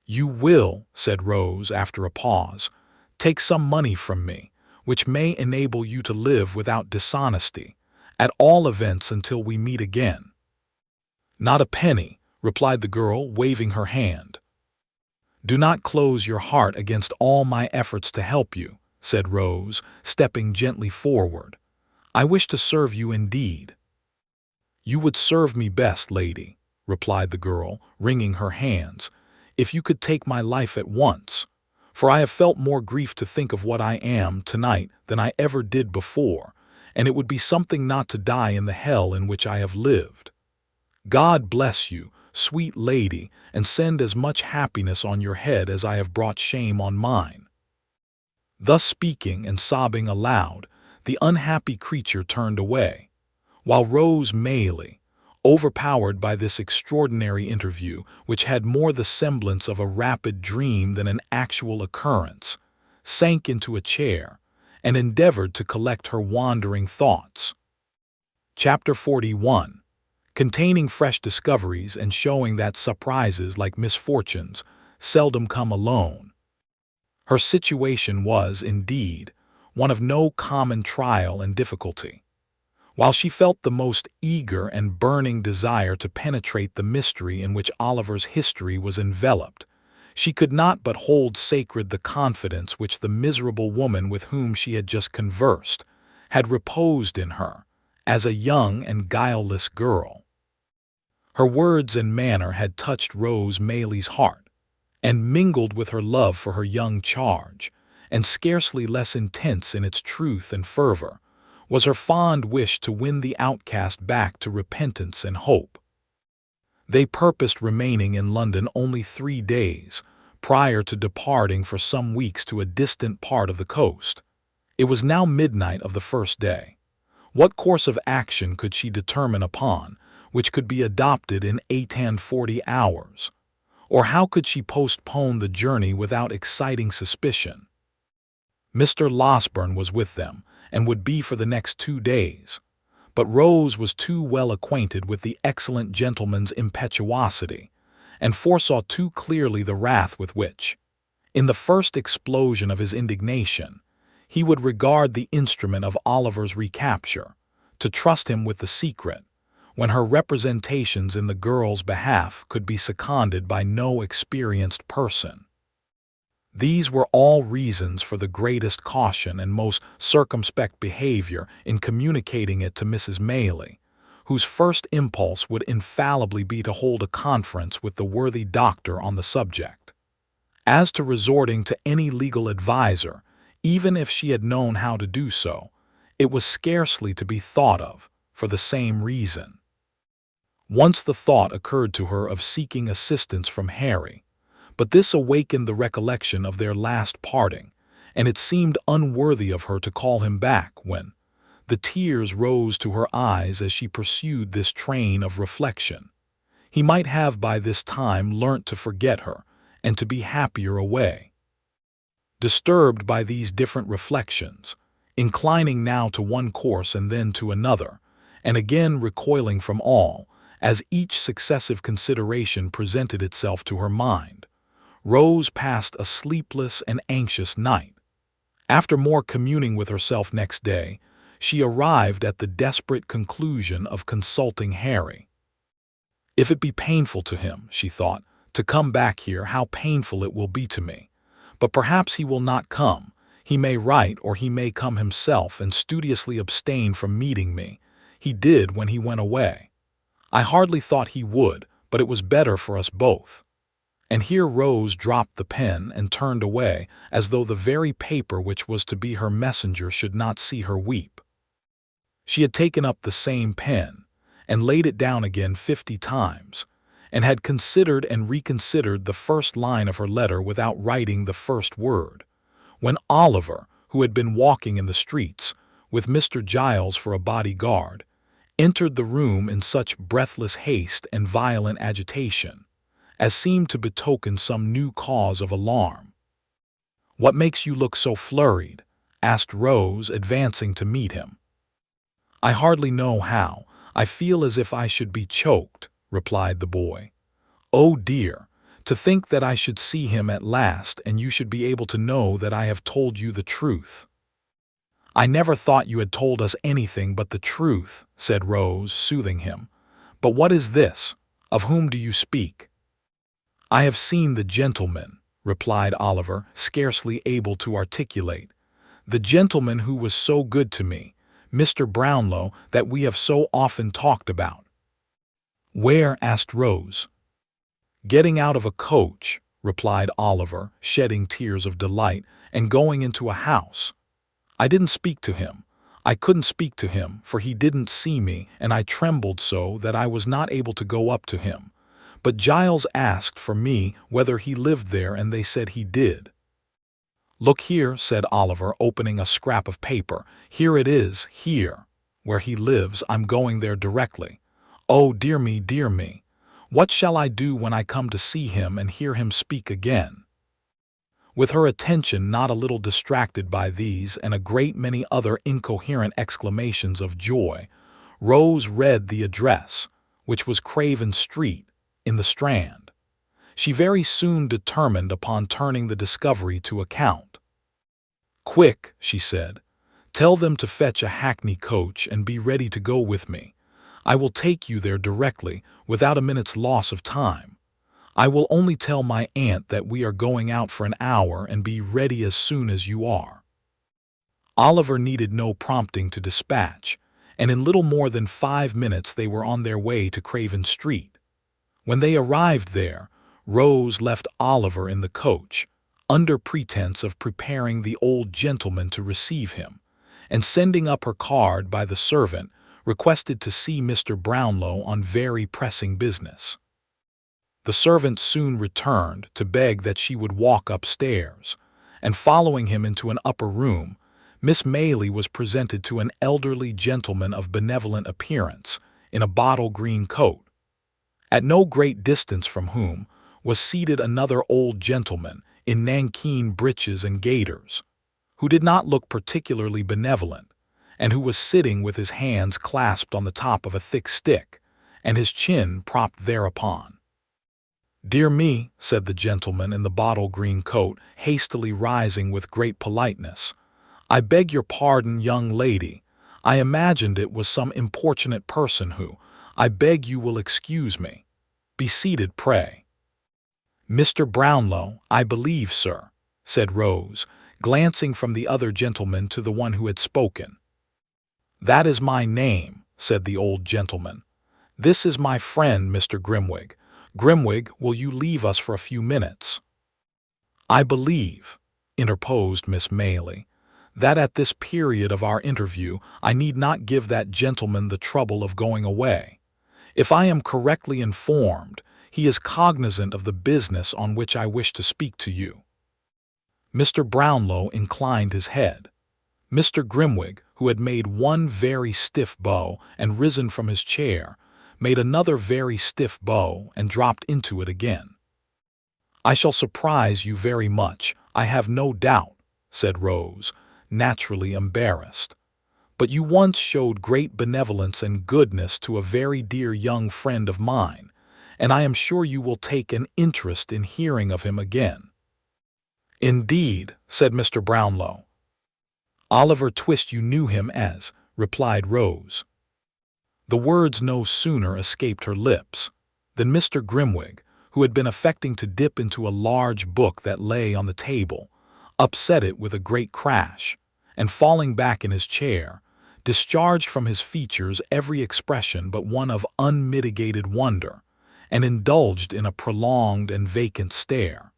"You will," said Rose after a pause, "take some money from me, which may enable you to live without dishonesty, at all events until we meet again." "Not a penny," replied the girl, waving her hand. "Do not close your heart against all my efforts to help you," said Rose, stepping gently forward. I wish to serve you indeed." "You would serve me best, lady," replied the girl, wringing her hands, "if you could take my life at once, for I have felt more grief to think of what I am tonight than I ever did before, and it would be something not to die in the hell in which I have lived. God bless you, sweet lady, and send as much happiness on your head as I have brought shame on mine." Thus speaking and sobbing aloud, the unhappy creature turned away, while Rose Maylie, overpowered by this extraordinary interview, which had more the semblance of a rapid dream than an actual occurrence, sank into a chair and endeavored to collect her wandering thoughts. Chapter 41, containing fresh discoveries and showing that surprises like misfortunes seldom come alone. Her situation was, indeed, one of no common trial and difficulty. While she felt the most eager and burning desire to penetrate the mystery in which Oliver's history was enveloped, she could not but hold sacred the confidence which the miserable woman with whom she had just conversed had reposed in her as a young and guileless girl. Her words and manner had touched Rose Maylie's heart, and mingled with her love for her young charge, and scarcely less intense in its truth and fervor, was her fond wish to win the outcast back to repentance and hope. They purposed remaining in London only 3 days, prior to departing for some weeks to a distant part of the coast. It was now midnight of the first day. What course of action could she determine upon, which could be adopted in 48 hours? Or how could she postpone the journey without exciting suspicion? Mr. Losberne was with them, and would be for the next 2 days. But Rose was too well acquainted with the excellent gentleman's impetuosity, and foresaw too clearly the wrath with which, in the first explosion of his indignation, he would regard the instrument of Oliver's recapture, to trust him with the secret, when her representations in the girl's behalf could be seconded by no experienced person. These were all reasons for the greatest caution and most circumspect behavior in communicating it to Mrs. Maylie, whose first impulse would infallibly be to hold a conference with the worthy doctor on the subject. As to resorting to any legal adviser, even if she had known how to do so, it was scarcely to be thought of, for the same reason. Once the thought occurred to her of seeking assistance from Harry, but this awakened the recollection of their last parting, and it seemed unworthy of her to call him back when the tears rose to her eyes as she pursued this train of reflection. He might have by this time learnt to forget her and to be happier away. Disturbed by these different reflections, inclining now to one course and then to another, and again recoiling from all, as each successive consideration presented itself to her mind, Rose passed a sleepless and anxious night. After more communing with herself next day, she arrived at the desperate conclusion of consulting Harry. "If it be painful to him," she thought, "to come back here, how painful it will be to me. But perhaps he will not come. He may write, or he may come himself and studiously abstain from meeting me. He did when he went away. I hardly thought he would, but it was better for us both." And here Rose dropped the pen and turned away, as though the very paper which was to be her messenger should not see her weep. She had taken up the same pen, and laid it down again 50 times, and had considered and reconsidered the first line of her letter without writing the first word, when Oliver, who had been walking in the streets, with Mr. Giles for a bodyguard, entered the room in such breathless haste and violent agitation as seemed to betoken some new cause of alarm. "What makes you look so flurried?" asked Rose, advancing to meet him. "I hardly know how. I feel as if I should be choked," replied the boy. "Oh dear, to think that I should see him at last and you should be able to know that I have told you the truth." "I never thought you had told us anything but the truth," said Rose, soothing him. "But what is this? Of whom do you speak?" "I have seen the gentleman," replied Oliver, scarcely able to articulate. "The gentleman who was so good to me, Mr. Brownlow, that we have so often talked about." "Where?" asked Rose. "Getting out of a coach," replied Oliver, shedding tears of delight, "and going into a house. I didn't speak to him. I couldn't speak to him, for he didn't see me, and I trembled so that I was not able to go up to him. But Giles asked for me whether he lived there, and they said he did." "Look here," said Oliver, opening a scrap of paper. "Here it is, here. Where he lives, I'm going there directly. Oh, dear me, dear me. What shall I do when I come to see him and hear him speak again?" With her attention not a little distracted by these and a great many other incoherent exclamations of joy, Rose read the address, which was Craven Street, in the Strand. She very soon determined upon turning the discovery to account. "Quick," she said, "tell them to fetch a hackney coach and be ready to go with me. I will take you there directly, without a minute's loss of time. I will only tell my aunt that we are going out for an hour and be ready as soon as you are." Oliver needed no prompting to dispatch, and in little more than 5 minutes they were on their way to Craven Street. When they arrived there, Rose left Oliver in the coach, under pretense of preparing the old gentleman to receive him, and sending up her card by the servant, requested to see Mr. Brownlow on very pressing business. The servant soon returned to beg that she would walk upstairs, and following him into an upper room, Miss Maylie was presented to an elderly gentleman of benevolent appearance, in a bottle green coat, at no great distance from whom was seated another old gentleman in nankeen breeches and gaiters, who did not look particularly benevolent, and who was sitting with his hands clasped on the top of a thick stick, and his chin propped thereupon. "Dear me," said the gentleman in the bottle green coat, hastily rising with great politeness, "I beg your pardon, young lady. I imagined it was some importunate person who, I beg you will excuse me. Be seated, pray." "Mr. Brownlow, I believe, sir," said Rose, glancing from the other gentleman to the one who had spoken. "That is my name," said the old gentleman. "This is my friend, Mr. Grimwig. Grimwig, will you leave us for a few minutes?" "I believe," interposed Miss Maylie, "that at this period of our interview I need not give that gentleman the trouble of going away. If I am correctly informed, he is cognizant of the business on which I wish to speak to you." Mr. Brownlow inclined his head. Mr. Grimwig, who had made one very stiff bow and risen from his chair, made another very stiff bow and dropped into it again. "I shall surprise you very much, I have no doubt," said Rose, naturally embarrassed. "But you once showed great benevolence and goodness to a very dear young friend of mine, and I am sure you will take an interest in hearing of him again." "Indeed," said Mr. Brownlow. "Oliver Twist you knew him as," replied Rose. The words no sooner escaped her lips than Mr. Grimwig, who had been affecting to dip into a large book that lay on the table, upset it with a great crash, and falling back in his chair, discharged from his features every expression but one of unmitigated wonder, and indulged in a prolonged and vacant stare.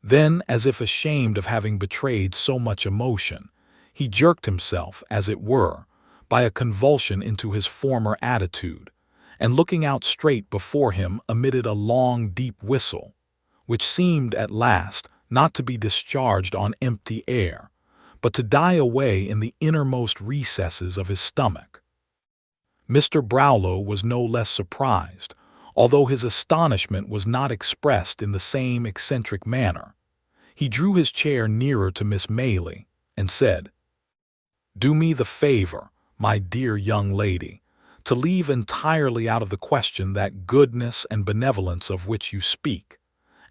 Then, as if ashamed of having betrayed so much emotion, he jerked himself, as it were, by a convulsion into his former attitude, and looking out straight before him emitted a long deep whistle, which seemed at last not to be discharged on empty air, but to die away in the innermost recesses of his stomach. Mr. Brownlow was no less surprised, although his astonishment was not expressed in the same eccentric manner. He drew his chair nearer to Miss Maylie, and said, "Do me the favor, my dear young lady, to leave entirely out of the question that goodness and benevolence of which you speak,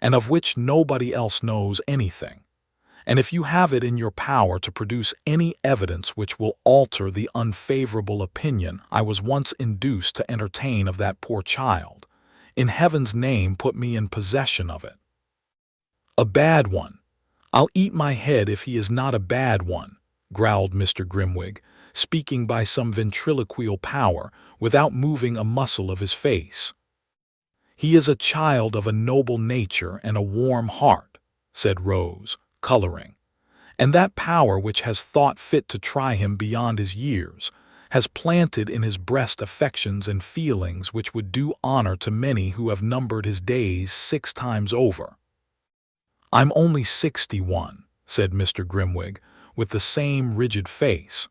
and of which nobody else knows anything, and if you have it in your power to produce any evidence which will alter the unfavorable opinion I was once induced to entertain of that poor child, in heaven's name put me in possession of it." "A bad one! I'll eat my head if he is not a bad one," growled Mr. Grimwig, speaking by some ventriloquial power without moving a muscle of his face. "He is a child of a noble nature and a warm heart," said Rose, coloring, "and that power which has thought fit to try him beyond his years has planted in his breast affections and feelings which would do honor to many who have numbered his days 6 times over." "I'm only 61, said Mr. Grimwig, with the same rigid face.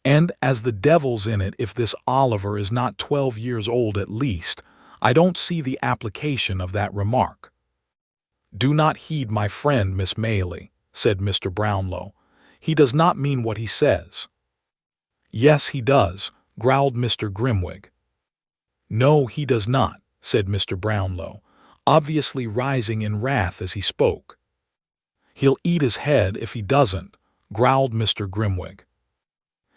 "And as the devil's in it if this Oliver is not 12 years old at least, I don't see the application of that remark." "Do not heed my friend, Miss Maylie," said Mr. Brownlow. "He does not mean what he says." "Yes, he does," growled Mr. Grimwig. "No, he does not," said Mr. Brownlow, obviously rising in wrath as he spoke. "He'll eat his head if he doesn't," growled Mr. Grimwig.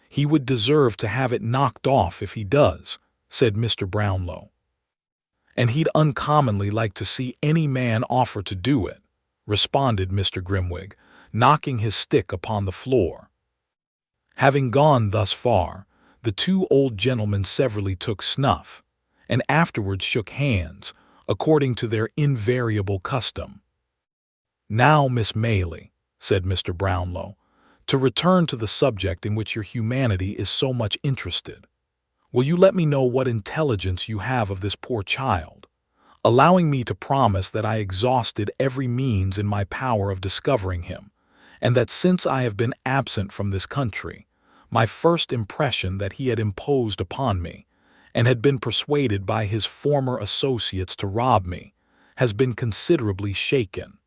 "He would deserve to have it knocked off if he does," said Mr. Brownlow. "And he'd uncommonly like to see any man offer to do it," responded Mr. Grimwig, knocking his stick upon the floor. Having gone thus far, the 2 old gentlemen severally took snuff, and afterwards shook hands, according to their invariable custom. "Now, Miss Maylie," said Mr. Brownlow, "to return to the subject in which your humanity is so much interested. Will you let me know what intelligence you have of this poor child, allowing me to promise that I exhausted every means in my power of discovering him, and that since I have been absent from this country, my first impression that he had imposed upon me, and had been persuaded by his former associates to rob me, has been considerably shaken."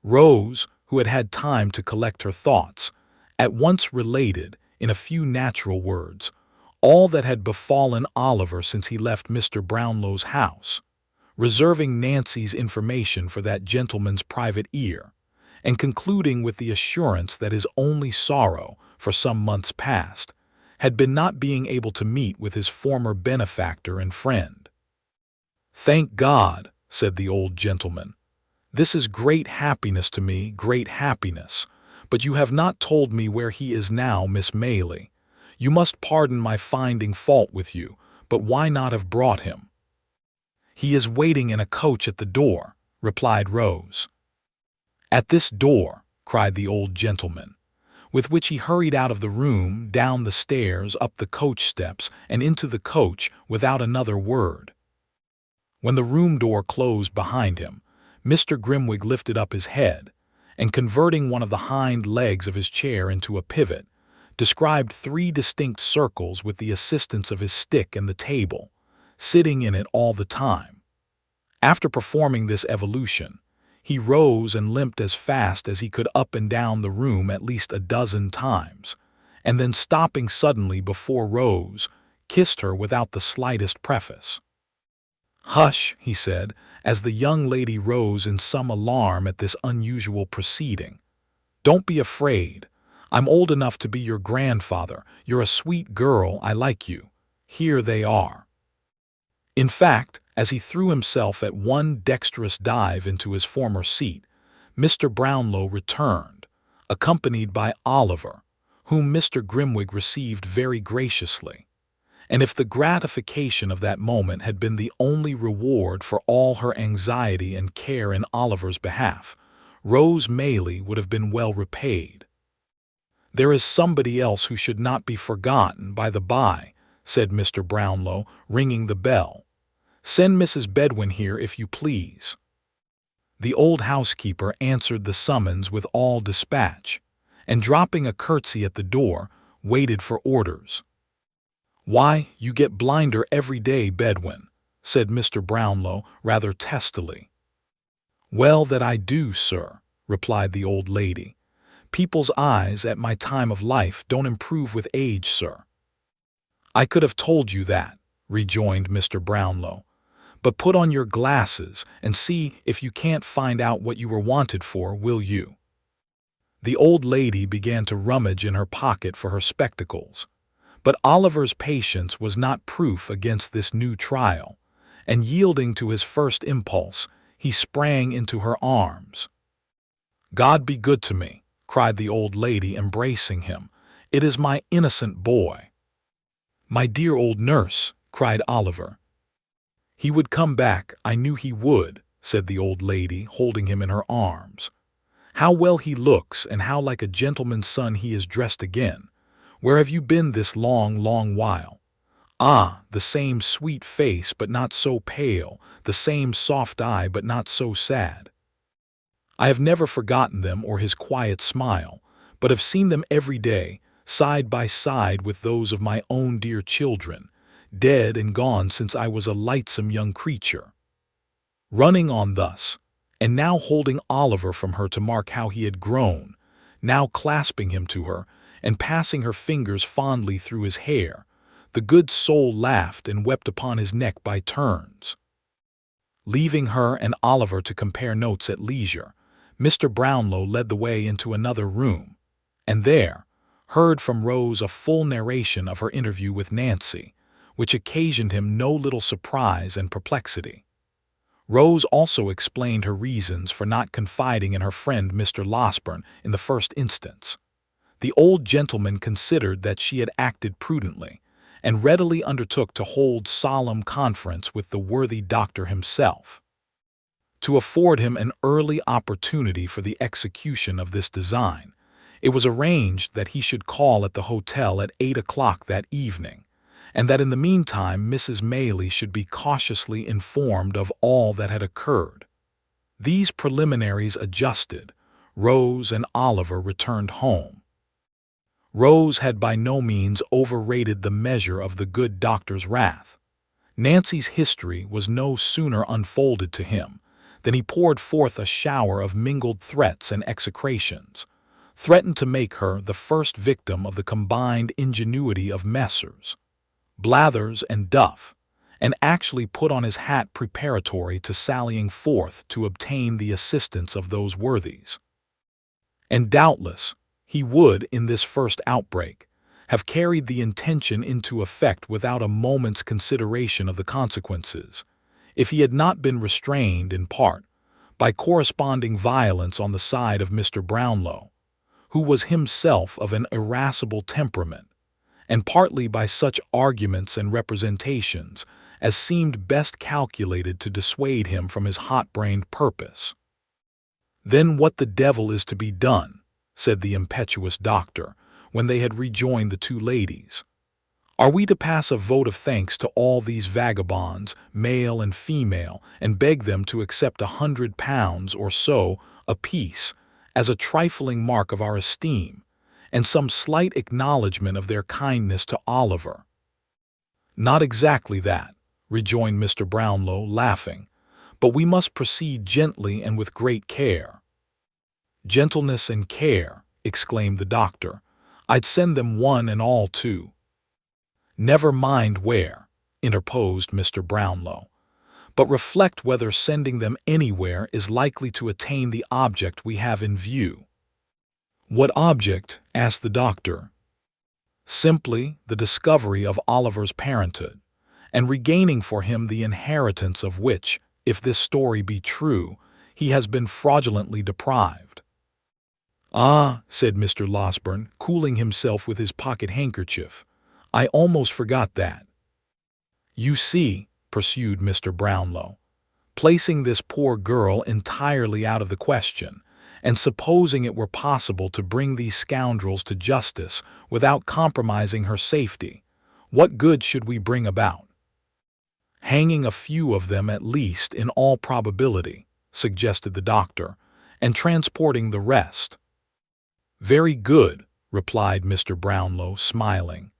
Rose, who had had time to collect her thoughts, at once related, in a few natural words, all that had befallen Oliver since he left Mr. Brownlow's house, reserving Nancy's information for that gentleman's private ear, and concluding with the assurance that his only sorrow, for some months past, had been not being able to meet with his former benefactor and friend. "Thank God," said the old gentleman. "This is great happiness to me, great happiness. But you have not told me where he is now, Miss Maylie. You must pardon my finding fault with you, but why not have brought him?" "He is waiting in a coach at the door," replied Rose. "At this door," cried the old gentleman, with which he hurried out of the room, down the stairs, up the coach steps, and into the coach without another word. When the room door closed behind him, Mr. Grimwig lifted up his head, and converting one of the hind legs of his chair into a pivot, described 3 distinct circles with the assistance of his stick and the table, sitting in it all the time. After performing this evolution, he rose and limped as fast as he could up and down the room at least a dozen times, and then stopping suddenly before Rose, kissed her without the slightest preface. "Hush," he said, as the young lady rose in some alarm at this unusual proceeding. "Don't be afraid. I'm old enough to be your grandfather. You're a sweet girl, I like you. Here they are." In fact, as he threw himself at one dexterous dive into his former seat, Mr. Brownlow returned, accompanied by Oliver, whom Mr. Grimwig received very graciously. And if the gratification of that moment had been the only reward for all her anxiety and care in Oliver's behalf, Rose Maylie would have been well repaid. "There is somebody else who should not be forgotten, by the by," said Mr. Brownlow, ringing the bell. "Send Mrs. Bedwin here, if you please." The old housekeeper answered the summons with all dispatch, and dropping a curtsy at the door, waited for orders. "Why, you get blinder every day, Bedwin," said Mr. Brownlow rather testily. "Well, that I do, sir," replied the old lady. "People's eyes at my time of life don't improve with age, sir." "I could have told you that," rejoined Mr. Brownlow. "But put on your glasses and see if you can't find out what you were wanted for, will you?" The old lady began to rummage in her pocket for her spectacles. But Oliver's patience was not proof against this new trial, and yielding to his first impulse, he sprang into her arms. "God be good to me," cried the old lady, embracing him. It is my innocent boy." "My dear old nurse," cried Oliver. "He would come back, I knew he would," said the old lady, holding him in her arms. "How well he looks, and how like a gentleman's son he is dressed again. Where have you been this long, long while? Ah, the same sweet face, but not so pale, the same soft eye, but not so sad. I have never forgotten them or his quiet smile, but have seen them every day, side by side with those of my own dear children, dead and gone since I was a lightsome young creature." Running on thus, and now holding Oliver from her to mark how he had grown, now clasping him to her, and passing her fingers fondly through his hair, the good soul laughed and wept upon his neck by turns. Leaving her and Oliver to compare notes at leisure, Mr. Brownlow led the way into another room, and there heard from Rose a full narration of her interview with Nancy, which occasioned him no little surprise and perplexity. Rose also explained her reasons for not confiding in her friend Mr. Losberne in the first instance. The old gentleman considered that she had acted prudently, and readily undertook to hold solemn conference with the worthy doctor himself. To afford him an early opportunity for the execution of this design, it was arranged that he should call at the hotel at 8 o'clock that evening, and that in the meantime Mrs. Maylie should be cautiously informed of all that had occurred. These preliminaries adjusted, Rose and Oliver returned home. Rose had by no means overrated the measure of the good doctor's wrath. Nancy's history was no sooner unfolded to him than he poured forth a shower of mingled threats and execrations, threatened to make her the first victim of the combined ingenuity of Messrs. Blathers and Duff, and actually put on his hat preparatory to sallying forth to obtain the assistance of those worthies. And doubtless he would, in this first outbreak, have carried the intention into effect without a moment's consideration of the consequences, if he had not been restrained in part by corresponding violence on the side of Mr. Brownlow, who was himself of an irascible temperament, and partly by such arguments and representations as seemed best calculated to dissuade him from his hot-brained purpose. "Then what the devil is to be done?" said the impetuous doctor, when they had rejoined the two ladies. "Are we to pass a vote of thanks to all these vagabonds, male and female, and beg them to accept £100 or so apiece as a trifling mark of our esteem, and some slight acknowledgment of their kindness to Oliver?" "Not exactly that," rejoined Mr. Brownlow, laughing, "but we must proceed gently and with great care." "Gentleness and care," exclaimed the doctor. "I'd send them one and all too." "Never mind where," interposed Mr. Brownlow, "but reflect whether sending them anywhere is likely to attain the object we have in view." "What object?" asked the doctor. "Simply the discovery of Oliver's parenthood, and regaining for him the inheritance of which, if this story be true, he has been fraudulently deprived." "Ah," said Mr. Losberne, cooling himself with his pocket-handkerchief, "I almost forgot that." "You see," pursued Mr. Brownlow, "placing this poor girl entirely out of the question, and supposing it were possible to bring these scoundrels to justice without compromising her safety, what good should we bring about?" "Hanging a few of them at least in all probability," suggested the doctor, "and transporting the rest." "Very good," replied Mr. Brownlow, smiling,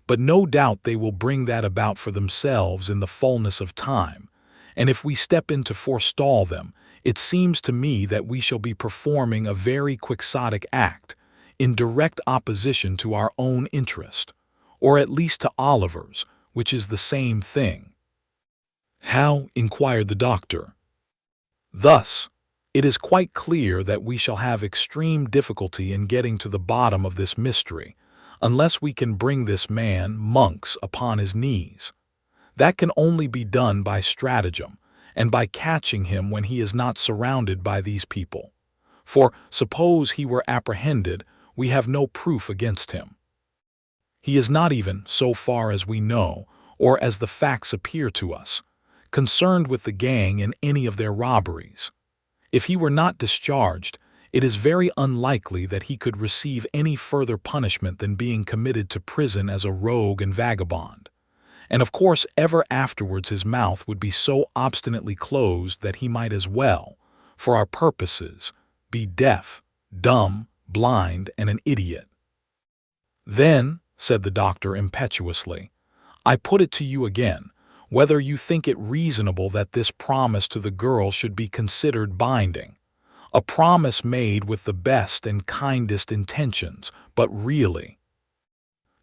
"but no doubt they will bring that about for themselves in the fullness of time, and if we step in to forestall them, it seems to me that we shall be performing a very quixotic act, in direct opposition to our own interest, or at least to Oliver's, which is the same thing." "How?" inquired the doctor. "Thus. It is quite clear that we shall have extreme difficulty in getting to the bottom of this mystery, unless we can bring this man, Monks, upon his knees. That can only be done by stratagem, and by catching him when he is not surrounded by these people. For, suppose he were apprehended, we have no proof against him. He is not even, so far as we know, or as the facts appear to us, concerned with the gang in any of their robberies. If he were not discharged, it is very unlikely that he could receive any further punishment than being committed to prison as a rogue and vagabond. And of course, ever afterwards his mouth would be so obstinately closed that he might as well, for our purposes, be deaf, dumb, blind, and an idiot. Then, said the doctor impetuously, I put it to you again, whether you think it reasonable that this promise to the girl should be considered binding. A promise made with the best and kindest intentions, but really—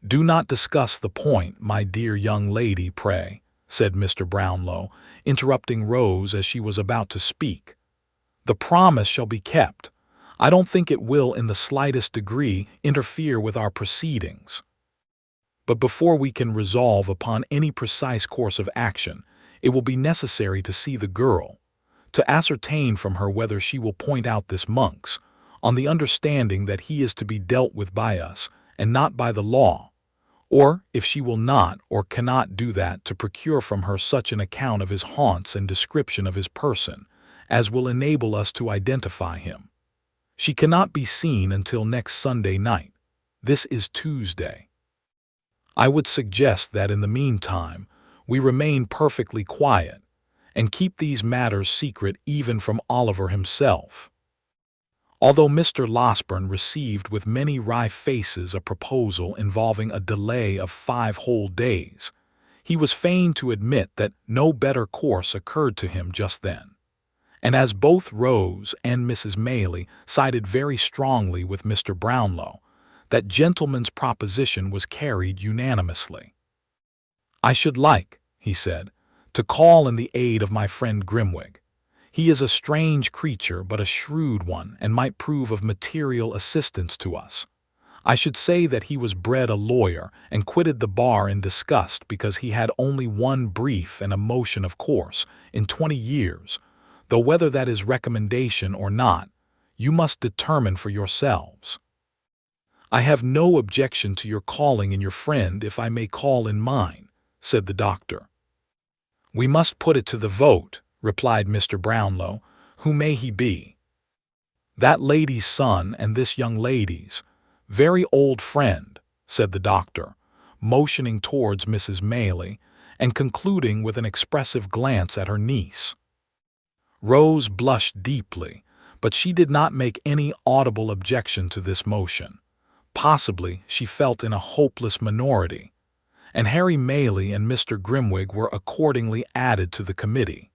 Do not discuss the point, my dear young lady, pray, said Mr. Brownlow, interrupting Rose as she was about to speak. The promise shall be kept. I don't think it will in the slightest degree interfere with our proceedings. But before we can resolve upon any precise course of action, it will be necessary to see the girl, to ascertain from her whether she will point out this Monks, on the understanding that he is to be dealt with by us, and not by the law, or, if she will not or cannot do that, to procure from her such an account of his haunts and description of his person as will enable us to identify him. She cannot be seen until next Sunday night. This is Tuesday. I would suggest that in the meantime we remain perfectly quiet and keep these matters secret even from Oliver himself. Although Mr. Losberne received with many wry faces a proposal involving a delay of 5 whole days, he was fain to admit that no better course occurred to him just then. And as both Rose and Mrs. Maylie sided very strongly with Mr. Brownlow, that gentleman's proposition was carried unanimously. I should like, he said, to call in the aid of my friend Grimwig. He is a strange creature, but a shrewd one, and might prove of material assistance to us. I should say that he was bred a lawyer and quitted the bar in disgust because he had only one brief and a motion of course in 20 years, though whether that is recommendation or not, you must determine for yourselves. I have no objection to your calling in your friend if I may call in mine, said the doctor. We must put it to the vote, replied Mr. Brownlow. Who may he be? That lady's son and this young lady's. Very old friend, said the doctor, motioning towards Mrs. Maylie, and concluding with an expressive glance at her niece. Rose blushed deeply, but she did not make any audible objection to this motion. Possibly she felt in a hopeless minority, and Harry Maylie and Mr. Grimwig were accordingly added to the committee.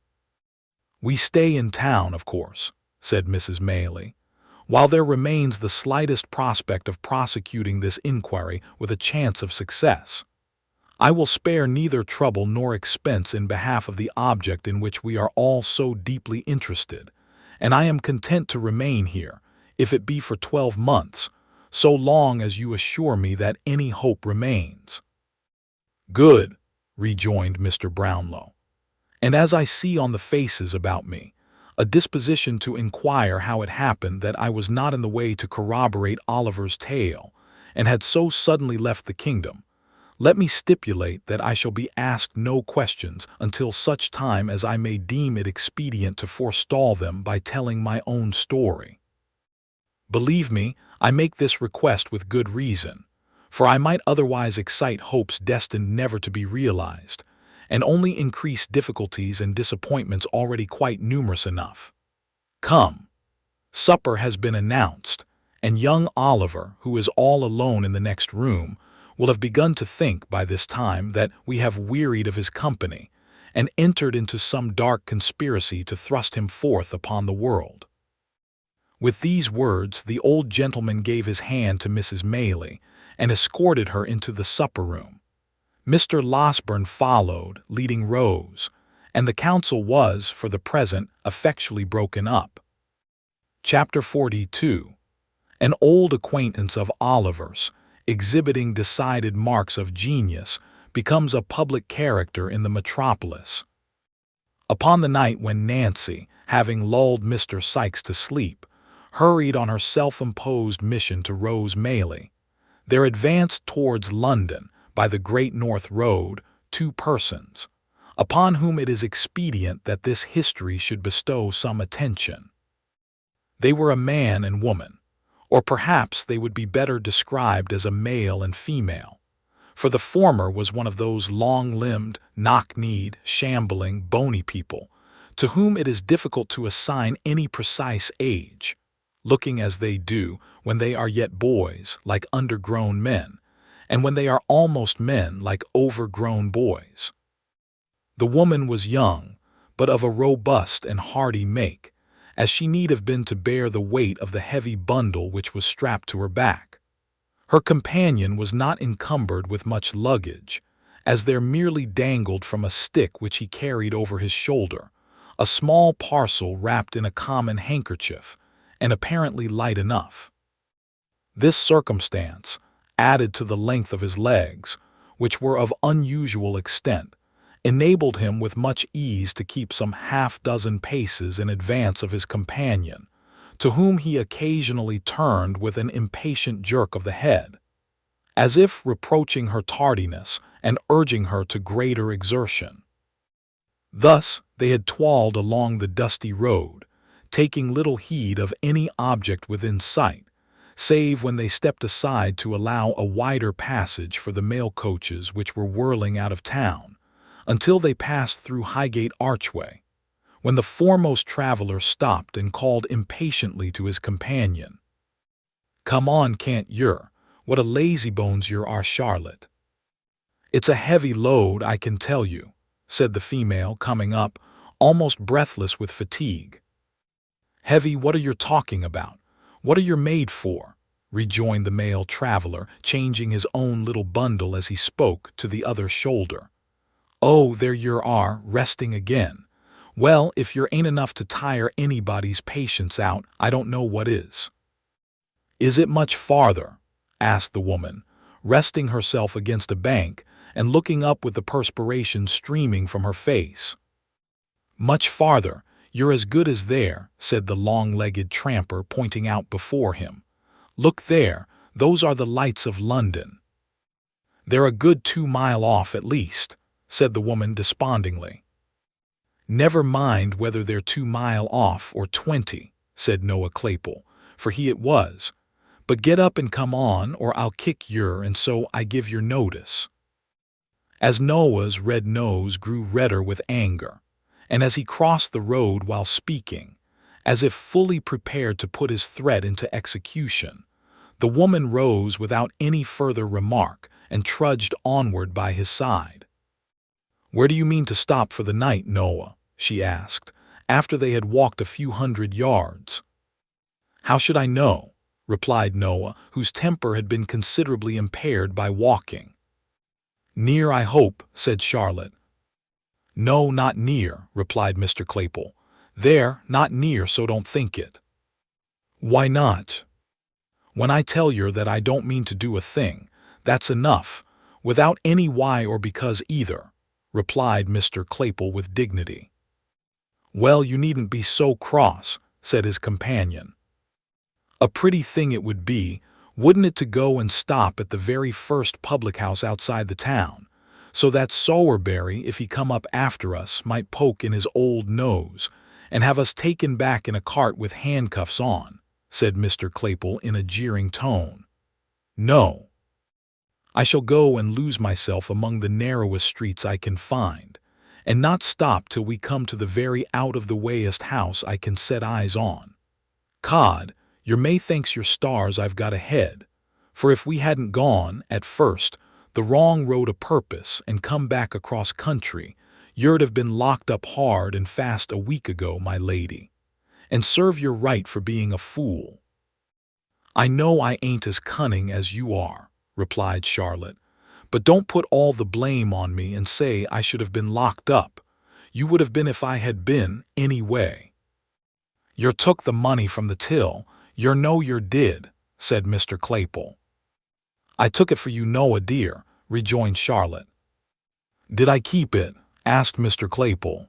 We stay in town, of course, said Mrs. Maylie, while there remains the slightest prospect of prosecuting this inquiry with a chance of success. I will spare neither trouble nor expense in behalf of the object in which we are all so deeply interested, and I am content to remain here, if it be for 12 months, so long as you assure me that any hope remains. Good, rejoined Mr. Brownlow. And as I see on the faces about me a disposition to inquire how it happened that I was not in the way to corroborate Oliver's tale, and had so suddenly left the kingdom, let me stipulate that I shall be asked no questions until such time as I may deem it expedient to forestall them by telling my own story. Believe me, I make this request with good reason, for I might otherwise excite hopes destined never to be realized, and only increase difficulties and disappointments already quite numerous enough. Come, supper has been announced, and young Oliver, who is all alone in the next room, will have begun to think by this time that we have wearied of his company, and entered into some dark conspiracy to thrust him forth upon the world. With these words the old gentleman gave his hand to Mrs. Maylie, and escorted her into the supper-room. Mr. Losberne followed, leading Rose, and the council was, for the present, effectually broken up. Chapter 42. An old acquaintance of Oliver's, exhibiting decided marks of genius, becomes a public character in the metropolis. Upon the night when Nancy, having lulled Mr. Sikes to sleep, hurried on her self-imposed mission to Rose Maylie, There advanced towards London by the Great North Road 2 persons, upon whom it is expedient that this history should bestow some attention. They were a man and woman, or perhaps they would be better described as a male and female, for the former was one of those long-limbed, knock-kneed, shambling, bony people to whom it is difficult to assign any precise age, looking as they do when they are yet boys like undergrown men, and when they are almost men like overgrown boys. The woman was young, but of a robust and hardy make, as she need have been to bear the weight of the heavy bundle which was strapped to her back. Her companion was not encumbered with much luggage, as there merely dangled from a stick which he carried over his shoulder a small parcel wrapped in a common handkerchief, and apparently light enough. This circumstance, added to the length of his legs, which were of unusual extent, enabled him with much ease to keep some half-dozen paces in advance of his companion, to whom he occasionally turned with an impatient jerk of the head, as if reproaching her tardiness and urging her to greater exertion. Thus they had toiled along the dusty road, taking little heed of any object within sight, save when they stepped aside to allow a wider passage for the mail coaches which were whirling out of town, until they passed through Highgate Archway, when the foremost traveler stopped and called impatiently to his companion. "Come on, can't yer? What a lazybones you are, Charlotte." "It's a heavy load, I can tell you," said the female, coming up, almost breathless with fatigue. "Heavy, what are you talking about? What are you made for?" rejoined the male traveler, changing his own little bundle as he spoke to the other shoulder. "Oh, there you are, resting again. Well, if you ain't enough to tire anybody's patience out, I don't know what is." "Is it much farther?" asked the woman, resting herself against a bank and looking up with the perspiration streaming from her face. "Much farther, you're as good as there," said the long-legged tramper, pointing out before him. "Look there, those are the lights of London." "They're a good 2 miles off at least," said the woman despondingly. "Never mind whether they're 2 miles off or 20, said Noah Claypole, for he it was, "but get up and come on, or I'll kick yer, and so I give yer notice." As Noah's red nose grew redder with anger, and as he crossed the road while speaking, as if fully prepared to put his threat into execution, the woman rose without any further remark and trudged onward by his side. "Where do you mean to stop for the night, Noah?" she asked, after they had walked a few hundred yards. "How should I know?" replied Noah, whose temper had been considerably impaired by walking. "Near, I hope," said Charlotte. "No, not near," replied Mr. Claypole. "There, not near, so don't think it." "Why not?" "When I tell yer that I don't mean to do a thing, that's enough, without any why or because either," replied Mr. Claypole with dignity. "Well, you needn't be so cross," said his companion. "A pretty thing it would be, wouldn't it, to go and stop at the very first public-house outside the town, so that Sowerberry, if he come up after us, might poke in his old nose, and have us taken back in a cart with handcuffs on," said Mr. Claypole in a jeering tone. "No. I shall go and lose myself among the narrowest streets I can find, and not stop till we come to the very out-of-the-wayest house I can set eyes on. Cod, yer may thanks your stars I've got ahead, for if we hadn't gone, at first, the wrong road a purpose and come back across country, yer'd have been locked up hard and fast a week ago, my lady, and serve yer right for being a fool." "I know I ain't as cunning as you are," replied Charlotte, "but don't put all the blame on me and say I should have been locked up. You would have been if I had been, anyway." "Yer took the money from the till, yer know yer did," said Mr. Claypole. "I took it for you, Noah dear," rejoined Charlotte. "Did I keep it?" asked Mr. Claypole.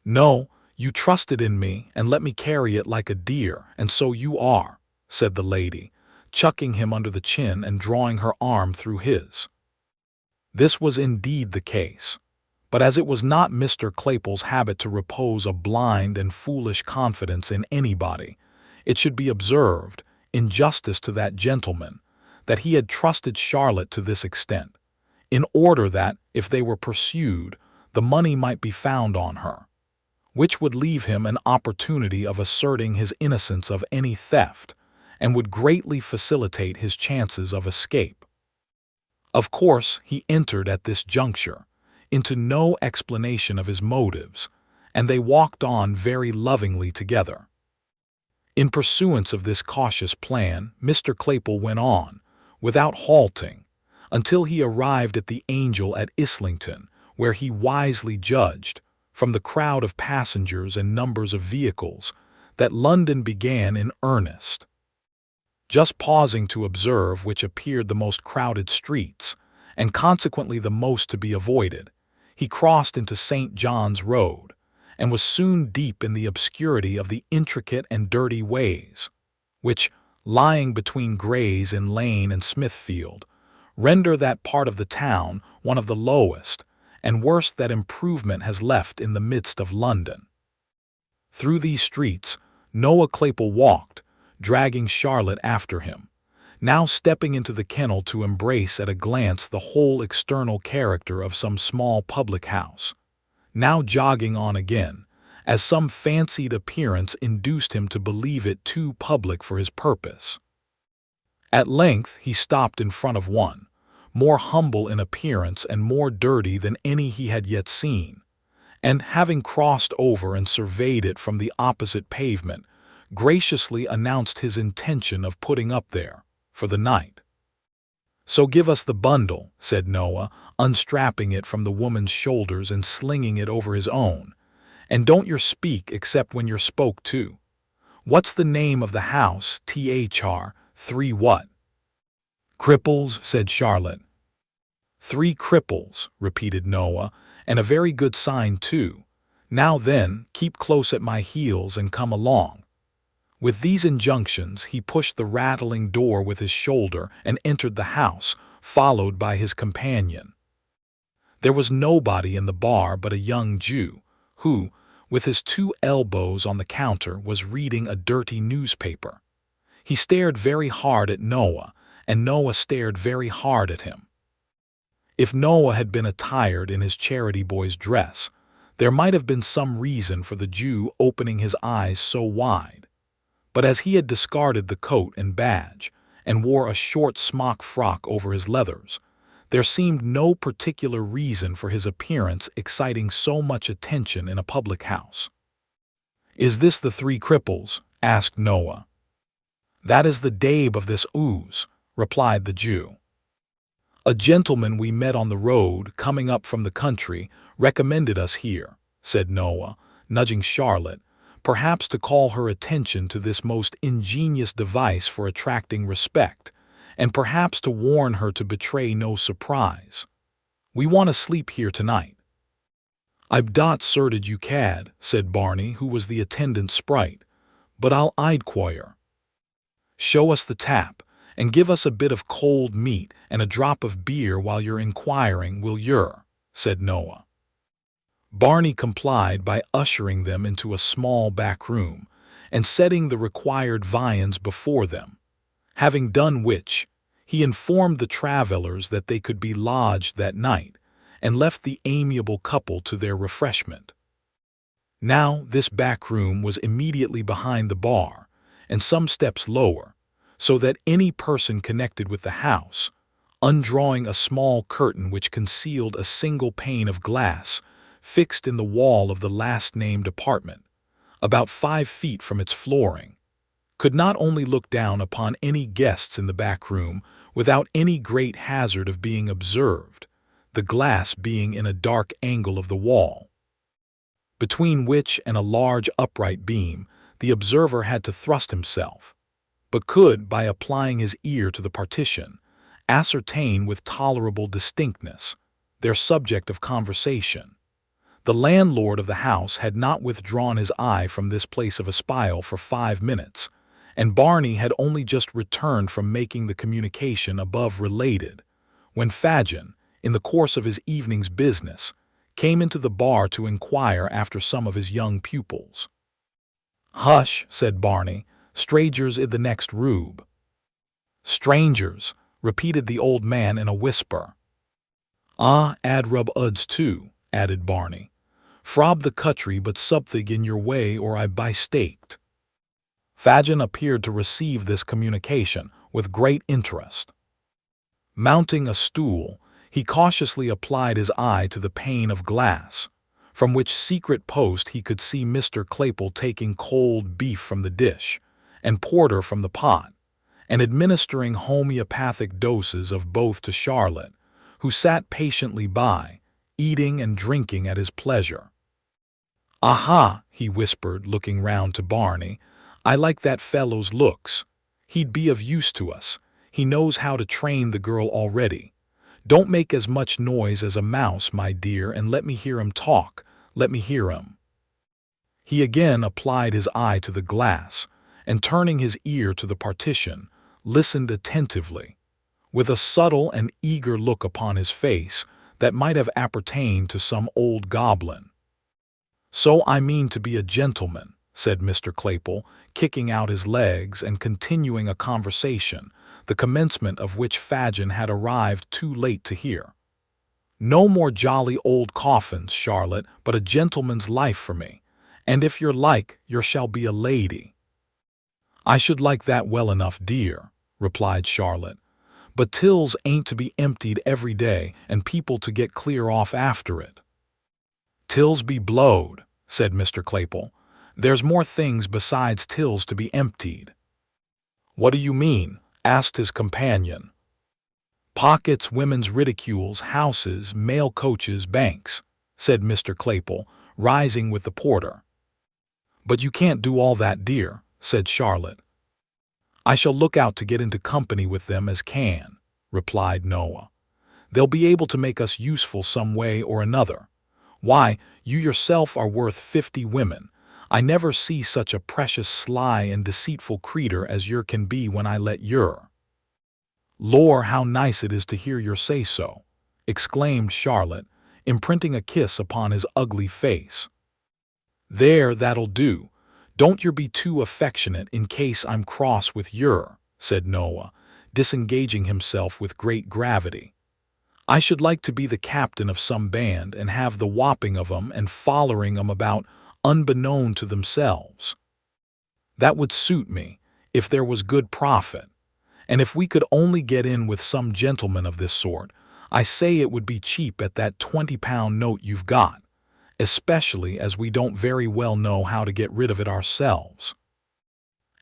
"No, you trusted in me and let me carry it like a dear, and so you are," said the lady, chucking him under the chin and drawing her arm through his. This was indeed the case, but as it was not Mr. Claypole's habit to repose a blind and foolish confidence in anybody, it should be observed, in justice to that gentleman, that he had trusted Charlotte to this extent, in order that, if they were pursued, the money might be found on her, which would leave him an opportunity of asserting his innocence of any theft, and would greatly facilitate his chances of escape. Of course, he entered at this juncture into no explanation of his motives, and they walked on very lovingly together. In pursuance of this cautious plan, Mr. Claypole went on, without halting, until he arrived at the Angel at Islington, where he wisely judged, from the crowd of passengers and numbers of vehicles, that London began in earnest. Just pausing to observe which appeared the most crowded streets, and consequently the most to be avoided, he crossed into St. John's Road, and was soon deep in the obscurity of the intricate and dirty ways, which, lying between Gray's Inn Lane and Smithfield, render that part of the town one of the lowest and worst that improvement has left in the midst of London. Through these streets Noah Claypole walked, dragging Charlotte after him, now stepping into the kennel to embrace at a glance the whole external character of some small public house, now jogging on again, as some fancied appearance induced him to believe it too public for his purpose. At length he stopped in front of one, more humble in appearance and more dirty than any he had yet seen, and, having crossed over and surveyed it from the opposite pavement, graciously announced his intention of putting up there for the night. "So give us the bundle," said Noah, unstrapping it from the woman's shoulders and slinging it over his own, "and don't yer speak except when you're spoke to. What's the name of the house, Thr. 3 what?" "Cripples," said Charlotte. "3 Cripples," repeated Noah, "and a very good sign too. Now then, keep close at my heels and come along." With these injunctions he pushed the rattling door with his shoulder and entered the house, followed by his companion. There was nobody in the bar but a young Jew, who, with his 2 elbows on the counter, was reading a dirty newspaper. He stared very hard at Noah, and Noah stared very hard at him. If Noah had been attired in his charity boy's dress, there might have been some reason for the Jew opening his eyes so wide. But as he had discarded the coat and badge, and wore a short smock frock over his leathers, there seemed no particular reason for his appearance exciting so much attention in a public house. "Is this the 3 Cripples?" asked Noah. "That is the dabe of this ooze," replied the Jew. "A gentleman we met on the road, coming up from the country, recommended us here," said Noah, nudging Charlotte, perhaps to call her attention to this most ingenious device for attracting respect, and perhaps to warn her to betray no surprise. "We want to sleep here tonight." "I've dot certed you cad," said Barney, who was the attendant sprite, "but I'll idquire." "Show us the tap, and give us a bit of cold meat and a drop of beer while you're inquiring, will yer?" said Noah. Barney complied by ushering them into a small back room and setting the required viands before them, having done which, he informed the travellers that they could be lodged that night, and left the amiable couple to their refreshment. Now this back room was immediately behind the bar, and some steps lower, so that any person connected with the house, undrawing a small curtain which concealed a single pane of glass fixed in the wall of the last-named apartment, about 5 feet from its flooring, could not only look down upon any guests in the back room without any great hazard of being observed, the glass being in a dark angle of the wall, between which and a large upright beam the observer had to thrust himself, but could, by applying his ear to the partition, ascertain with tolerable distinctness their subject of conversation. The landlord of the house had not withdrawn his eye from this place of espial for 5 minutes, and Barney had only just returned from making the communication above related, when Fagin, in the course of his evening's business, came into the bar to inquire after some of his young pupils. "Hush," said Barney, "strangers in the next roob." "Strangers," repeated the old man in a whisper. "Ah, ad rub uds too," added Barney. "Frob the country but something in your way or I by staked." Fagin appeared to receive this communication with great interest. Mounting a stool, he cautiously applied his eye to the pane of glass, from which secret post he could see Mr. Claypole taking cold beef from the dish and porter from the pot, and administering homeopathic doses of both to Charlotte, who sat patiently by, eating and drinking at his pleasure. "Aha," he whispered, looking round to Barney, "I like that fellow's looks. He'd be of use to us. He knows how to train the girl already. Don't make as much noise as a mouse, my dear, and let me hear him talk. Let me hear him." He again applied his eye to the glass, and turning his ear to the partition, listened attentively, with a subtle and eager look upon his face that might have appertained to some old goblin. "So I mean to be a gentleman," said Mr. Claypole, kicking out his legs and continuing a conversation, the commencement of which Fagin had arrived too late to hear. "No more jolly old coffins, Charlotte, but a gentleman's life for me, and if you're like, you shall be a lady." "I should like that well enough, dear," replied Charlotte, "but tills ain't to be emptied every day and people to get clear off after it." "Tills be blowed," said Mr. Claypole. "There's more things besides tills to be emptied." "What do you mean?" asked his companion. "Pockets, women's ridicules, houses, mail coaches, banks," said Mr. Claypole, rising with the porter. "But you can't do all that, dear," said Charlotte. "I shall look out to get into company with them as can," replied Noah. "They'll be able to make us useful some way or another. Why, you yourself are worth 50 women. I never see such a precious sly and deceitful creetur as yer can be when I let yer." "Lor, how nice it is to hear yer say so," exclaimed Charlotte, imprinting a kiss upon his ugly face. "There, that'll do. Don't yer be too affectionate in case I'm cross with yer," said Noah, disengaging himself with great gravity. "I should like to be the captain of some band and have the whopping of 'em and follering 'em about unbeknown to themselves. That would suit me, if there was good profit, and if we could only get in with some gentleman of this sort, I say it would be cheap at that £20 note you've got, especially as we don't very well know how to get rid of it ourselves."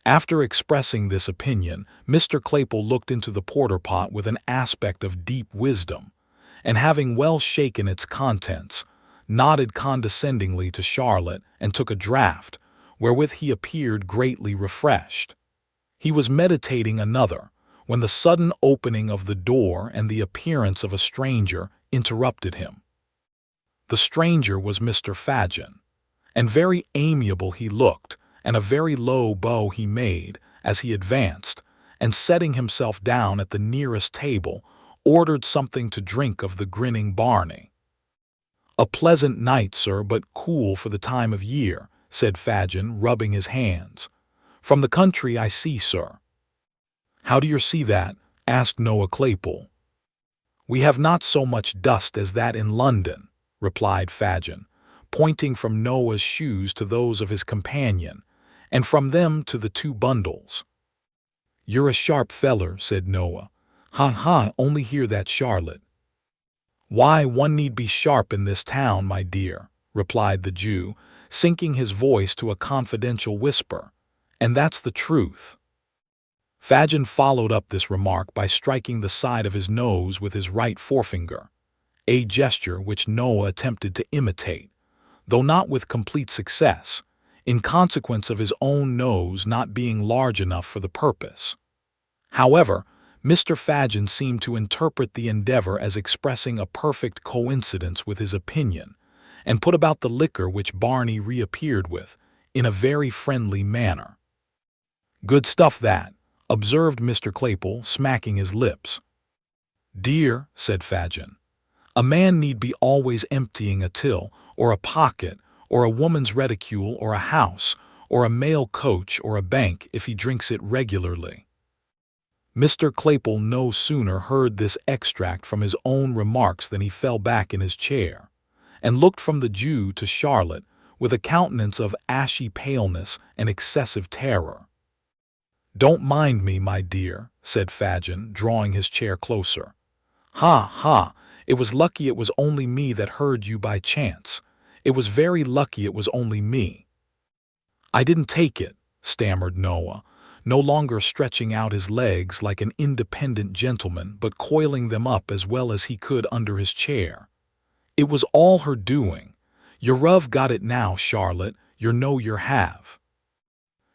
After expressing this opinion, Mr. Claypole looked into the porter-pot with an aspect of deep wisdom, and having well shaken its contents, nodded condescendingly to Charlotte and took a draught, wherewith he appeared greatly refreshed. He was meditating another, when the sudden opening of the door and the appearance of a stranger interrupted him. The stranger was Mr. Fagin, and very amiable he looked, and a very low bow he made as he advanced, and setting himself down at the nearest table, ordered something to drink of the grinning Barney. "A pleasant night, sir, but cool for the time of year," said Fagin, rubbing his hands. "From the country, I see, sir." "How do you see that?" asked Noah Claypole. "We have not so much dust as that in London," replied Fagin, pointing from Noah's shoes to those of his companion, and from them to the 2 bundles. "You're a sharp feller," said Noah. "Ha ha, only hear that, Charlotte." "Why, one need be sharp in this town, my dear," replied the Jew, sinking his voice to a confidential whisper, "and that's the truth." Fagin followed up this remark by striking the side of his nose with his right forefinger, a gesture which Noah attempted to imitate, though not with complete success, in consequence of his own nose not being large enough for the purpose. However, Mr. Fagin seemed to interpret the endeavor as expressing a perfect coincidence with his opinion, and put about the liquor which Barney reappeared with, in a very friendly manner. Good stuff that, observed Mr. Claypole, smacking his lips. Dear, said Fagin, a man need be always emptying a till, or a pocket, or a woman's reticule, or a house, or a mail coach, or a bank if he drinks it regularly. Mr. Claypole no sooner heard this extract from his own remarks than he fell back in his chair, and looked from the Jew to Charlotte with a countenance of ashy paleness and excessive terror. Don't mind me, my dear, said Fagin, drawing his chair closer. Ha, ha, it was lucky it was only me that heard you by chance. It was very lucky it was only me. I didn't take it, stammered Noah, no longer stretching out his legs like an independent gentleman but coiling them up as well as he could under his chair. It was all her doing. You've got it now, Charlotte, you know you have.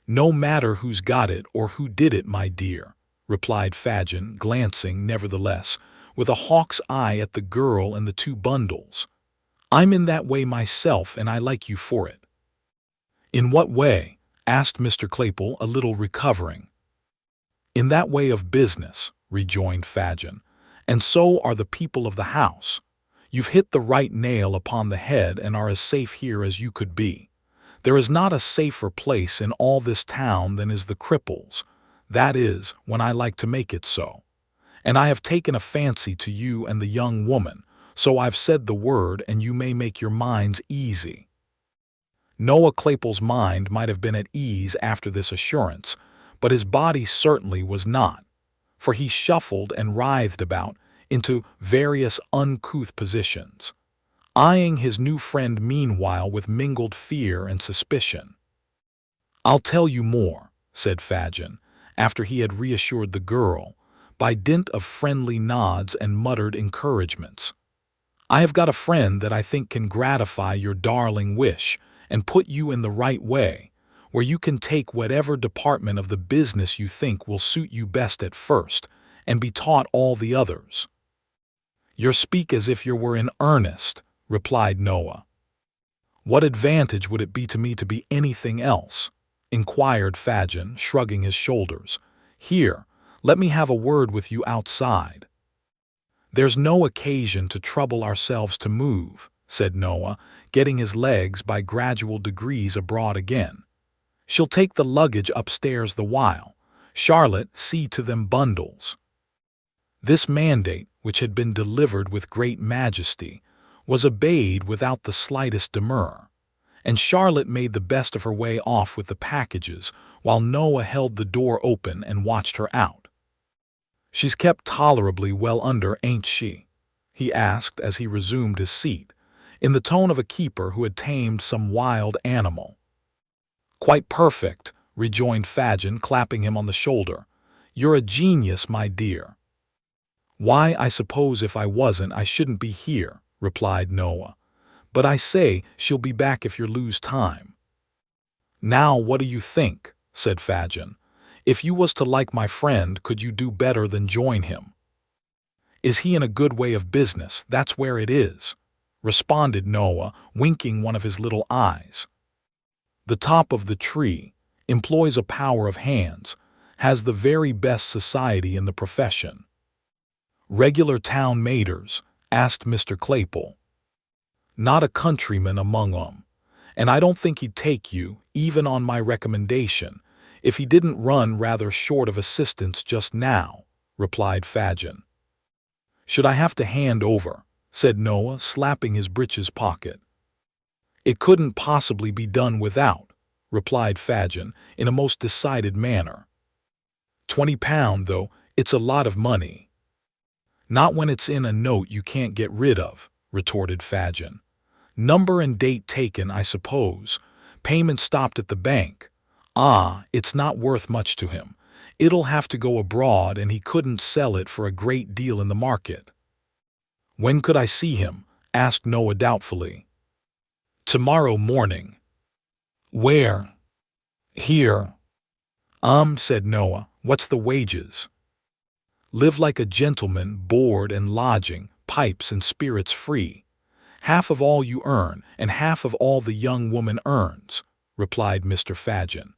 No matter who's got it or who did it, my dear, replied Fagin, glancing, nevertheless, with a hawk's eye at the girl and the two bundles. I'm in that way myself, and I like you for it. In what way? Asked Mr. Claypole, a little recovering. In that way of business, rejoined Fagin, and so are the people of the house. You've hit the right nail upon the head and are as safe here as you could be. There is not a safer place in all this town than is the Cripples. That is, when I like to make it so. And I have taken a fancy to you and the young woman, so I've said the word and you may make your minds easy. Noah Claypole's mind might have been at ease after this assurance, but his body certainly was not, for he shuffled and writhed about into various uncouth positions, eyeing his new friend meanwhile with mingled fear and suspicion. I'll tell you more, said Fagin, after he had reassured the girl, by dint of friendly nods and muttered encouragements. I have got a friend that I think can gratify your darling wish and put you in the right way, where you can take whatever department of the business you think will suit you best at first, and be taught all the others. You speak as if you were in earnest, replied Noah. What advantage would it be to me to be anything else? Inquired Fagin, shrugging his shoulders. Here, let me have a word with you outside. There's no occasion to trouble ourselves to move, said Noah, getting his legs by gradual degrees abroad again. She'll take the luggage upstairs the while. Charlotte, see to them bundles. This mandate, which had been delivered with great majesty, was obeyed without the slightest demur, and Charlotte made the best of her way off with the packages, while Noah held the door open and watched her out. She's kept tolerably well under, ain't she? He asked as he resumed his seat, in the tone of a keeper who had tamed some wild animal. Quite perfect, rejoined Fagin, clapping him on the shoulder. You're a genius, my dear. Why, I suppose if I wasn't I shouldn't be here, replied Noah. But I say, she'll be back if you lose time. Now what do you think? Said Fagin. If you was to like my friend, could you do better than join him? Is he in a good way of business? That's where it is, responded Noah, winking one of his little eyes. The top of the tree, employs a power of hands, has the very best society in the profession. Regular town maters? Asked Mr. Claypole. Not a countryman among 'em, and I don't think he'd take you, even on my recommendation, if he didn't run rather short of assistance just now, replied Fagin. Should I have to hand over? Said Noah, slapping his breeches pocket. It couldn't possibly be done without, replied Fagin in a most decided manner. £20, though, it's a lot of money. Not when it's in a note you can't get rid of, retorted Fagin. Number and date taken, I suppose. Payment stopped at the bank. Ah, it's not worth much to him. It'll have to go abroad, and he couldn't sell it for a great deal in the market. When could I see him? Asked Noah doubtfully. Tomorrow morning. Where? Here. Said Noah. What's the wages? Live like a gentleman, board and lodging, pipes and spirits free. Half of all you earn, and half of all the young woman earns, replied Mr. Fagin.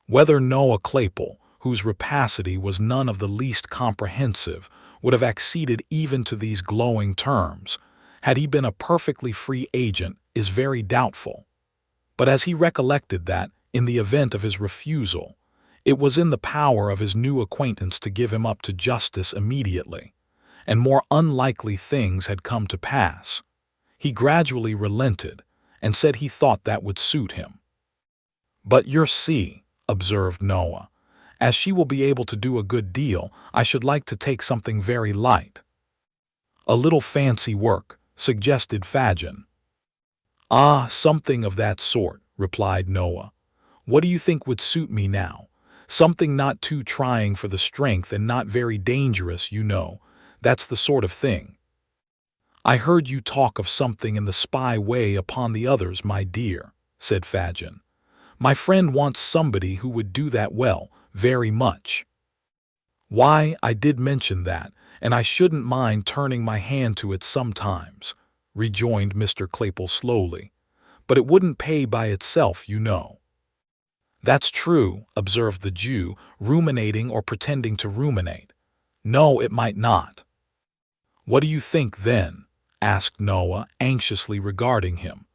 Whether Noah Claypole, whose rapacity was none of the least comprehensive, would have acceded even to these glowing terms, had he been a perfectly free agent, is very doubtful. But as he recollected that, in the event of his refusal, it was in the power of his new acquaintance to give him up to justice immediately, and more unlikely things had come to pass, he gradually relented and said he thought that would suit him. "But you see," observed Noah, "as she will be able to do a good deal, I should like to take something very light." "A little fancy work," suggested Fagin. "Ah, something of that sort," replied Noah. "What do you think would suit me now? Something not too trying for the strength and not very dangerous, you know. That's the sort of thing." "I heard you talk of something in the spy way upon the others, my dear," said Fagin. "My friend wants somebody who would do that well, very much." "Why, I did mention that, and I shouldn't mind turning my hand to it sometimes," rejoined Mr. Claypole slowly. "But it wouldn't pay by itself, you know." "That's true," observed the Jew, ruminating or pretending to ruminate. "No, it might not." "What do you think, then?" asked Noah, anxiously regarding him.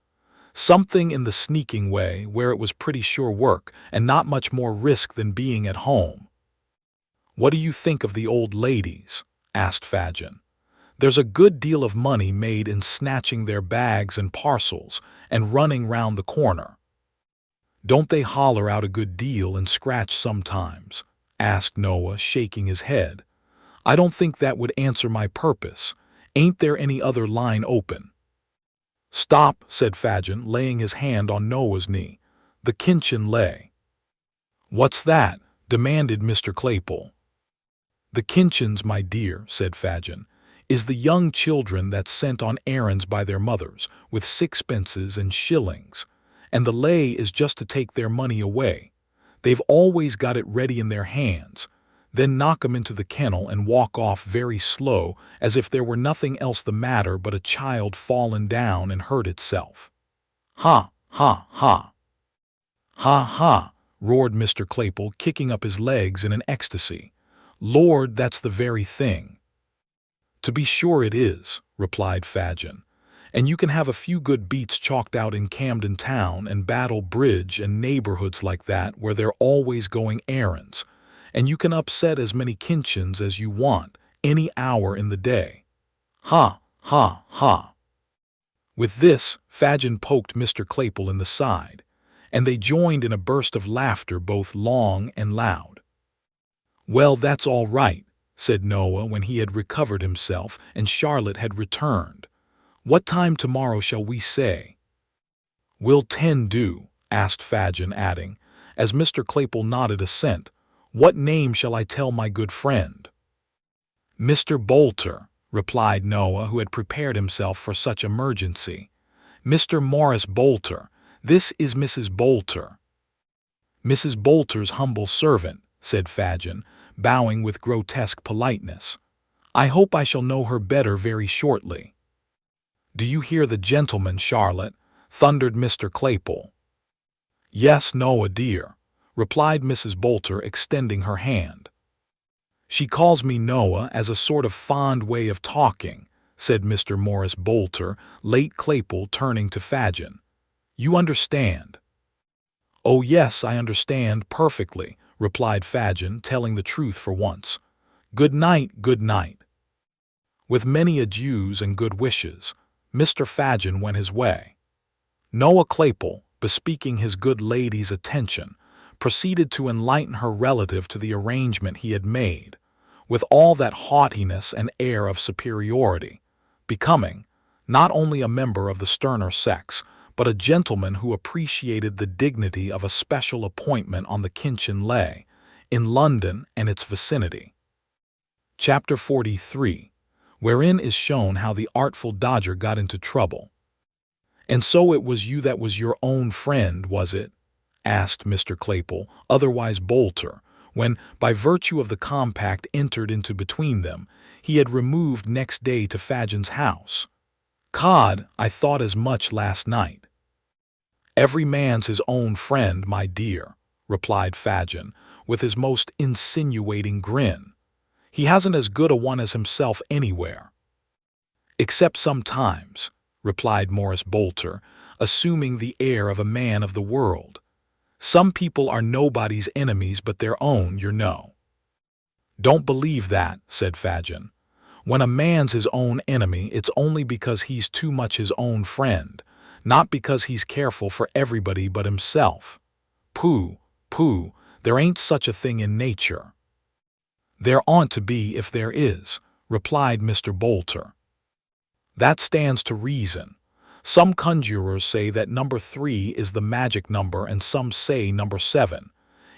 "Something in the sneaking way, where it was pretty sure work, and not much more risk than being at home." "What do you think of the old ladies?" asked Fagin. "There's a good deal of money made in snatching their bags and parcels and running round the corner." "Don't they holler out a good deal and scratch sometimes?" asked Noah, shaking his head. "I don't think that would answer my purpose. Ain't there any other line open?" "Stop," said Fagin, laying his hand on Noah's knee. "The kinchin lay." "What's that?" demanded Mr. Claypole. "The kinchins, my dear," said Fagin, "is the young children that's sent on errands by their mothers, with sixpences and shillings, and the lay is just to take their money away. They've always got it ready in their hands, then knock 'em into the kennel and walk off very slow, as if there were nothing else the matter but a child fallen down and hurt itself." "Ha, ha, ha!" "Ha, ha!" roared Mr. Claypole, kicking up his legs in an ecstasy. "Lord, that's the very thing." "To be sure it is," replied Fagin. "And you can have a few good beats chalked out in Camden Town and Battle Bridge and neighborhoods like that where they're always going errands, and you can upset as many kinchins as you want, any hour in the day. Ha, ha, ha!" With this, Fagin poked Mr. Claypole in the side, and they joined in a burst of laughter both long and loud. "Well, that's all right," said Noah when he had recovered himself and Charlotte had returned. "What time tomorrow shall we say?" "Will 10 do?" asked Fagin, adding, as Mr. Claypole nodded assent, "What name shall I tell my good friend?" "Mr. Bolter," replied Noah, who had prepared himself for such emergency. "Mr. Morris Bolter. This is Mrs. Bolter." "Mrs. Bolter's humble servant," said Fagin, bowing with grotesque politeness. "I hope I shall know her better very shortly." "Do you hear the gentleman, Charlotte?" thundered Mr. Claypole. "Yes, Noah dear," replied Mrs. Bolter, extending her hand. "She calls me Noah as a sort of fond way of talking," said Mr. Morris Bolter, late Claypole, turning to Fagin. "You understand?" "Oh yes, I understand perfectly," replied Fagin, telling the truth for once. "Good night, good night." With many adieus and good wishes, Mr. Fagin went his way. Noah Claypole, bespeaking his good lady's attention, proceeded to enlighten her relative to the arrangement he had made, with all that haughtiness and air of superiority, becoming not only a member of the sterner sex, but a gentleman who appreciated the dignity of a special appointment on the kinchin lay, in London and its vicinity. Chapter 43, wherein is shown how the artful dodger got into trouble. "And so it was you that was your own friend, was it?" asked Mr. Claypole, otherwise Bolter, when, by virtue of the compact entered into between them, he had removed next day to Fagin's house. "Cod, I thought as much last night." "Every man's his own friend, my dear," replied Fagin, with his most insinuating grin. "He hasn't as good a one as himself anywhere." "Except sometimes," replied Morris Boulter, assuming the air of a man of the world. "Some people are nobody's enemies but their own, you know." "Don't believe that," said Fagin. "When a man's his own enemy, it's only because he's too much his own friend, not because he's careful for everybody but himself. Pooh, pooh, there ain't such a thing in nature." "There ought to be if there is," replied Mr. Boulter. "That stands to reason. Some conjurers say that number 3 is the magic number and some say number 7.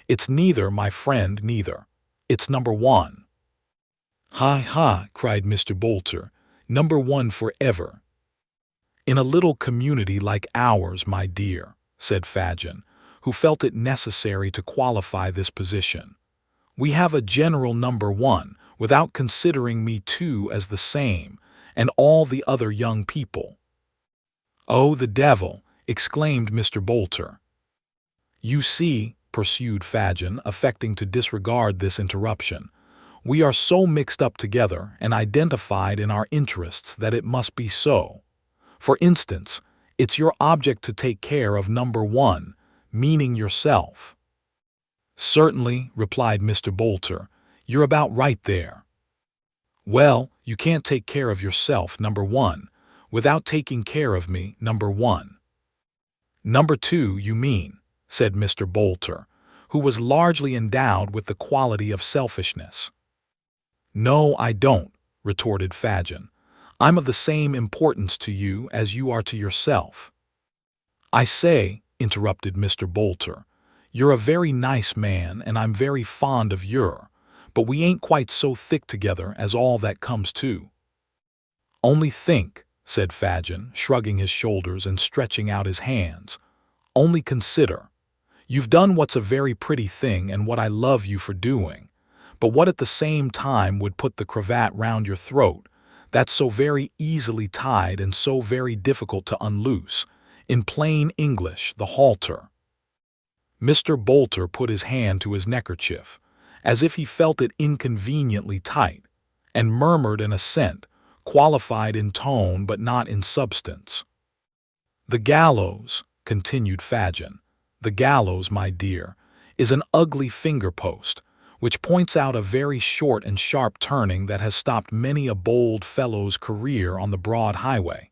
It's neither, my friend, neither. It's number 1. "Ha ha," cried Mr. Boulter, "number 1 forever." "In a little community like ours, my dear," said Fagin, who felt it necessary to qualify this position, "we have a general number 1 without considering me too as the same, and all the other young people." "Oh, the devil!" exclaimed Mr. Boulter. "You see," pursued Fagin, affecting to disregard this interruption, "we are so mixed up together and identified in our interests that it must be so. For instance, it's your object to take care of number 1, meaning yourself." "Certainly," replied Mr. Boulter, "you're about right there." "Well, you can't take care of yourself, number 1, without taking care of me, number 1. "Number 2, you mean," said Mr. Boulter, who was largely endowed with the quality of selfishness. "No, I don't," retorted Fagin. "I'm of the same importance to you as you are to yourself." "I say," interrupted Mr. Boulter, "you're a very nice man and I'm very fond of yer, but we ain't quite so thick together as all that comes to." "Only think," said Fagin, shrugging his shoulders and stretching out his hands. "Only consider. You've done what's a very pretty thing and what I love you for doing, but what at the same time would put the cravat round your throat, that's so very easily tied and so very difficult to unloose. In plain English, the halter." Mr. Boulter put his hand to his neckerchief, as if he felt it inconveniently tight, and murmured an assent, qualified in tone but not in substance. "The gallows," continued Fagin, "the gallows, my dear, is an ugly finger-post, which points out a very short and sharp turning that has stopped many a bold fellow's career on the broad highway.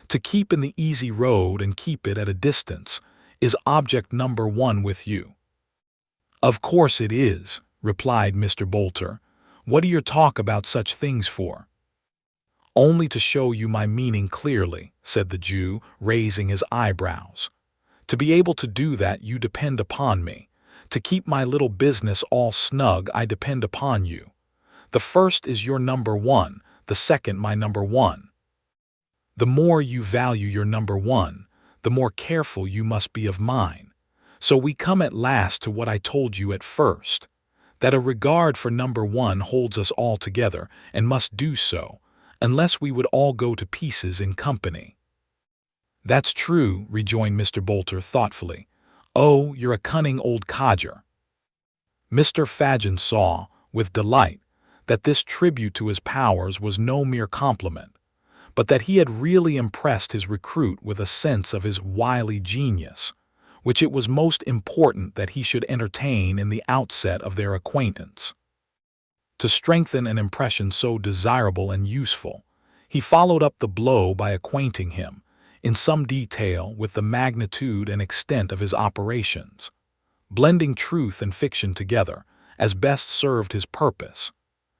To keep in the easy road and keep it at a distance is object number 1 with you." "Of course it is," replied Mr. Boulter. "What do you talk about such things for?" "Only to show you my meaning clearly," said the Jew, raising his eyebrows. "To be able to do that you depend upon me. To keep my little business all snug I depend upon you. The first is your number 1, the second my number 1. The more you value your number 1, the more careful you must be of mine. So we come at last to what I told you at first, that a regard for number 1 holds us all together and must do so, unless we would all go to pieces in company." "That's true," rejoined Mr. Boulter thoughtfully. "Oh, you're a cunning old codger." Mr. Fagin saw, with delight, that this tribute to his powers was no mere compliment, but that he had really impressed his recruit with a sense of his wily genius, which it was most important that he should entertain in the outset of their acquaintance. To strengthen an impression so desirable and useful, he followed up the blow by acquainting him, in some detail, with the magnitude and extent of his operations, blending truth and fiction together as best served his purpose,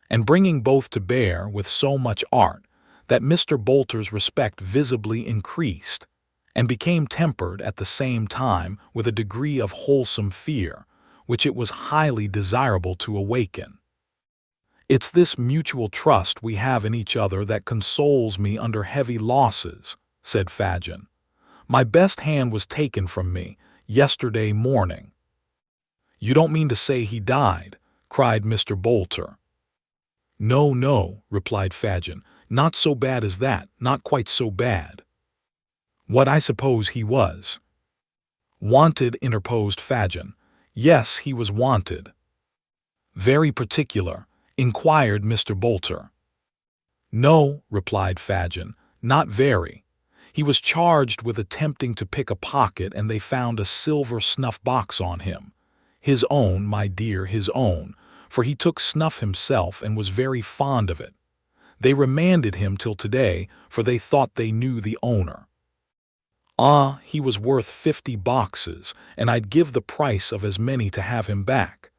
and bringing both to bear with so much art that Mr. Boulter's respect visibly increased, and became tempered at the same time with a degree of wholesome fear, which it was highly desirable to awaken. "It's this mutual trust we have in each other that consoles me under heavy losses," said Fagin. "My best hand was taken from me yesterday morning." "You don't mean to say he died?" cried Mr. Boulter. "No, no," replied Fagin. "Not so bad as that, not quite so bad." "What I suppose he was." "Wanted," interposed Fagin. Yes, he was wanted. Very particular, inquired Mr. Bolter. No, replied Fagin, not very. He was charged with attempting to pick a pocket, and they found a silver snuff box on him. His own, my dear, his own, for he took snuff himself and was very fond of it. They remanded him till today, for they thought they knew the owner. Ah, he was worth 50 boxes, and I'd give the price of as many to have him back.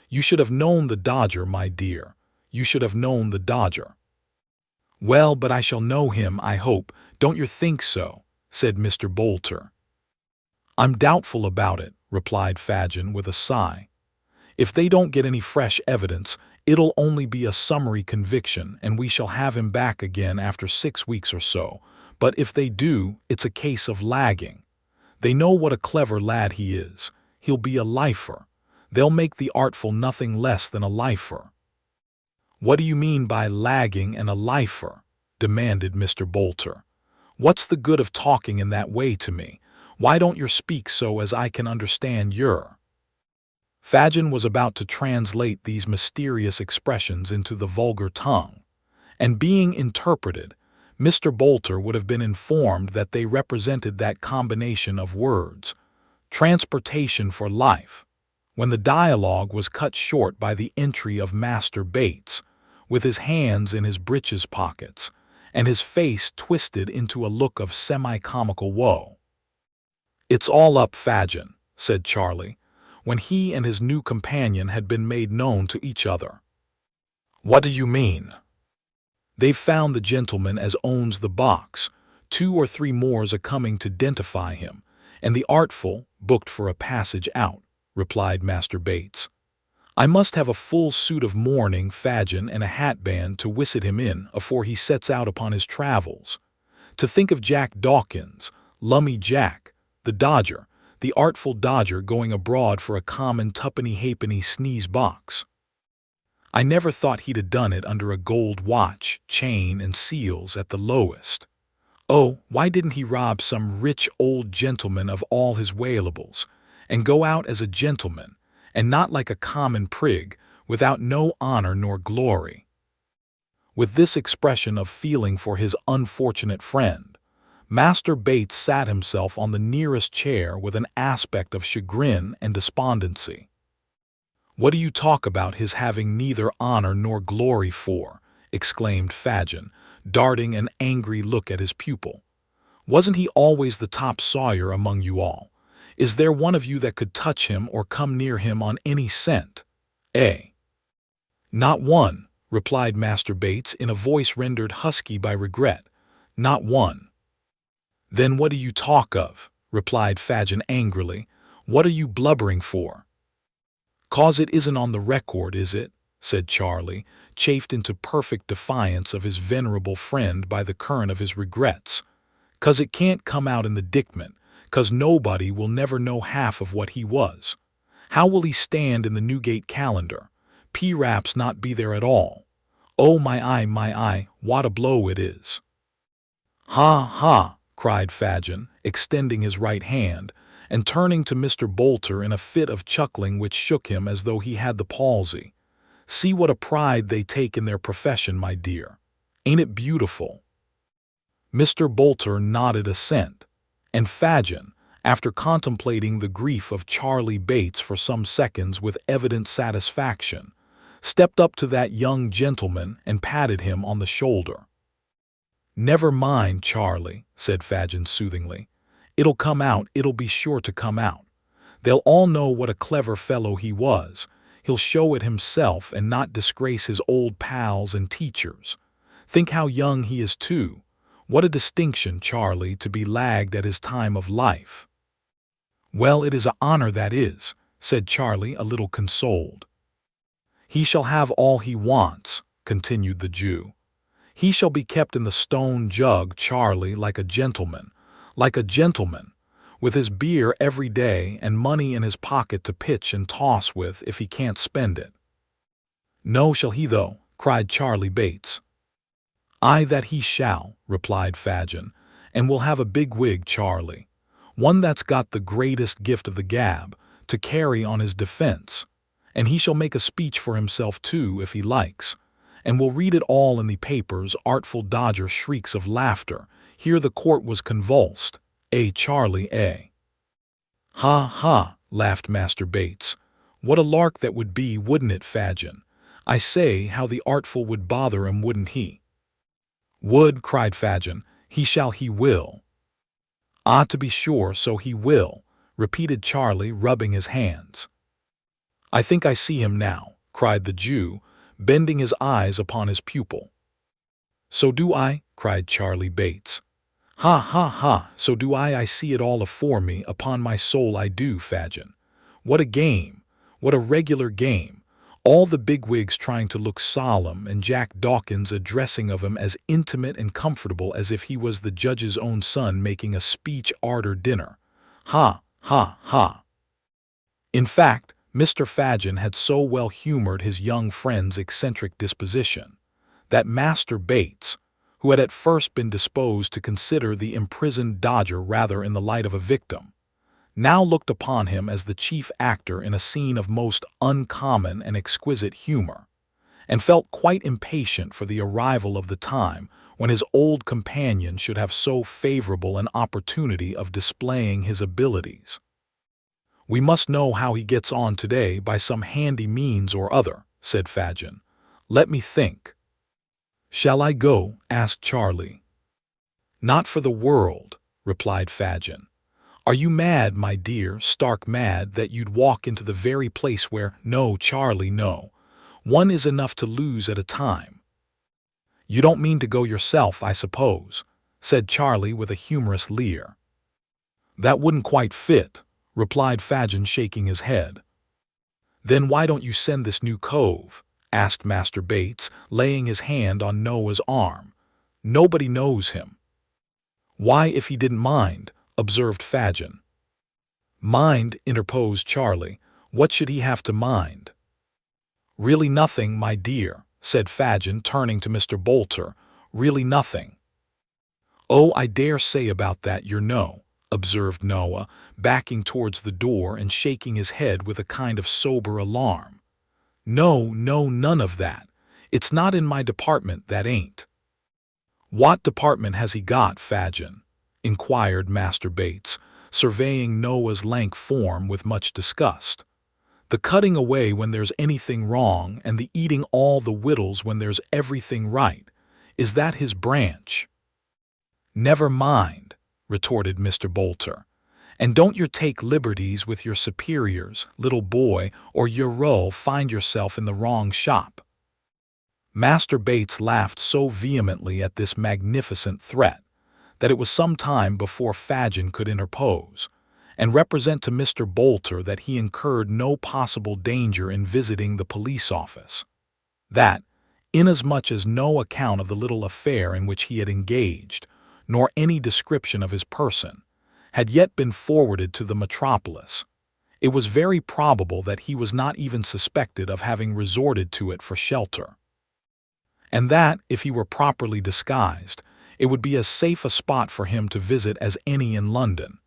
You should have known the dodger, my dear. You should have known the dodger. Well, but I shall know him, I hope. Don't you think so? Said Mr. Bolter. I'm doubtful about it, replied Fagin with a sigh. If they don't get any fresh evidence, it'll only be a summary conviction, and we shall have him back again after 6 weeks or so. But if they do, it's a case of lagging. They know what a clever lad he is. He'll be a lifer. They'll make the artful nothing less than a lifer. What do you mean by lagging and a lifer? Demanded Mr. Bolter. What's the good of talking in that way to me? Why don't you speak so as I can understand your? Fagin was about to translate these mysterious expressions into the vulgar tongue, and being interpreted, Mr. Bolter would have been informed that they represented that combination of words, transportation for life, when the dialogue was cut short by the entry of Master Bates, with his hands in his breeches pockets, and his face twisted into a look of semi-comical woe. It's all up, Fagin, said Charlie, when he and his new companion had been made known to each other. What do you mean? They've found the gentleman as owns the box, 2 or 3 more's a-coming to identify him, and the artful booked for a passage out, replied Master Bates. I must have a full suit of mourning, Fagin, and a hatband to whisset him in afore he sets out upon his travels. To think of Jack Dawkins, Lummy Jack, the dodger, the artful dodger going abroad for a common tuppenny-halfpenny sneeze box. I never thought he'd have done it under a gold watch, chain, and seals at the lowest. Oh, why didn't he rob some rich old gentleman of all his valuables, and go out as a gentleman, and not like a common prig, without no honor nor glory? With this expression of feeling for his unfortunate friend, Master Bates sat himself on the nearest chair with an aspect of chagrin and despondency. What do you talk about his having neither honor nor glory for? Exclaimed Fagin, darting an angry look at his pupil. Wasn't he always the top sawyer among you all? Is there one of you that could touch him or come near him on any scent? Eh? Not one, replied Master Bates in a voice rendered husky by regret. Not one. Then what do you talk of? Replied Fagin angrily. What are you blubbering for? 'Cause it isn't on the record, is it? Said Charlie, chafed into perfect defiance of his venerable friend by the current of his regrets. 'Cause it can't come out in the Dickman, 'cause nobody will never know half of what he was. How will he stand in the Newgate calendar? P-Raps not be there at all. Oh, my eye, what a blow it is. Ha, ha, cried Fagin, extending his right hand, and turning to Mr. Bolter in a fit of chuckling which shook him as though he had the palsy. See what a pride they take in their profession, my dear. Ain't it beautiful? Mr. Bolter nodded assent, and Fagin, after contemplating the grief of Charlie Bates for some seconds with evident satisfaction, stepped up to that young gentleman and patted him on the shoulder. Never mind, Charlie, said Fagin soothingly. It'll come out, it'll be sure to come out. They'll all know what a clever fellow he was. He'll show it himself and not disgrace his old pals and teachers. Think how young he is, too. What a distinction, Charlie, to be lagged at his time of life. Well, it is an honor, that is, said Charlie, a little consoled. He shall have all he wants, continued the Jew. He shall be kept in the stone jug, Charlie, like a gentleman, with his beer every day and money in his pocket to pitch and toss with if he can't spend it. No, shall he though, cried Charlie Bates. Aye, that he shall, replied Fagin, and we'll have a big wig, Charlie, one that's got the greatest gift of the gab, to carry on his defense, and he shall make a speech for himself too if he likes, and will read it all in the papers. Artful Dodger shrieks of laughter. Here the court was convulsed. Charlie, Ha ha, laughed Master Bates. What a lark that would be, wouldn't it, Fagin? I say, how the artful would bother him, wouldn't he? Would, cried Fagin. He will. Ah, to be sure, so he will, repeated Charlie, rubbing his hands. I think I see him now, cried the Jew, bending his eyes upon his pupil. So do I, cried Charlie Bates. Ha ha ha, so do I see it all afore me, upon my soul I do, Fagin. What a game, what a regular game, all the bigwigs trying to look solemn and Jack Dawkins addressing of him as intimate and comfortable as if he was the judge's own son making a speech arter dinner. Ha, ha, ha. In fact, Mr. Fagin had so well humored his young friend's eccentric disposition that Master Bates, who had at first been disposed to consider the imprisoned Dodger rather in the light of a victim, now looked upon him as the chief actor in a scene of most uncommon and exquisite humor, and felt quite impatient for the arrival of the time when his old companion should have so favorable an opportunity of displaying his abilities. We must know how he gets on today by some handy means or other, said Fagin. Let me think. Shall I go? Asked Charlie. Not for the world, replied Fagin. Are you mad, my dear, stark mad, that you'd walk into the very place where— No, Charlie, no. One is enough to lose at a time. You don't mean to go yourself, I suppose, said Charlie with a humorous leer. That wouldn't quite fit, replied Fagin, shaking his head. Then why don't you send this new cove? Asked Master Bates, laying his hand on Noah's arm. Nobody knows him. Why, if he didn't mind, observed Fagin. Mind, interposed Charlie. What should he have to mind? Really nothing, my dear, said Fagin, turning to Mr. Bolter. Really nothing. Oh, I dare say about that, observed Noah, backing towards the door and shaking his head with a kind of sober alarm. No, none of that. It's not in my department, that ain't. What department has he got, Fagin? Inquired Master Bates, surveying Noah's lank form with much disgust. The cutting away when there's anything wrong and the eating all the wittles when there's everything right. Is that his branch? Never mind, retorted Mr. Bolter. And don't you take liberties with your superiors, little boy, or you'll find yourself in the wrong shop. Master Bates laughed so vehemently at this magnificent threat that it was some time before Fagin could interpose and represent to Mr. Bolter that he incurred no possible danger in visiting the police office. That, inasmuch as no account of the little affair in which he had engaged, nor any description of his person, had yet been forwarded to the metropolis, it was very probable that he was not even suspected of having resorted to it for shelter. And that, if he were properly disguised, it would be as safe a spot for him to visit as any in London,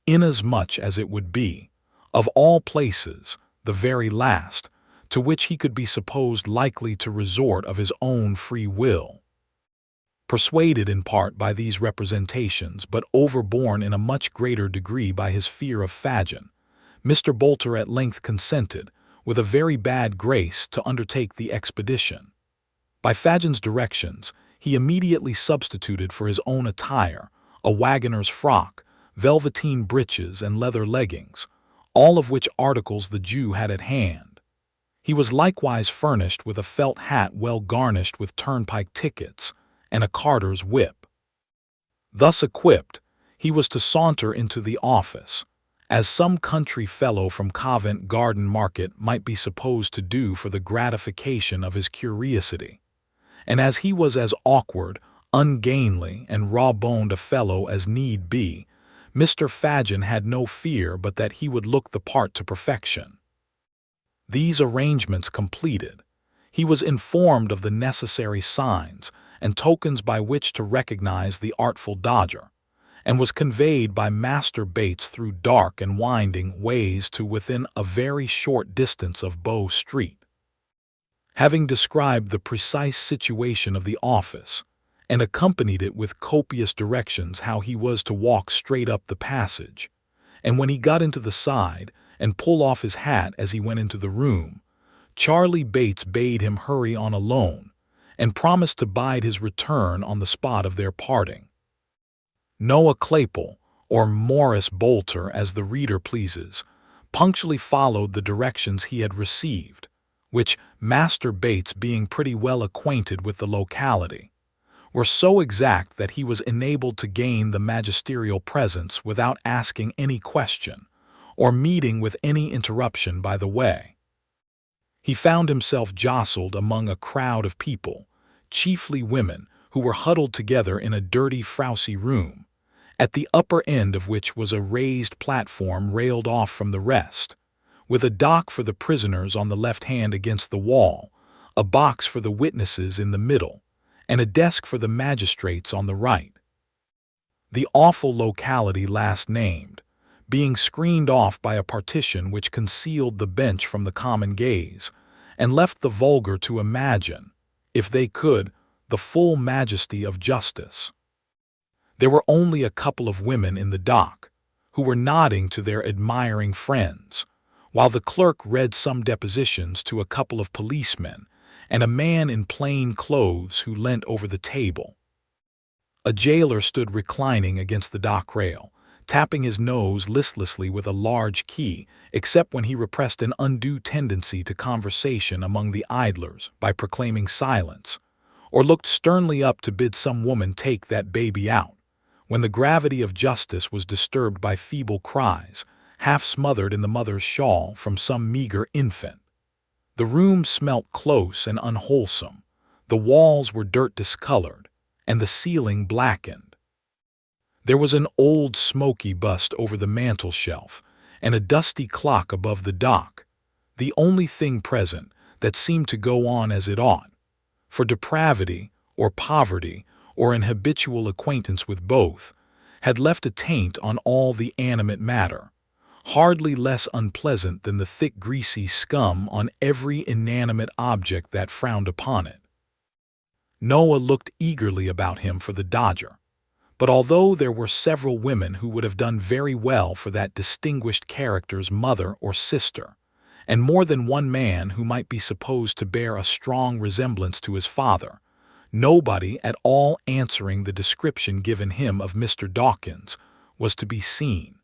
inasmuch as it would be, of all places, the very last, to which he could be supposed likely to resort of his own free will. Persuaded in part by these representations, but overborne in a much greater degree by his fear of Fagin, Mr. Bolter at length consented, with a very bad grace, to undertake the expedition. By Fagin's directions, he immediately substituted for his own attire a wagoner's frock, velveteen breeches, and leather leggings, all of which articles the Jew had at hand. He was likewise furnished with a felt hat well garnished with turnpike tickets, and a carter's whip. Thus equipped, he was to saunter into the office, as some country fellow from Covent Garden Market might be supposed to do for the gratification of his curiosity, and as he was as awkward, ungainly, and raw-boned a fellow as need be, Mr. Fagin had no fear but that he would look the part to perfection. These arrangements completed, he was informed of the necessary signs and tokens by which to recognize the artful Dodger, and was conveyed by Master Bates through dark and winding ways to within a very short distance of Bow Street. Having described the precise situation of the office, and accompanied it with copious directions how he was to walk straight up the passage, and when he got into the side and pull off his hat as he went into the room, Charlie Bates bade him hurry on alone, and promised to bide his return on the spot of their parting. Noah Claypole, or Morris Bolter as the reader pleases, punctually followed the directions he had received, which Master Bates, being pretty well acquainted with the locality, were so exact that he was enabled to gain the magisterial presence without asking any question, or meeting with any interruption by the way. He found himself jostled among a crowd of people, chiefly women, who were huddled together in a dirty, frowsy room, at the upper end of which was a raised platform railed off from the rest, with a dock for the prisoners on the left hand against the wall, a box for the witnesses in the middle, and a desk for the magistrates on the right. The awful locality last named, being screened off by a partition which concealed the bench from the common gaze, and left the vulgar to imagine, if they could, the full majesty of justice. There were only a couple of women in the dock, who were nodding to their admiring friends, while the clerk read some depositions to a couple of policemen and a man in plain clothes who leant over the table. A jailer stood reclining against the dock rail, tapping his nose listlessly with a large key, except when he repressed an undue tendency to conversation among the idlers by proclaiming silence, or looked sternly up to bid some woman take that baby out, when the gravity of justice was disturbed by feeble cries, half smothered in the mother's shawl, from some meager infant. The room smelt close and unwholesome, the walls were dirt-discolored, and the ceiling blackened. There was an old smoky bust over the mantel-shelf, and a dusty clock above the dock, the only thing present that seemed to go on as it ought, for depravity, or poverty, or an habitual acquaintance with both, had left a taint on all the animate matter, hardly less unpleasant than the thick greasy scum on every inanimate object that frowned upon it. Noah looked eagerly about him for the Dodger, but although there were several women who would have done very well for that distinguished character's mother or sister, and more than one man who might be supposed to bear a strong resemblance to his father, nobody at all answering the description given him of Mr. Dawkins was to be seen.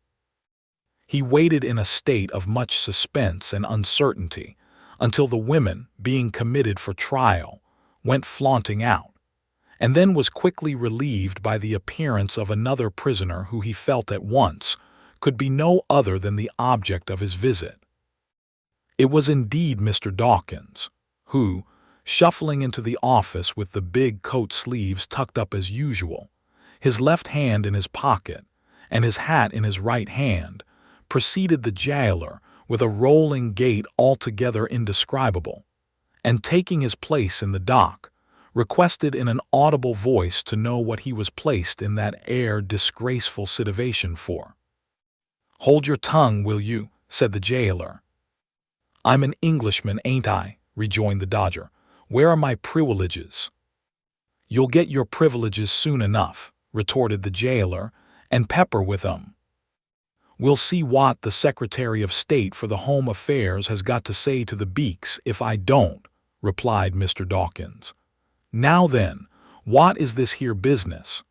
He waited in a state of much suspense and uncertainty until the women, being committed for trial, went flaunting out, and then was quickly relieved by the appearance of another prisoner who he felt at once could be no other than the object of his visit. It was indeed Mr. Dawkins, who, shuffling into the office with the big coat sleeves tucked up as usual, his left hand in his pocket, and his hat in his right hand, preceded the jailer with a rolling gait altogether indescribable, and taking his place in the dock, requested in an audible voice to know what he was placed in that disgraceful situation for. "Hold your tongue, will you?" said the jailer. "I'm an Englishman, ain't I?" rejoined the Dodger. "Where are my privileges?" "You'll get your privileges soon enough," retorted the jailer, "and pepper with 'em. We'll see what the Secretary of State for the Home Affairs has got to say to the beaks if I don't," replied Mr. Dawkins. "Now then, what is this here business?"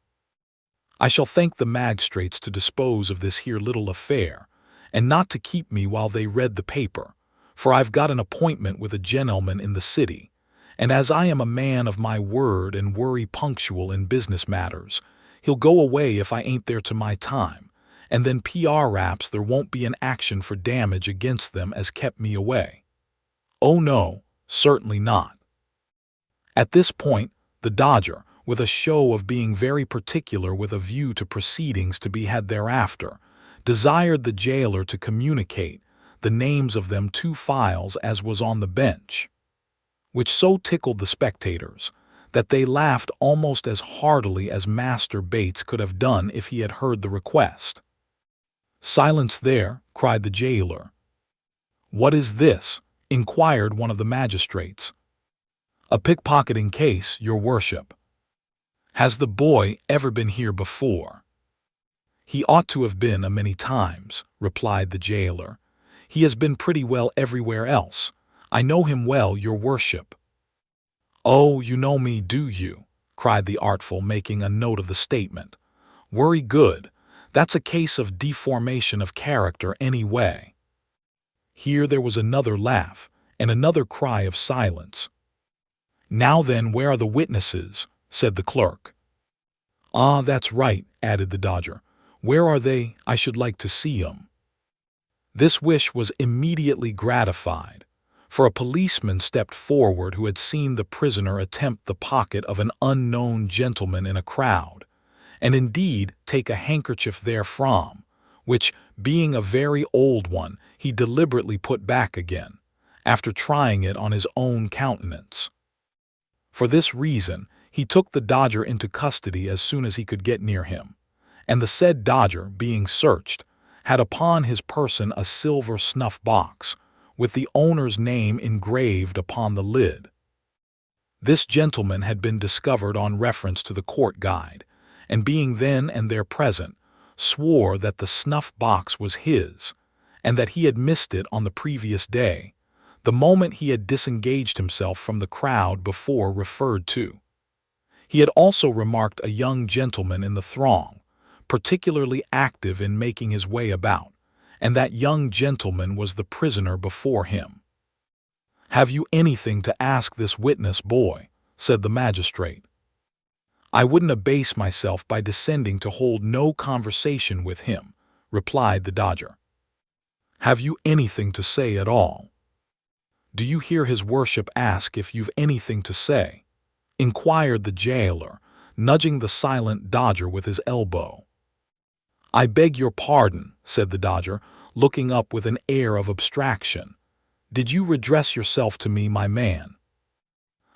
"I shall thank the magistrates to dispose of this here little affair, and not to keep me while they read the paper, for I've got an appointment with a gentleman in the city, and as I am a man of my word and worry punctual in business matters, he'll go away if I ain't there to my time, and then PR raps there won't be an action for damage against them as kept me away. Oh no, certainly not." At this point, the Dodger, with a show of being very particular with a view to proceedings to be had thereafter, desired the jailer to communicate the names of them 2 files as was on the bench, which so tickled the spectators that they laughed almost as heartily as Master Bates could have done if he had heard the request. "Silence there!" cried the jailer. "What is this?" inquired one of the magistrates. "A pickpocketing case, your worship." "Has the boy ever been here before?" "He ought to have been a many times," replied the jailer. "He has been pretty well everywhere else. I know him well, your worship." "Oh, you know me, do you?" cried the artful, making a note of the statement. "Worry good. That's a case of deformation of character anyway." Here there was another laugh and another cry of silence. "Now then, where are the witnesses?" said the clerk. "Ah, that's right," added the Dodger. "Where are they? I should like to see 'em." This wish was immediately gratified, for a policeman stepped forward who had seen the prisoner attempt the pocket of an unknown gentleman in a crowd, and indeed take a handkerchief therefrom, which, being a very old one, he deliberately put back again, after trying it on his own countenance. For this reason, he took the Dodger into custody as soon as he could get near him, and the said Dodger, being searched, had upon his person a silver snuff-box, with the owner's name engraved upon the lid. This gentleman had been discovered on reference to the court guide, and being then and there present, swore that the snuff-box was his, and that he had missed it on the previous day, the moment he had disengaged himself from the crowd before referred to. He had also remarked a young gentleman in the throng, particularly active in making his way about, and that young gentleman was the prisoner before him. "Have you anything to ask this witness, boy?" said the magistrate. "I wouldn't abase myself by descending to hold no conversation with him," replied the Dodger. "Have you anything to say at all?" "Do you hear his worship ask if you've anything to say?" inquired the jailer, nudging the silent Dodger with his elbow. "I beg your pardon," said the Dodger, looking up with an air of abstraction. "Did you address yourself to me, my man?"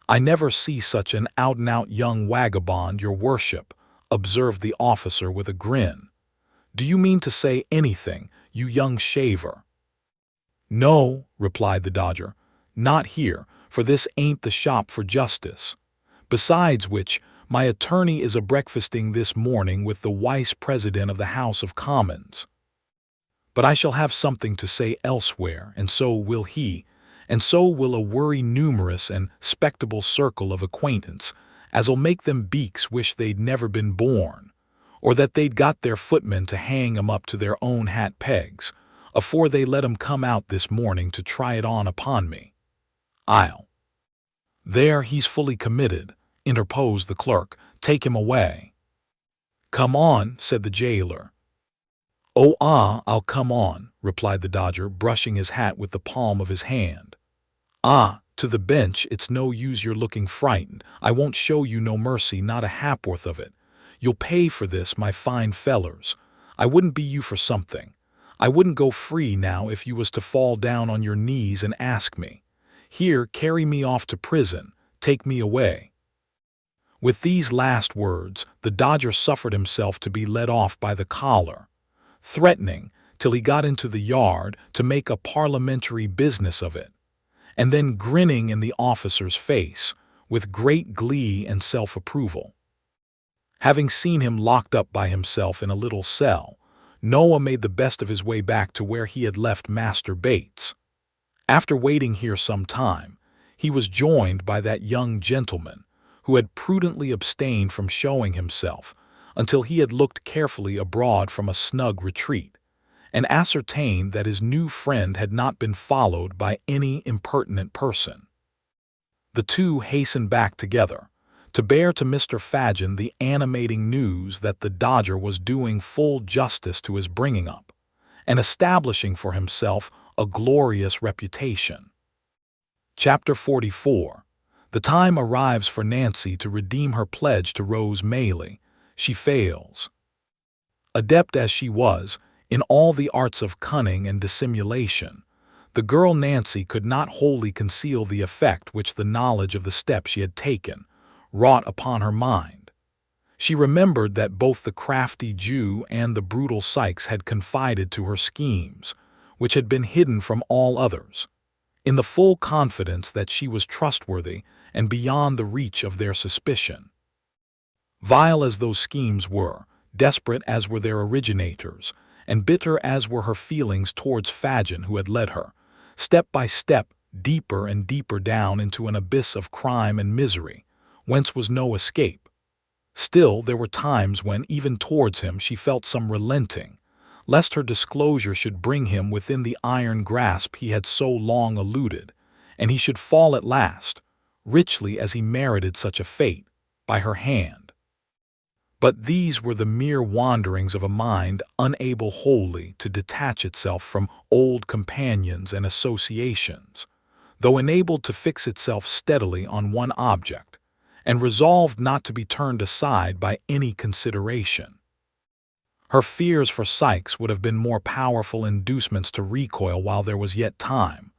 "I never see such an out-and-out young vagabond, your worship," observed the officer with a grin. "Do you mean to say anything, you young shaver?" "No," replied the Dodger, "not here, for this ain't the shop for justice. Besides which, my attorney is a-breakfasting this morning with the vice-president of the House of Commons. But I shall have something to say elsewhere, and so will he, and so will a worry numerous and spectable circle of acquaintance, as'll make them beaks wish they'd never been born, or that they'd got their footmen to hang 'em up to their own hat pegs, afore they let 'em come out this morning to try it on upon me. I'll—" "There, he's fully committed," interposed the clerk. "Take him away." "Come on," said the jailer. "Oh, I'll come on," replied the Dodger, brushing his hat with the palm of his hand. "To the bench, it's no use your looking frightened. I won't show you no mercy, not a ha'porth of it. You'll pay for this, my fine fellers. I wouldn't be you for something. I wouldn't go free now if you was to fall down on your knees and ask me. Here, carry me off to prison. Take me away." With these last words, the Dodger suffered himself to be led off by the collar, threatening, till he got into the yard, to make a parliamentary business of it, and then grinning in the officer's face, with great glee and self-approval. Having seen him locked up by himself in a little cell, Noah made the best of his way back to where he had left Master Bates. After waiting here some time, he was joined by that young gentleman, who had prudently abstained from showing himself until he had looked carefully abroad from a snug retreat, and ascertained that his new friend had not been followed by any impertinent person. The two hastened back together, to bear to Mr. Fagin the animating news that the Dodger was doing full justice to his bringing up, and establishing for himself a glorious reputation. Chapter 44. The time arrives for Nancy to redeem her pledge to Rose MAYLIE. She fails. Adept as she was in all the arts of cunning and dissimulation, the girl Nancy could not wholly conceal the effect which the knowledge of the step she had taken, wrought upon her mind. She remembered that both the crafty Jew and the brutal Sikes had confided to her schemes, which had been hidden from all others, in the full confidence that she was trustworthy and beyond the reach of their suspicion. Vile as those schemes were, desperate as were their originators, and bitter as were her feelings towards Fagin who had led her, step by step, deeper and deeper down into an abyss of crime and misery, whence was no escape. Still, there were times when, even towards him, she felt some relenting, lest her disclosure should bring him within the iron grasp he had so long eluded, and he should fall at last, richly as he merited such a fate, by her hand. But these were the mere wanderings of a mind unable wholly to detach itself from old companions and associations, though enabled to fix itself steadily on one object, and resolved not to be turned aside by any consideration. Her fears for Sikes would have been more powerful inducements to recoil while there was yet time,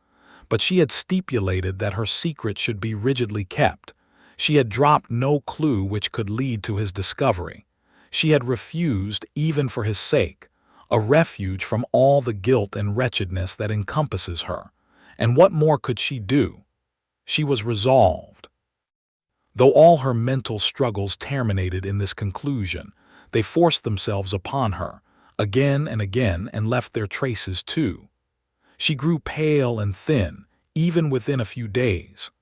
but she had stipulated that her secret should be rigidly kept. She had dropped no clue which could lead to his discovery. She had refused, even for his sake, a refuge from all the guilt and wretchedness that encompasses her, and what more could she do? She was resolved. Though all her mental struggles terminated in this conclusion, they forced themselves upon her, again and again, and left their traces too. She grew pale and thin, even within a few days.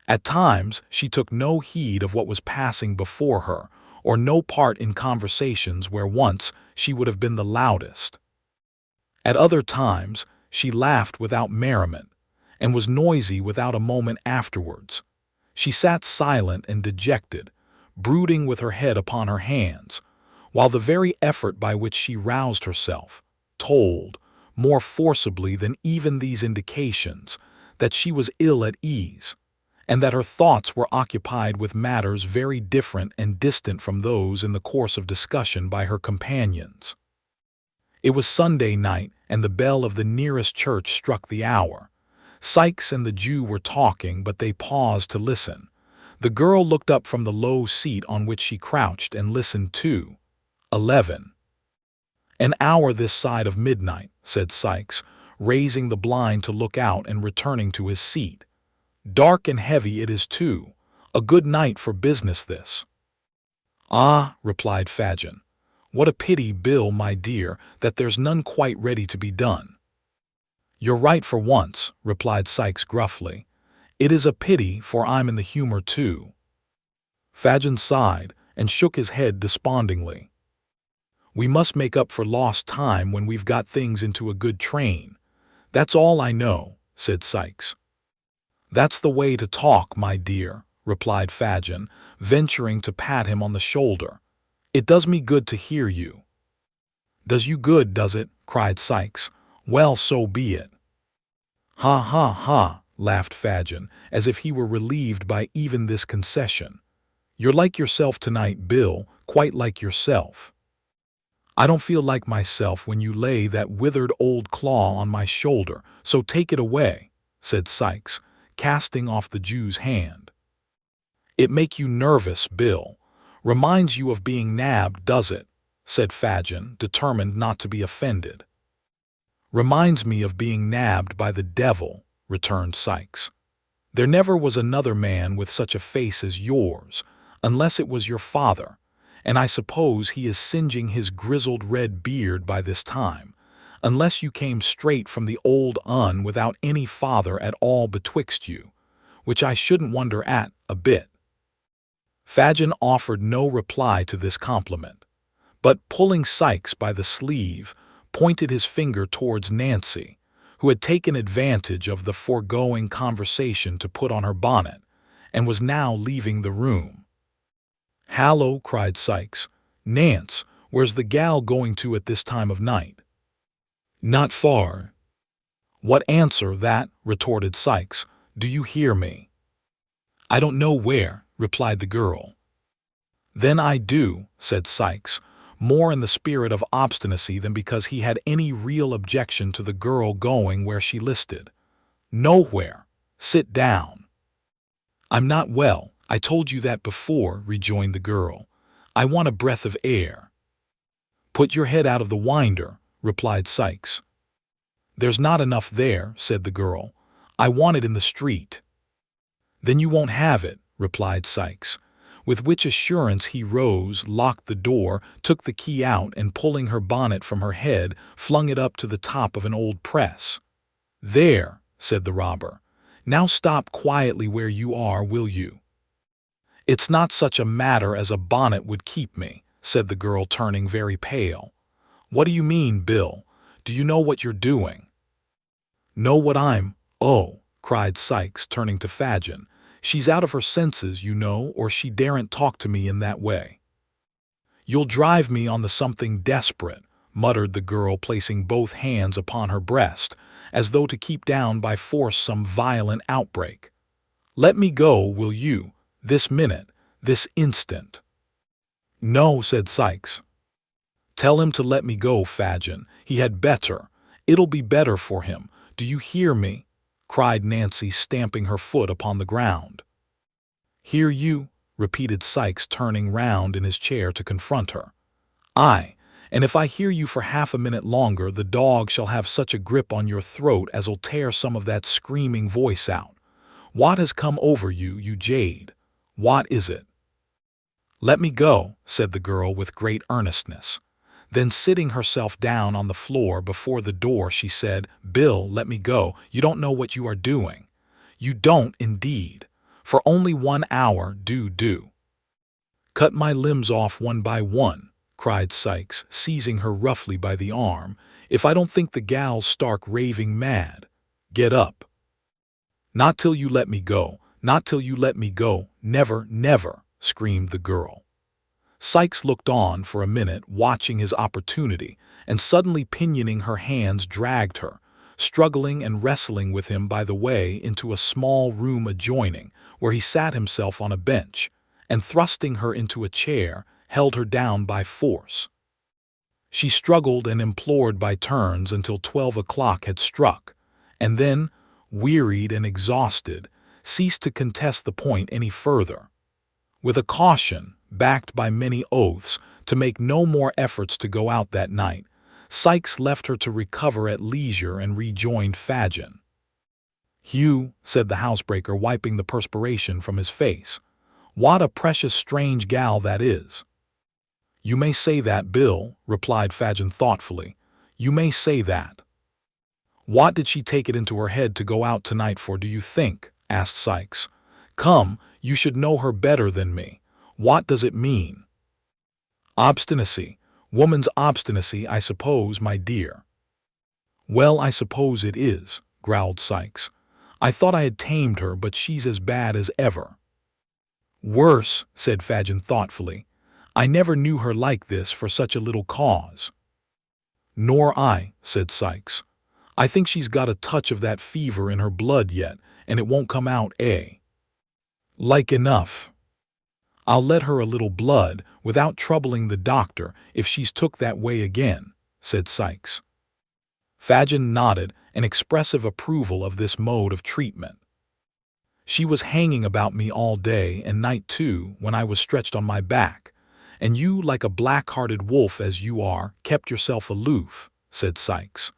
At times, she took no heed of what was passing before her, or no part in conversations where once she would have been the loudest. At other times, she laughed without merriment, and was noisy without a moment afterwards. She sat silent and dejected, brooding with her head upon her hands, while the very effort by which she roused herself told, more forcibly than even these indications, that she was ill at ease, and that her thoughts were occupied with matters very different and distant from those in the course of discussion by her companions. It was Sunday night, and the bell of the nearest church struck the hour. Sikes and the Jew were talking, but they paused to listen. The girl looked up from the low seat on which she crouched and listened too. 11. "An hour this side of midnight," said Sikes, raising the blind to look out and returning to his seat. "Dark and heavy it is too. A good night for business this." "Ah," replied Fagin, "what a pity, Bill, my dear, that there's none quite ready to be done." "You're right for once," replied Sikes gruffly. "It is a pity, for I'm in the humor too." Fagin sighed and shook his head despondingly. "We must make up for lost time when we've got things into a good train. That's all I know," said Sikes. "That's the way to talk, my dear," replied Fagin, venturing to pat him on the shoulder. "It does me good to hear you." "Does you good, does it?" cried Sikes. "Well, so be it." "Ha, ha, ha," laughed Fagin, as if he were relieved by even this concession. "You're like yourself tonight, Bill, quite like yourself." "I don't feel like myself when you lay that withered old claw on my shoulder, so take it away," said Sikes, casting off the Jew's hand. "It make you nervous, Bill. Reminds you of being nabbed, does it?" said Fagin, determined not to be offended. "Reminds me of being nabbed by the devil," returned Sikes. "There never was another man with such a face as yours, unless it was your father, and I suppose he is singeing his grizzled red beard by this time, unless you came straight from the old UN without any father at all betwixt you, which I shouldn't wonder at a bit." Fagin offered no reply to this compliment, but, pulling Sikes by the sleeve, pointed his finger towards Nancy, who had taken advantage of the foregoing conversation to put on her bonnet, and was now leaving the room. "Hallo," cried Sikes. "Nance, where's the gal going to at this time of night?" "Not far." "What answer that?" retorted Sikes. "Do you hear me?" "I don't know where," replied the girl. "Then I do," said Sikes, more in the spirit of obstinacy than because he had any real objection to the girl going where she listed. "Nowhere. Sit down." "I'm not well. "I told you that before," rejoined the girl. "I want a breath of air." "Put your head out of the winder," replied Sikes. "There's not enough there," said the girl. "I want it in the street." "Then you won't have it," replied Sikes, with which assurance he rose, locked the door, took the key out, and pulling her bonnet from her head, flung it up to the top of an old press. "There," said the robber. "Now stop quietly where you are, will you?" "It's not such a matter as a bonnet would keep me," said the girl, turning very pale. "What do you mean, Bill? Do you know what you're doing?" "Know what oh," cried Sikes, turning to Fagin. "She's out of her senses, you know, or she daren't talk to me in that way." "You'll drive me on the something desperate," muttered the girl, placing both hands upon her breast, as though to keep down by force some violent outbreak. "Let me go, will you? This minute, this instant." "No," said Sikes. "Tell him to let me go, Fagin. He had better. It'll be better for him. Do you hear me?" cried Nancy, stamping her foot upon the ground. "Hear you?" repeated Sikes, turning round in his chair to confront her. "Aye, and if I hear you for half a minute longer, the dog shall have such a grip on your throat as'll tear some of that screaming voice out. What has come over you, you jade? What is it?" "Let me go," said the girl with great earnestness. Then, sitting herself down on the floor before the door, she said, "Bill, let me go. You don't know what you are doing. You don't, indeed. For only 1 hour, do. "Cut my limbs off one by one," cried Sikes, seizing her roughly by the arm, "if I don't think the gal's stark raving mad. Get up." "Not till you let me go. Not till you let me go. Never, never," screamed the girl. Sikes looked on for a minute, watching his opportunity, and suddenly pinioning her hands dragged her, struggling and wrestling with him by the way, into a small room adjoining, where he sat himself on a bench, and thrusting her into a chair, held her down by force. She struggled and implored by turns until 12 o'clock had struck, and then, wearied and exhausted, ceased to contest the point any further. With a caution, backed by many oaths, to make no more efforts to go out that night, Sikes left her to recover at leisure and rejoined Fagin. "Hugh," said the housebreaker, wiping the perspiration from his face, "what a precious strange gal that is." "You may say that, Bill," replied Fagin thoughtfully. "You may say that." "What did she take it into her head to go out tonight for, do you think?" asked Sikes. "Come, you should know her better than me. What does it mean?" "Obstinacy. Woman's obstinacy, I suppose, my dear." "Well, I suppose it is," growled Sikes. "I thought I had tamed her, but she's as bad as ever." "Worse," said Fagin thoughtfully. "I never knew her like this for such a little cause." "Nor I," said Sikes. "I think she's got a touch of that fever in her blood yet, and it won't come out, eh?" "Like enough. I'll let her a little blood, without troubling the doctor, if she's took that way again," said Sikes. Fagin nodded an expressive approval of this mode of treatment. "She was hanging about me all day and night too, when I was stretched on my back, and you, like a black-hearted wolf as you are, kept yourself aloof," said Sikes.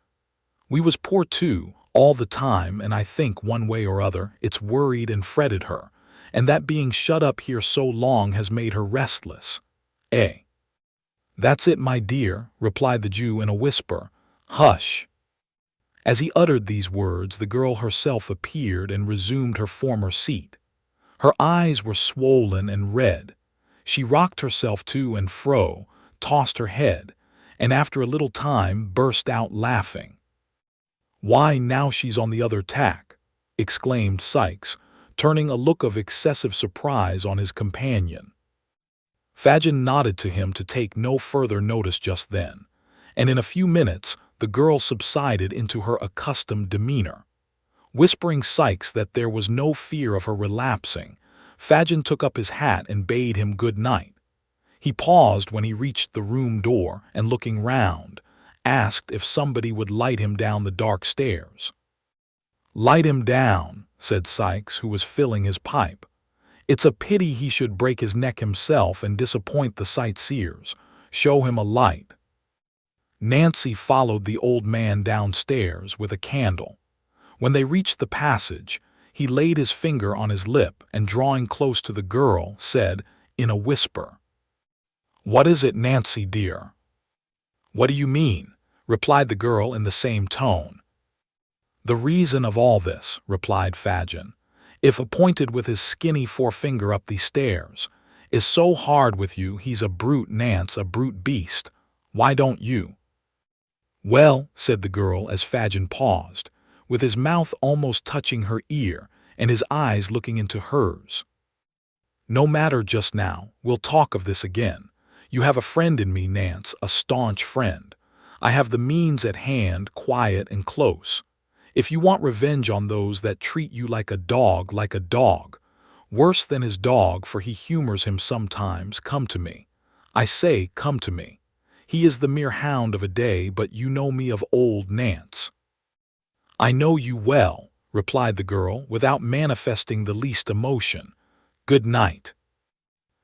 "We was poor too, all the time, and I think, one way or other, it's worried and fretted her, and that being shut up here so long has made her restless. Eh?" "That's it, my dear," replied the Jew in a whisper. "Hush." As he uttered these words, the girl herself appeared and resumed her former seat. Her eyes were swollen and red. She rocked herself to and fro, tossed her head, and after a little time burst out laughing. "Why, now she's on the other tack," exclaimed Sikes, turning a look of excessive surprise on his companion. Fagin nodded to him to take no further notice just then, and in a few minutes the girl subsided into her accustomed demeanor. Whispering Sikes that there was no fear of her relapsing, Fagin took up his hat and bade him good night. He paused when he reached the room door, and looking round, asked if somebody would light him down the dark stairs. "Light him down," said Sikes, who was filling his pipe. It's a pity he should break his neck himself and disappoint the sightseers. Show him a light." Nancy followed the old man downstairs with a candle. When they reached the passage, he laid his finger on his lip and, drawing close to the girl, said in a whisper, "What is it, Nancy dear?" "What do you mean?" replied the girl in the same tone. "The reason of all this," replied Fagin, "if appointed with his skinny forefinger up the stairs, is so hard with you he's a brute, Nance, a brute beast. Why don't you?" "Well," said the girl as Fagin paused, with his mouth almost touching her ear and his eyes looking into hers. "No matter just now, we'll talk of this again. You have a friend in me, Nance, a staunch friend. I have the means at hand, quiet and close. If you want revenge on those that treat you like a dog, worse than his dog, for he humors him sometimes, come to me. I say, come to me. He is the mere hound of a day, but you know me of old, Nance." "I know you well," replied the girl, without manifesting the least emotion. "Good night."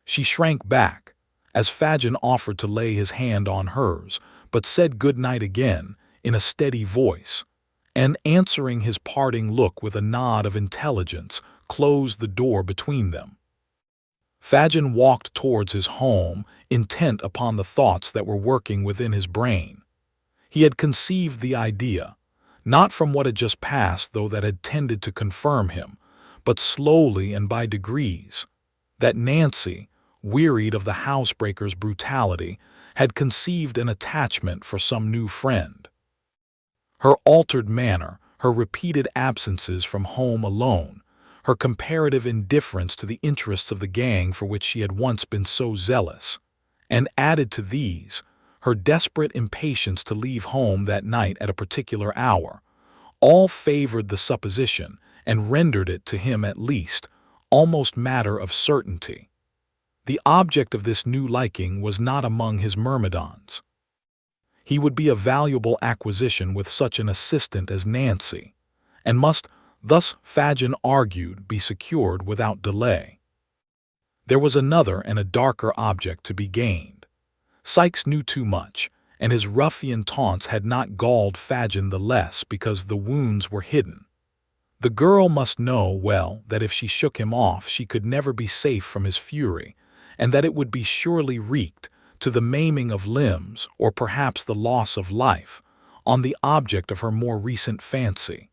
She shrank back, as Fagin offered to lay his hand on hers, but said good night again, in a steady voice, and, answering his parting look with a nod of intelligence, closed the door between them. Fagin walked towards his home, intent upon the thoughts that were working within his brain. He had conceived the idea, not from what had just passed, though that had tended to confirm him, but slowly and by degrees, that Nancy, wearied of the housebreaker's brutality, had conceived an attachment for some new friend. Her altered manner, her repeated absences from home alone, her comparative indifference to the interests of the gang for which she had once been so zealous, and added to these, her desperate impatience to leave home that night at a particular hour, all favored the supposition and rendered it, to him at least, almost matter of certainty. The object of this new liking was not among his myrmidons. He would be a valuable acquisition with such an assistant as Nancy, and must, thus Fagin argued, be secured without delay. There was another and a darker object to be gained. Sikes knew too much, and his ruffian taunts had not galled Fagin the less because the wounds were hidden. The girl must know well that if she shook him off she could never be safe from his fury, and that it would be surely wreaked, to the maiming of limbs or perhaps the loss of life, on the object of her more recent fancy.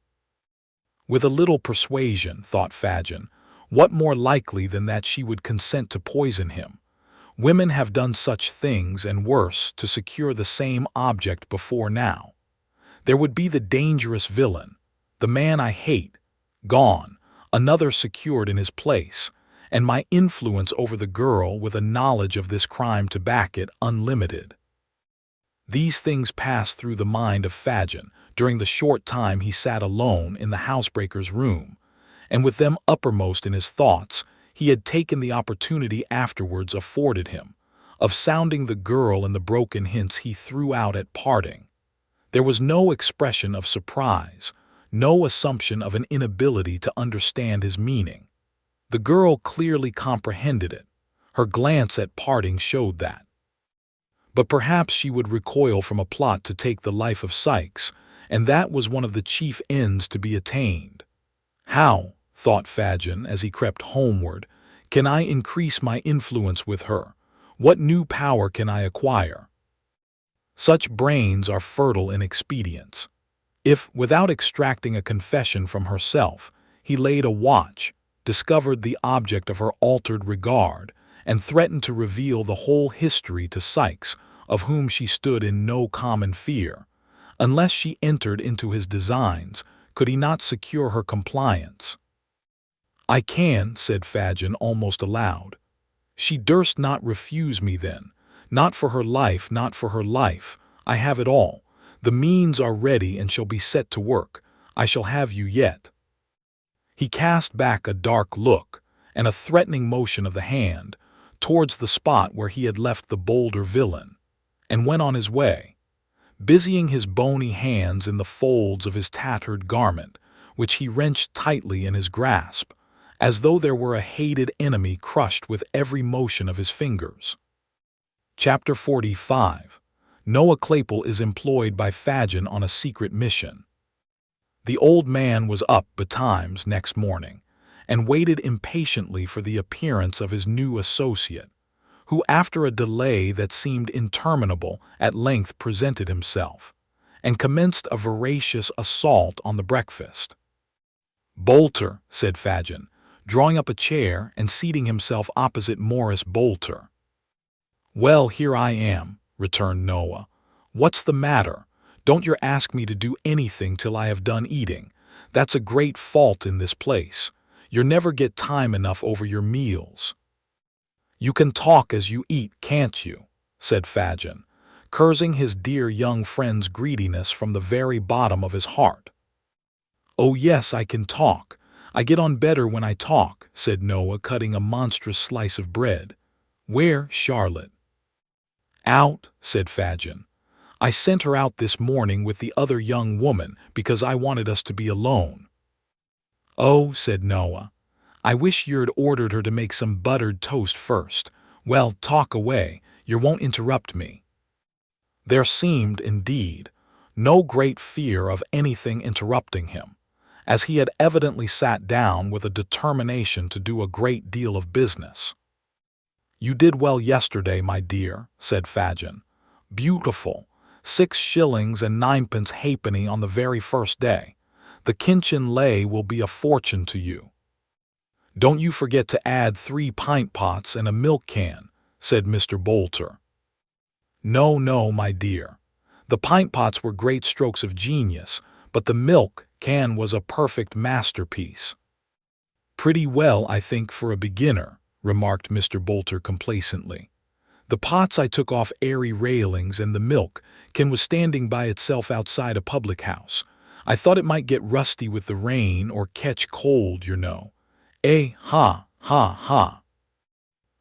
With a little persuasion, thought Fagin, what more likely than that she would consent to poison him? Women have done such things and worse to secure the same object before now. There would be the dangerous villain, the man I hate, gone, another secured in his place, and my influence over the girl with a knowledge of this crime to back it unlimited. These things passed through the mind of Fagin during the short time he sat alone in the housebreaker's room, and with them uppermost in his thoughts, he had taken the opportunity afterwards afforded him of sounding the girl in the broken hints he threw out at parting. There was no expression of surprise, no assumption of an inability to understand his meaning. The girl clearly comprehended it. Her glance at parting showed that. But perhaps she would recoil from a plot to take the life of Sikes, and that was one of the chief ends to be attained. How, thought Fagin as he crept homeward, can I increase my influence with her? What new power can I acquire? Such brains are fertile in expedients. If, without extracting a confession from herself, he laid a watch, discovered the object of her altered regard, and threatened to reveal the whole history to Sikes, of whom she stood in no common fear, unless she entered into his designs, could he not secure her compliance? "I can," said Fagin almost aloud. "She durst not refuse me then. Not for her life, not for her life. I have it all. The means are ready and shall be set to work. I shall have you yet." He cast back a dark look and a threatening motion of the hand towards the spot where he had left the bolder villain, and went on his way, busying his bony hands in the folds of his tattered garment, which he wrenched tightly in his grasp, as though there were a hated enemy crushed with every motion of his fingers. Chapter 45. Noah Claypole is employed by Fagin on a secret mission. The old man was up betimes next morning, and waited impatiently for the appearance of his new associate, who after a delay that seemed interminable at length presented himself, and commenced a voracious assault on the breakfast. "Bolter," said Fagin, drawing up a chair and seating himself opposite Morris Bolter. "Well, here I am," returned Noah. "What's the matter? Don't you ask me to do anything till I have done eating. That's a great fault in this place. You never get time enough over your meals." "You can talk as you eat, can't you?" said Fagin, cursing his dear young friend's greediness from the very bottom of his heart. "Oh yes, I can talk. I get on better when I talk," said Noah, cutting a monstrous slice of bread. "Where, Charlotte?" "Out," said Fagin. "I sent her out this morning with the other young woman because I wanted us to be alone." "Oh," said Noah, "I wish you'd ordered her to make some buttered toast first. Well, talk away, you won't interrupt me." There seemed, indeed, no great fear of anything interrupting him, as he had evidently sat down with a determination to do a great deal of business. "You did well yesterday, my dear," said Fagin. "Beautiful. 6 shillings and 9pence halfpenny on the very first day. The kinchin lay will be a fortune to you." "Don't you forget to add 3 pint pots and a milk can," said Mr. Bolter. "No, no, my dear. The pint pots were great strokes of genius, but the milk can was a perfect masterpiece." "Pretty well, I think, for a beginner," remarked Mr. Bolter complacently. "The pots I took off airy railings, and the milk can was standing by itself outside a public house. I thought it might get rusty with the rain or catch cold, you know. Ha, ha, ha."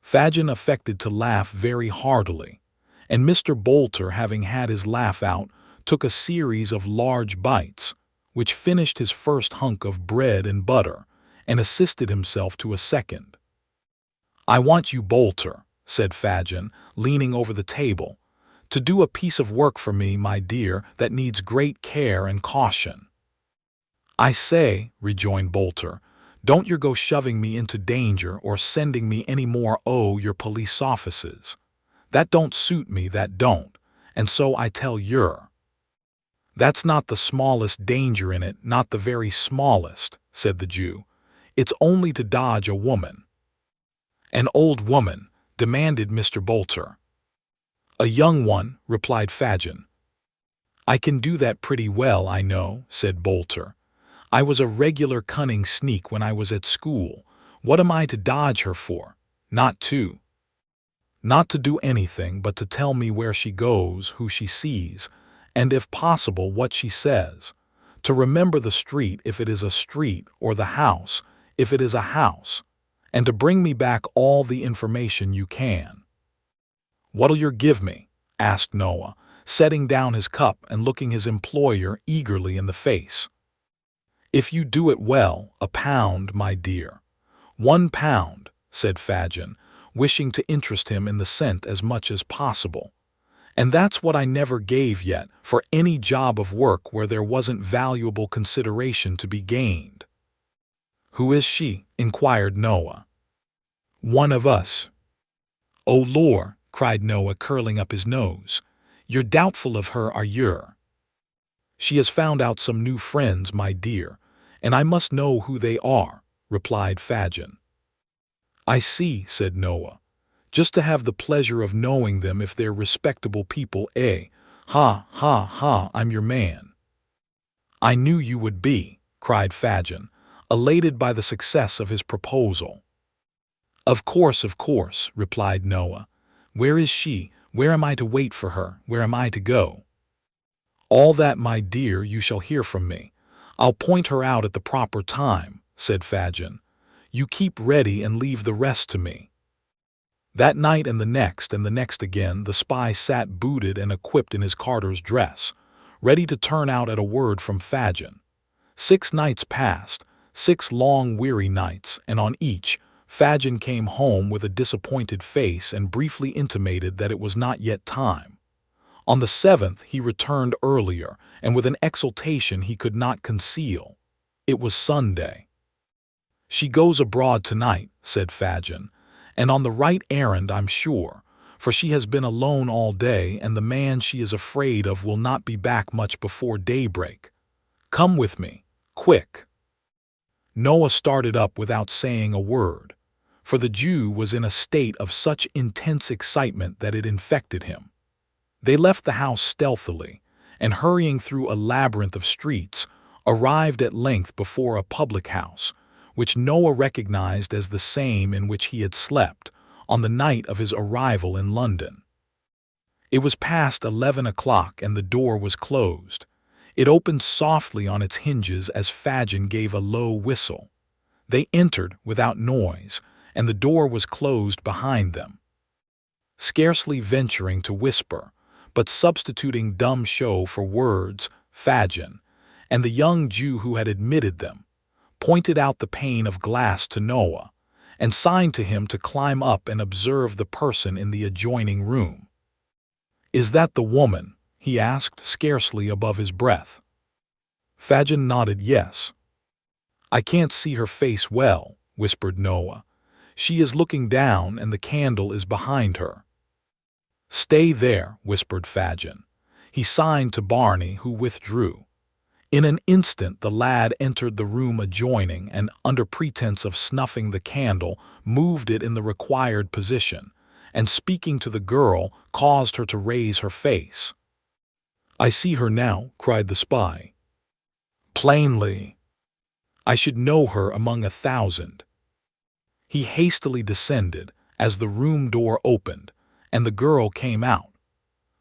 Fagin affected to laugh very heartily, and Mr. Bolter, having had his laugh out, took a series of large bites, which finished his first hunk of bread and butter, and assisted himself to a second. "I want you, Bolter," said Fagin, leaning over the table, "to do a piece of work for me, my dear, that needs great care and caution." "I say," rejoined Bolter, "don't you go shoving me into danger or sending me any more your police offices. That don't suit me, that don't, and so I tell yer." "That's not the smallest danger in it, not the very smallest," said the Jew. "It's only to dodge a woman." "An old woman?" demanded Mr. Bolter. "A young one," replied Fagin. "I can do that pretty well, I know," said Bolter. "I was a regular cunning sneak when I was at school. What am I to dodge her for? Not to do anything but to tell me where she goes, who she sees, and if possible what she says. To remember the street if it is a street, or the house if it is a house, and to bring me back all the information you can." "What'll you give me?" asked Noah, setting down his cup and looking his employer eagerly in the face. "If you do it well, £1, my dear." £1, said Fagin, wishing to interest him in the cent as much as possible. "And that's what I never gave yet for any job of work where there wasn't valuable consideration to be gained." "Who is she?" inquired Noah. "One of us." "Oh, Lor'," cried Noah, curling up his nose. "You're doubtful of her, are you?" "She has found out some new friends, my dear, and I must know who they are," replied Fagin. "I see," said Noah. "Just to have the pleasure of knowing them if they're respectable people, eh? Ha, ha, ha, I'm your man." "I knew you would be," cried Fagin, elated by the success of his proposal. Of course," replied Noah. "Where is she? Where am I to wait for her? Where am I to go?" "All that, my dear, you shall hear from me. I'll point her out at the proper time," said Fagin. "You keep ready and leave the rest to me." That night and the next again, the spy sat booted and equipped in his carter's dress, ready to turn out at a word from Fagin. 6 nights passed, 6 long weary nights, and on each, Fagin came home with a disappointed face and briefly intimated that it was not yet time. On the 7th he returned earlier, and with an exultation he could not conceal. It was Sunday. "She goes abroad tonight," said Fagin, "and on the right errand, I'm sure, for she has been alone all day, and the man she is afraid of will not be back much before daybreak. Come with me, quick." Noah started up without saying a word, for the Jew was in a state of such intense excitement that it infected him. They left the house stealthily, and hurrying through a labyrinth of streets, arrived at length before a public house, which Noah recognized as the same in which he had slept on the night of his arrival in London. It was past 11 o'clock and the door was closed. It opened softly on its hinges as Fagin gave a low whistle. They entered without noise, and the door was closed behind them. Scarcely venturing to whisper, but substituting dumb show for words, Fagin, and the young Jew who had admitted them, pointed out the pane of glass to Noah, and signed to him to climb up and observe the person in the adjoining room. "Is that the woman?" he asked, scarcely above his breath. Fagin nodded yes. "I can't see her face well," whispered Noah. "She is looking down and the candle is behind her." "Stay there," whispered Fagin. He signed to Barney, who withdrew. In an instant the lad entered the room adjoining and, under pretense of snuffing the candle, moved it in the required position, and speaking to the girl, caused her to raise her face. "I see her now," cried the spy. "Plainly. I should know her among 1,000. He hastily descended as the room door opened, and the girl came out.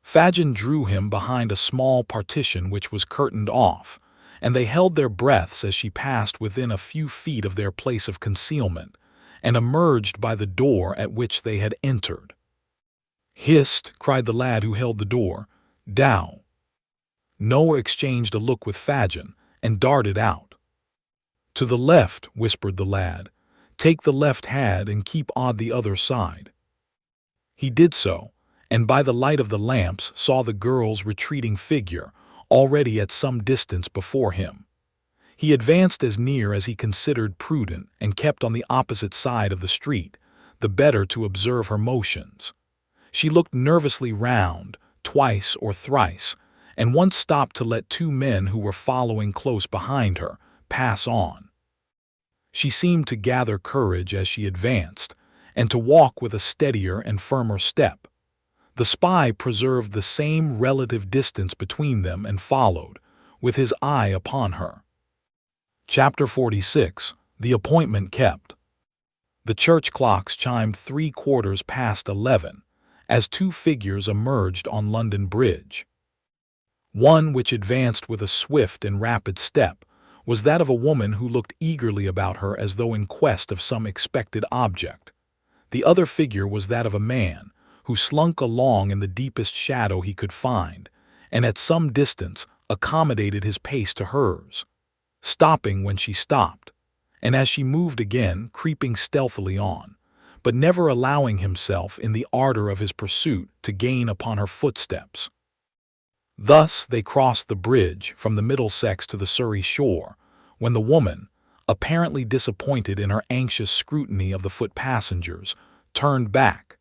Fagin drew him behind a small partition which was curtained off, and they held their breaths as she passed within a few feet of their place of concealment, and emerged by the door at which they had entered. "Hist!" cried the lad who held the door. "Dow!" Noah exchanged a look with Fagin, and darted out. "To the left," whispered the lad. "Take the left hand and keep on the other side." He did so, and by the light of the lamps saw the girl's retreating figure, already at some distance before him. He advanced as near as he considered prudent and kept on the opposite side of the street, the better to observe her motions. She looked nervously round, twice or thrice, and once stopped to let 2 men who were following close behind her pass on. She seemed to gather courage as she advanced, and to walk with a steadier and firmer step. The spy preserved the same relative distance between them and followed, with his eye upon her. Chapter 46. The Appointment Kept. The church clocks chimed 3/4 past 11, as 2 figures emerged on London Bridge. One, which advanced with a swift and rapid step, was that of a woman who looked eagerly about her as though in quest of some expected object. The other figure was that of a man, who slunk along in the deepest shadow he could find, and at some distance accommodated his pace to hers, stopping when she stopped, and as she moved again creeping stealthily on, but never allowing himself in the ardor of his pursuit to gain upon her footsteps. Thus they crossed the bridge from the Middlesex to the Surrey shore, when the woman, apparently disappointed in her anxious scrutiny of the foot passengers, turned back.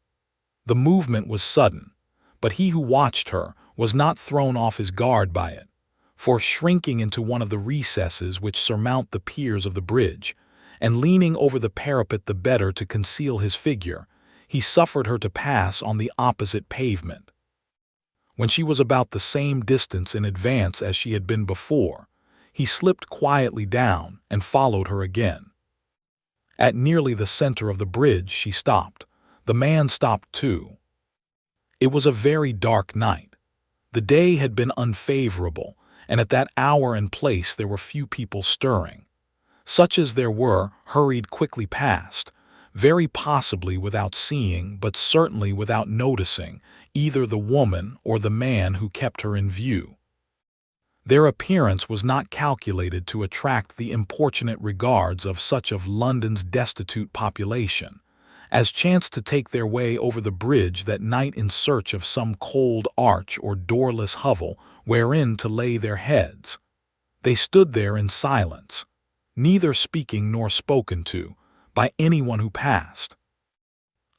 The movement was sudden, but he who watched her was not thrown off his guard by it, for shrinking into one of the recesses which surmount the piers of the bridge, and leaning over the parapet the better to conceal his figure, he suffered her to pass on the opposite pavement. When she was about the same distance in advance as she had been before, he slipped quietly down and followed her again. At nearly the center of the bridge she stopped. The man stopped too. It was a very dark night. The day had been unfavorable, and at that hour and place there were few people stirring. Such as there were hurried quickly past, very possibly without seeing, but certainly without noticing, either the woman or the man who kept her in view. Their appearance was not calculated to attract the importunate regards of such of London's destitute population as chanced to take their way over the bridge that night in search of some cold arch or doorless hovel wherein to lay their heads. They stood there in silence, neither speaking nor spoken to by anyone who passed.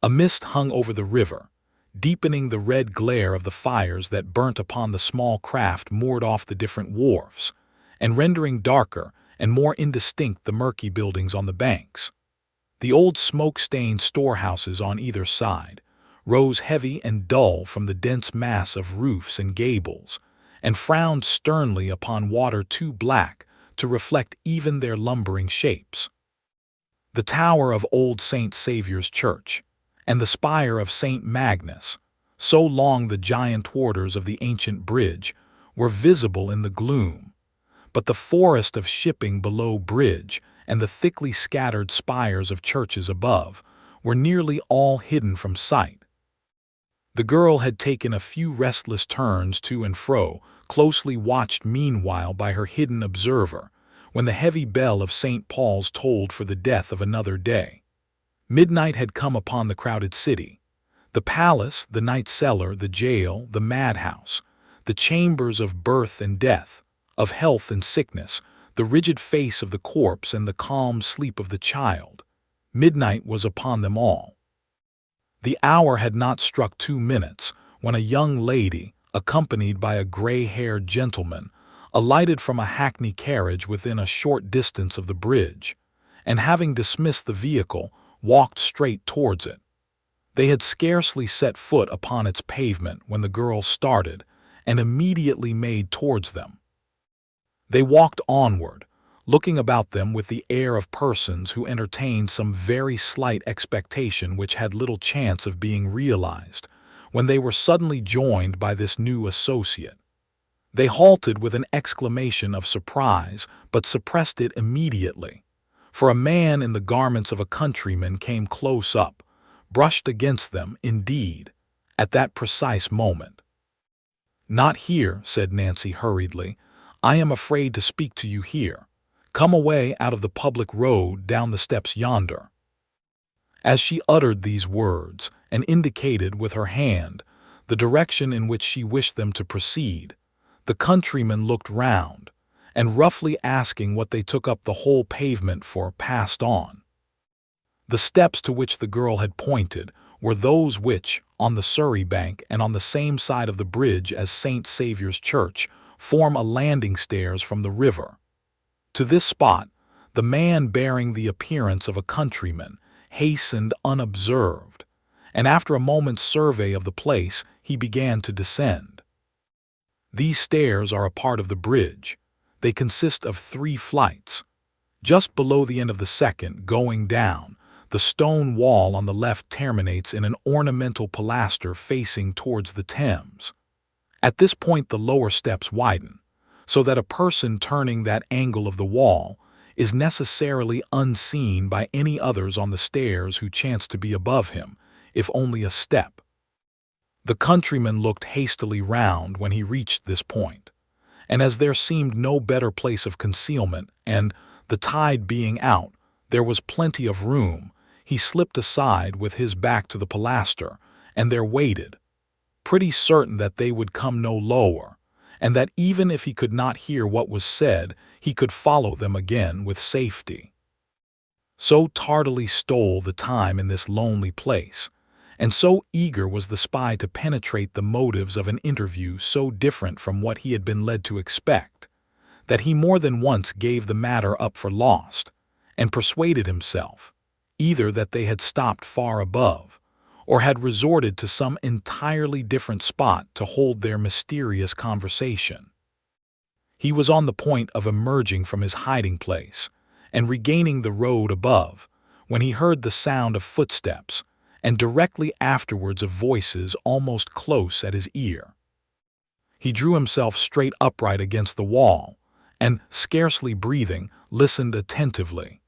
A mist hung over the river, deepening the red glare of the fires that burnt upon the small craft moored off the different wharfs, and rendering darker and more indistinct the murky buildings on the banks. The old smoke-stained storehouses on either side rose heavy and dull from the dense mass of roofs and gables, and frowned sternly upon water too black to reflect even their lumbering shapes. The tower of old St. Saviour's Church, and the spire of St. Magnus, so long the giant warders of the ancient bridge, were visible in the gloom, but the forest of shipping below bridge and the thickly scattered spires of churches above were nearly all hidden from sight. The girl had taken a few restless turns to and fro, closely watched meanwhile by her hidden observer, when the heavy bell of St. Paul's tolled for the death of another day. Midnight had come upon the crowded city. The palace, the night cellar, the jail, the madhouse, the chambers of birth and death, of health and sickness, the rigid face of the corpse and the calm sleep of the child. Midnight was upon them all. The hour had not struck 2 minutes when a young lady, accompanied by a gray-haired gentleman, alighted from a hackney carriage within a short distance of the bridge, and having dismissed the vehicle, walked straight towards it. They had scarcely set foot upon its pavement when the girl started and immediately made towards them. They walked onward, looking about them with the air of persons who entertained some very slight expectation which had little chance of being realized, when they were suddenly joined by this new associate. They halted with an exclamation of surprise, but suppressed it immediately, for a man in the garments of a countryman came close up, brushed against them, indeed, at that precise moment. "Not here," said Nancy hurriedly. "I am afraid to speak to you here. Come away out of the public road down the steps yonder." As she uttered these words, and indicated with her hand the direction in which she wished them to proceed, the countryman looked round, and roughly asking what they took up the whole pavement for, passed on. The steps to which the girl had pointed were those which, on the Surrey bank and on the same side of the bridge as St. Saviour's Church, form a landing stairs from the river. To this spot, the man bearing the appearance of a countryman hastened unobserved, and after a moment's survey of the place, he began to descend. These stairs are a part of the bridge. They consist of 3 flights. Just below the end of the second, going down, the stone wall on the left terminates in an ornamental pilaster facing towards the Thames. At this point the lower steps widen, so that a person turning that angle of the wall is necessarily unseen by any others on the stairs who chance to be above him, if only a step. The countryman looked hastily round when he reached this point, and as there seemed no better place of concealment, and, the tide being out, there was plenty of room, he slipped aside with his back to the pilaster, and there waited, pretty certain that they would come no lower, and that even if he could not hear what was said, he could follow them again with safety. So tardily stole the time in this lonely place, and so eager was the spy to penetrate the motives of an interview so different from what he had been led to expect, that he more than once gave the matter up for lost, and persuaded himself, either that they had stopped far above, or had resorted to some entirely different spot to hold their mysterious conversation. He was on the point of emerging from his hiding place and regaining the road above, when he heard the sound of footsteps, and directly afterwards of voices almost close at his ear. He drew himself straight upright against the wall, and, scarcely breathing, listened attentively.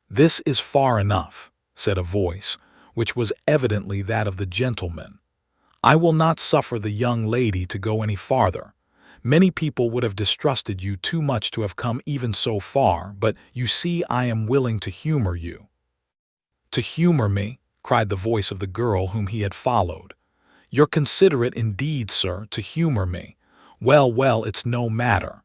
"This is far enough," said a voice, which was evidently that of the gentleman. "I will not suffer the young lady to go any farther. Many people would have distrusted you too much to have come even so far, but you see I am willing to humor you." "To humor me?" cried the voice of the girl whom he had followed. "You're considerate indeed, sir, to humor me. Well, well, it's no matter."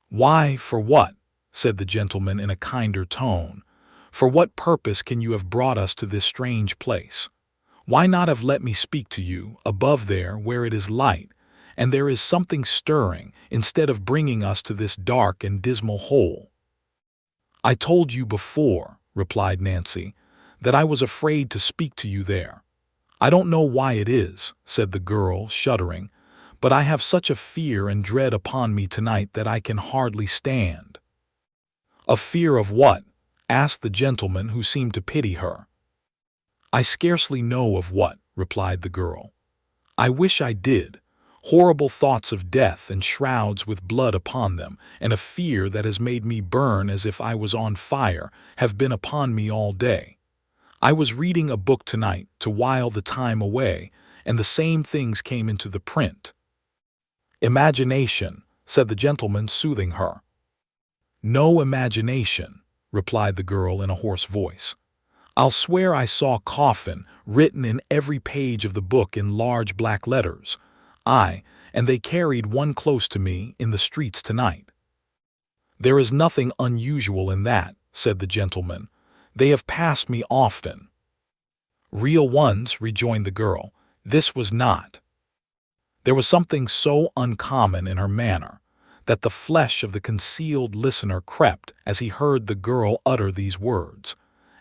"Why, for what?" said the gentleman in a kinder tone. "For what purpose can you have brought us to this strange place? Why not have let me speak to you, above there, where it is light, and there is something stirring, instead of bringing us to this dark and dismal hole?" "I told you before," replied Nancy, "that I was afraid to speak to you there. I don't know why it is," said the girl, shuddering, "but I have such a fear and dread upon me tonight that I can hardly stand." "A fear of what?" asked the gentleman, who seemed to pity her. "I scarcely know of what," replied the girl. "I wish I did. Horrible thoughts of death and shrouds with blood upon them, and a fear that has made me burn as if I was on fire, have been upon me all day. I was reading a book tonight to while the time away, and the same things came into the print." "Imagination," said the gentleman, soothing her. "No imagination," replied the girl in a hoarse voice. "I'll swear I saw coffin written in every page of the book in large black letters. Aye, and they carried one close to me in the streets tonight." "There is nothing unusual in that," said the gentleman. "They have passed me often." "Real ones," rejoined the girl. "This was not." There was something so uncommon in her manner that the flesh of the concealed listener crept as he heard the girl utter these words,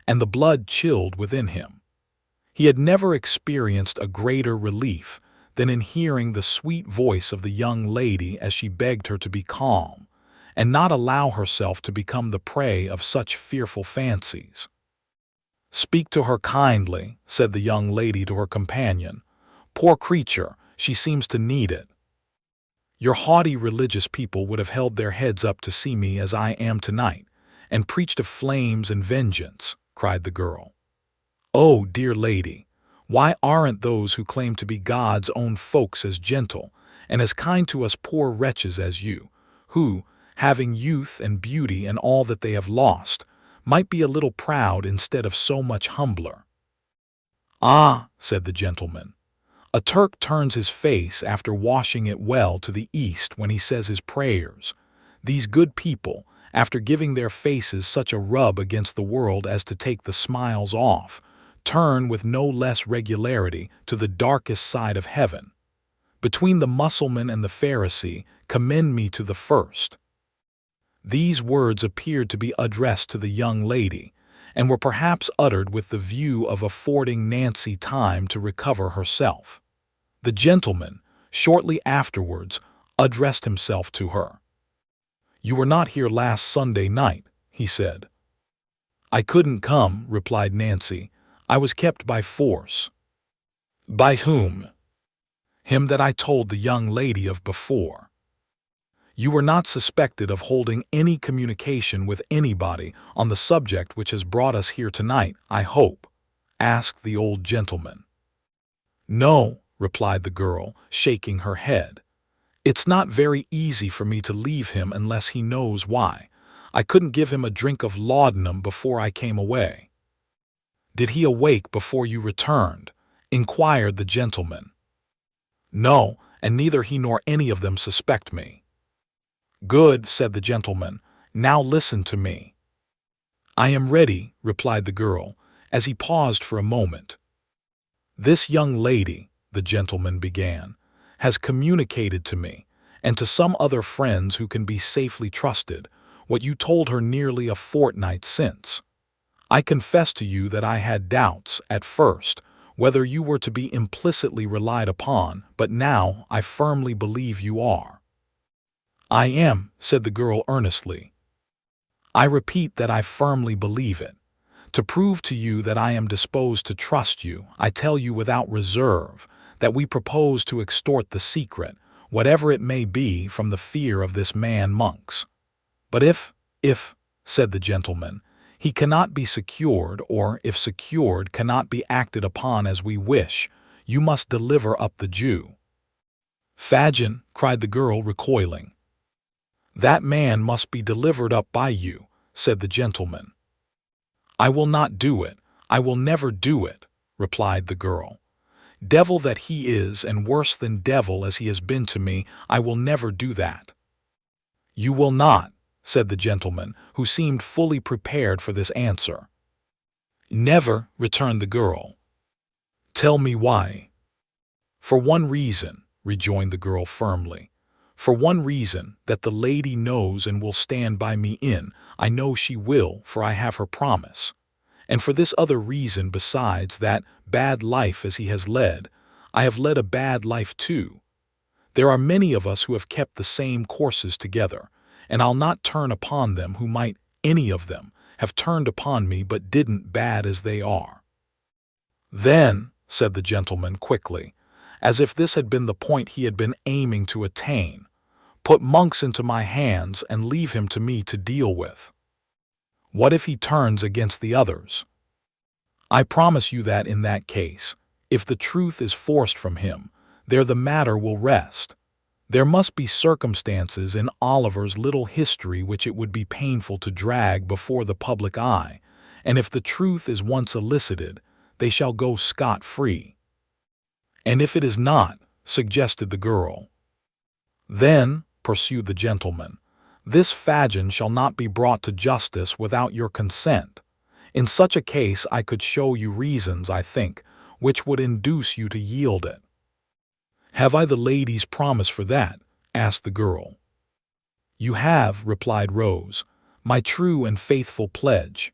and the blood chilled within him. He had never experienced a greater relief than in hearing the sweet voice of the young lady as she begged her to be calm, and not allow herself to become the prey of such fearful fancies. "Speak to her kindly," said the young lady to her companion. "Poor creature, she seems to need it." "Your haughty religious people would have held their heads up to see me as I am tonight, and preached of flames and vengeance," cried the girl. "Oh, dear lady, why aren't those who claim to be God's own folks as gentle and as kind to us poor wretches as you, who, having youth and beauty and all that they have lost, might be a little proud instead of so much humbler?" "Ah," said the gentleman, "a Turk turns his face after washing it well to the east when he says his prayers. These good people, after giving their faces such a rub against the world as to take the smiles off, turn with no less regularity to the darkest side of heaven. Between the Mussulman and the Pharisee, commend me to the first." These words appeared to be addressed to the young lady, and were perhaps uttered with the view of affording Nancy time to recover herself. The gentleman, shortly afterwards, addressed himself to her. "You were not here last Sunday night," he said. "I couldn't come," replied Nancy. "I was kept by force." "By whom?" "Him that I told the young lady of before." "You were not suspected of holding any communication with anybody on the subject which has brought us here tonight, I hope?" asked the old gentleman. "No," replied the girl, shaking her head. "It's not very easy for me to leave him unless he knows why. I couldn't give him a drink of laudanum before I came away." "Did he awake before you returned?" inquired the gentleman. "No, and neither he nor any of them suspect me." "Good," said the gentleman. "Now listen to me." "I am ready," replied the girl, as he paused for a moment. "This young lady," the gentleman began, "has communicated to me, and to some other friends who can be safely trusted, what you told her nearly a fortnight since. I confess to you that I had doubts, at first, whether you were to be implicitly relied upon, but now I firmly believe you are." "I am," said the girl earnestly. "I repeat that I firmly believe it. To prove to you that I am disposed to trust you, I tell you without reserve that we propose to extort the secret, whatever it may be, from the fear of this man Monks. But if, said the gentleman, he cannot be secured, or, if secured, cannot be acted upon as we wish, you must deliver up the Jew." "Fagin," cried the girl, recoiling. "That man must be delivered up by you," said the gentleman. "I will not do it. I will never do it," replied the girl. "Devil that he is, and worse than devil as he has been to me, I will never do that." "You will not," said the gentleman, who seemed fully prepared for this answer. "Never," returned the girl. "Tell me why." "For one reason," rejoined the girl firmly. "For one reason, that the lady knows and will stand by me I know she will, for I have her promise. And for this other reason besides, that, bad life as he has led, I have led a bad life too. There are many of us who have kept the same courses together, and I'll not turn upon them who might, any of them, have turned upon me but didn't, bad as they are." "Then," said the gentleman quickly, as if this had been the point he had been aiming to attain, "put Monks into my hands and leave him to me to deal with." "What if he turns against the others?" "I promise you that in that case, if the truth is forced from him, there the matter will rest. There must be circumstances in Oliver's little history which it would be painful to drag before the public eye, and if the truth is once elicited, they shall go scot-free." "And if it is not?" suggested the girl. "Then," pursued the gentleman, "this Fagin shall not be brought to justice without your consent. In such a case I could show you reasons, I think, which would induce you to yield it." "Have I the lady's promise for that?" asked the girl. "You have," replied Rose, "my true and faithful pledge."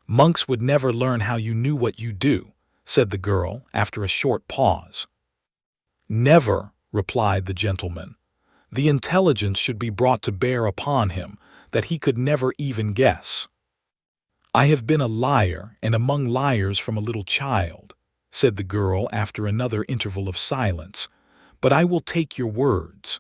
"Monks would never learn how you knew what you do," said the girl, after a short pause. "Never," replied the gentleman. "The intelligence should be brought to bear upon him that he could never even guess." "I have been a liar, and among liars from a little child," said the girl after another interval of silence, "but I will take your words."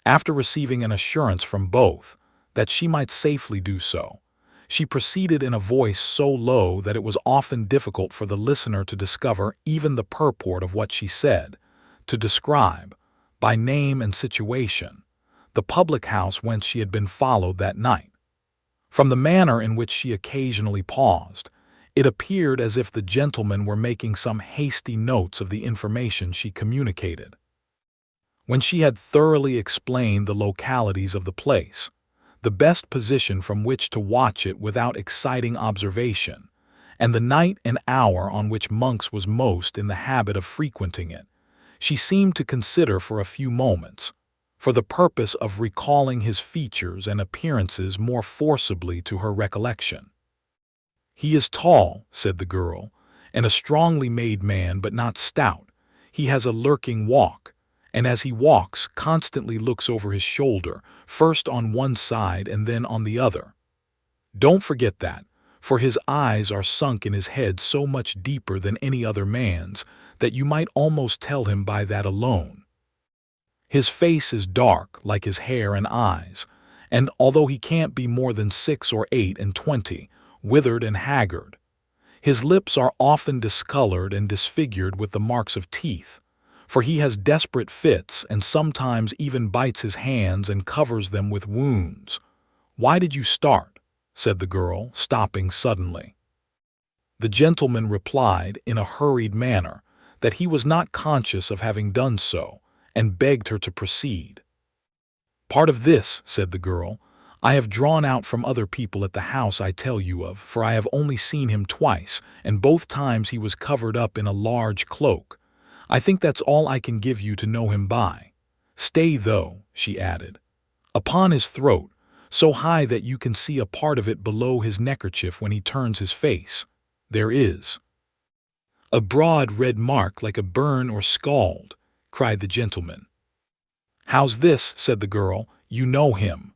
After receiving an assurance from both that she might safely do so, she proceeded in a voice so low that it was often difficult for the listener to discover even the purport of what she said, to describe, by name and situation, the public house whence she had been followed that night. From the manner in which she occasionally paused, it appeared as if the gentleman were making some hasty notes of the information she communicated. When she had thoroughly explained the localities of the place, the best position from which to watch it without exciting observation, and the night and hour on which Monks was most in the habit of frequenting it, she seemed to consider for a few moments, for the purpose of recalling his features and appearances more forcibly to her recollection. "He is tall," said the girl, "and a strongly made man, but not stout. He has a lurking walk, and as he walks constantly looks over his shoulder, first on one side and then on the other. Don't forget that, for his eyes are sunk in his head so much deeper than any other man's that you might almost tell him by that alone. His face is dark, like his hair and eyes, and although he can't be more than 6 or 28, withered and haggard. His lips are often discolored and disfigured with the marks of teeth, for he has desperate fits and sometimes even bites his hands and covers them with wounds. Why did you start?" said the girl, stopping suddenly. The gentleman replied in a hurried manner that he was not conscious of having done so, and begged her to proceed. "Part of this," said the girl, "I have drawn out from other people at the house I tell you of, for I have only seen him twice, and both times he was covered up in a large cloak. I think that's all I can give you to know him by. Stay, though," she added. "Upon his throat, so high that you can see a part of it below his neckerchief when he turns his face, there is a broad red mark like a burn or scald," cried the gentleman. "How's this?" said the girl. "You know him?"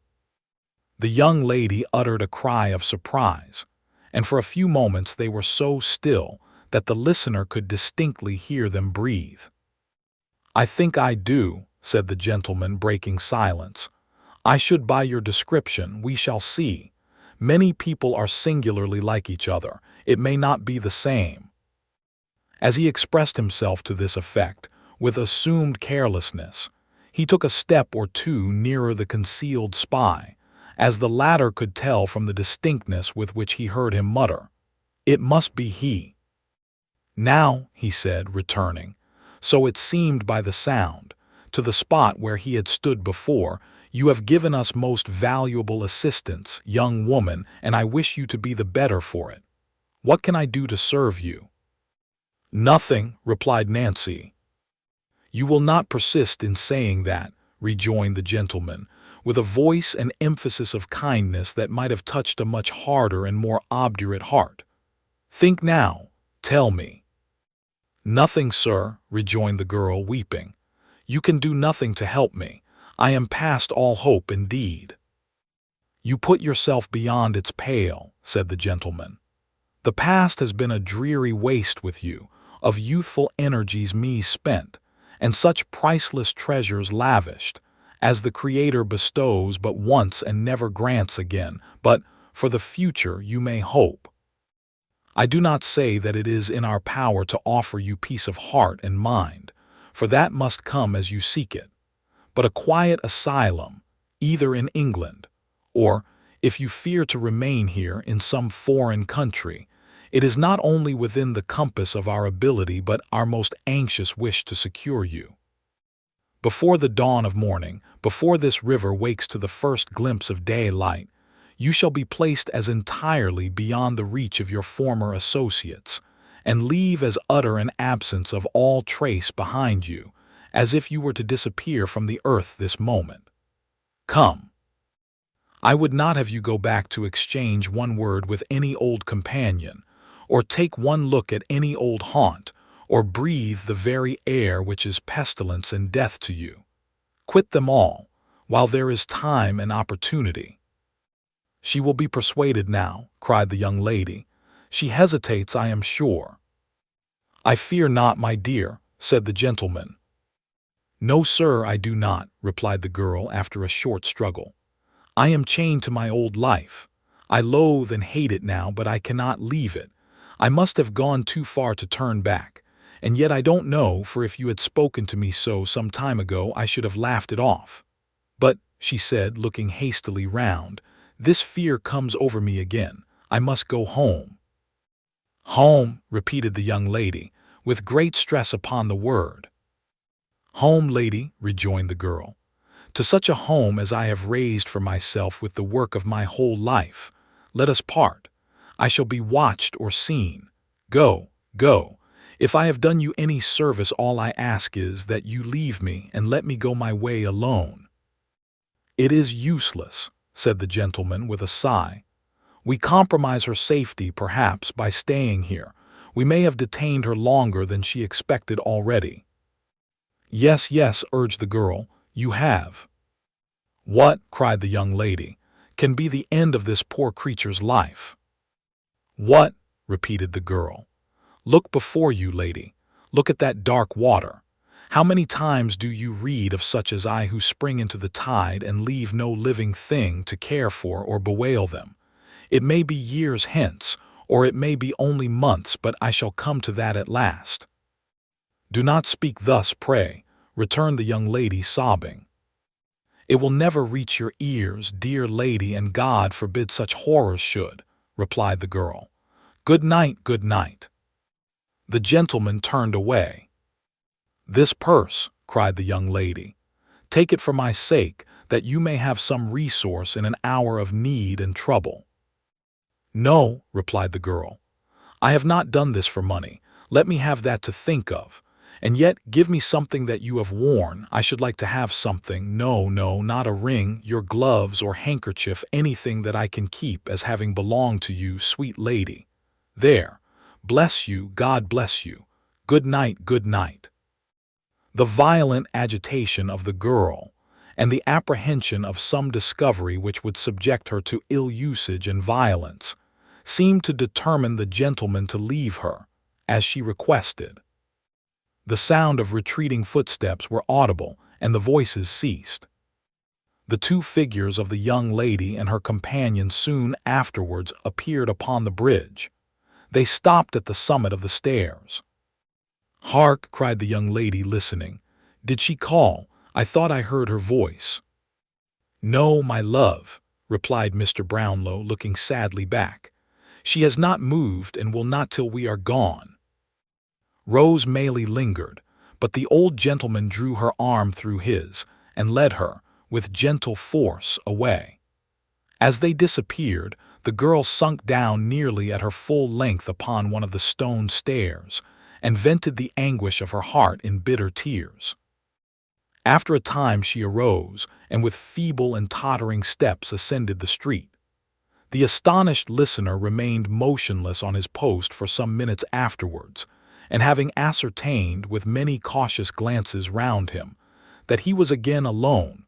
The young lady uttered a cry of surprise, and for a few moments they were so still that the listener could distinctly hear them breathe. "I think I do," said the gentleman, breaking silence. "I should by your description, we shall see. Many people are singularly like each other. It may not be the same." As he expressed himself to this effect, with assumed carelessness. He took a step or two nearer the concealed spy, as the latter could tell from the distinctness with which he heard him mutter, "It must be he." "Now," he said, returning, so it seemed by the sound, to the spot where he had stood before, "you have given us most valuable assistance, young woman, and I wish you to be the better for it. What can I do to serve you?" "Nothing," replied Nancy. "You will not persist in saying that," rejoined the gentleman, with a voice and emphasis of kindness that might have touched a much harder and more obdurate heart. "Think now. Tell me." "Nothing, sir," rejoined the girl, weeping. "You can do nothing to help me. I am past all hope indeed." "You put yourself beyond its pale," said the gentleman. "The past has been a dreary waste with you, of youthful energies spent, and such priceless treasures lavished, as the Creator bestows but once and never grants again, but for the future you may hope. I do not say that it is in our power to offer you peace of heart and mind, for that must come as you seek it, but a quiet asylum, either in England, or, if you fear to remain here, in some foreign country, it is not only within the compass of our ability but our most anxious wish to secure you. Before the dawn of morning, before this river wakes to the first glimpse of daylight, you shall be placed as entirely beyond the reach of your former associates, and leave as utter an absence of all trace behind you, as if you were to disappear from the earth this moment. Come. I would not have you go back to exchange one word with any old companion, or take one look at any old haunt, or breathe the very air which is pestilence and death to you. Quit them all, while there is time and opportunity." "She will be persuaded now," cried the young lady. "She hesitates, I am sure." "I fear not, my dear," said the gentleman. "No, sir, I do not," replied the girl after a short struggle. "I am chained to my old life. I loathe and hate it now, but I cannot leave it. I must have gone too far to turn back. And yet I don't know, for if you had spoken to me so some time ago I should have laughed it off. But," she said, looking hastily round, "this fear comes over me again. I must go home." "Home," repeated the young lady, with great stress upon the word. "Home, lady," rejoined the girl, "to such a home as I have raised for myself with the work of my whole life. Let us part. I shall be watched or seen. Go, go. If I have done you any service, all I ask is that you leave me and let me go my way alone." "It is useless," said the gentleman with a sigh. "We compromise her safety, perhaps, by staying here. We may have detained her longer than she expected already." "Yes, yes," urged the girl, "you have." "What," cried the young lady, "can be the end of this poor creature's life?" "What?" repeated the girl. "Look before you, lady. Look at that dark water. How many times do you read of such as I who spring into the tide and leave no living thing to care for or bewail them? It may be years hence, or it may be only months, but I shall come to that at last." "Do not speak thus, pray," returned the young lady, sobbing. "It will never reach your ears, dear lady, and God forbid such horrors should," replied the girl. "Good night, good night." The gentleman turned away. "This purse," cried the young lady. "Take it for my sake, that you may have some resource in an hour of need and trouble." "No," replied the girl. "I have not done this for money. Let me have that to think of. And yet give me something that you have worn. I should like to have something. No, no, not a ring, your gloves or handkerchief, anything that I can keep as having belonged to you, sweet lady. There. Bless you, God bless you. Good night, good night." The violent agitation of the girl, and the apprehension of some discovery which would subject her to ill usage and violence, seemed to determine the gentleman to leave her, as she requested. The sound of retreating footsteps were audible, and the voices ceased. The two figures of the young lady and her companion soon afterwards appeared upon the bridge. They stopped at the summit of the stairs. "Hark!" cried the young lady, listening. "Did she call? I thought I heard her voice." "No, my love," replied Mr. Brownlow, looking sadly back. "She has not moved and will not till we are gone." Rose Maylie lingered, but the old gentleman drew her arm through his and led her, with gentle force, away. As they disappeared, the girl sunk down nearly at her full length upon one of the stone stairs and vented the anguish of her heart in bitter tears. After a time she arose, and with feeble and tottering steps ascended the street. The astonished listener remained motionless on his post for some minutes afterwards, and having ascertained, with many cautious glances round him, that he was again alone,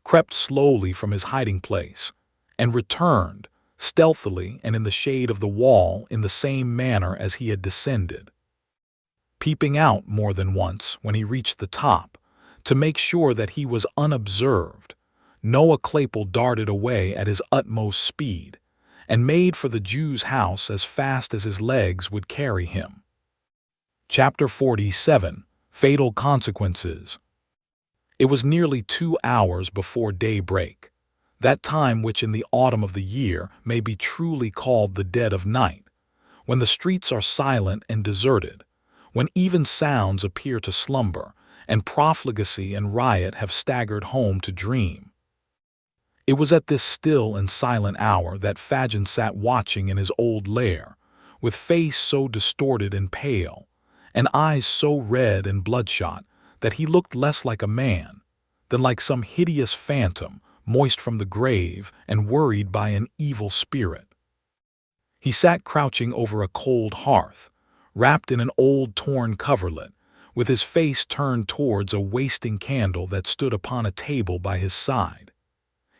crept slowly from his hiding-place, and returned, stealthily and in the shade of the wall, in the same manner as he had descended. Peeping out more than once when he reached the top, to make sure that he was unobserved, Noah Claypole darted away at his utmost speed, and made for the Jew's house as fast as his legs would carry him. Chapter 47. Fatal Consequences. It was nearly 2 hours before daybreak, that time which in the autumn of the year may be truly called the dead of night, when the streets are silent and deserted, when even sounds appear to slumber, and profligacy and riot have staggered home to dream. It was at this still and silent hour that Fagin sat watching in his old lair, with face so distorted and pale, and eyes so red and bloodshot, that he looked less like a man than like some hideous phantom, moist from the grave and worried by an evil spirit. He sat crouching over a cold hearth, wrapped in an old torn coverlet, with his face turned towards a wasting candle that stood upon a table by his side.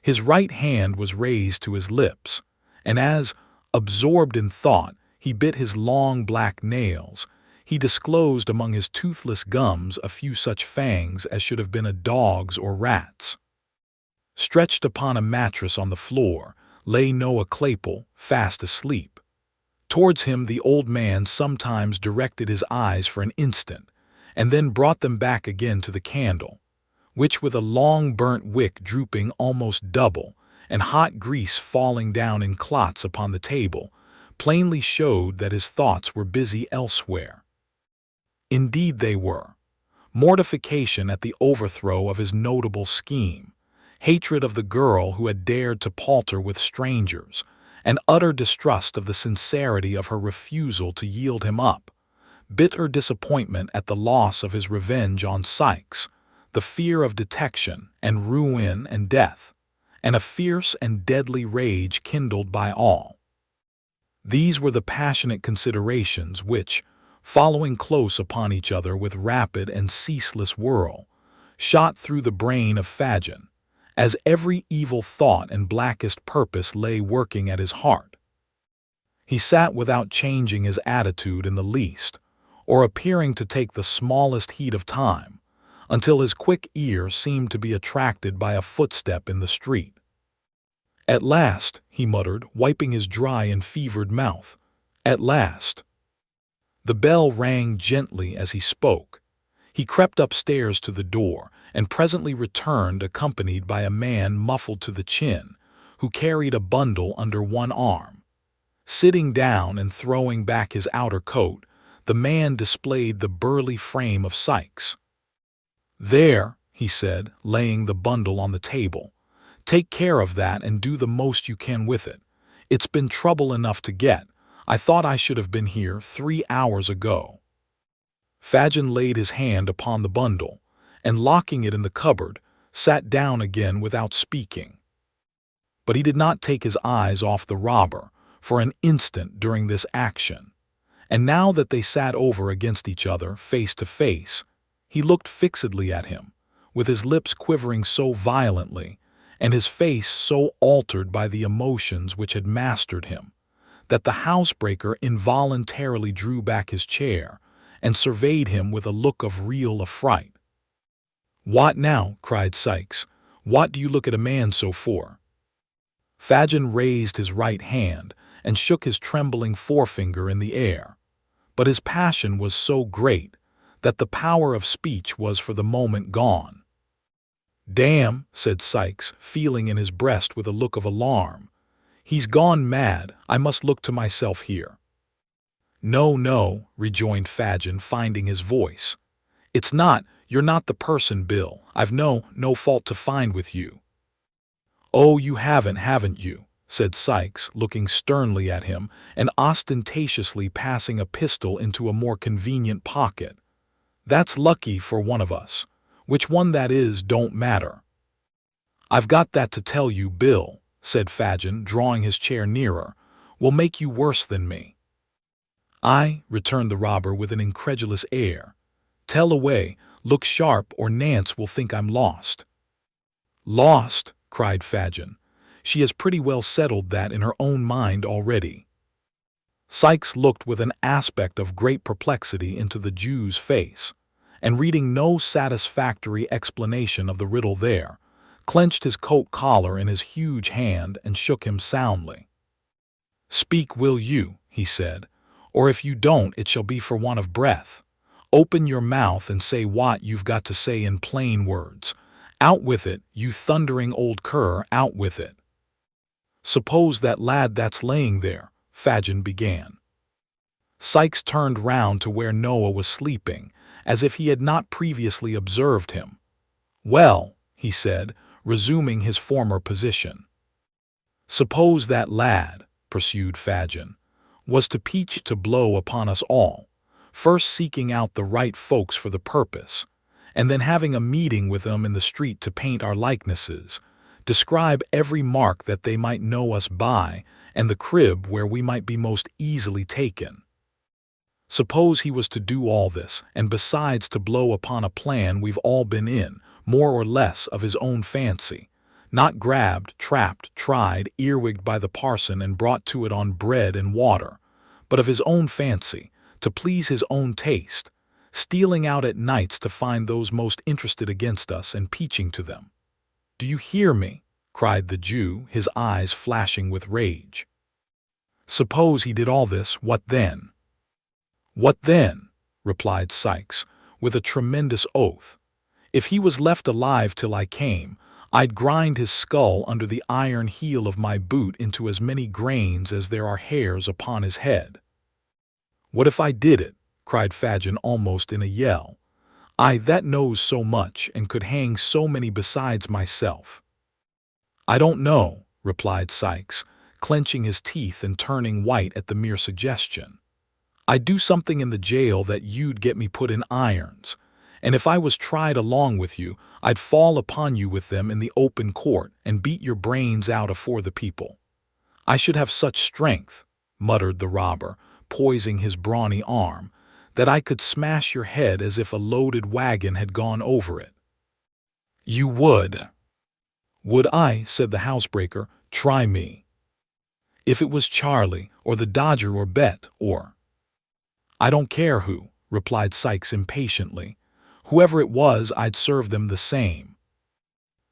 His right hand was raised to his lips, and as, absorbed in thought, he bit his long black nails, he disclosed among his toothless gums a few such fangs as should have been a dog's or rat's. Stretched upon a mattress on the floor lay Noah Claypole, fast asleep. Towards him the old man sometimes directed his eyes for an instant, and then brought them back again to the candle, which, with a long burnt wick drooping almost double, and hot grease falling down in clots upon the table, plainly showed that his thoughts were busy elsewhere. Indeed they were. Mortification at the overthrow of his notable scheme, hatred of the girl who had dared to palter with strangers, and utter distrust of the sincerity of her refusal to yield him up, bitter disappointment at the loss of his revenge on Sikes, the fear of detection and ruin and death, and a fierce and deadly rage kindled by all. These were the passionate considerations which, following close upon each other with rapid and ceaseless whirl, shot through the brain of Fagin, as every evil thought and blackest purpose lay working at his heart. He sat without changing his attitude in the least, or appearing to take the smallest heed of time, until his quick ear seemed to be attracted by a footstep in the street. "At last," he muttered, wiping his dry and fevered mouth. "At last." The bell rang gently as he spoke. He crept upstairs to the door, and presently returned accompanied by a man muffled to the chin, who carried a bundle under one arm. Sitting down and throwing back his outer coat, the man displayed the burly frame of Sikes. "There," he said, laying the bundle on the table. "Take care of that and do the most you can with it. It's been trouble enough to get. I thought I should have been here 3 hours ago." Fagin laid his hand upon the bundle, and locking it in the cupboard, sat down again without speaking. But he did not take his eyes off the robber for an instant during this action, and now that they sat over against each other, face to face, he looked fixedly at him, with his lips quivering so violently, and his face so altered by the emotions which had mastered him, that the housebreaker involuntarily drew back his chair and surveyed him with a look of real affright. "What now?" cried Sikes. "What do you look at a man so for?" Fagin raised his right hand and shook his trembling forefinger in the air, but his passion was so great that the power of speech was for the moment gone. "Damn," said Sikes, feeling in his breast with a look of alarm. "He's gone mad. I must look to myself here." "No, no," rejoined Fagin, finding his voice. "It's not. You're not the person, Bill. I've no fault to find with you." "Oh, you haven't you?" said Sikes, looking sternly at him and ostentatiously passing a pistol into a more convenient pocket. "That's lucky for one of us. Which one that is don't matter." "I've got that to tell you, Bill," said Fagin, drawing his chair nearer. "Will make you worse than me." "I," returned the robber with an incredulous air. "Tell away, look sharp, or Nance will think I'm lost." "Lost?" cried Fagin. "She has pretty well settled that in her own mind already." Sikes looked with an aspect of great perplexity into the Jew's face, and reading no satisfactory explanation of the riddle there, clenched his coat collar in his huge hand and shook him soundly. "Speak, will you?" he said, "or if you don't, it shall be for want of breath. Open your mouth and say what you've got to say in plain words. Out with it, you thundering old cur, out with it." "Suppose that lad that's laying there," Fagin began. Sikes turned round to where Noah was sleeping, as if he had not previously observed him. "Well," he said, resuming his former position. "Suppose that lad," pursued Fagin, "was to peach to blow upon us all, first seeking out the right folks for the purpose, and then having a meeting with them in the street to paint our likenesses, describe every mark that they might know us by, and the crib where we might be most easily taken. Suppose he was to do all this, and besides to blow upon a plan we've all been in, more or less of his own fancy, not grabbed, trapped, tried, earwigged by the parson and brought to it on bread and water, but of his own fancy, to please his own taste, stealing out at nights to find those most interested against us and peaching to them. Do you hear me?" cried the Jew, his eyes flashing with rage. "Suppose he did all this, what then?" "What then?" replied Sikes, with a tremendous oath. "If he was left alive till I came, I'd grind his skull under the iron heel of my boot into as many grains as there are hairs upon his head." "What if I did it?" cried Fagin almost in a yell. "I that knows so much and could hang so many besides myself." "I don't know," replied Sikes, clenching his teeth and turning white at the mere suggestion. "I'd do something in the jail that you'd get me put in irons, and if I was tried along with you, I'd fall upon you with them in the open court and beat your brains out afore the people. I should have such strength," muttered the robber, poising his brawny arm, "that I could smash your head as if a loaded wagon had gone over it." "You would." "Would I?" said the housebreaker. "Try me." "If it was Charlie, or the Dodger, or Bet, or—" "I don't care who," replied Sikes impatiently. "Whoever it was, I'd serve them the same."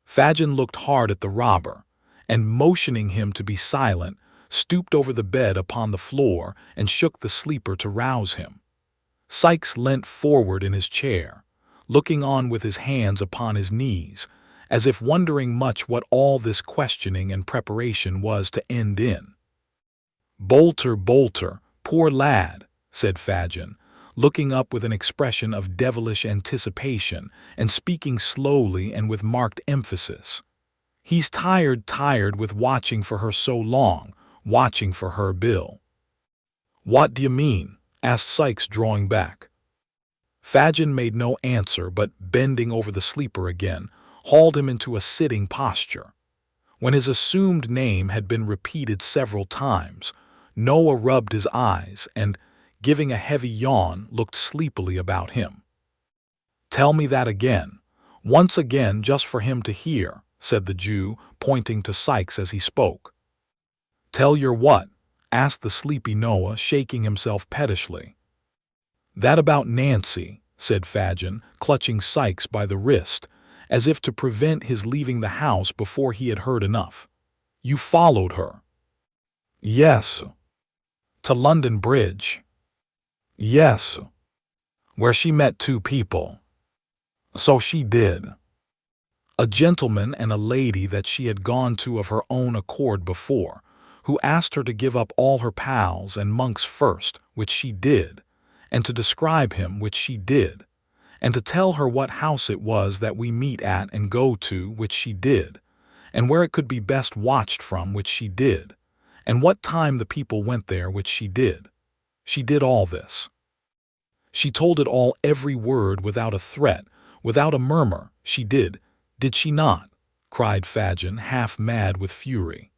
Fagin looked hard at the robber, and motioning him to be silent, stooped over the bed upon the floor and shook the sleeper to rouse him. Sikes leant forward in his chair, looking on with his hands upon his knees, as if wondering much what all this questioning and preparation was to end in. "Bolter, Bolter, poor lad," said Fagin, looking up with an expression of devilish anticipation and speaking slowly and with marked emphasis. "He's tired with watching for her so long, watching for her, Bill." "What d'ye mean?" asked Sikes, drawing back. Fagin made no answer, but, bending over the sleeper again, hauled him into a sitting posture. When his assumed name had been repeated several times, Noah rubbed his eyes and, giving a heavy yawn, looked sleepily about him. "Tell me that again, once again, just for him to hear," said the Jew, pointing to Sikes as he spoke. "Tell your what?" asked the sleepy Noah, shaking himself pettishly. "That about Nancy," said Fagin, clutching Sikes by the wrist, as if to prevent his leaving the house before he had heard enough. "You followed her?" "Yes." "To London Bridge?" "Yes." where she met two people. So she did. A gentleman and a lady that she had gone to of her own accord before, who asked her to give up all her pals and monks first, which she did, and to describe him, which she did, and to tell her what house it was that we meet at and go to, which she did, and where it could be best watched from, which she did, and what time the people went there, which she did. She did all this. She told it all, every word, without a threat, without a murmur. She did she not? Cried Fagin, half mad with fury.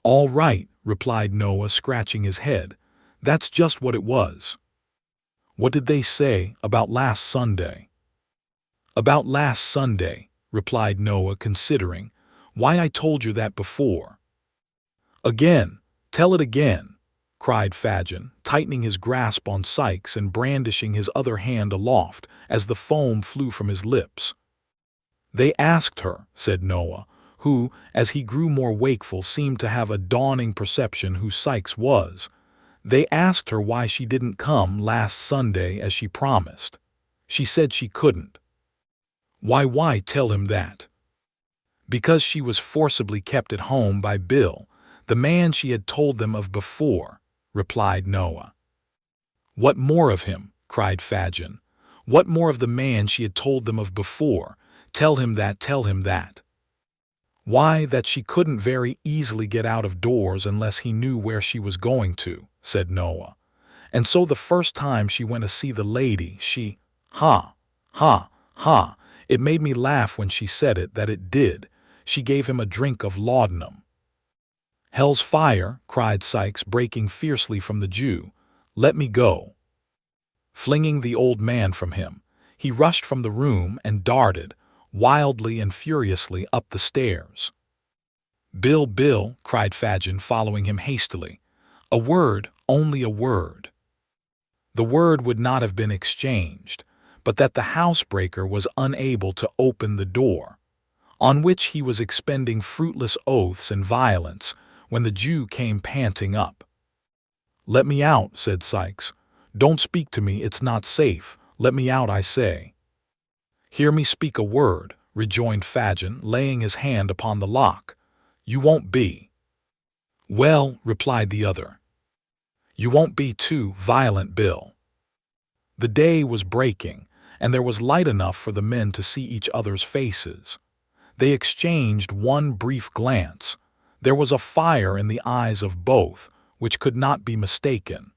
All right, replied Noah, scratching his head. That's just what it was. What did they say about last Sunday? About last Sunday, replied Noah, considering. Why, I told you that before. Again, tell it again, cried Fagin, tightening his grasp on Sikes and brandishing his other hand aloft as the foam flew from his lips. They asked her, said Noah, who, as he grew more wakeful, seemed to have a dawning perception who Sikes was. They asked her why she didn't come last Sunday as she promised. She said she couldn't. Why tell him that? Because she was forcibly kept at home by Bill, the man she had told them of before, replied Noah. What more of him? Cried Fagin. What more of the man she had told them of before? Tell him that, tell him that. Why, that she couldn't very easily get out of doors unless he knew where she was going to, said Noah. And so the first time she went to see the lady, she, ha, it made me laugh when she said it, that it did. She gave him a drink of laudanum. Hell's fire, cried Sikes, breaking fiercely from the Jew. Let me go. Flinging the old man from him, he rushed from the room and darted, wildly and furiously, up the stairs. Bill, cried Fagin, following him hastily. A word, only a word. The word would not have been exchanged, but that the housebreaker was unable to open the door, on which he was expending fruitless oaths and violence when the Jew came panting up. Let me out, said Sikes. Don't speak to me, it's not safe. Let me out, I say. Hear me speak a word, rejoined Fagin, laying his hand upon the lock. You won't be. Well, replied the other. You won't be too violent, Bill. The day was breaking, and there was light enough for the men to see each other's faces. They exchanged one brief glance. There was a fire in the eyes of both, which could not be mistaken.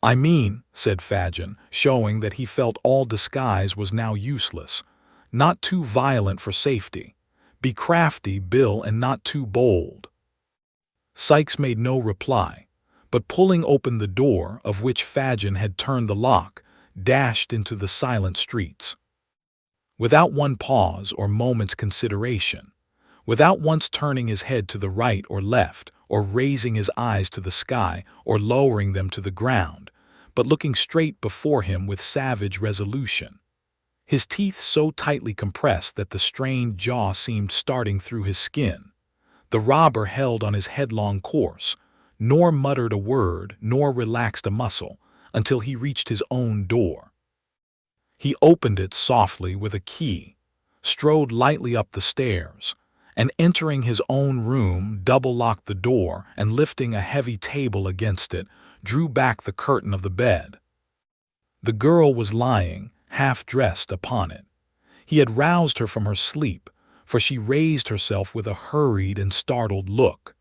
I mean, said Fagin, showing that he felt all disguise was now useless, not too violent for safety. Be crafty, Bill, and not too bold. Sikes made no reply, but pulling open the door, of which Fagin had turned the lock, dashed into the silent streets. Without one pause or moment's consideration, without once turning his head to the right or left, or raising his eyes to the sky, or lowering them to the ground, but looking straight before him with savage resolution, his teeth so tightly compressed that the strained jaw seemed starting through his skin, the robber held on his headlong course, nor muttered a word, nor relaxed a muscle, until he reached his own door. He opened it softly with a key, strode lightly up the stairs, and entering his own room, double-locked the door, and lifting a heavy table against it, drew back the curtain of the bed. The girl was lying, half-dressed, upon it. He had roused her from her sleep, for she raised herself with a hurried and startled look.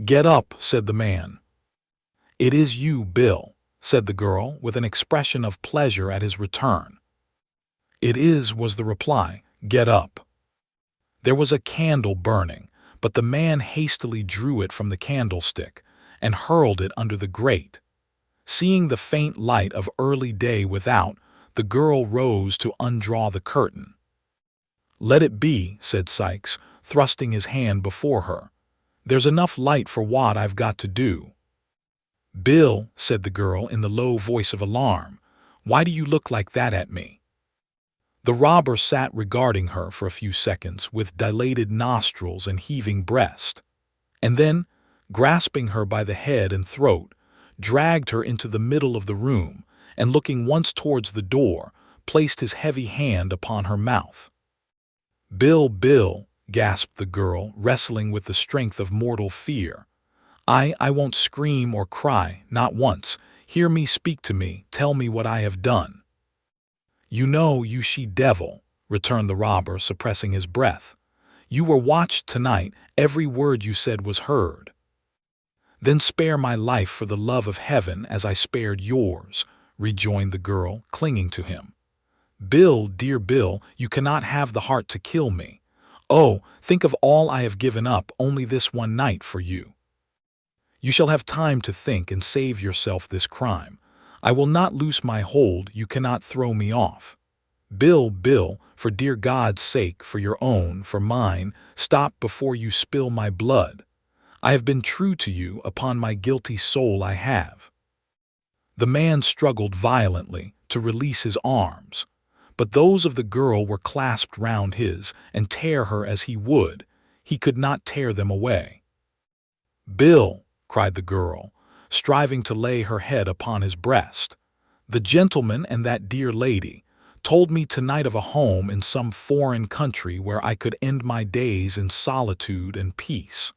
Get up, said the man. It is you, Bill, said the girl, with an expression of pleasure at his return. It is, was the reply. Get up. There was a candle burning, but the man hastily drew it from the candlestick and hurled it under the grate. Seeing the faint light of early day without, the girl rose to undraw the curtain. Let it be, said Sikes, thrusting his hand before her. There's enough light for what I've got to do. Bill, said the girl in the low voice of alarm, why do you look like that at me? The robber sat regarding her for a few seconds with dilated nostrils and heaving breast, and then, grasping her by the head and throat, dragged her into the middle of the room and looking once towards the door, placed his heavy hand upon her mouth. "Bill, Bill," gasped the girl, wrestling with the strength of mortal fear. I won't scream or cry, not once. Hear me, speak to me, tell me what I have done." "You know, you she-devil," returned the robber, suppressing his breath. "You were watched tonight, every word you said was heard." "Then spare my life for the love of heaven as I spared yours," rejoined the girl, clinging to him. "Bill, dear Bill, you cannot have the heart to kill me. Oh, think of all I have given up only this one night for you. You shall have time to think and save yourself this crime. I will not loose my hold, you cannot throw me off. Bill, Bill, for dear God's sake, for your own, for mine, stop before you spill my blood. I have been true to you, upon my guilty soul I have." The man struggled violently to release his arms, but those of the girl were clasped round his, and tear her as he would, he could not tear them away. "Bill," cried the girl, striving to lay her head upon his breast, "the gentleman and that dear lady told me tonight of a home in some foreign country where I could end my days in solitude and peace.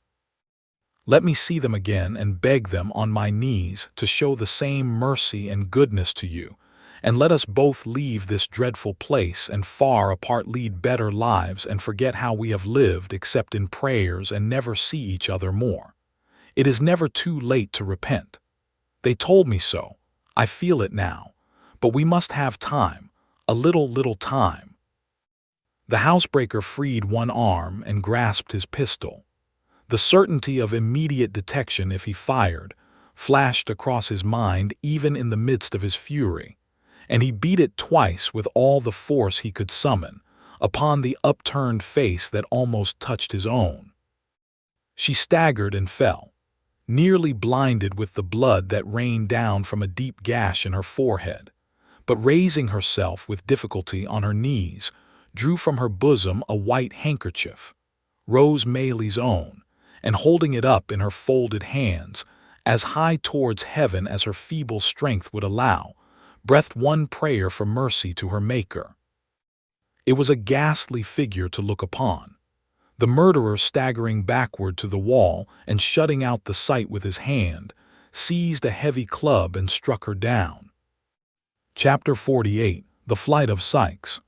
Let me see them again and beg them on my knees to show the same mercy and goodness to you, and let us both leave this dreadful place and far apart lead better lives and forget how we have lived except in prayers and never see each other more. It is never too late to repent. They told me so. I feel it now. But we must have time, a little time." The housebreaker freed one arm and grasped his pistol. The certainty of immediate detection if he fired flashed across his mind even in the midst of his fury, and he beat it twice with all the force he could summon, upon the upturned face that almost touched his own. She staggered and fell, nearly blinded with the blood that rained down from a deep gash in her forehead, but raising herself with difficulty on her knees, drew from her bosom a white handkerchief, Rose Maylie's own, and holding it up in her folded hands, as high towards heaven as her feeble strength would allow, breathed one prayer for mercy to her Maker. It was a ghastly figure to look upon. The murderer, staggering backward to the wall and shutting out the sight with his hand, seized a heavy club and struck her down. Chapter 48. The Flight of Sikes.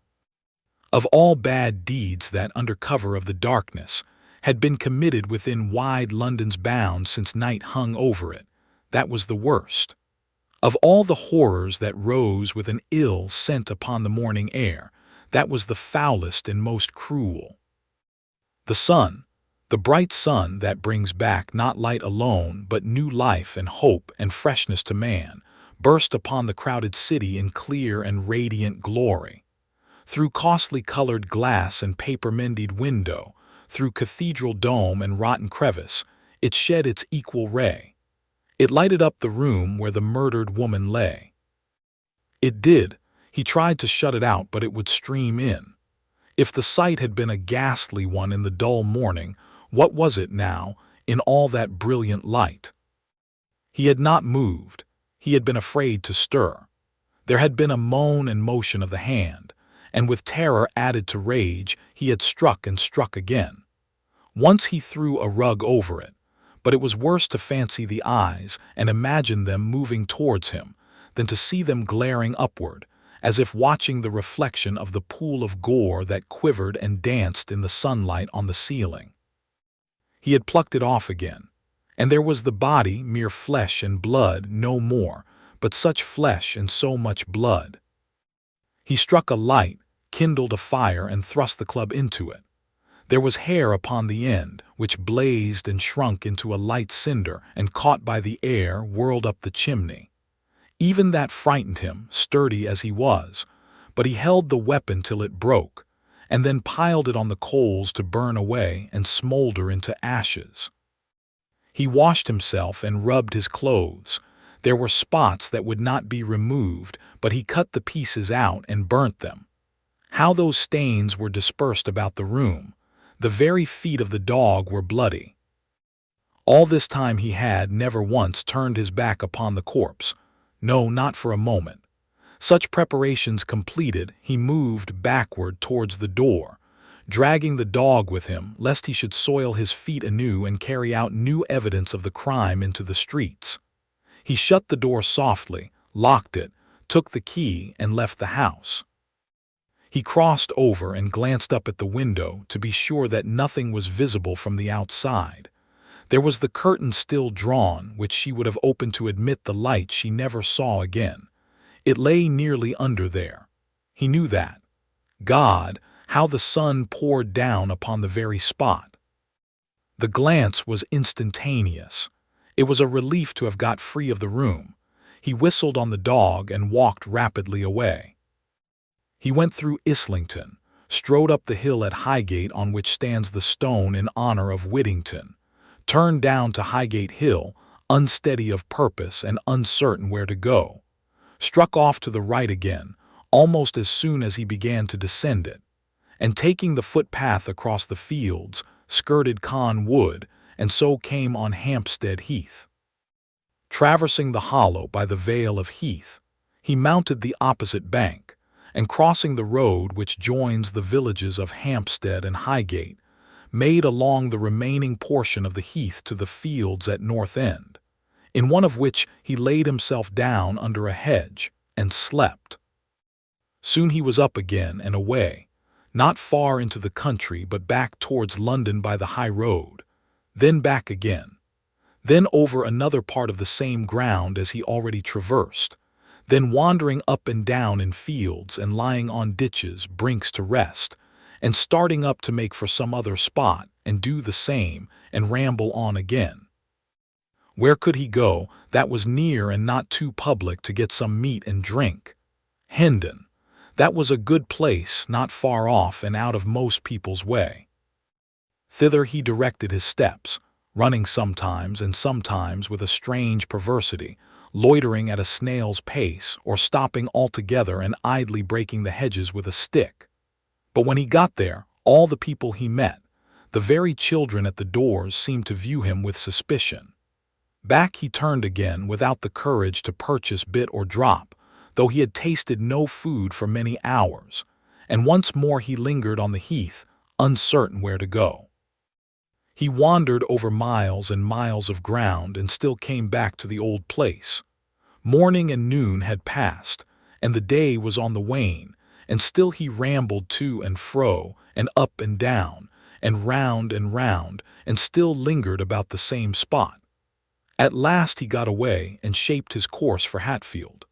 Of all bad deeds that, under cover of the darkness, had been committed within wide London's bounds since night hung over it, that was the worst. Of all the horrors that rose with an ill scent upon the morning air, that was the foulest and most cruel. The sun, the bright sun that brings back not light alone but new life and hope and freshness to man, burst upon the crowded city in clear and radiant glory. Through costly colored glass and paper-mended window, through cathedral dome and rotten crevice, it shed its equal ray. It lighted up the room where the murdered woman lay. It did. He tried to shut it out, but it would stream in. If the sight had been a ghastly one in the dull morning, what was it now, in all that brilliant light? He had not moved. He had been afraid to stir. There had been a moan and motion of the hand, and with terror added to rage, he had struck and struck again. Once he threw a rug over it, but it was worse to fancy the eyes and imagine them moving towards him than to see them glaring upward, as if watching the reflection of the pool of gore that quivered and danced in the sunlight on the ceiling. He had plucked it off again, and there was the body, mere flesh and blood, no more, but such flesh and so much blood. He struck a light, kindled a fire, and thrust the club into it. There was hair upon the end, which blazed and shrunk into a light cinder, and caught by the air, whirled up the chimney. Even that frightened him, sturdy as he was, but he held the weapon till it broke, and then piled it on the coals to burn away and smolder into ashes. He washed himself and rubbed his clothes. There were spots that would not be removed, but he cut the pieces out and burnt them. How those stains were dispersed about the room! The very feet of the dog were bloody. All this time he had never once turned his back upon the corpse. No, not for a moment. Such preparations completed, he moved backward towards the door, dragging the dog with him lest he should soil his feet anew and carry out new evidence of the crime into the streets. He shut the door softly, locked it, took the key, and left the house. He crossed over and glanced up at the window to be sure that nothing was visible from the outside. There was the curtain still drawn, which she would have opened to admit the light she never saw again. It lay nearly under there. He knew that. God, how the sun poured down upon the very spot. The glance was instantaneous. It was a relief to have got free of the room. He whistled on the dog and walked rapidly away. He went through Islington, strode up the hill at Highgate on which stands the stone in honor of Whittington, turned down to Highgate Hill, unsteady of purpose and uncertain where to go, struck off to the right again, almost as soon as he began to descend it, and taking the footpath across the fields, skirted Conn Wood, and so came on Hampstead Heath. Traversing the hollow by the Vale of Heath, he mounted the opposite bank, and crossing the road which joins the villages of Hampstead and Highgate, made along the remaining portion of the heath to the fields at North End, in one of which he laid himself down under a hedge and slept. Soon he was up again and away, not far into the country but back towards London by the high road, then back again, then over another part of the same ground as he already traversed, then wandering up and down in fields and lying on ditches, brinks to rest, and starting up to make for some other spot and do the same and ramble on again. Where could he go that was near and not too public to get some meat and drink? Hendon. That was a good place, not far off and out of most people's way. Thither he directed his steps, running sometimes and sometimes with a strange perversity, loitering at a snail's pace or stopping altogether and idly breaking the hedges with a stick. But when he got there, all the people he met, the very children at the doors, seemed to view him with suspicion. Back he turned again without the courage to purchase bit or drop, though he had tasted no food for many hours, and once more he lingered on the heath, uncertain where to go. He wandered over miles and miles of ground and still came back to the old place. Morning and noon had passed, and the day was on the wane, and still he rambled to and fro, and up and down, and round, and still lingered about the same spot. At last he got away and shaped his course for Hatfield.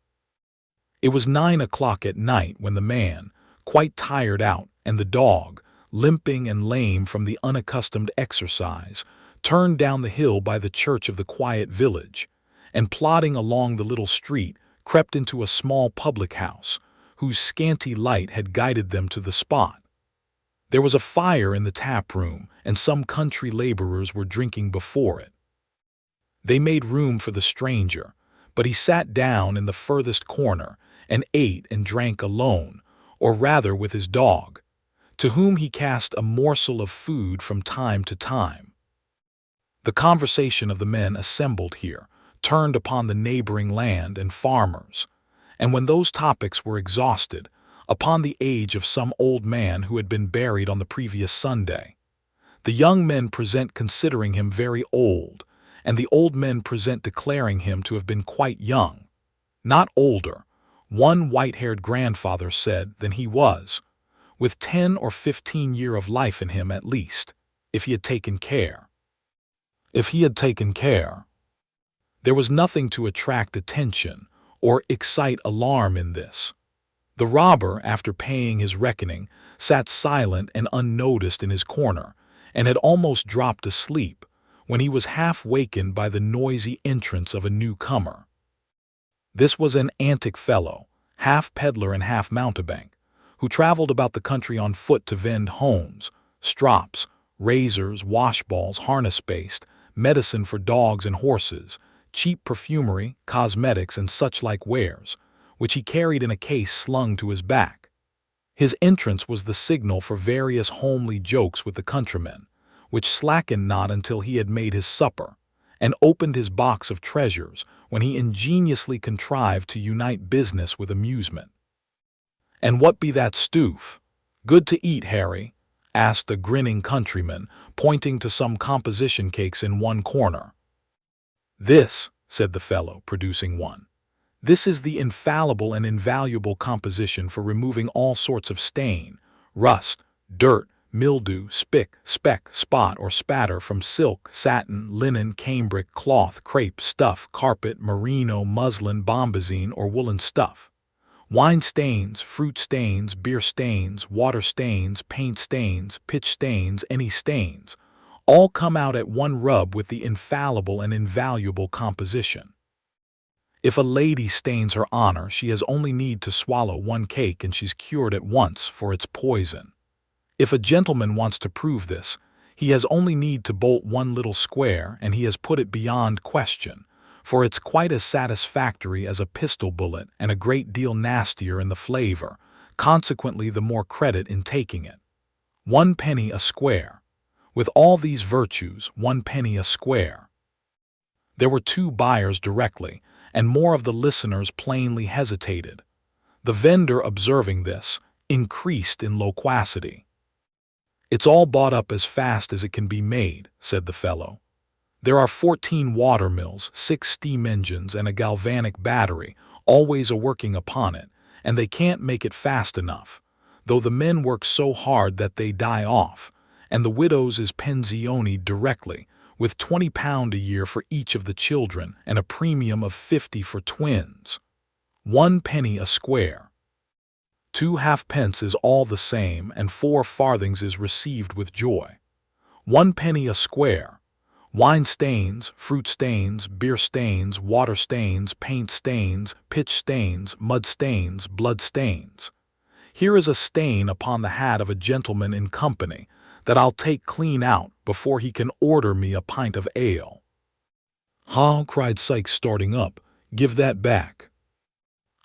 It was 9 o'clock at night when the man, quite tired out, and the dog, limping and lame from the unaccustomed exercise, turned down the hill by the church of the quiet village, and plodding along the little street, crept into a small public house, whose scanty light had guided them to the spot. There was a fire in the tap room, and some country laborers were drinking before it. They made room for the stranger, but he sat down in the furthest corner and ate and drank alone, or rather with his dog, to whom he cast a morsel of food from time to time. The conversation of the men assembled here turned upon the neighboring land and farmers, and when those topics were exhausted, upon the age of some old man who had been buried on the previous Sunday. The young men present considering him very old, and the old men present declaring him to have been quite young, not older, one white-haired grandfather said, than he was, with 10 or 15 years of life in him at least, if he had taken care. If he had taken care. There was nothing to attract attention or excite alarm in this. The robber, after paying his reckoning, sat silent and unnoticed in his corner, and had almost dropped asleep, when he was half wakened by the noisy entrance of a newcomer. This was an antic fellow, half peddler and half mountebank, who traveled about the country on foot to vend hones, strops, razors, washballs, harness-based, medicine for dogs and horses, cheap perfumery, cosmetics, and such-like wares, which he carried in a case slung to his back. His entrance was the signal for various homely jokes with the countrymen, which slackened not until he had made his supper, and opened his box of treasures when he ingeniously contrived to unite business with amusement. "And what be that stoof? Good to eat, Harry?" asked a grinning countryman, pointing to some composition cakes in one corner. "This," said the fellow, producing one. "This is the infallible and invaluable composition for removing all sorts of stain, rust, dirt, mildew, spick, speck, spot, or spatter from silk, satin, linen, cambric, cloth, crepe, stuff, carpet, merino, muslin, bombazine, or woolen stuff. Wine stains, fruit stains, beer stains, water stains, paint stains, pitch stains, any stains, all come out at one rub with the infallible and invaluable composition. If a lady stains her honor, she has only need to swallow one cake and she's cured at once for its poison. If a gentleman wants to prove this, he has only need to bolt one little square and he has put it beyond question, for it's quite as satisfactory as a pistol bullet and a great deal nastier in the flavor, consequently the more credit in taking it. 1 penny a square. With all these virtues, 1 penny a square." There were 2 buyers directly, and more of the listeners plainly hesitated. The vendor, observing this, increased in loquacity. "It's all bought up as fast as it can be made," said the fellow. "There are 14 water mills, 6 steam engines, and a galvanic battery, always a-working upon it, and they can't make it fast enough, though the men work so hard that they die off, and the widows is pensionied directly, with £20 a year for each of the children, and a premium of 50 for twins. 1 penny a square. 2 halfpence is all the same, and 4 farthings is received with joy. 1 penny a square. Wine stains, fruit stains, beer stains, water stains, paint stains, pitch stains, mud stains, blood stains. Here is a stain upon the hat of a gentleman in company that I'll take clean out before he can order me a pint of ale." "Ha!" cried Sikes, starting up. "Give that back."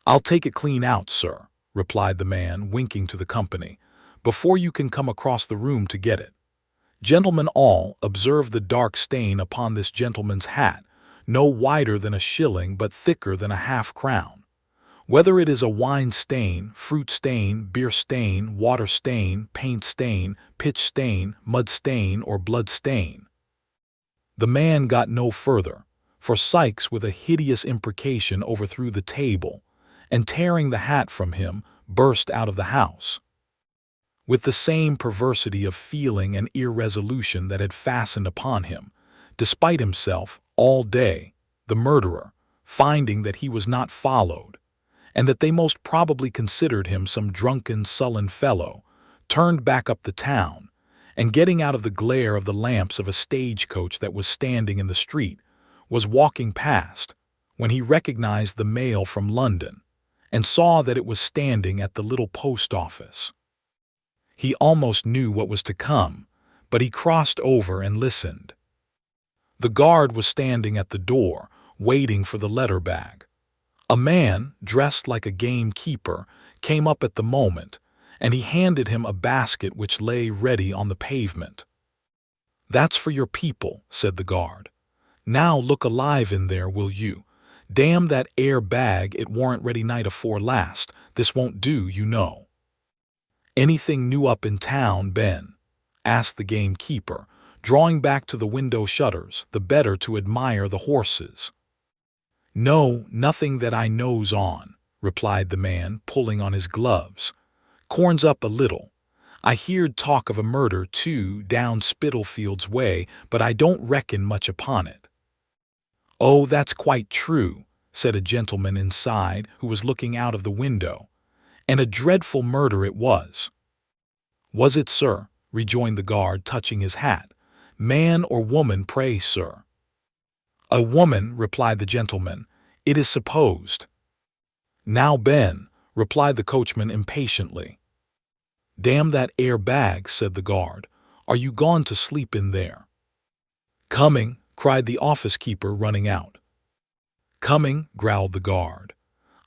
"I'll take it clean out, sir," replied the man, winking to the company, "before you can come across the room to get it. Gentlemen all, observe the dark stain upon this gentleman's hat, no wider than a shilling but thicker than a half-crown. Whether it is a wine stain, fruit stain, beer stain, water stain, paint stain, pitch stain, mud stain, or blood stain." The man got no further, for Sikes with a hideous imprecation overthrew the table, and tearing the hat from him, burst out of the house. With the same perversity of feeling and irresolution that had fastened upon him, despite himself, all day, the murderer, finding that he was not followed, and that they most probably considered him some drunken, sullen fellow, turned back up the town, and getting out of the glare of the lamps of a stagecoach that was standing in the street, was walking past, when he recognized the mail from London, and saw that it was standing at the little post office. He almost knew what was to come, but he crossed over and listened. The guard was standing at the door, waiting for the letter bag. A man, dressed like a gamekeeper, came up at the moment, and he handed him a basket which lay ready on the pavement. "That's for your people," said the guard. "Now look alive in there, will you? Damn that air bag, it warn't ready night afore last. This won't do, you know." "Anything new up in town, Ben?" asked the gamekeeper, drawing back to the window shutters, the better to admire the horses. "No, nothing that I knows on," replied the man, pulling on his gloves. "Corn's up a little. I heerd talk of a murder, too, down Spitalfields way, but I don't reckon much upon it." "Oh, that's quite true," said a gentleman inside who was looking out of the window. "And a dreadful murder it was." "Was it, sir?" rejoined the guard, touching his hat. "Man or woman, pray, sir?" "A woman," replied the gentleman, "it is supposed." "Now, Ben," replied the coachman impatiently. "Damn that air bag," said the guard. "Are you gone to sleep in there?" "Coming," cried the office-keeper, running out. "Coming," growled the guard.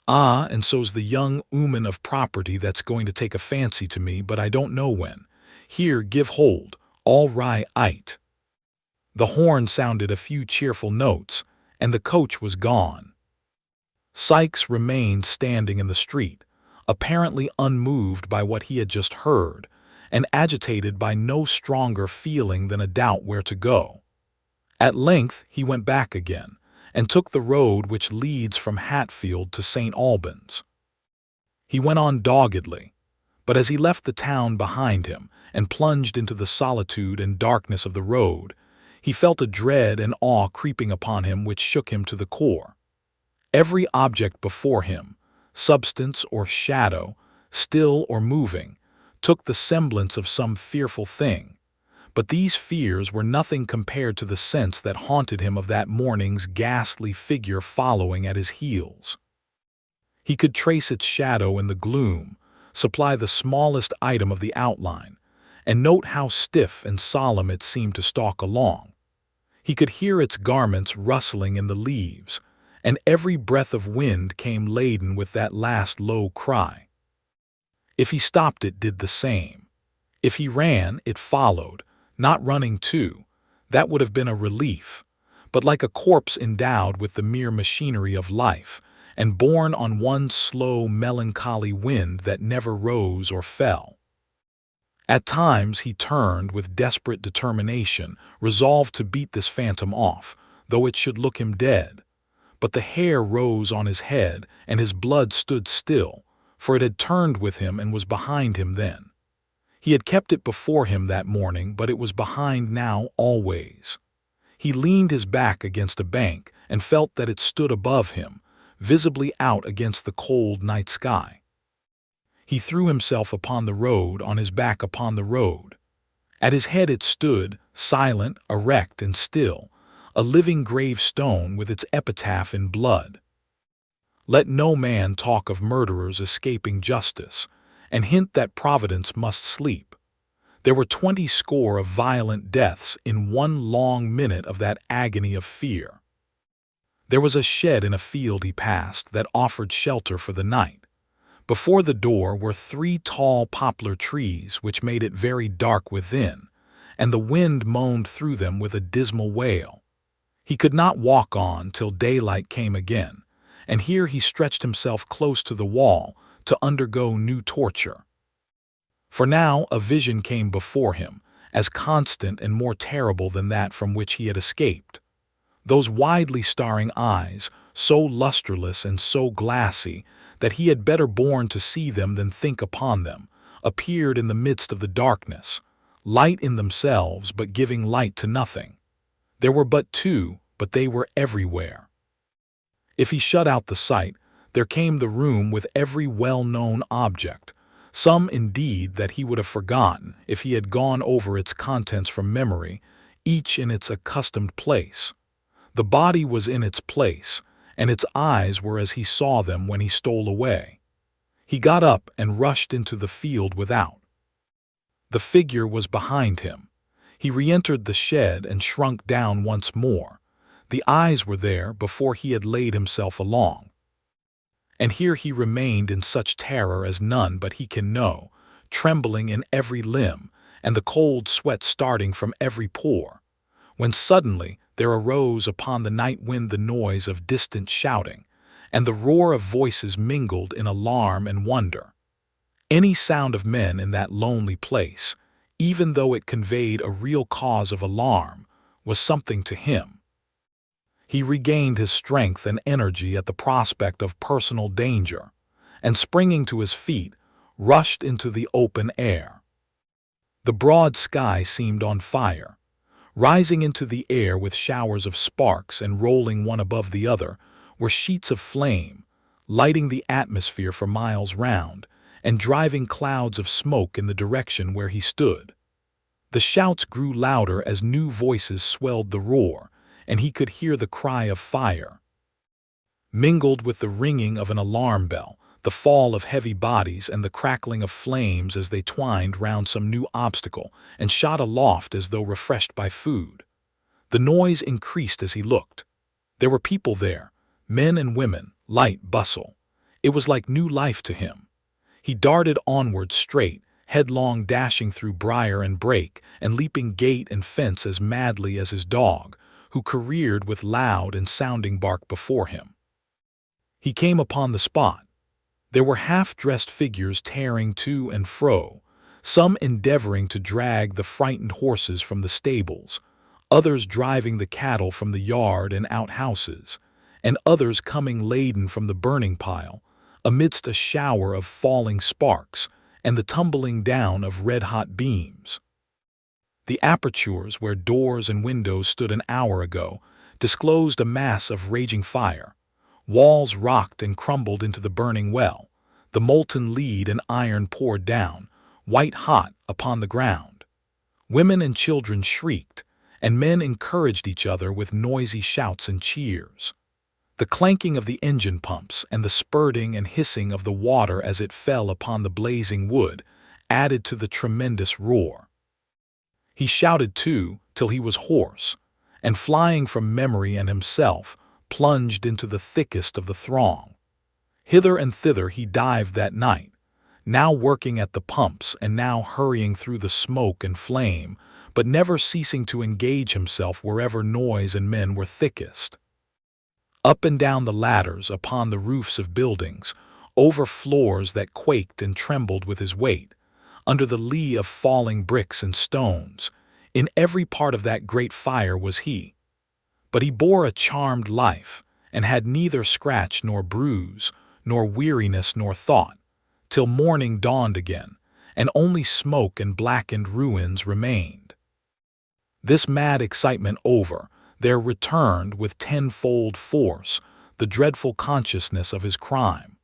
"Ah, and so's the young 'ooman of property that's going to take a fancy to me, but I don't know when. Here, give hold. All right." The horn sounded a few cheerful notes, and the coach was gone. Sikes remained standing in the street, apparently unmoved by what he had just heard, and agitated by no stronger feeling than a doubt where to go. At length he went back again, and took the road which leads from Hatfield to St. Albans. He went on doggedly, but as he left the town behind him and plunged into the solitude and darkness of the road, he felt a dread and awe creeping upon him which shook him to the core. Every object before him, substance or shadow, still or moving, took the semblance of some fearful thing, but these fears were nothing compared to the sense that haunted him of that morning's ghastly figure following at his heels. He could trace its shadow in the gloom, supply the smallest item of the outline, and note how stiff and solemn it seemed to stalk along. He could hear its garments rustling in the leaves, and every breath of wind came laden with that last low cry. If he stopped, it did the same. If he ran, it followed, not running too. That would have been a relief, but like a corpse endowed with the mere machinery of life, and borne on one slow, melancholy wind that never rose or fell. At times he turned with desperate determination, resolved to beat this phantom off, though it should look him dead. But the hair rose on his head, and his blood stood still, for it had turned with him and was behind him then. He had kept it before him that morning, but it was behind now always. He leaned his back against a bank and felt that it stood above him, visibly out against the cold night sky. He threw himself upon the road, on his back upon the road. At his head it stood, silent, erect, and still, a living gravestone with its epitaph in blood. Let no man talk of murderers escaping justice, and hint that Providence must sleep. There were 20 score of violent deaths in one long minute of that agony of fear. There was a shed in a field he passed that offered shelter for the night. Before the door were 3 tall poplar trees which made it very dark within, and the wind moaned through them with a dismal wail. He could not walk on till daylight came again, and here he stretched himself close to the wall to undergo new torture. For now a vision came before him, as constant and more terrible than that from which he had escaped. Those widely staring eyes, so lustreless and so glassy that he had better borne to see them than think upon them, appeared in the midst of the darkness, light in themselves but giving light to nothing. There were but 2, but they were everywhere. If he shut out the sight, there came the room with every well-known object, some indeed that he would have forgotten if he had gone over its contents from memory, each in its accustomed place. The body was in its place, and its eyes were as he saw them when he stole away. He got up and rushed into the field without. The figure was behind him. He re-entered the shed and shrunk down once more. The eyes were there before he had laid himself along. And here he remained in such terror as none but he can know, trembling in every limb, and the cold sweat starting from every pore, when suddenly there arose upon the night wind the noise of distant shouting, and the roar of voices mingled in alarm and wonder. Any sound of men in that lonely place, even though it conveyed a real cause of alarm, was something to him. He regained his strength and energy at the prospect of personal danger, and springing to his feet, rushed into the open air. The broad sky seemed on fire. Rising into the air with showers of sparks and rolling one above the other were sheets of flame, lighting the atmosphere for miles round, and driving clouds of smoke in the direction where he stood. The shouts grew louder as new voices swelled the roar, and he could hear the cry of fire. Mingled with the ringing of an alarm bell, the fall of heavy bodies and the crackling of flames as they twined round some new obstacle and shot aloft as though refreshed by food. The noise increased as he looked. There were people there, men and women, light bustle. It was like new life to him. He darted onward straight, headlong dashing through briar and brake and leaping gate and fence as madly as his dog, who careered with loud and sounding bark before him. He came upon the spot. There were half-dressed figures tearing to and fro, some endeavoring to drag the frightened horses from the stables, others driving the cattle from the yard and outhouses, and others coming laden from the burning pile, amidst a shower of falling sparks and the tumbling down of red-hot beams. The apertures where doors and windows stood an hour ago disclosed a mass of raging fire. Walls rocked and crumbled into the burning well, the molten lead and iron poured down, white-hot, upon the ground. Women and children shrieked, and men encouraged each other with noisy shouts and cheers. The clanking of the engine pumps and the spurting and hissing of the water as it fell upon the blazing wood added to the tremendous roar. He shouted too, till he was hoarse, and flying from memory and himself, plunged into the thickest of the throng. Hither and thither he dived that night, now working at the pumps and now hurrying through the smoke and flame, but never ceasing to engage himself wherever noise and men were thickest. Up and down the ladders, upon the roofs of buildings, over floors that quaked and trembled with his weight, under the lee of falling bricks and stones, in every part of that great fire was he. But he bore a charmed life, and had neither scratch nor bruise, nor weariness nor thought, till morning dawned again, and only smoke and blackened ruins remained. This mad excitement over, there returned with tenfold force the dreadful consciousness of his crime.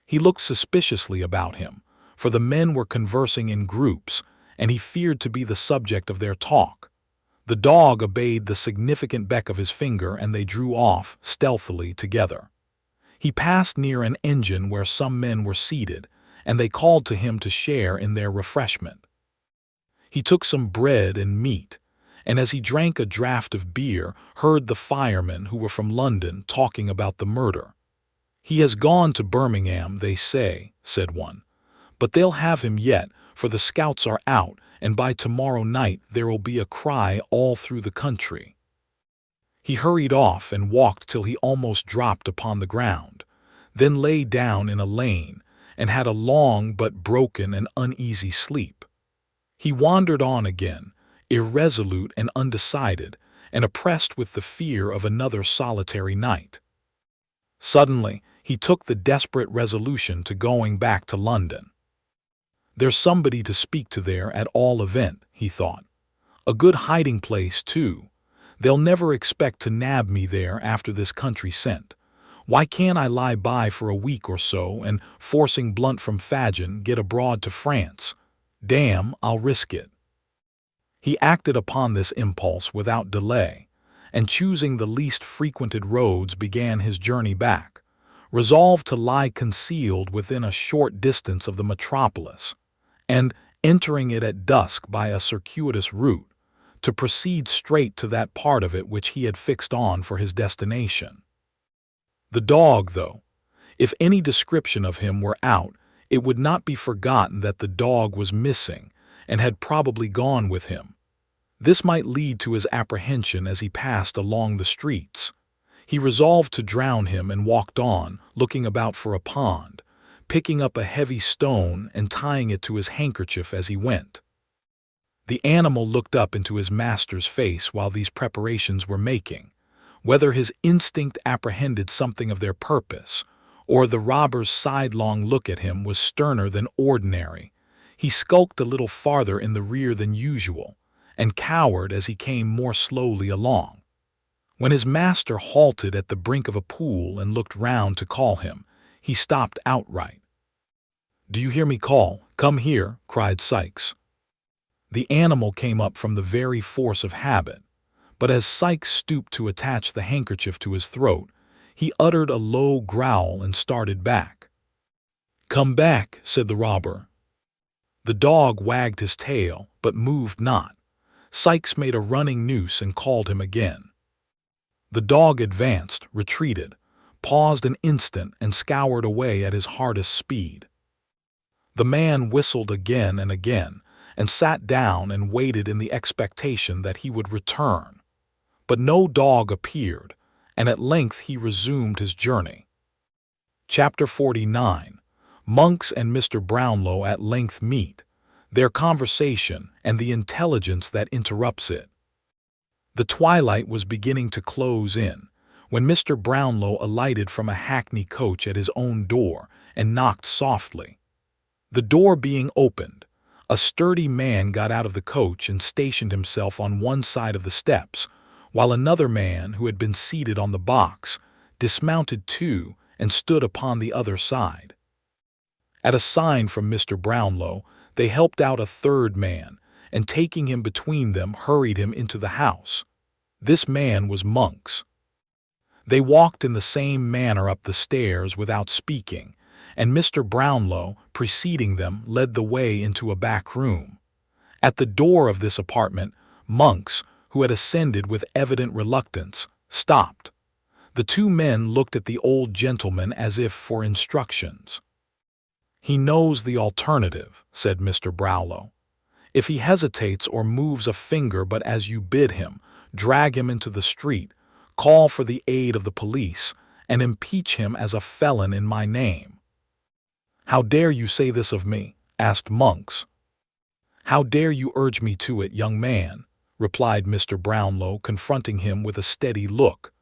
He looked suspiciously about him, for the men were conversing in groups, and he feared to be the subject of their talk. The dog obeyed the significant beck of his finger, and they drew off stealthily together. He passed near an engine where some men were seated, and they called to him to share in their refreshment. He took some bread and meat, and as he drank a draught of beer, heard the firemen who were from London talking about the murder. "He has gone to Birmingham, they say," said one. "But they'll have him yet, for the scouts are out, and by tomorrow night there will be a cry all through the country." He hurried off and walked till he almost dropped upon the ground, then lay down in a lane, and had a long but broken and uneasy sleep. He wandered on again, irresolute and undecided, and oppressed with the fear of another solitary night. Suddenly, he took the desperate resolution to going back to London. "There's somebody to speak to there at all event," he thought. "A good hiding place, too. They'll never expect to nab me there after this country scent. Why can't I lie by for a week or so and, forcing Blunt from Fagin, get abroad to France? Damn, I'll risk it." He acted upon this impulse without delay, and choosing the least frequented roads began his journey back, resolved to lie concealed within a short distance of the metropolis, and, entering it at dusk by a circuitous route, to proceed straight to that part of it which he had fixed on for his destination. The dog, though, if any description of him were out, it would not be forgotten that the dog was missing, and had probably gone with him. This might lead to his apprehension as he passed along the streets. He resolved to drown him and walked on, looking about for a pond, picking up a heavy stone and tying it to his handkerchief as he went. The animal looked up into his master's face while these preparations were making. Whether his instinct apprehended something of their purpose, or the robber's sidelong look at him was sterner than ordinary, he skulked a little farther in the rear than usual, and cowered as he came more slowly along. When his master halted at the brink of a pool and looked round to call him, he stopped outright. "Do you hear me call? Come here," cried Sikes. The animal came up from the very force of habit, but as Sikes stooped to attach the handkerchief to his throat, he uttered a low growl and started back. "Come back," said the robber. The dog wagged his tail, but moved not. Sikes made a running noose and called him again. The dog advanced, retreated, paused an instant, and scoured away at his hardest speed. The man whistled again and again, and sat down and waited in the expectation that he would return. But no dog appeared, and at length he resumed his journey. Chapter 49. Monks and Mr. Brownlow at length meet, their conversation and the intelligence that interrupts it. The twilight was beginning to close in, when Mr. Brownlow alighted from a hackney coach at his own door and knocked softly. The door being opened, a sturdy man got out of the coach and stationed himself on one side of the steps, while another man, who had been seated on the box, dismounted too and stood upon the other side. At a sign from Mr. Brownlow, they helped out a third man, and taking him between them hurried him into the house. This man was Monks. They walked in the same manner up the stairs without speaking, and Mr. Brownlow, preceding them, led the way into a back room. At the door of this apartment, Monks, who had ascended with evident reluctance, stopped. The two men looked at the old gentleman as if for instructions. "He knows the alternative," said Mr. Brownlow. "If he hesitates or moves a finger but as you bid him, drag him into the street, call for the aid of the police, and impeach him as a felon in my name." "How dare you say this of me?" asked Monks. "How dare you urge me to it, young man?" replied Mr. Brownlow, confronting him with a steady look.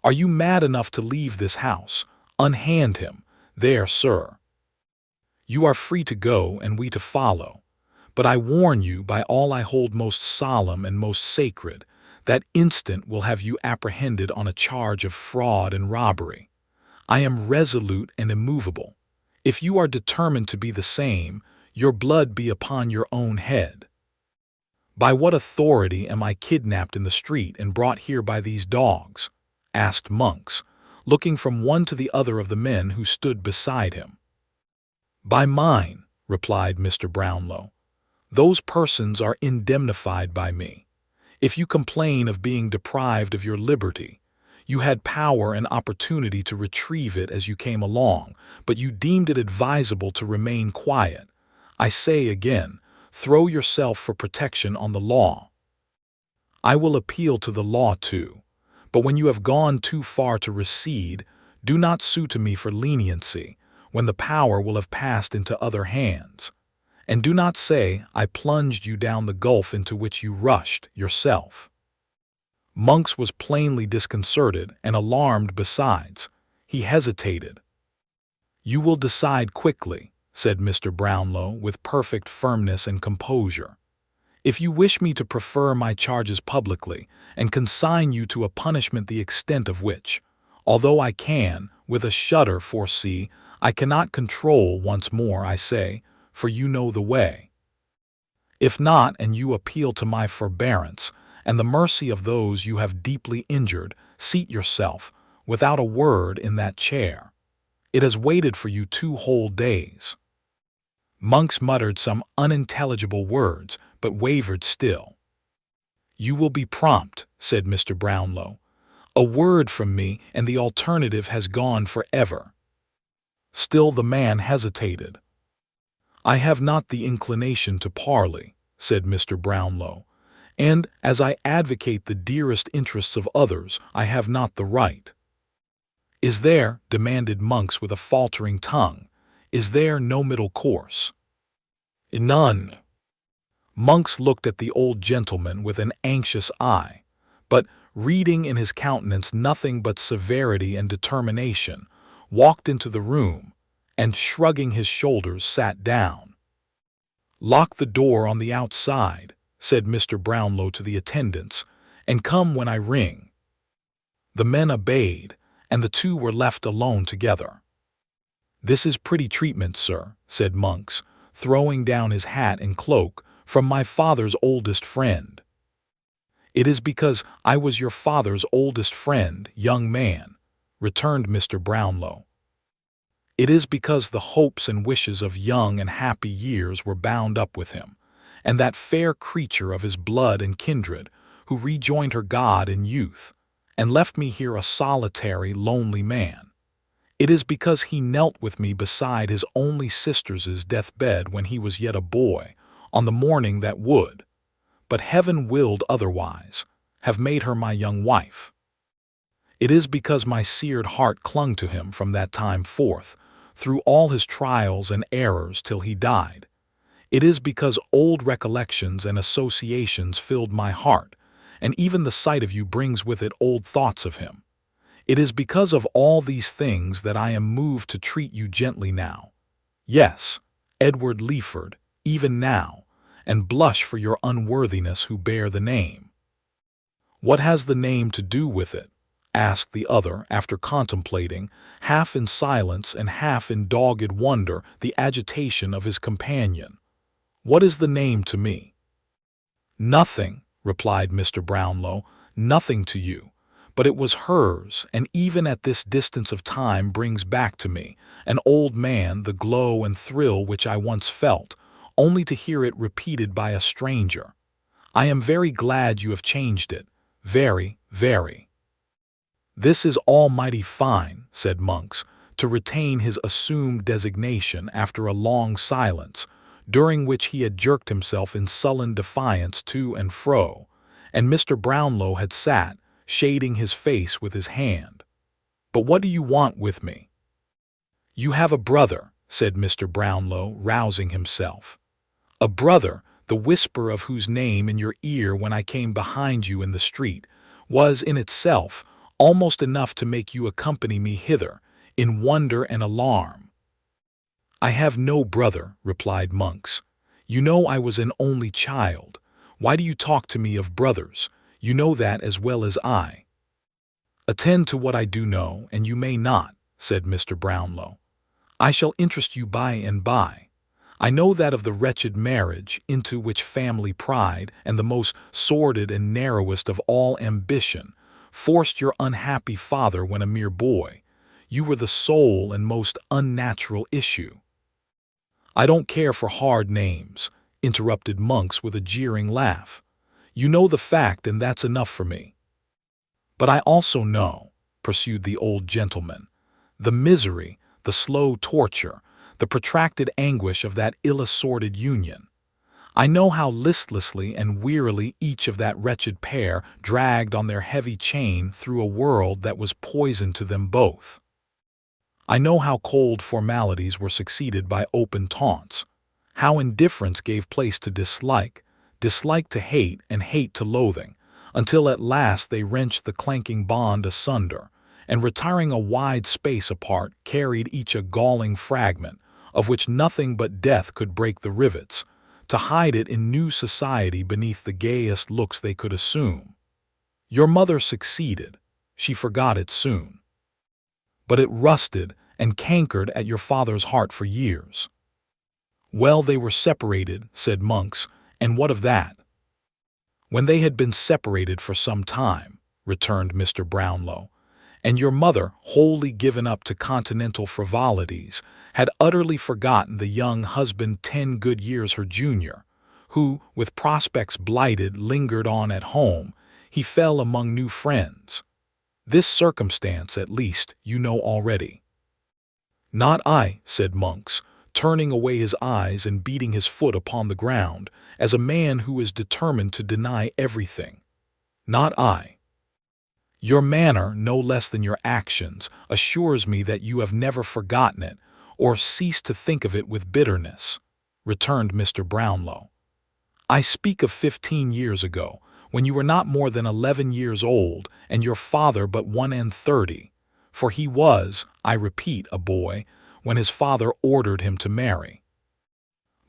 "Are you mad enough to leave this house? Unhand him. There, sir. You are free to go and we to follow. But I warn you by all I hold most solemn and most sacred, that instant will have you apprehended on a charge of fraud and robbery. I am resolute and immovable. If you are determined to be the same, your blood be upon your own head." "By what authority am I kidnapped in the street and brought here by these dogs?" asked Monks, looking from one to the other of the men who stood beside him. "By mine," replied Mr. Brownlow. "Those persons are indemnified by me. If you complain of being deprived of your liberty, you had power and opportunity to retrieve it as you came along, but you deemed it advisable to remain quiet. I say again, throw yourself for protection on the law. I will appeal to the law too, but when you have gone too far to recede, do not sue to me for leniency, when the power will have passed into other hands. And do not say I plunged you down the gulf into which you rushed yourself." Monks was plainly disconcerted and alarmed besides. He hesitated. "You will decide quickly," said Mr. Brownlow with perfect firmness and composure. "If you wish me to prefer my charges publicly and consign you to a punishment the extent of which, although I can, with a shudder, foresee, I cannot control, once more I say, for you know the way. If not, and you appeal to my forbearance and the mercy of those you have deeply injured, seat yourself, without a word, in that chair. It has waited for you 2 whole days." Monks muttered some unintelligible words, but wavered still. "You will be prompt," said Mr. Brownlow. "A word from me and the alternative has gone forever." Still the man hesitated. "I have not the inclination to parley," said Mr. Brownlow, "and, as I advocate the dearest interests of others, I have not the right." "Is there," demanded Monks with a faltering tongue, "is there no middle course?" "None." Monks looked at the old gentleman with an anxious eye, but, reading in his countenance nothing but severity and determination, walked into the room, and, shrugging his shoulders, sat down. "Lock the door on the outside," said Mr. Brownlow to the attendants, "and come when I ring." The men obeyed, and the two were left alone together. "This is pretty treatment, sir," said Monks, throwing down his hat and cloak, "from my father's oldest friend." "It is because I was your father's oldest friend, young man," returned Mr. Brownlow. "It is because the hopes and wishes of young and happy years were bound up with him, and that fair creature of his blood and kindred, who rejoined her God in youth, and left me here a solitary, lonely man. It is because he knelt with me beside his only sister's deathbed when he was yet a boy, on the morning that would, but heaven willed otherwise, have made her my young wife. It is because my seared heart clung to him from that time forth, through all his trials and errors till he died. It is because old recollections and associations filled my heart, and even the sight of you brings with it old thoughts of him. It is because of all these things that I am moved to treat you gently now. Yes, Edward Leeford, even now, and blush for your unworthiness who bear the name. What has the name to do with it? Asked the other after contemplating, half in silence and half in dogged wonder, the agitation of his companion. What is the name to me? Nothing, replied Mr. Brownlow, nothing to you. But it was hers, and even at this distance of time brings back to me, an old man, the glow and thrill which I once felt, only to hear it repeated by a stranger. I am very glad you have changed it, very, very. This is almighty fine, said Monks, to retain his assumed designation after a long silence, during which he had jerked himself in sullen defiance to and fro, and Mr. Brownlow had sat, shading his face with his hand. But what do you want with me? You have a brother, said Mr. Brownlow, rousing himself. A brother, the whisper of whose name in your ear when I came behind you in the street, was in itself almost enough to make you accompany me hither, in wonder and alarm. I have no brother, replied Monks. You know I was an only child. Why do you talk to me of brothers? You know that as well as I. Attend to what I do know, and you may not, said Mr. Brownlow. I shall interest you by and by. I know that of the wretched marriage into which family pride and the most sordid and narrowest of all ambition forced your unhappy father when a mere boy. You were the sole and most unnatural issue. I don't care for hard names, interrupted Monks with a jeering laugh. You know the fact, and that's enough for me. But I also know, pursued the old gentleman, the misery, the slow torture, the protracted anguish of that ill-assorted union. I know how listlessly and wearily each of that wretched pair dragged on their heavy chain through a world that was poison to them both. I know how cold formalities were succeeded by open taunts, how indifference gave place to dislike, dislike to hate, and hate to loathing, until at last they wrenched the clanking bond asunder, and retiring a wide space apart carried each a galling fragment, of which nothing but death could break the rivets, to hide it in new society beneath the gayest looks they could assume. Your mother succeeded. She forgot it soon. But it rusted and cankered at your father's heart for years. Well, they were separated, said Monks, and what of that? When they had been separated for some time, returned Mr. Brownlow, and your mother, wholly given up to continental frivolities, had utterly forgotten the young husband 10 good years her junior, who, with prospects blighted, lingered on at home, he fell among new friends. This circumstance, at least, you know already. Not I, said Monks, turning away his eyes and beating his foot upon the ground, as a man who is determined to deny everything. Not I. Your manner, no less than your actions, assures me that you have never forgotten it, or ceased to think of it with bitterness, returned Mr. Brownlow. I speak of 15 years ago, when you were not more than 11 years old, and your father but 31, for he was, I repeat, a boy, when his father ordered him to marry.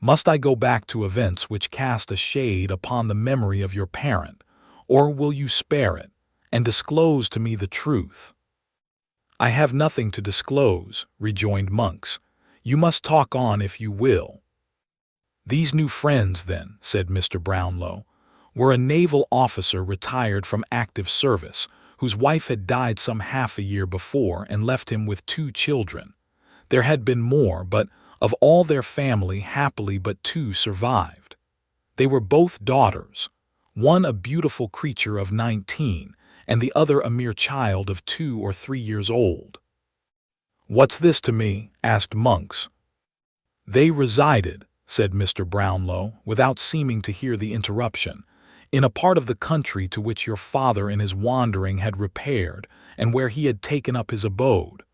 Must I go back to events which cast a shade upon the memory of your parent, or will you spare it, and disclose to me the truth? I have nothing to disclose, rejoined Monks. You must talk on if you will. These new friends, then, said Mr. Brownlow, were a naval officer retired from active service, whose wife had died some half a year before and left him with 2 children. There had been more, but of all their family happily but 2 survived. They were both daughters, one a beautiful creature of 19, and the other a mere child of 2 or 3 years old. "What's this to me?" asked Monks. "They resided," said Mr. Brownlow, without seeming to hear the interruption, "in a part of the country to which your father in his wandering had repaired, and where he had taken up his abode.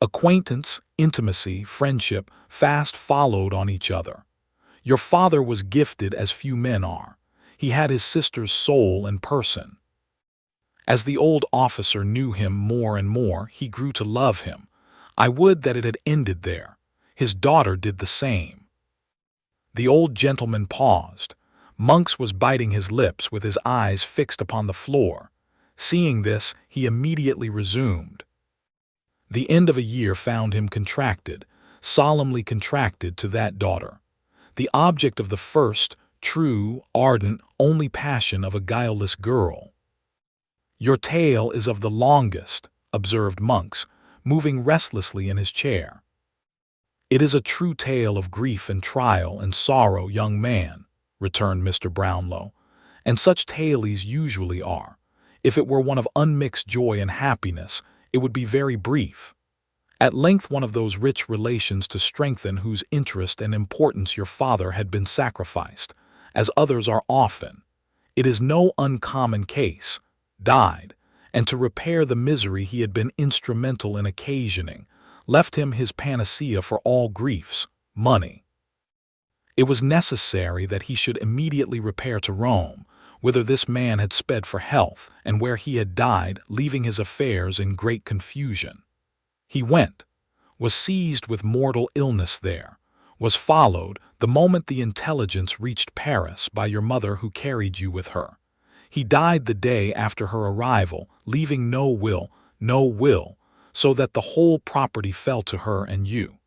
Acquaintance, intimacy, friendship fast followed on each other. Your father was gifted as few men are. He had his sister's soul and person. As the old officer knew him more and more, he grew to love him. I would that it had ended there. His daughter did the same." The old gentleman paused. Monks was biting his lips with his eyes fixed upon the floor. Seeing this, he immediately resumed. "The end of a year found him contracted, solemnly contracted to that daughter, the object of the first, true, ardent, only passion of a guileless girl." "Your tale is of the longest," observed Monks, moving restlessly in his chair. "It is a true tale of grief and trial and sorrow, young man," returned Mr. Brownlow, "and such tales usually are. If it were one of unmixed joy and happiness, it would be very brief. At length one of those rich relations to strengthen whose interest and importance your father had been sacrificed, as others are often, it is no uncommon case, died, and to repair the misery he had been instrumental in occasioning, left him his panacea for all griefs, money. It was necessary that he should immediately repair to Rome, whither this man had sped for health, and where he had died, leaving his affairs in great confusion. He went, was seized with mortal illness there, was followed, the moment the intelligence reached Paris, by your mother who carried you with her. He died the day after her arrival, leaving no will, so that the whole property fell to her and you."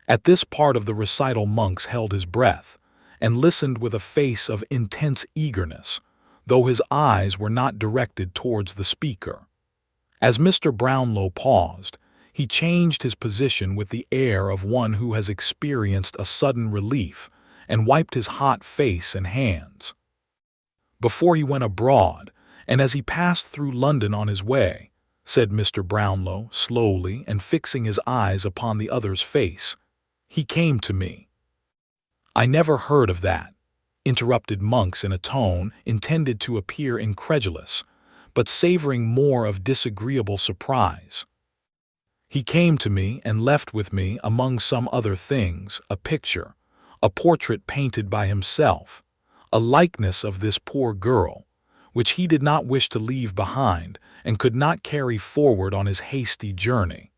At this part of the recital Monks held his breath, and listened with a face of intense eagerness, though his eyes were not directed towards the speaker. As Mr. Brownlow paused, he changed his position with the air of one who has experienced a sudden relief, and wiped his hot face and hands. "Before he went abroad, and as he passed through London on his way," said Mr. Brownlow slowly and fixing his eyes upon the other's face, "he came to me." "I never heard of that," interrupted Monks in a tone intended to appear incredulous, but savoring more of disagreeable surprise. "He came to me and left with me, among some other things, a picture, a portrait painted by himself, a likeness of this poor girl, which he did not wish to leave behind and could not carry forward on his hasty journey.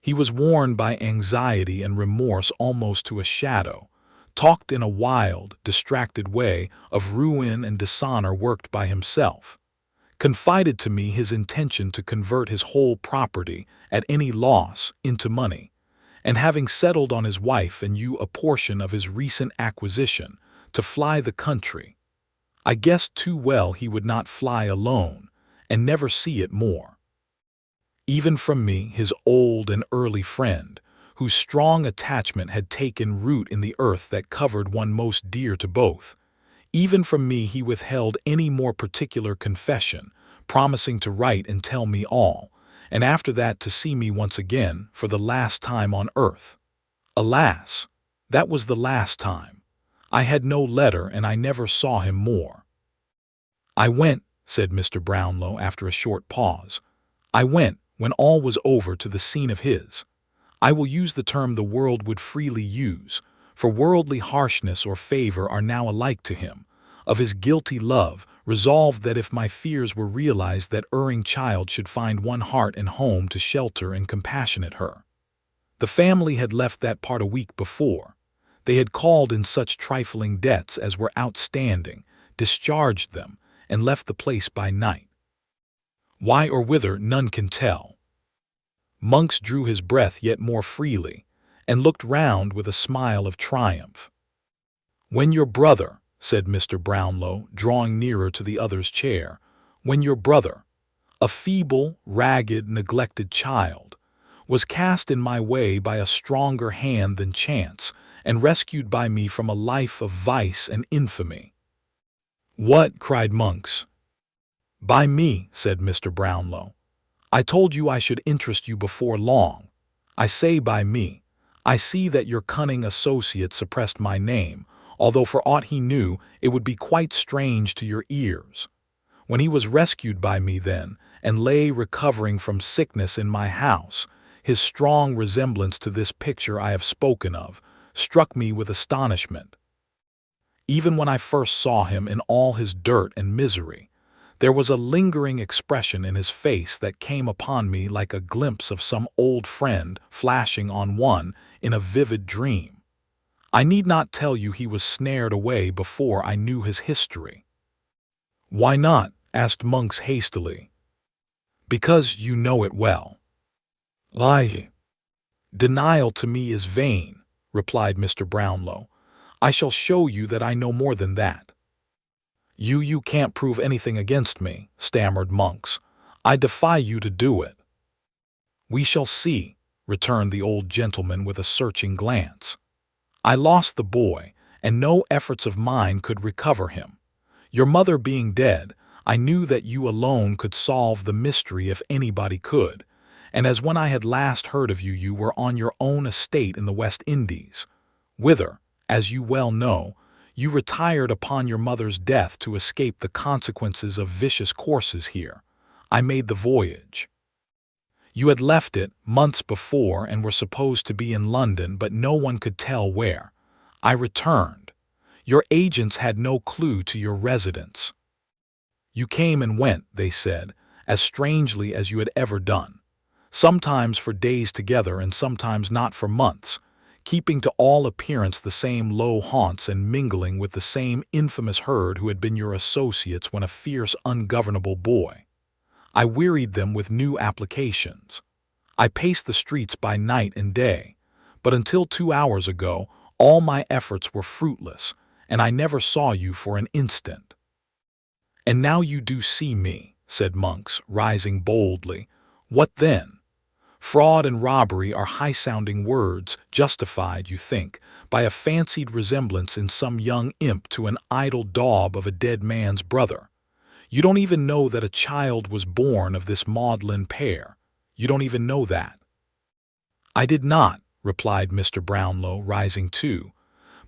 He was worn by anxiety and remorse almost to a shadow, talked in a wild, distracted way of ruin and dishonor worked by himself, confided to me his intention to convert his whole property, at any loss, into money, and having settled on his wife and you a portion of his recent acquisition, to fly the country. I guessed too well he would not fly alone, and never see it more. Even from me, his old and early friend, whose strong attachment had taken root in the earth that covered one most dear to both, even from me he withheld any more particular confession, promising to write and tell me all, and after that to see me once again for the last time on earth. Alas, that was the last time. I had no letter, and I never saw him more." "I went," said Mr. Brownlow after a short pause, "I went, when all was over, to the scene of his, I will use the term the world would freely use, for worldly harshness or favor are now alike to him, of his guilty love, resolved that if my fears were realized that erring child should find one heart and home to shelter and compassionate her. The family had left that part a week before. They had called in such trifling debts as were outstanding, discharged them, and left the place by night. Why or whither none can tell." Monks drew his breath yet more freely, and looked round with a smile of triumph. "When your brother," said Mr. Brownlow, drawing nearer to the other's chair, "when your brother, a feeble, ragged, neglected child, was cast in my way by a stronger hand than chance, and rescued by me from a life of vice and infamy." "What?" cried Monks. "By me," said Mr. Brownlow. I told you I should interest you before long. I say by me. I see that your cunning associate suppressed my name, although for aught he knew it would be quite strange to your ears. When he was rescued by me then, and lay recovering from sickness in my house, his strong resemblance to this picture I have spoken of struck me with astonishment. Even when I first saw him in all his dirt and misery, there was a lingering expression in his face that came upon me like a glimpse of some old friend flashing on one in a vivid dream. I need not tell you he was snared away before I knew his history. Why not? Asked Monks hastily. Because you know it well. Lie. Denial to me is vain, replied Mr. Brownlow. I shall show you that I know more than that. You can't prove anything against me, stammered Monks. I defy you to do it. We shall see, returned the old gentleman with a searching glance. I lost the boy, and no efforts of mine could recover him. Your mother being dead, I knew that you alone could solve the mystery if anybody could, and as when I had last heard of you, you were on your own estate in the West Indies, whither, as you well know, you retired upon your mother's death to escape the consequences of vicious courses here, I made the voyage. You had left it months before and were supposed to be in London, but no one could tell where. I returned. Your agents had no clue to your residence. You came and went, they said, as strangely as you had ever done, sometimes for days together and sometimes not for months, keeping to all appearance the same low haunts and mingling with the same infamous herd who had been your associates when a fierce, ungovernable boy. I wearied them with new applications. I paced the streets by night and day, but until 2 hours ago all my efforts were fruitless, and I never saw you for an instant. And now you do see me, said Monks, rising boldly. What then? Fraud and robbery are high-sounding words, justified, you think, by a fancied resemblance in some young imp to an idle daub of a dead man's brother. You don't even know that a child was born of this maudlin pair. You don't even know that. I did not, replied Mr. Brownlow, rising too.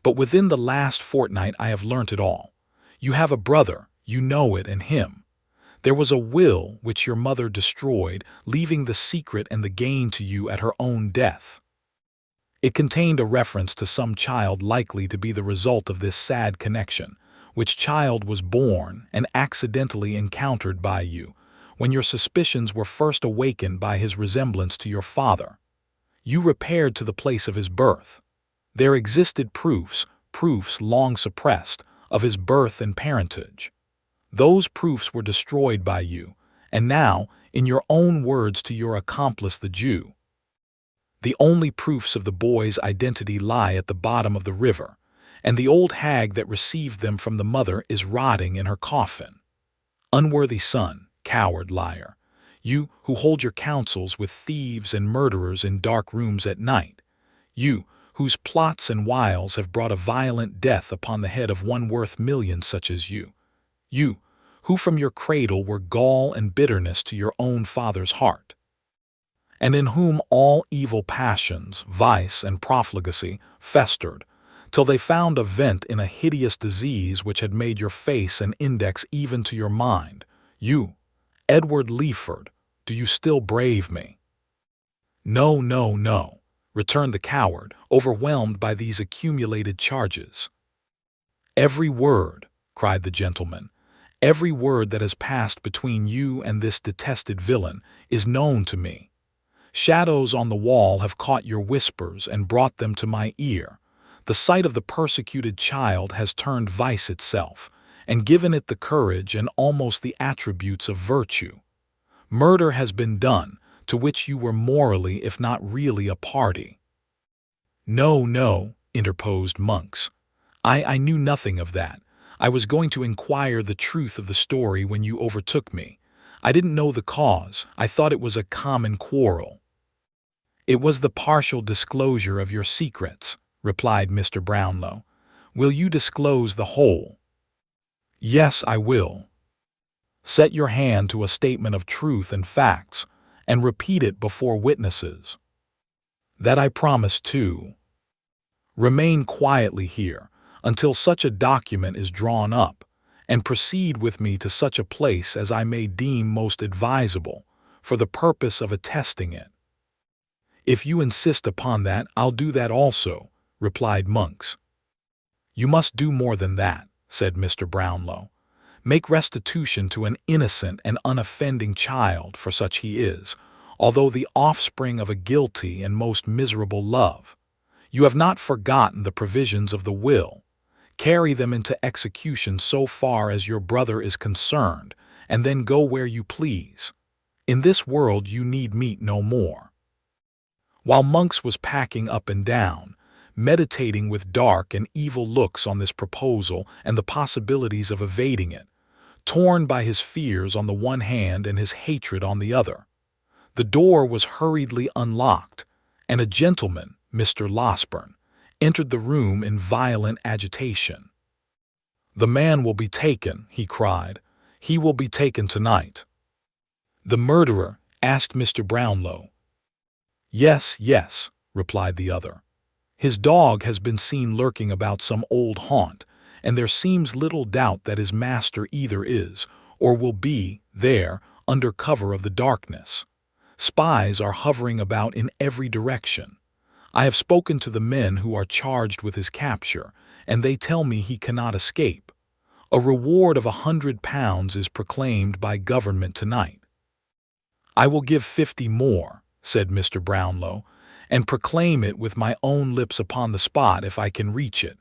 But within the last fortnight I have learnt it all. You have a brother, you know it, and him. There was a will which your mother destroyed, leaving the secret and the gain to you at her own death. It contained a reference to some child likely to be the result of this sad connection, which child was born and accidentally encountered by you, when your suspicions were first awakened by his resemblance to your father. You repaired to the place of his birth. There existed proofs long suppressed, of his birth and parentage. Those proofs were destroyed by you, and now, in your own words to your accomplice the Jew, the only proofs of the boy's identity lie at the bottom of the river, and the old hag that received them from the mother is rotting in her coffin. Unworthy son, coward, liar, you who hold your counsels with thieves and murderers in dark rooms at night, you whose plots and wiles have brought a violent death upon the head of one worth millions such as you, you who from your cradle were gall and bitterness to your own father's heart, and in whom all evil passions, vice, and profligacy festered, till they found a vent in a hideous disease which had made your face an index even to your mind, you, Edward Leeford, do you still brave me? No, no, no, returned the coward, overwhelmed by these accumulated charges. Every word, cried the gentleman, every word that has passed between you and this detested villain is known to me. Shadows on the wall have caught your whispers and brought them to my ear. The sight of the persecuted child has turned vice itself, and given it the courage and almost the attributes of virtue. Murder has been done, to which you were morally if not really a party. No, no, interposed Monks. I knew nothing of that. I was going to inquire the truth of the story when you overtook me. I didn't know the cause. I thought it was a common quarrel. It was the partial disclosure of your secrets, replied Mr. Brownlow. Will you disclose the whole? Yes, I will. Set your hand to a statement of truth and facts, and repeat it before witnesses. That I promise too. Remain quietly here until such a document is drawn up, and proceed with me to such a place as I may deem most advisable for the purpose of attesting it. If you insist upon that, I'll do that also, replied Monks. You must do more than that, said Mr. Brownlow. Make restitution to an innocent and unoffending child, for such he is, although the offspring of a guilty and most miserable love. You have not forgotten the provisions of the will. Carry them into execution so far as your brother is concerned, and then go where you please. In this world you need meet no more. While Monks was packing up and down, meditating with dark and evil looks on this proposal and the possibilities of evading it, torn by his fears on the one hand and his hatred on the other, the door was hurriedly unlocked, and a gentleman, Mr. Losberne, entered the room in violent agitation. "The man will be taken," he cried. "He will be taken tonight." "The murderer?" asked Mr. Brownlow. "Yes, yes," replied the other. "His dog has been seen lurking about some old haunt, and there seems little doubt that his master either is, or will be, there, under cover of the darkness. Spies are hovering about in every direction. I have spoken to the men who are charged with his capture, and they tell me he cannot escape. A reward of £100 is proclaimed by government tonight." "I will give 50 more," said Mr. Brownlow, "and proclaim it with my own lips upon the spot if I can reach it.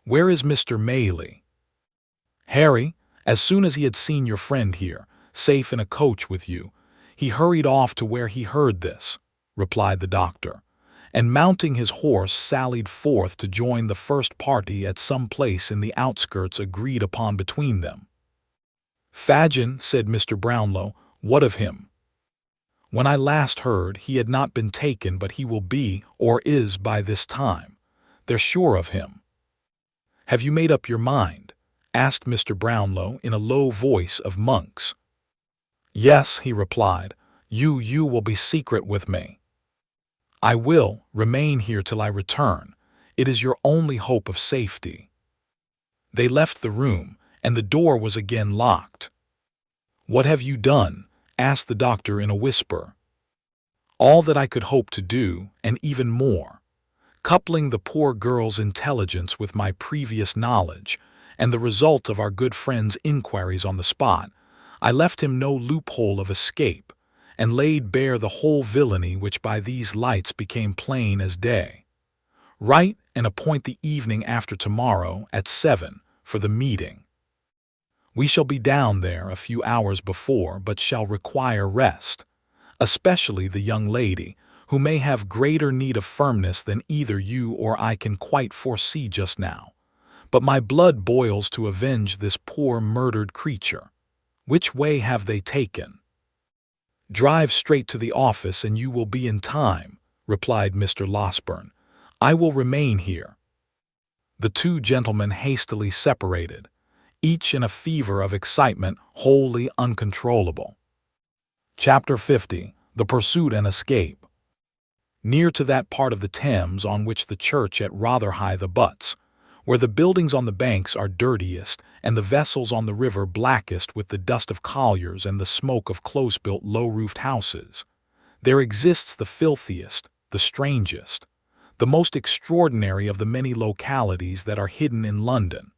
Where is Mr. MAYLIE?" "Harry, as soon as he had seen your friend here, safe in a coach with you, he hurried off to where he heard this," replied the doctor, and mounting his horse sallied forth to join the first party at some place in the outskirts agreed upon between them. "Fagin," said Mr. Brownlow, "what of him?" "When I last heard, he had not been taken, but he will be, or is by this time. They're sure of him." "Have you made up your mind?" asked Mr. Brownlow in a low voice of Monks. "Yes," he replied. You will be secret with me." "I will remain here till I return. It is your only hope of safety." They left the room, and the door was again locked. "What have you done?" asked the doctor in a whisper. "All that I could hope to do, and even more. Coupling the poor girl's intelligence with my previous knowledge, and the result of our good friend's inquiries on the spot, I left him no loophole of escape, and laid bare the whole villainy which by these lights became plain as day. Write and appoint the evening after tomorrow at 7 for the meeting. We shall be down there a few hours before, but shall require rest, especially the young lady, who may have greater need of firmness than either you or I can quite foresee just now. But my blood boils to avenge this poor murdered creature. Which way have they taken?" "Drive straight to the office and you will be in time," replied Mr. Losberne. "I will remain here." The two gentlemen hastily separated, each in a fever of excitement wholly uncontrollable. Chapter 50. The Pursuit and Escape. Near to that part of the Thames on which the church at Rotherhithe abuts, where the buildings on the banks are dirtiest and the vessels on the river blackest with the dust of colliers and the smoke of close-built low-roofed houses, there exists the filthiest, the strangest, the most extraordinary of the many localities that are hidden in London,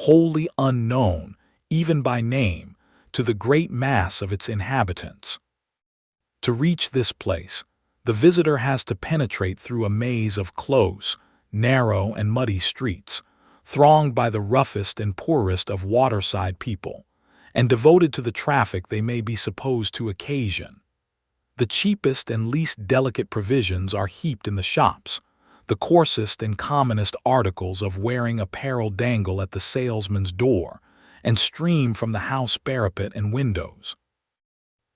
wholly unknown, even by name, to the great mass of its inhabitants. To reach this place, the visitor has to penetrate through a maze of close, narrow and muddy streets, thronged by the roughest and poorest of waterside people, and devoted to the traffic they may be supposed to occasion. The cheapest and least delicate provisions are heaped in the shops, the coarsest and commonest articles of wearing apparel dangle at the salesman's door, and stream from the house parapet and windows.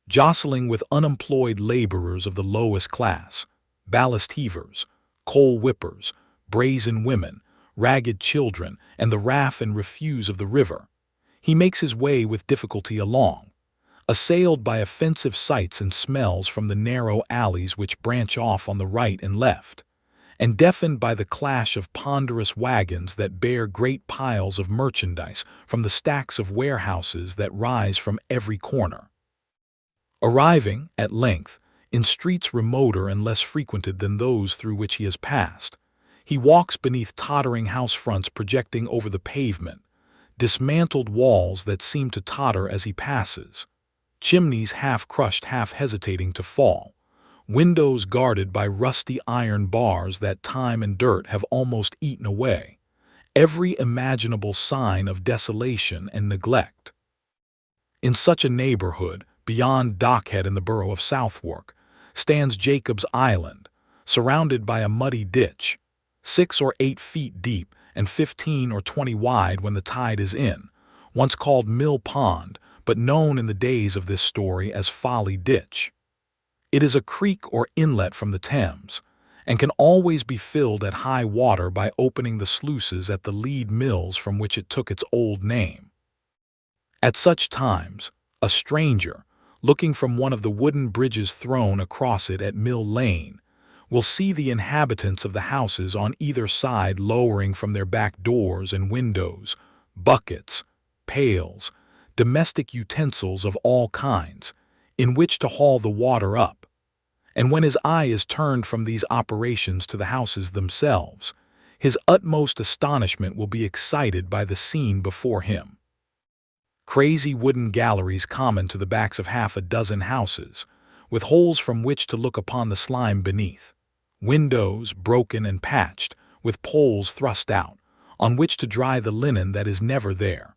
Jostling with unemployed laborers of the lowest class, ballast heavers, coal whippers, brazen women, ragged children, and the raff and refuse of the river, he makes his way with difficulty along, assailed by offensive sights and smells from the narrow alleys which branch off on the right and left, and deafened by the clash of ponderous wagons that bear great piles of merchandise from the stacks of warehouses that rise from every corner. Arriving, at length, in streets remoter and less frequented than those through which he has passed, he walks beneath tottering house fronts projecting over the pavement, dismantled walls that seem to totter as he passes, chimneys half-crushed, half-hesitating to fall, windows guarded by rusty iron bars that time and dirt have almost eaten away, every imaginable sign of desolation and neglect. In such a neighborhood, beyond Dockhead in the borough of Southwark, stands Jacob's Island, surrounded by a muddy ditch, 6 or 8 feet deep and 15 or 20 wide when the tide is in, once called Mill Pond, but known in the days of this story as Folly Ditch. It is a creek or inlet from the Thames, and can always be filled at high water by opening the sluices at the lead mills from which it took its old name. At such times, a stranger, looking from one of the wooden bridges thrown across it at Mill Lane, will see the inhabitants of the houses on either side lowering from their back doors and windows buckets, pails, domestic utensils of all kinds, in which to haul the water up, and when his eye is turned from these operations to the houses themselves, his utmost astonishment will be excited by the scene before him. Crazy wooden galleries common to the backs of half a dozen houses, with holes from which to look upon the slime beneath, windows broken and patched, with poles thrust out, on which to dry the linen that is never there,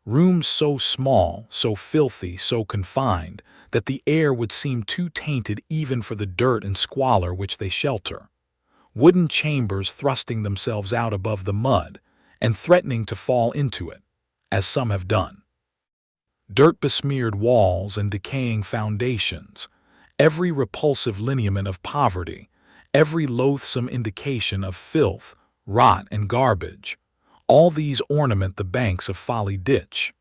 rooms so small, so filthy, so confined, that the air would seem too tainted even for the dirt and squalor which they shelter, wooden chambers thrusting themselves out above the mud, and threatening to fall into it, as some have done, dirt-besmeared walls and decaying foundations, every repulsive lineament of poverty, every loathsome indication of filth, rot, and garbage, all these ornament the banks of Folly Ditch.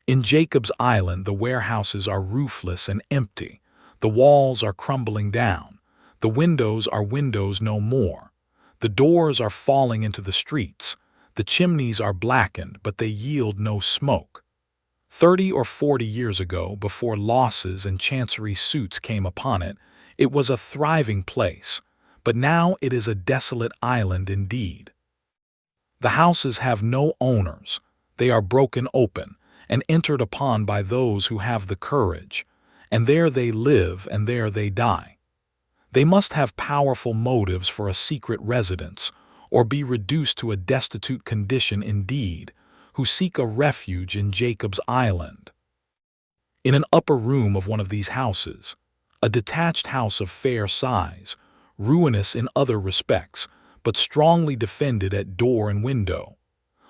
In Jacob's Island the warehouses are roofless and empty, the walls are crumbling down, the windows are windows no more, the doors are falling into the streets, the chimneys are blackened but they yield no smoke. 30 or 40 years ago, before losses and chancery suits came upon it, it was a thriving place, but now it is a desolate island indeed. The houses have no owners, they are broken open, and entered upon by those who have the courage, and there they live and there they die. They must have powerful motives for a secret residence, or be reduced to a destitute condition indeed, who seek a refuge in Jacob's Island. In an upper room of one of these houses, a detached house of fair size, ruinous in other respects, but strongly defended at door and window,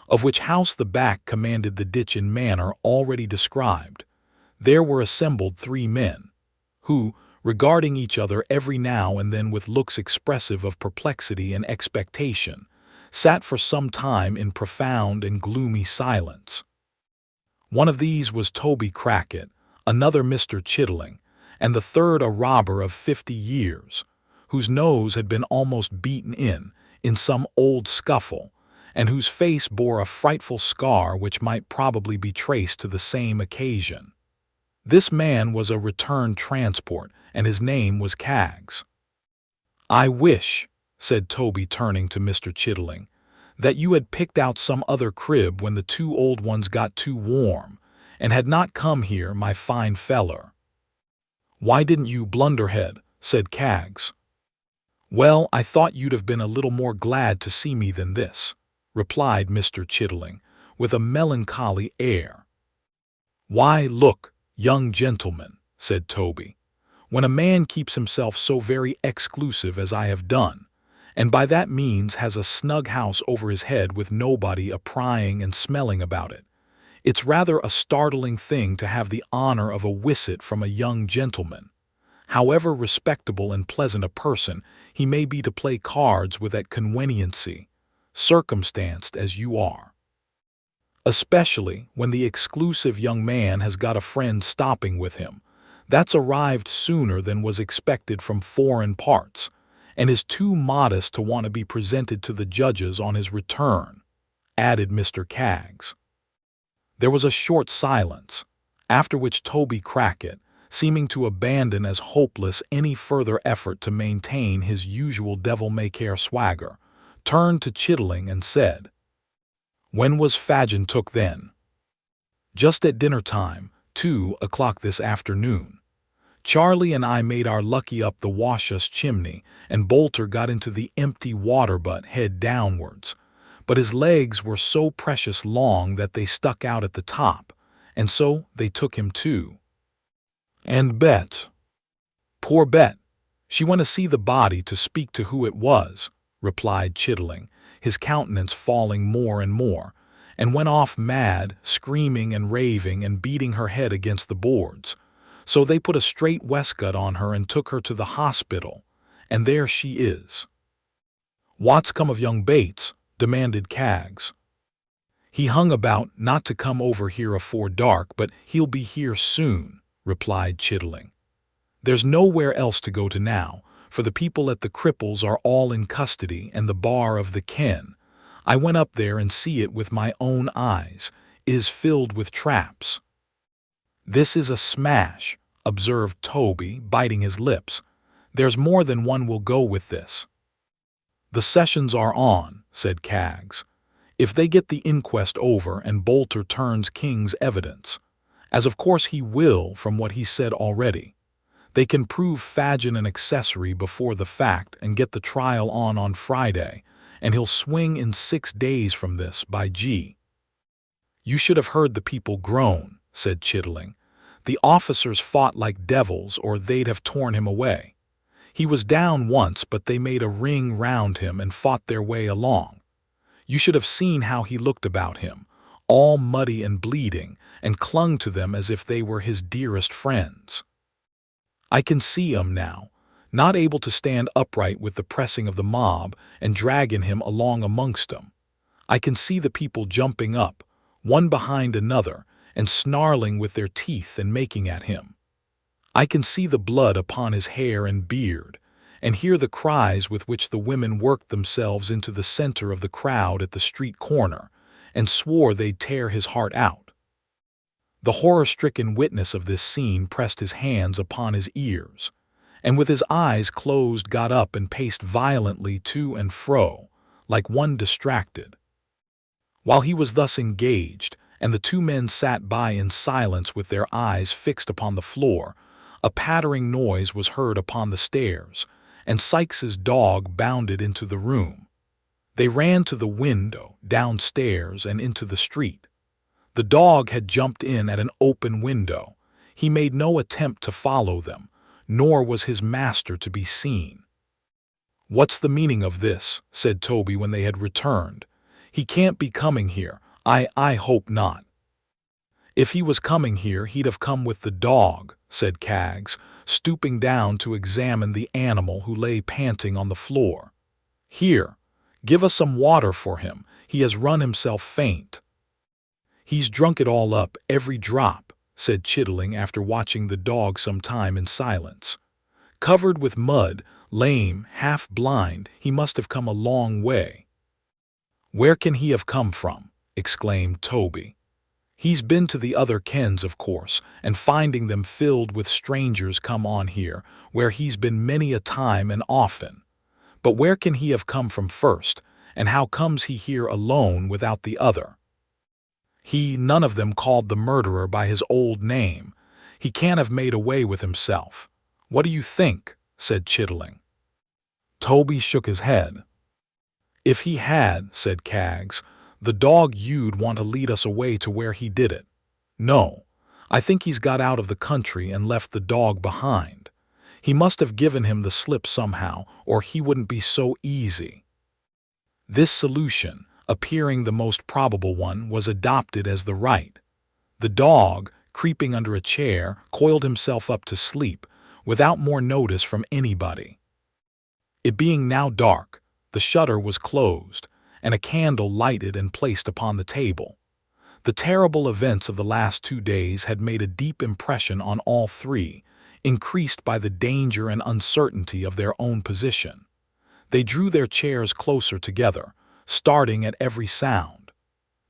of which house the back commanded the ditch in manner already described, there were assembled 3 men, who, regarding each other every now and then with looks expressive of perplexity and expectation, sat for some time in profound and gloomy silence. One of these was Toby Crackit, another Mr. Chittling, and the third a robber of 50 years, whose nose had been almost beaten in some old scuffle, and whose face bore a frightful scar which might probably be traced to the same occasion. This man was a returned transport, and his name was Caggs. "I wish," said Toby, turning to Mr. Chittling, "that you had picked out some other crib when the 2 old ones got too warm, and had not come here, my fine feller." "Why didn't you, blunderhead?" said Caggs. "Well, I thought you'd have been a little more glad to see me than this," replied Mr. Chittling, with a melancholy air. "Why, look, young gentleman," said Toby, "when a man keeps himself so very exclusive as I have done, and by that means has a snug house over his head with nobody a-prying and smelling about it, it's rather a startling thing to have the honor of a wisset from a young gentleman, however respectable and pleasant a person he may be to play cards with at conveniency, circumstanced as you are." especially when the exclusive young man has got a friend stopping with him that's arrived sooner than was expected from foreign parts, and is too modest to want to be presented to the judges on his return," added Mr. Kaggs. There was a short silence, after which Toby Crackit, seeming to abandon as hopeless any further effort to maintain his usual devil-may-care swagger, turned to Chitling and said, "When was Fagin took then?" "Just at dinner time, 2 o'clock this afternoon. Charlie and I made our lucky up the wash-us chimney, and Bolter got into the empty water butt head downwards, but his legs were so precious long that they stuck out at the top, and so they took him too." "And Bet?" "Poor Bet. She went to see the body to speak to who it was," replied Chitling, his countenance falling more and more, "and went off mad, screaming and raving and beating her head against the boards. So they put a straight waistcoat on her and took her to the hospital, and there she is." "What's come of young Bates?" demanded Kaggs. "He hung about not to come over here afore dark, but he'll be here soon," replied Chitling. "There's nowhere else to go to now, for the people at the Cripples are all in custody and the bar of the ken. I went up there and see it with my own eyes, is filled with traps." "This is a smash," observed Toby, biting his lips. "There's more than one will go with this." "The sessions are on," said Kaggs. "If they get the inquest over and Bolter turns King's evidence, as of course he will from what he said already, they can prove Fagin an accessory before the fact and get the trial on Friday, and he'll swing in 6 days from this, by G." "You should have heard the people groan," said Chitling. "The officers fought like devils or they'd have torn him away. He was down once, but they made a ring round him and fought their way along. You should have seen how he looked about him, all muddy and bleeding, and clung to them as if they were his dearest friends. I can see 'em now, not able to stand upright with the pressing of the mob and dragging him along amongst 'em. I can see the people jumping up, one behind another, and snarling with their teeth and making at him. I can see the blood upon his hair and beard, and hear the cries with which the women worked themselves into the center of the crowd at the street corner, and swore they'd tear his heart out." The horror-stricken witness of this scene pressed his hands upon his ears, and with his eyes closed got up and paced violently to and fro, like one distracted. While he was thus engaged, and the two men sat by in silence with their eyes fixed upon the floor, a pattering noise was heard upon the stairs, and Sikes's dog bounded into the room. They ran to the window, downstairs, and into the street. The dog had jumped in at an open window. He made no attempt to follow them, nor was his master to be seen. "What's the meaning of this?" said Toby when they had returned. "He can't be coming here. I hope not." "If he was coming here, he'd have come with the dog," said Kaggs, stooping down to examine the animal who lay panting on the floor. "Here, give us some water for him. He has run himself faint." "He's drunk it all up, every drop," said Chitling after watching the dog some time in silence. "Covered with mud, lame, half blind, he must have come a long way." "Where can he have come from?" exclaimed Toby. "He's been to the other kens, of course, and finding them filled with strangers come on here, where he's been many a time and often. But where can he have come from first, and how comes he here alone without the other? None of them called the murderer by his old name. He can't have made away with himself. What do you think?" said Chitling. Toby shook his head. "If he had," said Kaggs, "the dog you'd want to lead us away to where he did it. No, I think he's got out of the country and left the dog behind. He must have given him the slip somehow, or he wouldn't be so easy." This solution, appearing the most probable one, was adopted as the right. The dog, creeping under a chair, coiled himself up to sleep, without more notice from anybody. It being now dark, the shutter was closed, and a candle lighted and placed upon the table. The terrible events of the last 2 days had made a deep impression on all three, increased by the danger and uncertainty of their own position. They drew their chairs closer together, starting at every sound.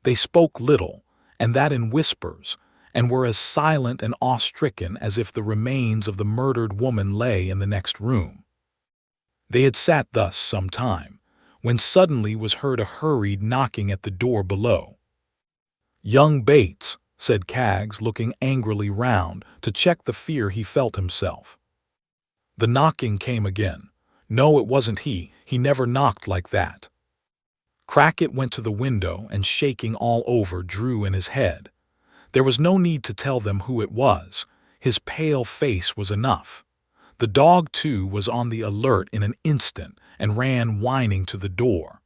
They spoke little, and that in whispers, and were as silent and awe-stricken as if the remains of the murdered woman lay in the next room. They had sat thus some time, when suddenly was heard a hurried knocking at the door below. "Young Bates," said Caggs, looking angrily round to check the fear he felt himself. The knocking came again. No, it wasn't he never knocked like that. Crackit went to the window and, shaking all over, drew in his head. There was no need to tell them who it was. His pale face was enough. The dog, too, was on the alert in an instant and ran whining to the door.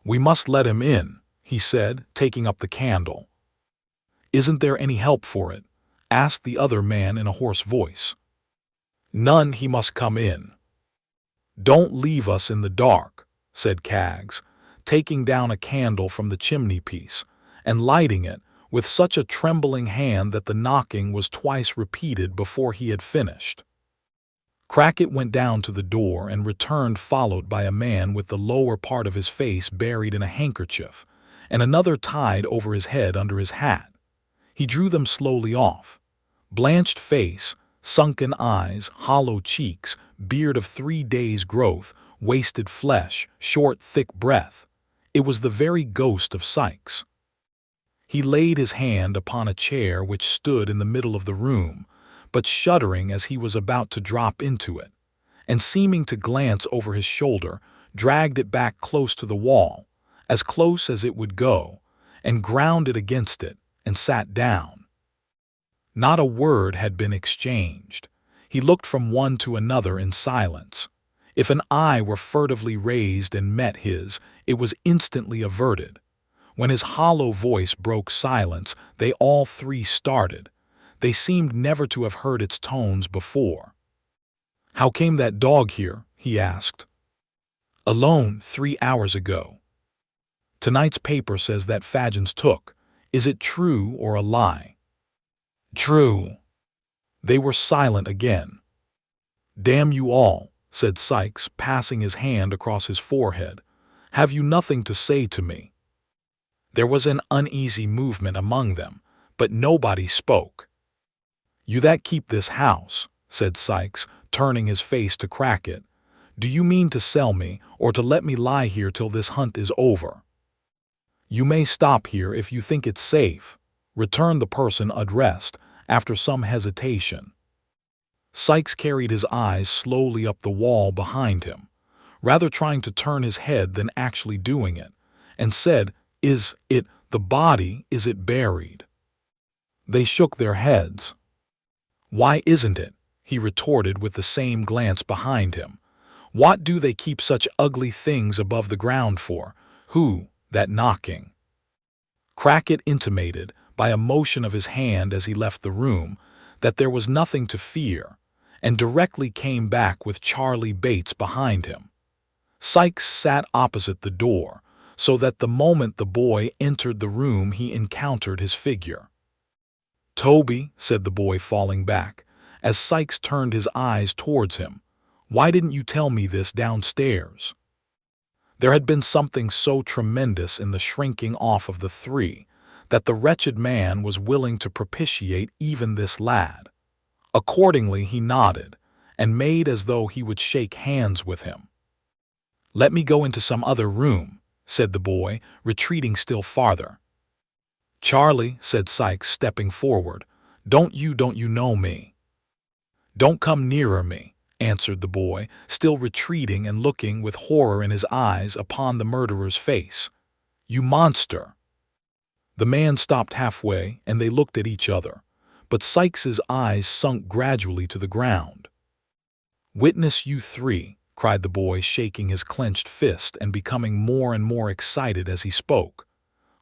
"We must let him in," he said, taking up the candle. "Isn't there any help for it?" asked the other man in a hoarse voice. "None, he must come in." "Don't leave us in the dark," said Caggs, taking down a candle from the chimney-piece and lighting it with such a trembling hand that the knocking was twice repeated before he had finished. Crackit went down to the door and returned, followed by a man with the lower part of his face buried in a handkerchief and another tied over his head under his hat. He drew them slowly off. Blanched face, sunken eyes, hollow cheeks, beard of 3 days' growth, wasted flesh, short, thick breath. It was the very ghost of Sikes. He laid his hand upon a chair which stood in the middle of the room, but shuddering as he was about to drop into it, and seeming to glance over his shoulder, dragged it back close to the wall, as close as it would go, and ground it against it, and sat down. Not a word had been exchanged. He looked from one to another in silence. If an eye were furtively raised and met his, it was instantly averted. When his hollow voice broke silence, they all three started. They seemed never to have heard its tones before. "How came that dog here?" he asked. "Alone 3 hours ago. Tonight's paper says that FAGIN'S took. Is it true or a lie?" "True." They were silent again. "Damn you all," said Sikes, passing his hand across his forehead. "Have you nothing to say to me?" There was an uneasy movement among them, but nobody spoke. "You that keep this house," said Sikes, turning his face to Crackit, "do you mean to sell me, or to let me lie here till this hunt is over?" "You may stop here if you think it's safe," returned the person addressed, after some hesitation. Sikes carried his eyes slowly up the wall behind him, rather trying to turn his head than actually doing it, and said, "Is it the body? Is it buried?" They shook their heads. "Why isn't it?" he retorted with the same glance behind him. "What do they keep such ugly things above the ground for? Who, that knocking?" Crackit intimated, by a motion of his hand as he left the room, that there was nothing to fear, and directly came back with Charlie Bates behind him. Sikes sat opposite the door, so that the moment the boy entered the room he encountered his figure. "Toby," said the boy, falling back, as Sikes turned his eyes towards him, "why didn't you tell me this downstairs?" There had been something so tremendous in the shrinking off of the three that the wretched man was willing to propitiate even this lad. Accordingly he nodded, and made as though he would shake hands with him. "Let me go into some other room," said the boy, retreating still farther. "Charlie," said Sikes, stepping forward, don't you know me?" "Don't come nearer me," answered the boy, still retreating and looking with horror in his eyes upon the murderer's face. "You monster!" The man stopped halfway, and they looked at each other, but Sikes's eyes sunk gradually to the ground. "Witness you three," cried the boy, shaking his clenched fist and becoming more and more excited as he spoke.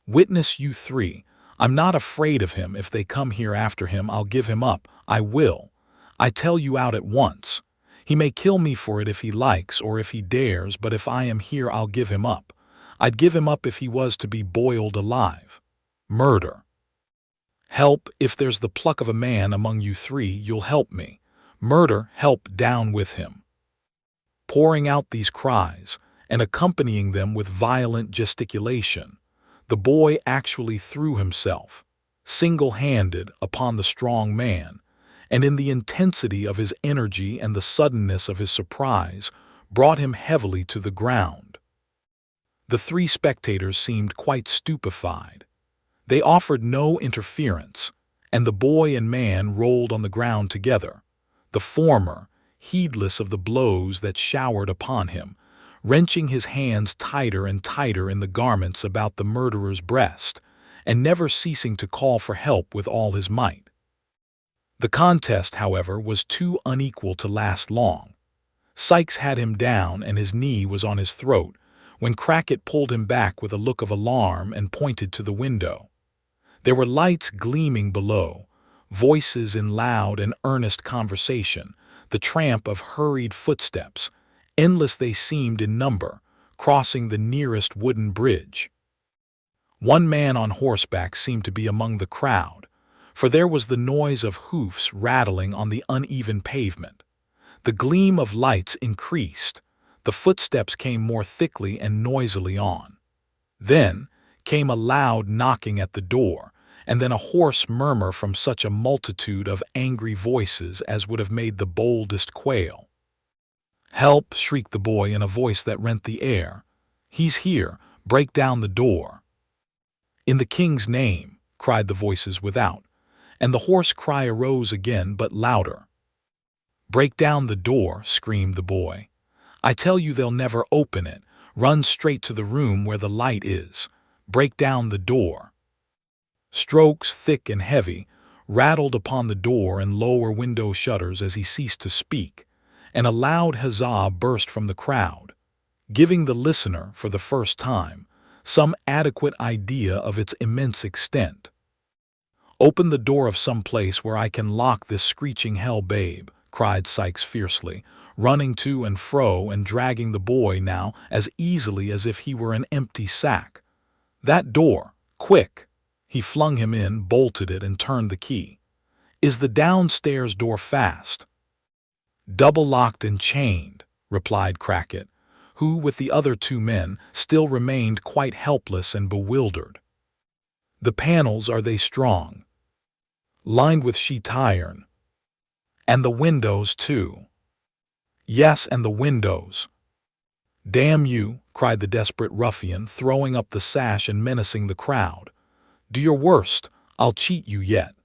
"Witness you three. I'm not afraid of him. If they come here after him, I'll give him up. I will. I tell you out at once. He may kill me for it if he likes or if he dares, but if I am here I'll give him up. I'd give him up if he was to be boiled alive." Murder. Help, if there's the pluck of a man among you three, you'll help me. Murder, help, down with him. Pouring out these cries, and accompanying them with violent gesticulation, the boy actually threw himself, single-handed, upon the strong man, and in the intensity of his energy and the suddenness of his surprise, brought him heavily to the ground. The three spectators seemed quite stupefied. They offered no interference, and the boy and man rolled on the ground together, the former, heedless of the blows that showered upon him, wrenching his hands tighter and tighter in the garments about the murderer's breast, and never ceasing to call for help with all his might. The contest, however, was too unequal to last long. Sikes had him down and his knee was on his throat, when Crackit pulled him back with a look of alarm and pointed to the window. There were lights gleaming below, voices in loud and earnest conversation, the tramp of hurried footsteps, endless they seemed in number, crossing the nearest wooden bridge. One man on horseback seemed to be among the crowd, for there was the noise of hoofs rattling on the uneven pavement. The gleam of lights increased, the footsteps came more thickly and noisily on. Then came a loud knocking at the door, and then a hoarse murmur from such a multitude of angry voices as would have made the boldest quail. "Help!" shrieked the boy in a voice that rent the air. "He's here! Break down the door!" "In the king's name!" cried the voices without, and the hoarse cry arose again, but louder. "Break down the door!" screamed the boy. "I tell you they'll never open it. Run straight to the room where the light is. Break down the door!" Strokes, thick and heavy, rattled upon the door and lower window shutters as he ceased to speak, and a loud huzzah burst from the crowd, giving the listener, for the first time, some adequate idea of its immense extent. "Open the door of some place where I can lock this screeching hell babe," cried Sikes fiercely, running to and fro and dragging the boy now as easily as if he were an empty sack. "That door! Quick!" He flung him in, bolted it, and turned the key. "Is the downstairs door fast?" "Double-locked and chained," replied Crackit, who, with the other two men, still remained quite helpless and bewildered. "The panels, are they strong?" "Lined with sheet iron." "And the windows, too?" "Yes, and the windows." "Damn you!" cried the desperate ruffian, throwing up the sash and menacing the crowd. "Do your worst, I'll cheat you yet."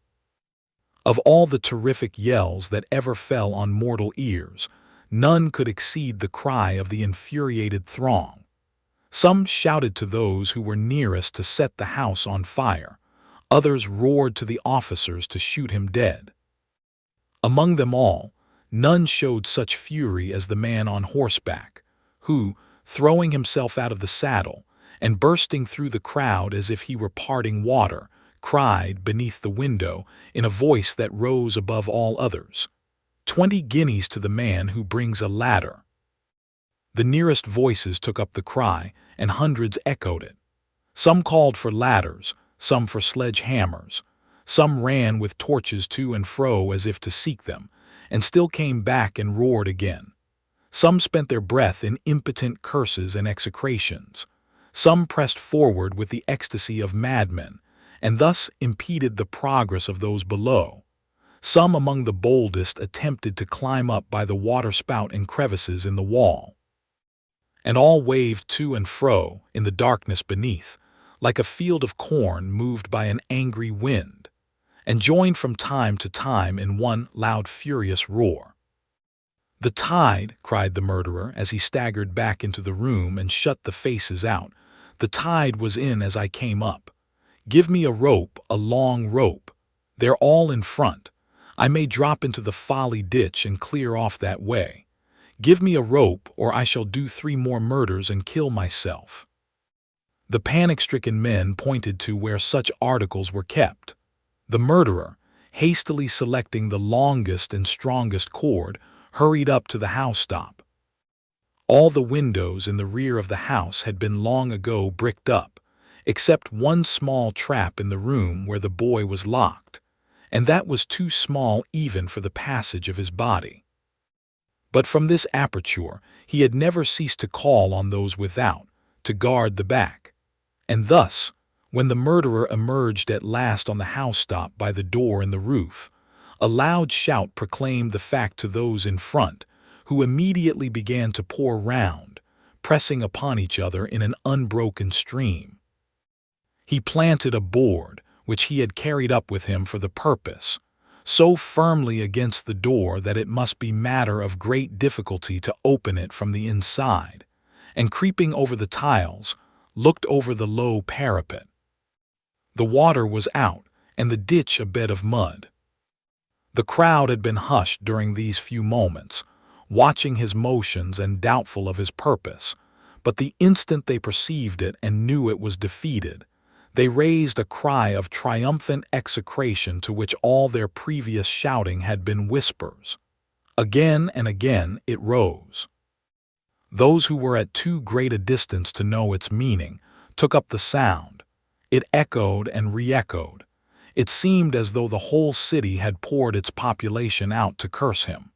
Of all the terrific yells that ever fell on mortal ears, none could exceed the cry of the infuriated throng. Some shouted to those who were nearest to set the house on fire, others roared to the officers to shoot him dead. Among them all, none showed such fury as the man on horseback, who, throwing himself out of the saddle, and bursting through the crowd as if he were parting water, cried beneath the window in a voice that rose above all others, "20 guineas to the man who brings a ladder." The nearest voices took up the cry, and hundreds echoed it. Some called for ladders, some for sledge-hammers, some ran with torches to and fro as if to seek them, and still came back and roared again. Some spent their breath in impotent curses and execrations. Some pressed forward with the ecstasy of madmen, and thus impeded the progress of those below. Some among the boldest attempted to climb up by the water-spout and crevices in the wall. And all waved to and fro in the darkness beneath, like a field of corn moved by an angry wind, and joined from time to time in one loud furious roar. "The tide!" cried the murderer as he staggered back into the room and shut the faces out. "The tide was in as I came up. Give me a rope, a long rope. They're all in front. I may drop into the folly ditch and clear off that way. Give me a rope, or I shall do 3 more murders and kill myself." The panic-stricken men pointed to where such articles were kept. The murderer, hastily selecting the longest and strongest cord, hurried up to the house-top. All the windows in the rear of the house had been long ago bricked up, except one small trap in the room where the boy was locked, and that was too small even for the passage of his body. But from this aperture he had never ceased to call on those without, to guard the back, and thus, when the murderer emerged at last on the housetop by the door in the roof, a loud shout proclaimed the fact to those in front, who immediately began to pour round, pressing upon each other in an unbroken stream. He planted a board, which he had carried up with him for the purpose, so firmly against the door that it must be matter of great difficulty to open it from the inside, and creeping over the tiles, looked over the low parapet. The water was out, and the ditch a bed of mud. The crowd had been hushed during these few moments, watching his motions and doubtful of his purpose, but the instant they perceived it and knew it was defeated, they raised a cry of triumphant execration to which all their previous shouting had been whispers. Again and again it rose. Those who were at too great a distance to know its meaning took up the sound. It echoed and re-echoed. It seemed as though the whole city had poured its population out to curse him.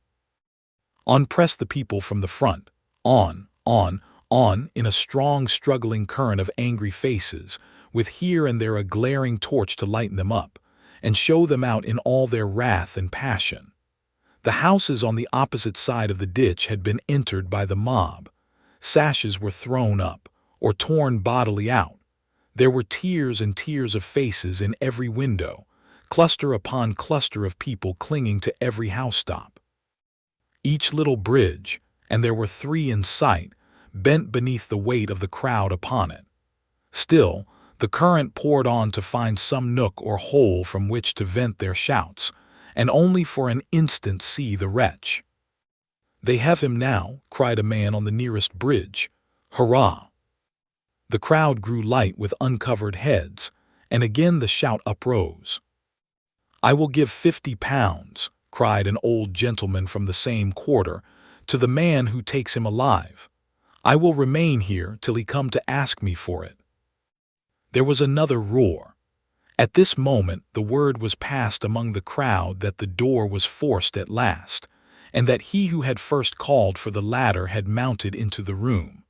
On pressed the people from the front, on, in a strong struggling current of angry faces, with here and there a glaring torch to lighten them up, and show them out in all their wrath and passion. The houses on the opposite side of the ditch had been entered by the mob. Sashes were thrown up, or torn bodily out. There were tiers and tiers of faces in every window, cluster upon cluster of people clinging to every housetop. Each little bridge, and there were 3 in sight, bent beneath the weight of the crowd upon it. Still, the current poured on to find some nook or hole from which to vent their shouts, and only for an instant see the wretch. "They have him now," cried a man on the nearest bridge. "Hurrah!" The crowd grew light with uncovered heads, and again the shout uprose. "I will give £50, cried an old gentleman from the same quarter, "to the man who takes him alive. I will remain here till he come to ask me for it." There was another roar. At this moment the word was passed among the crowd that the door was forced at last, and that he who had first called for the ladder had mounted into the room.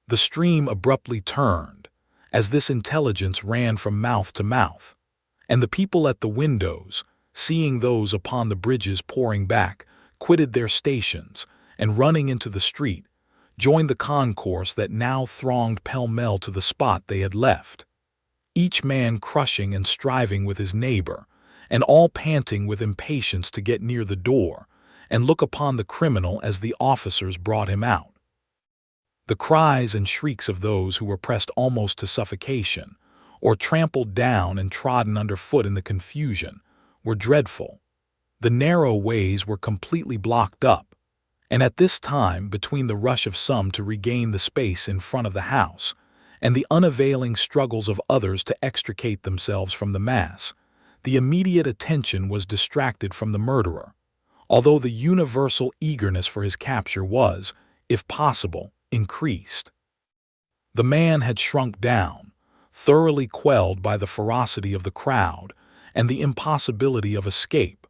The stream abruptly turned, as this intelligence ran from mouth to mouth, and the people at the windows, seeing those upon the bridges pouring back, quitted their stations, and running into the street, joined the concourse that now thronged pell-mell to the spot they had left, each man crushing and striving with his neighbor, and all panting with impatience to get near the door, and look upon the criminal as the officers brought him out. The cries and shrieks of those who were pressed almost to suffocation, or trampled down and trodden underfoot in the confusion, were dreadful. The narrow ways were completely blocked up, and at this time, between the rush of some to regain the space in front of the house, and the unavailing struggles of others to extricate themselves from the mass, the immediate attention was distracted from the murderer, although the universal eagerness for his capture was, if possible, increased. The man had shrunk down, thoroughly quelled by the ferocity of the crowd and the impossibility of escape,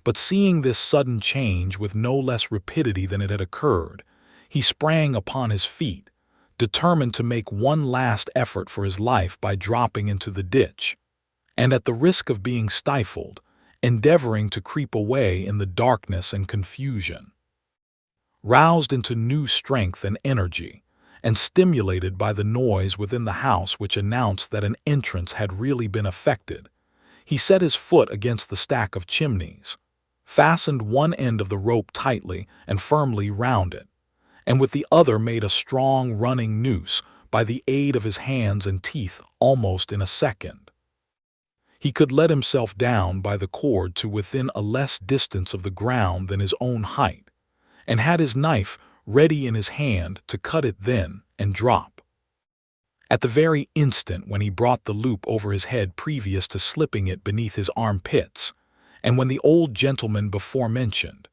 but seeing this sudden change with no less rapidity than it had occurred, he sprang upon his feet, determined to make one last effort for his life by dropping into the ditch, and at the risk of being stifled, endeavoring to creep away in the darkness and confusion. Roused into new strength and energy, and stimulated by the noise within the house which announced that an entrance had really been effected, he set his foot against the stack of chimneys, fastened one end of the rope tightly and firmly round it, and with the other made a strong running noose by the aid of his hands and teeth almost in a second. He could let himself down by the cord to within a less distance of the ground than his own height, and had his knife ready in his hand to cut it then and drop. At the very instant when he brought the loop over his head previous to slipping it beneath his armpits, and when the old gentleman before mentioned,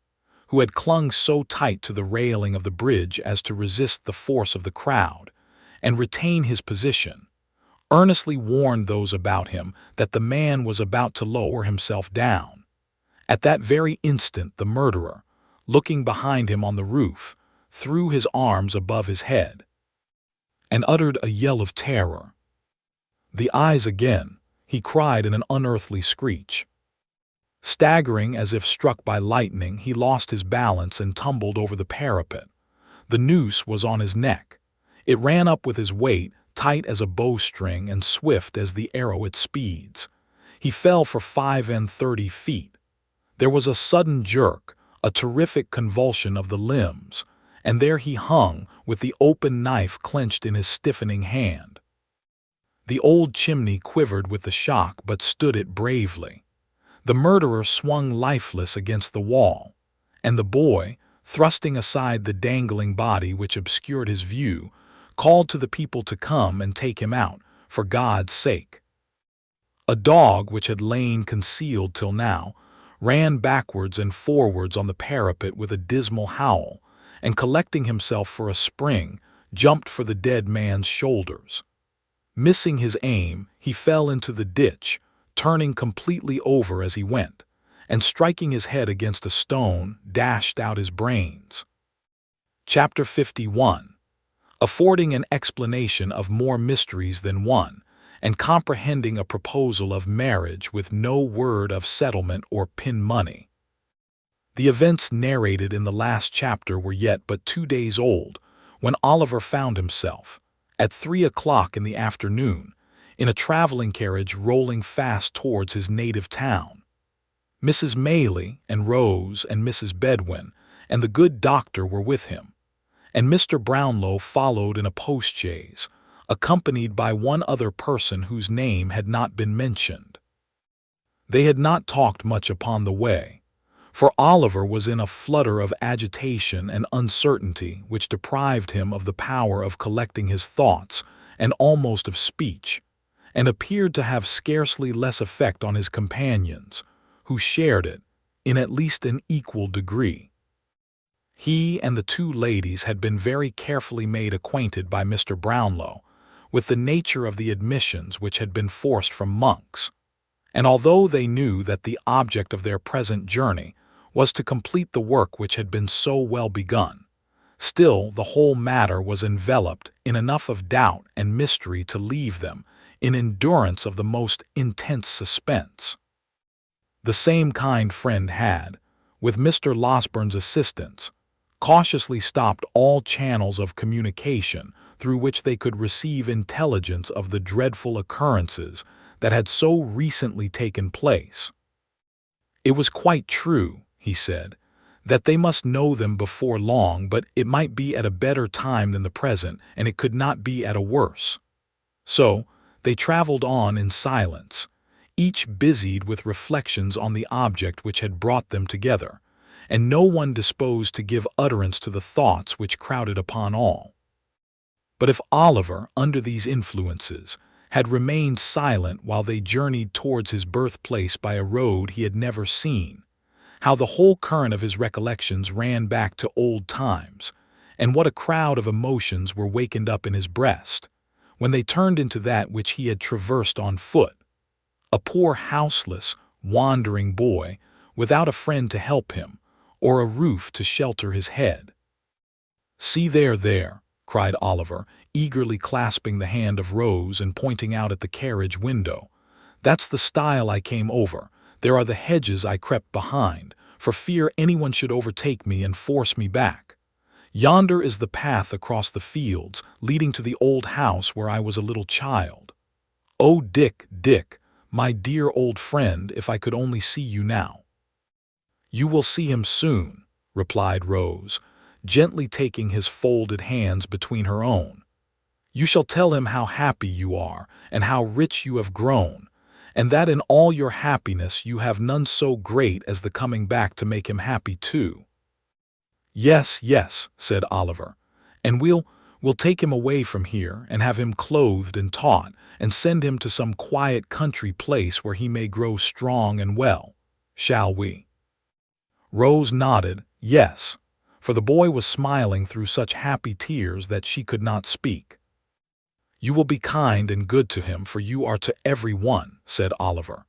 who had clung so tight to the railing of the bridge as to resist the force of the crowd, and retain his position, earnestly warned those about him that the man was about to lower himself down. At that very instant the murderer, looking behind him on the roof, threw his arms above his head and uttered a yell of terror. "The eyes again!" he cried in an unearthly screech. Staggering as if struck by lightning, he lost his balance and tumbled over the parapet. The noose was on his neck. It ran up with his weight, tight as a bowstring and swift as the arrow it speeds. He fell for 35 feet. There was a sudden jerk, a terrific convulsion of the limbs, and there he hung with the open knife clenched in his stiffening hand. The old chimney quivered with the shock but stood it bravely. The murderer swung lifeless against the wall, and the boy, thrusting aside the dangling body which obscured his view, called to the people to come and take him out, for God's sake. A dog, which had lain concealed till now, ran backwards and forwards on the parapet with a dismal howl, and collecting himself for a spring, jumped for the dead man's shoulders. Missing his aim, he fell into the ditch, turning completely over as he went, and striking his head against a stone, dashed out his brains. Chapter 51. Affording an explanation of more mysteries than one, and comprehending a proposal of marriage with no word of settlement or pin money. The events narrated in the last chapter were yet but 2 days old when Oliver found himself, at 3 o'clock in the afternoon, in a traveling carriage rolling fast towards his native town. Mrs. Maylie and Rose and Mrs. Bedwin and the good doctor were with him, and Mr. Brownlow followed in a postchaise, accompanied by one other person whose name had not been mentioned. They had not talked much upon the way, for Oliver was in a flutter of agitation and uncertainty which deprived him of the power of collecting his thoughts and almost of speech, and appeared to have scarcely less effect on his companions, who shared it, in at least an equal degree. He and the 2 ladies had been very carefully made acquainted by Mr. Brownlow with the nature of the admissions which had been forced from monks, and although they knew that the object of their present journey was to complete the work which had been so well begun, still the whole matter was enveloped in enough of doubt and mystery to leave them in endurance of the most intense suspense. The same kind friend had, with Mr. Losburn's assistance, cautiously stopped all channels of communication through which they could receive intelligence of the dreadful occurrences that had so recently taken place. It was quite true, he said, that they must know them before long, but it might be at a better time than the present, and it could not be at a worse. So they traveled on in silence, each busied with reflections on the object which had brought them together, and no one disposed to give utterance to the thoughts which crowded upon all. But if Oliver, under these influences, had remained silent while they journeyed towards his birthplace by a road he had never seen, how the whole current of his recollections ran back to old times, and what a crowd of emotions were wakened up in his breast, when they turned into that which he had traversed on foot, a poor houseless, wandering boy, without a friend to help him, or a roof to shelter his head. "See there," cried Oliver, eagerly clasping the hand of Rose and pointing out at the carriage window. "That's the stile I came over. There are the hedges I crept behind, for fear anyone should overtake me and force me back. Yonder is the path across the fields, leading to the old house where I was a little child. Oh, Dick, my dear old friend, if I could only see you now." "You will see him soon," replied Rose, gently taking his folded hands between her own. "You shall tell him how happy you are, and how rich you have grown, and that in all your happiness you have none so great as the coming back to make him happy too." Yes, said Oliver, "and we'll take him away from here and have him clothed and taught, and send him to some quiet country place where he may grow strong and well. Shall we?" Rose nodded, yes, for the boy was smiling through such happy tears that she could not speak. "You will be kind and good to him, for you are to every one," said Oliver.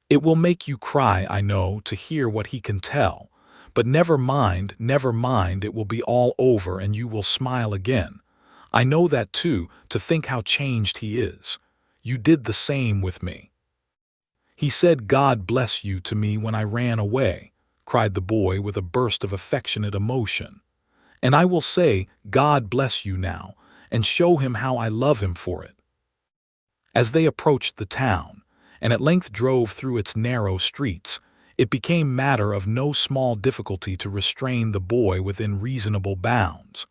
"It will make you cry, I know, to hear what he can tell, but never mind, it will be all over and you will smile again. I know that too, to think how changed he is. You did the same with me." "He said 'God bless you' to me when I ran away," cried the boy with a burst of affectionate emotion. "And I will say 'God bless you' now, and show him how I love him for it." As they approached the town, and at length drove through its narrow streets, it became matter of no small difficulty to restrain the boy within reasonable bounds.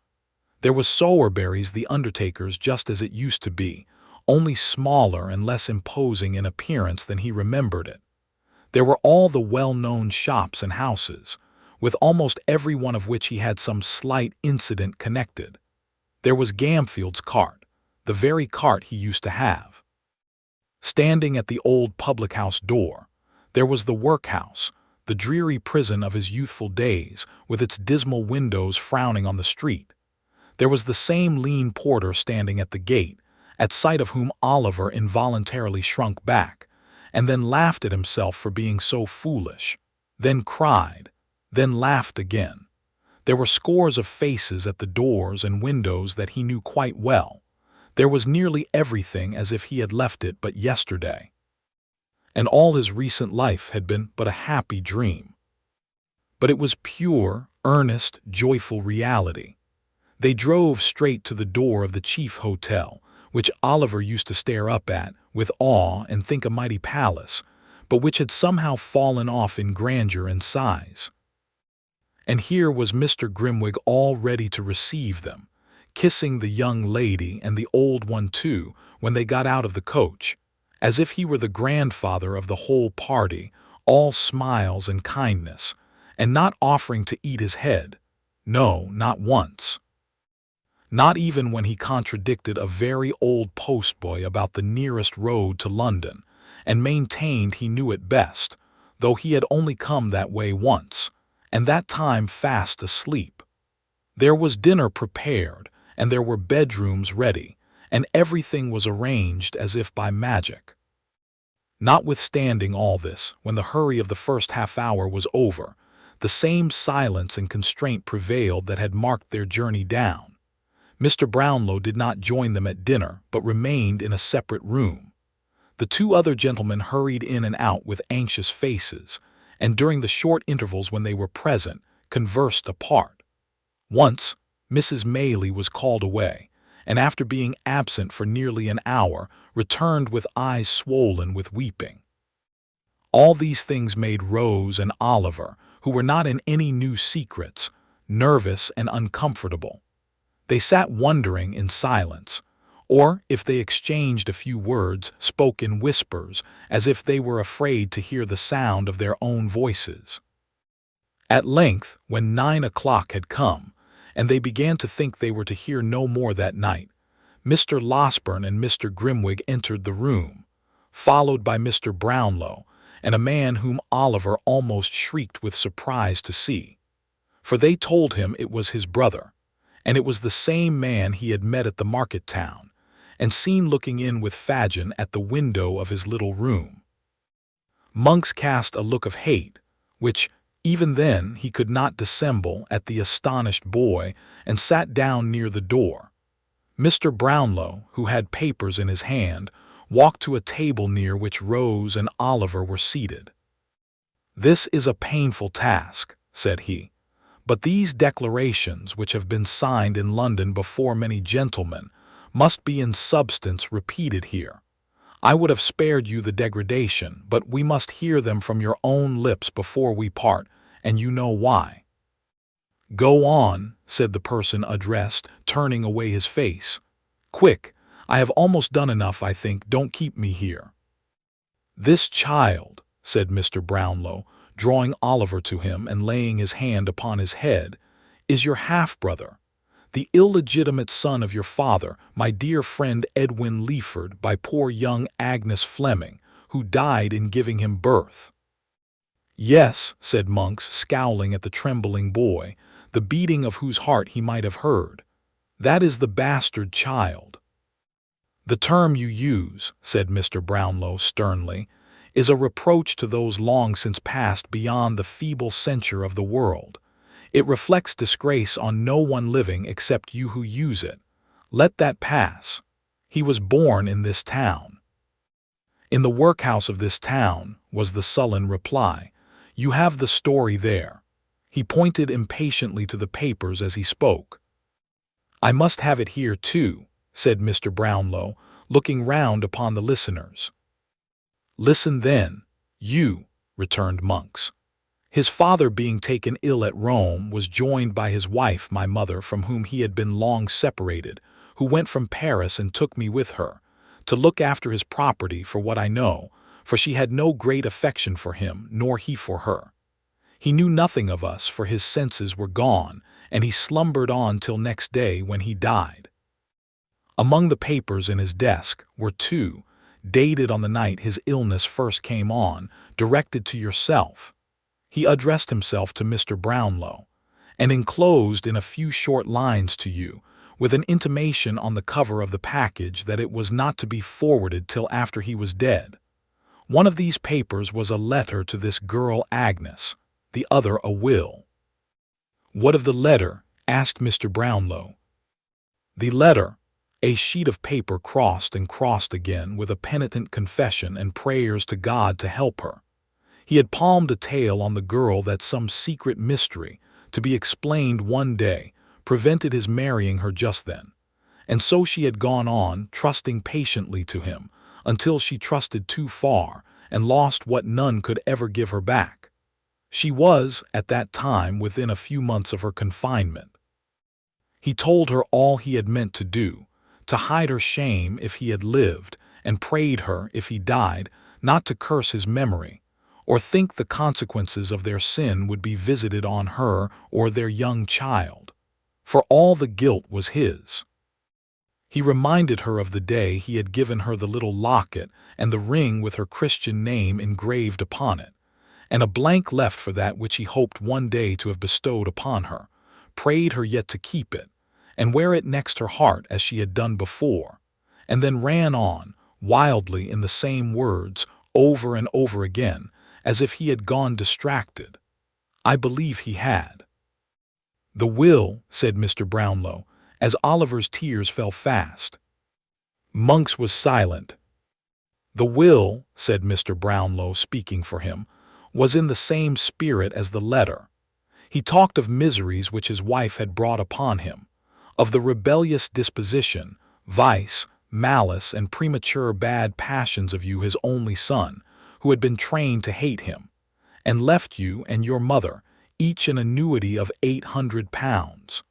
There was Sowerberry's the undertaker's just as it used to be, only smaller and less imposing in appearance than he remembered it. There were all the well-known shops and houses, with almost every one of which he had some slight incident connected. There was Gamfield's cart, the very cart he used to have. Standing at the old public-house door, there was the workhouse, the dreary prison of his youthful days, with its dismal windows frowning on the street. There was the same lean porter standing at the gate, at sight of whom Oliver involuntarily shrunk back, and then laughed at himself for being so foolish, then cried, then laughed again. There were scores of faces at the doors and windows that he knew quite well. There was nearly everything as if he had left it but yesterday, and all his recent life had been but a happy dream. But it was pure, earnest, joyful reality. They drove straight to the door of the chief hotel, which Oliver used to stare up at with awe and think a mighty palace, but which had somehow fallen off in grandeur and size. And here was Mr. Grimwig all ready to receive them, kissing the young lady and the old one too when they got out of the coach, as if he were the grandfather of the whole party, all smiles and kindness, and not offering to eat his head, no, not once. Not even when he contradicted a very old postboy about the nearest road to London, and maintained he knew it best, though he had only come that way once, and that time fast asleep. There was dinner prepared, and there were bedrooms ready, and everything was arranged as if by magic. Notwithstanding all this, when the hurry of the first half-hour was over, the same silence and constraint prevailed that had marked their journey down. Mr. Brownlow did not join them at dinner, but remained in a separate room. The two other gentlemen hurried in and out with anxious faces, and during the short intervals when they were present, conversed apart. Once, Mrs. Maylie was called away, and after being absent for nearly an hour, returned with eyes swollen with weeping. All these things made Rose and Oliver, who were not in any new secrets, nervous and uncomfortable. They sat wondering in silence, or, if they exchanged a few words, spoke in whispers, as if they were afraid to hear the sound of their own voices. At length, when 9 o'clock had come, and they began to think they were to hear no more that night, Mr. Losberne and Mr. Grimwig entered the room, followed by Mr. Brownlow, and a man whom Oliver almost shrieked with surprise to see, for they told him it was his brother, and it was the same man he had met at the market town, and seen looking in with Fagin at the window of his little room. Monks cast a look of hate, which, even then, he could not dissemble at the astonished boy, and sat down near the door. Mr. Brownlow, who had papers in his hand, walked to a table near which Rose and Oliver were seated. "This is a painful task," said he. "But these declarations, which have been signed in London before many gentlemen, must be in substance repeated here. I would have spared you the degradation, but we must hear them from your own lips before we part, and you know why." "Go on," said the person addressed, turning away his face. "Quick, I have almost done enough, I think. Don't keep me here." "This child," said Mr. Brownlow, drawing Oliver to him and laying his hand upon his head, "is your half-brother, the illegitimate son of your father, my dear friend Edwin Leeford, by poor young Agnes Fleming, who died in giving him birth." "Yes," said Monks, scowling at the trembling boy, the beating of whose heart he might have heard. "That is the bastard child." "The term you use," said Mr. Brownlow sternly, "is a reproach to those long since passed beyond the feeble censure of the world. It reflects disgrace on no one living except you who use it. Let that pass. He was born in this town." "In the workhouse of this town," was the sullen reply. "You have the story there." He pointed impatiently to the papers as he spoke. "I must have it here, too," said Mr. Brownlow, looking round upon the listeners. "Listen then, you," returned Monks. "His father, being taken ill at Rome, was joined by his wife, my mother, from whom he had been long separated, who went from Paris and took me with her, to look after his property, for what I know, for she had no great affection for him, nor he for her. He knew nothing of us, for his senses were gone, and he slumbered on till next day, when he died." Among the papers in his desk were two, dated on the night his illness first came on, directed to yourself. He addressed himself to Mr. Brownlow, and enclosed in a few short lines to you, with an intimation on the cover of the package that it was not to be forwarded till after he was dead. One of these papers was a letter to this girl Agnes, the other a will. "What of the letter?" asked Mr. Brownlow. "The letter," a sheet of paper crossed and crossed again, with a penitent confession and prayers to God to help her. He had palmed a tale on the girl that some secret mystery, to be explained one day, prevented his marrying her just then, and so she had gone on, trusting patiently to him, until she trusted too far, and lost what none could ever give her back. She was, at that time, within a few months of her confinement. He told her all he had meant to do, to hide her shame if he had lived, and prayed her, if he died, not to curse his memory, or think the consequences of their sin would be visited on her or their young child, for all the guilt was his. He reminded her of the day he had given her the little locket and the ring with her Christian name engraved upon it, and a blank left for that which he hoped one day to have bestowed upon her, prayed her yet to keep it, and wear it next her heart as she had done before, and then ran on, wildly in the same words, over and over again, as if he had gone distracted. I believe he had. "The will," said Mr. Brownlow, as Oliver's tears fell fast. Monks was silent. "The will," said Mr. Brownlow, speaking for him, "was in the same spirit as the letter. He talked of miseries which his wife had brought upon him, of the rebellious disposition, vice, malice, and premature bad passions of you, his only son, who had been trained to hate him, and left you and your mother each an annuity of £800.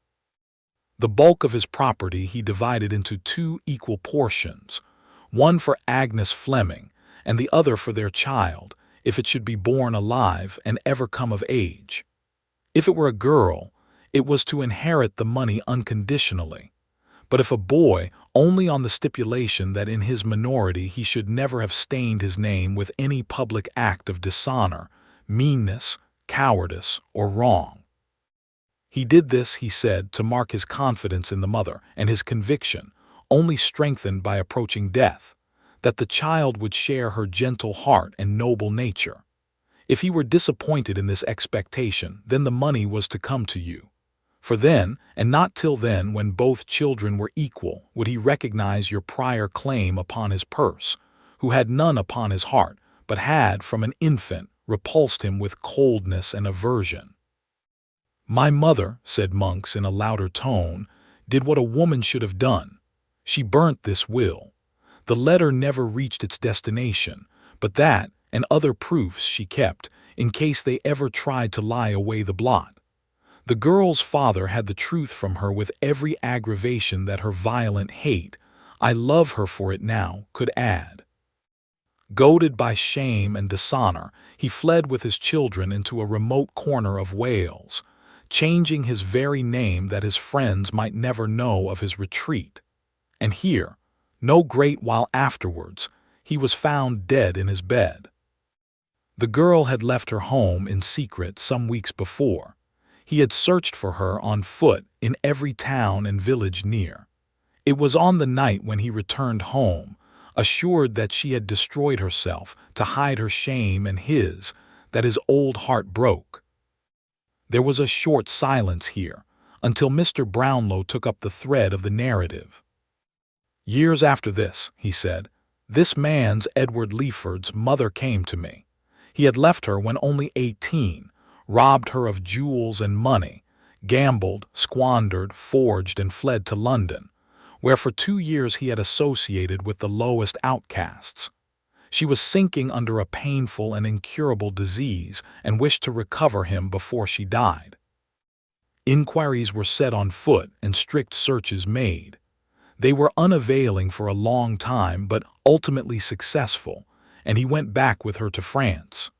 The bulk of his property he divided into 2 equal portions, one for Agnes Fleming, and the other for their child, if it should be born alive and ever come of age. If it were a girl, it was to inherit the money unconditionally, but if a boy, only on the stipulation that in his minority he should never have stained his name with any public act of dishonor, meanness, cowardice, or wrong. He did this, he said, to mark his confidence in the mother, and his conviction, only strengthened by approaching death, that the child would share her gentle heart and noble nature. If he were disappointed in this expectation, then the money was to come to you. For then, and not till then, when both children were equal, would he recognize your prior claim upon his purse, who had none upon his heart, but had, from an infant, repulsed him with coldness and aversion. My mother, said Monks in a louder tone, did what a woman should have done. She burnt this will. The letter never reached its destination, but that and other proofs she kept, in case they ever tried to lie away the blot. The girl's father had the truth from her with every aggravation that her violent hate, I love her for it now, could add. Goaded by shame and dishonor, he fled with his children into a remote corner of Wales, changing his very name that his friends might never know of his retreat. And here, no great while afterwards, he was found dead in his bed. The girl had left her home in secret some weeks before. He had searched for her on foot in every town and village near. It was on the night when he returned home, assured that she had destroyed herself to hide her shame and his, that his old heart broke. There was a short silence here, until Mr. Brownlow took up the thread of the narrative. "Years after this," he said, "this man's, Edward Leaford's, mother came to me. He had left her when only 18, robbed her of jewels and money, gambled, squandered, forged, and fled to London, where for 2 years he had associated with the lowest outcasts. She was sinking under a painful and incurable disease and wished to recover him before she died. Inquiries were set on foot and strict searches made. They were unavailing for a long time, but ultimately successful, and he went back with her to France.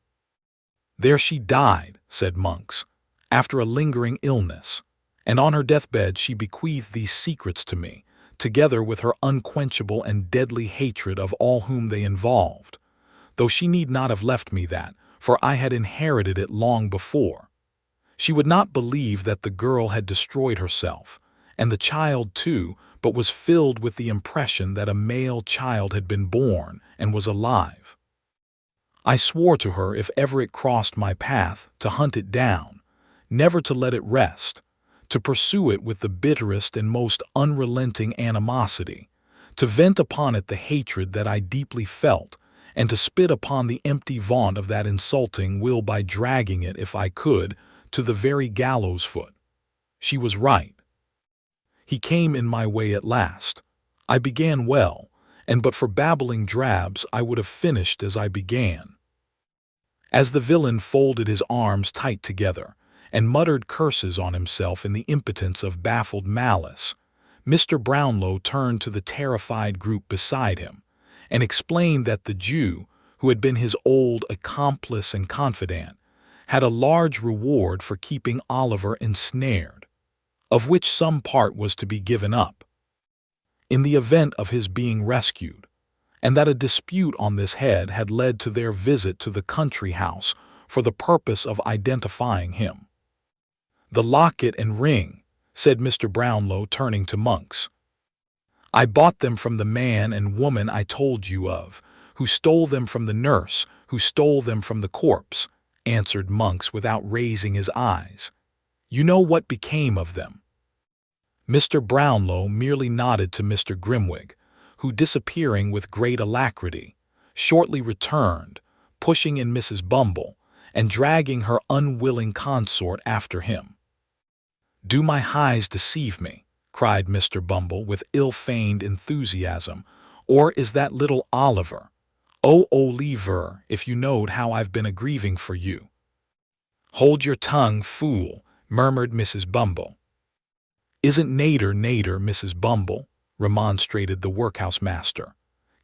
There she died," said Monks, "after a lingering illness, and on her deathbed she bequeathed these secrets to me, together with her unquenchable and deadly hatred of all whom they involved, though she need not have left me that, for I had inherited it long before. She would not believe that the girl had destroyed herself, and the child too, but was filled with the impression that a male child had been born and was alive. I swore to her, if ever it crossed my path, to hunt it down, never to let it rest, to pursue it with the bitterest and most unrelenting animosity, to vent upon it the hatred that I deeply felt, and to spit upon the empty vaunt of that insulting will by dragging it, if I could, to the very gallows foot. She was right. He came in my way at last. I began well, and but for babbling drabs I would have finished as I began." As the villain folded his arms tight together and muttered curses on himself in the impotence of baffled malice, Mr. Brownlow turned to the terrified group beside him and explained that the Jew, who had been his old accomplice and confidant, had a large reward for keeping Oliver ensnared, of which some part was to be given up in the event of his being rescued, and that a dispute on this head had led to their visit to the country house for the purpose of identifying him. "The locket and ring," said Mr. Brownlow, turning to Monks. "I bought them from the man and woman I told you of, who stole them from the nurse, who stole them from the corpse," answered Monks without raising his eyes. "You know what became of them." Mr. Brownlow merely nodded to Mr. Grimwig, who, disappearing with great alacrity, shortly returned, pushing in Mrs. Bumble, and dragging her unwilling consort after him. "Do my eyes deceive me?" cried Mr. Bumble with ill-feigned enthusiasm. "Or is that little Oliver? Oh, Oliver, if you knowed how I've been a-grieving for you." "Hold your tongue, fool," murmured Mrs. Bumble. "Isn't nater, Mrs. Bumble," remonstrated the workhouse master.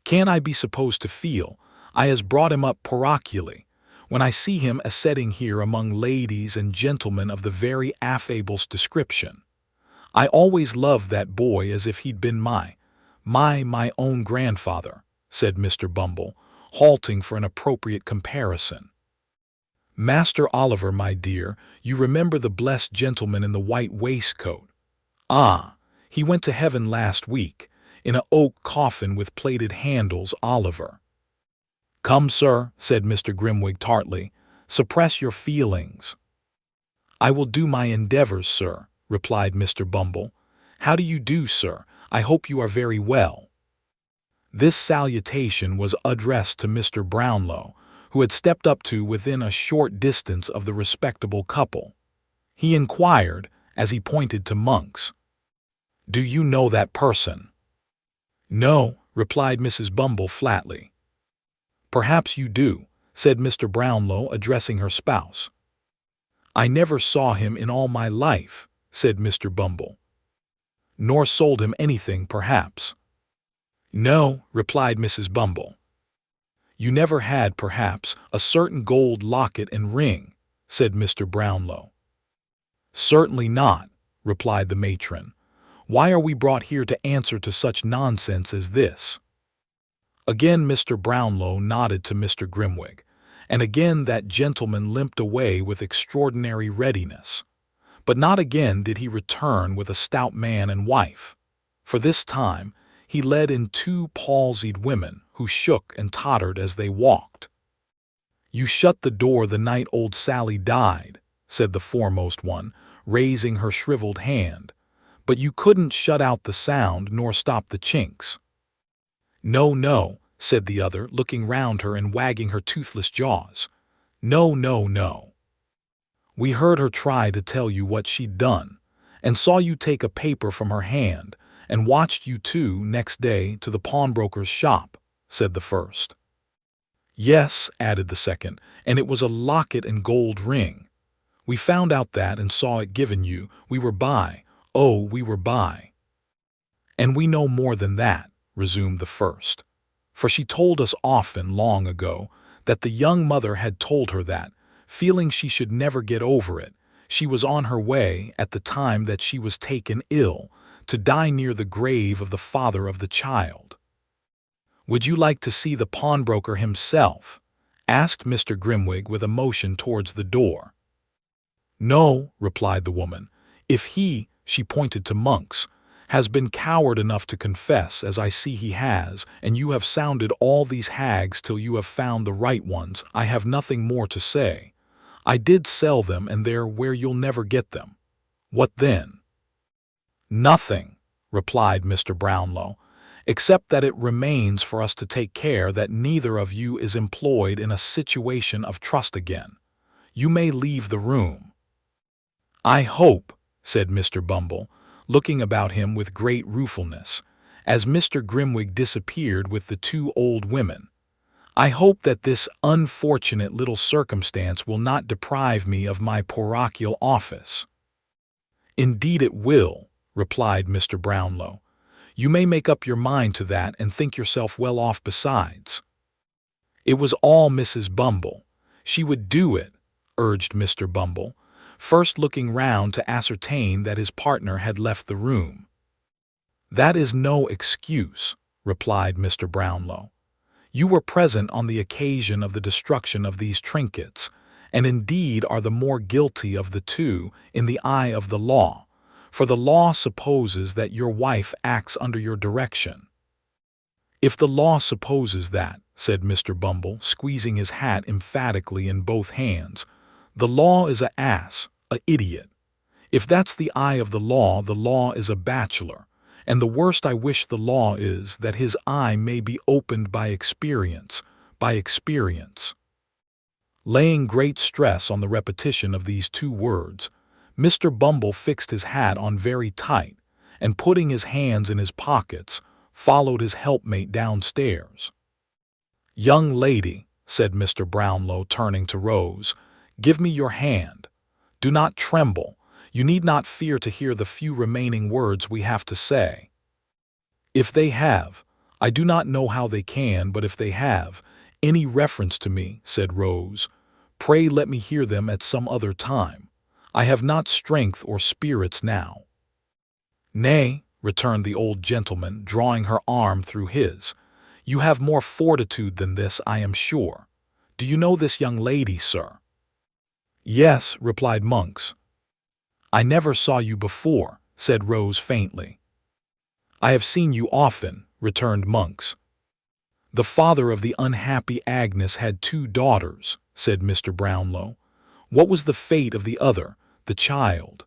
"Can't I be supposed to feel I has brought him up parochially, when I see him a-setting here among ladies and gentlemen of the very affablest description? I always loved that boy as if he'd been my own grandfather," said Mr. Bumble, halting for an appropriate comparison. "Master Oliver, my dear, you remember the blessed gentleman in the white waistcoat? Ah, he went to heaven last week, in a oak coffin with plated handles, Oliver." "Come, sir," said Mr. Grimwig tartly, "suppress your feelings." "I will do my endeavors, sir," replied Mr. Bumble. "How do you do, sir? I hope you are very well." This salutation was addressed to Mr. Brownlow, who had stepped up to within a short distance of the respectable couple. He inquired, as he pointed to Monks, "Do you know that person?" "No," replied Mrs. Bumble flatly. "Perhaps you do," said Mr. Brownlow, addressing her spouse. "I never saw him in all my life," said Mr. Bumble. "Nor sold him anything, perhaps?" "No," replied Mrs. Bumble. "You never had, perhaps, a certain gold locket and ring?" said Mr. Brownlow. "Certainly not," replied the matron. "Why are we brought here to answer to such nonsense as this?" Again Mr. Brownlow nodded to Mr. Grimwig, and again that gentleman limped away with extraordinary readiness. But not again did he return with a stout man and wife. For this time, he led in 2 palsied women who shook and tottered as they walked. "You shut the door the night old Sally died," said the foremost one, raising her shriveled hand, "but you couldn't shut out the sound nor stop the chinks." "No, no," said the other, looking round her and wagging her toothless jaws. "No, no, no. We heard her try to tell you what she'd done, and saw you take a paper from her hand, and watched you 2 next day to the pawnbroker's shop," said the first. "Yes," added the second, "and it was a locket and gold ring. We found out that and saw it given you. We were by. Oh, we were by." "And we know more than that," resumed the first, "for she told us often, long ago, that the young mother had told her that, feeling she should never get over it, she was on her way, at the time that she was taken ill, to die near the grave of the father of the child." "Would you like to see the pawnbroker himself?" asked Mr. Grimwig with a motion towards the door. "No," replied the woman. "If he," she pointed to Monks, "has been coward enough to confess, as I see he has, and you have sounded all these hags till you have found the right ones, I have nothing more to say. I did sell them, and they're where you'll never get them. What then?" "Nothing," replied Mr. Brownlow, "except that it remains for us to take care that neither of you is employed in a situation of trust again. You may leave the room." "I hope," said Mr. Bumble, looking about him with great ruefulness, as Mr. Grimwig disappeared with the 2 old women, "I hope that this unfortunate little circumstance will not deprive me of my parochial office." "Indeed it will," replied Mr. Brownlow. "You may make up your mind to that and think yourself well off besides." "It was all Mrs. Bumble. She would do it," urged Mr. Bumble, first looking round to ascertain that his partner had left the room. "That is no excuse," replied Mr. Brownlow. "You were present on the occasion of the destruction of these trinkets, and indeed are the more guilty of the 2 in the eye of the law, for the law supposes that your wife acts under your direction." "If the law supposes that," said Mr. Bumble, squeezing his hat emphatically in both hands, "the law is a ass, a idiot. If that's the eye of the law is a bachelor, and the worst I wish the law is that his eye may be opened by experience, by experience." Laying great stress on the repetition of these 2 words, Mr. Bumble fixed his hat on very tight, and putting his hands in his pockets, followed his helpmate downstairs. "Young lady," said Mr. Brownlow, turning to Rose, "give me your hand. Do not tremble. You need not fear to hear the few remaining words we have to say." "If they have, I do not know how they can, but if they have any reference to me," said Rose, "pray let me hear them at some other time. I have not strength or spirits now." "Nay," returned the old gentleman, drawing her arm through his, "you have more fortitude than this, I am sure. Do you know this young lady, sir?" "Yes," replied Monks. "I never saw you before," said Rose faintly. "I have seen you often," returned Monks. "The father of the unhappy Agnes had 2 daughters," said Mr. Brownlow. "What was the fate of the other, the child?"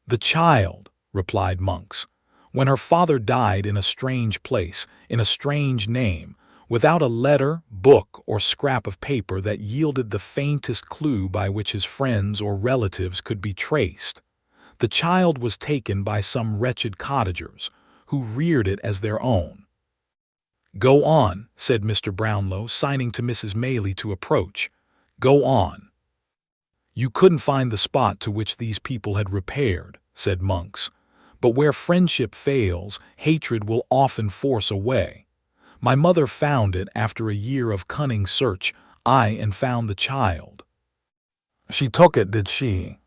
"The child," replied Monks, "when her father died in a strange place, in a strange name, without a letter, book, or scrap of paper that yielded the faintest clue by which his friends or relatives could be traced, the child was taken by some wretched cottagers, who reared it as their own." "Go on," said Mr. Brownlow, signing to Mrs. Maylie to approach. "Go on." "You couldn't find the spot to which these people had repaired," said Monks, "but where friendship fails, hatred will often force a way. My mother found it after a year of cunning search, and found the child." "She took it, did she?"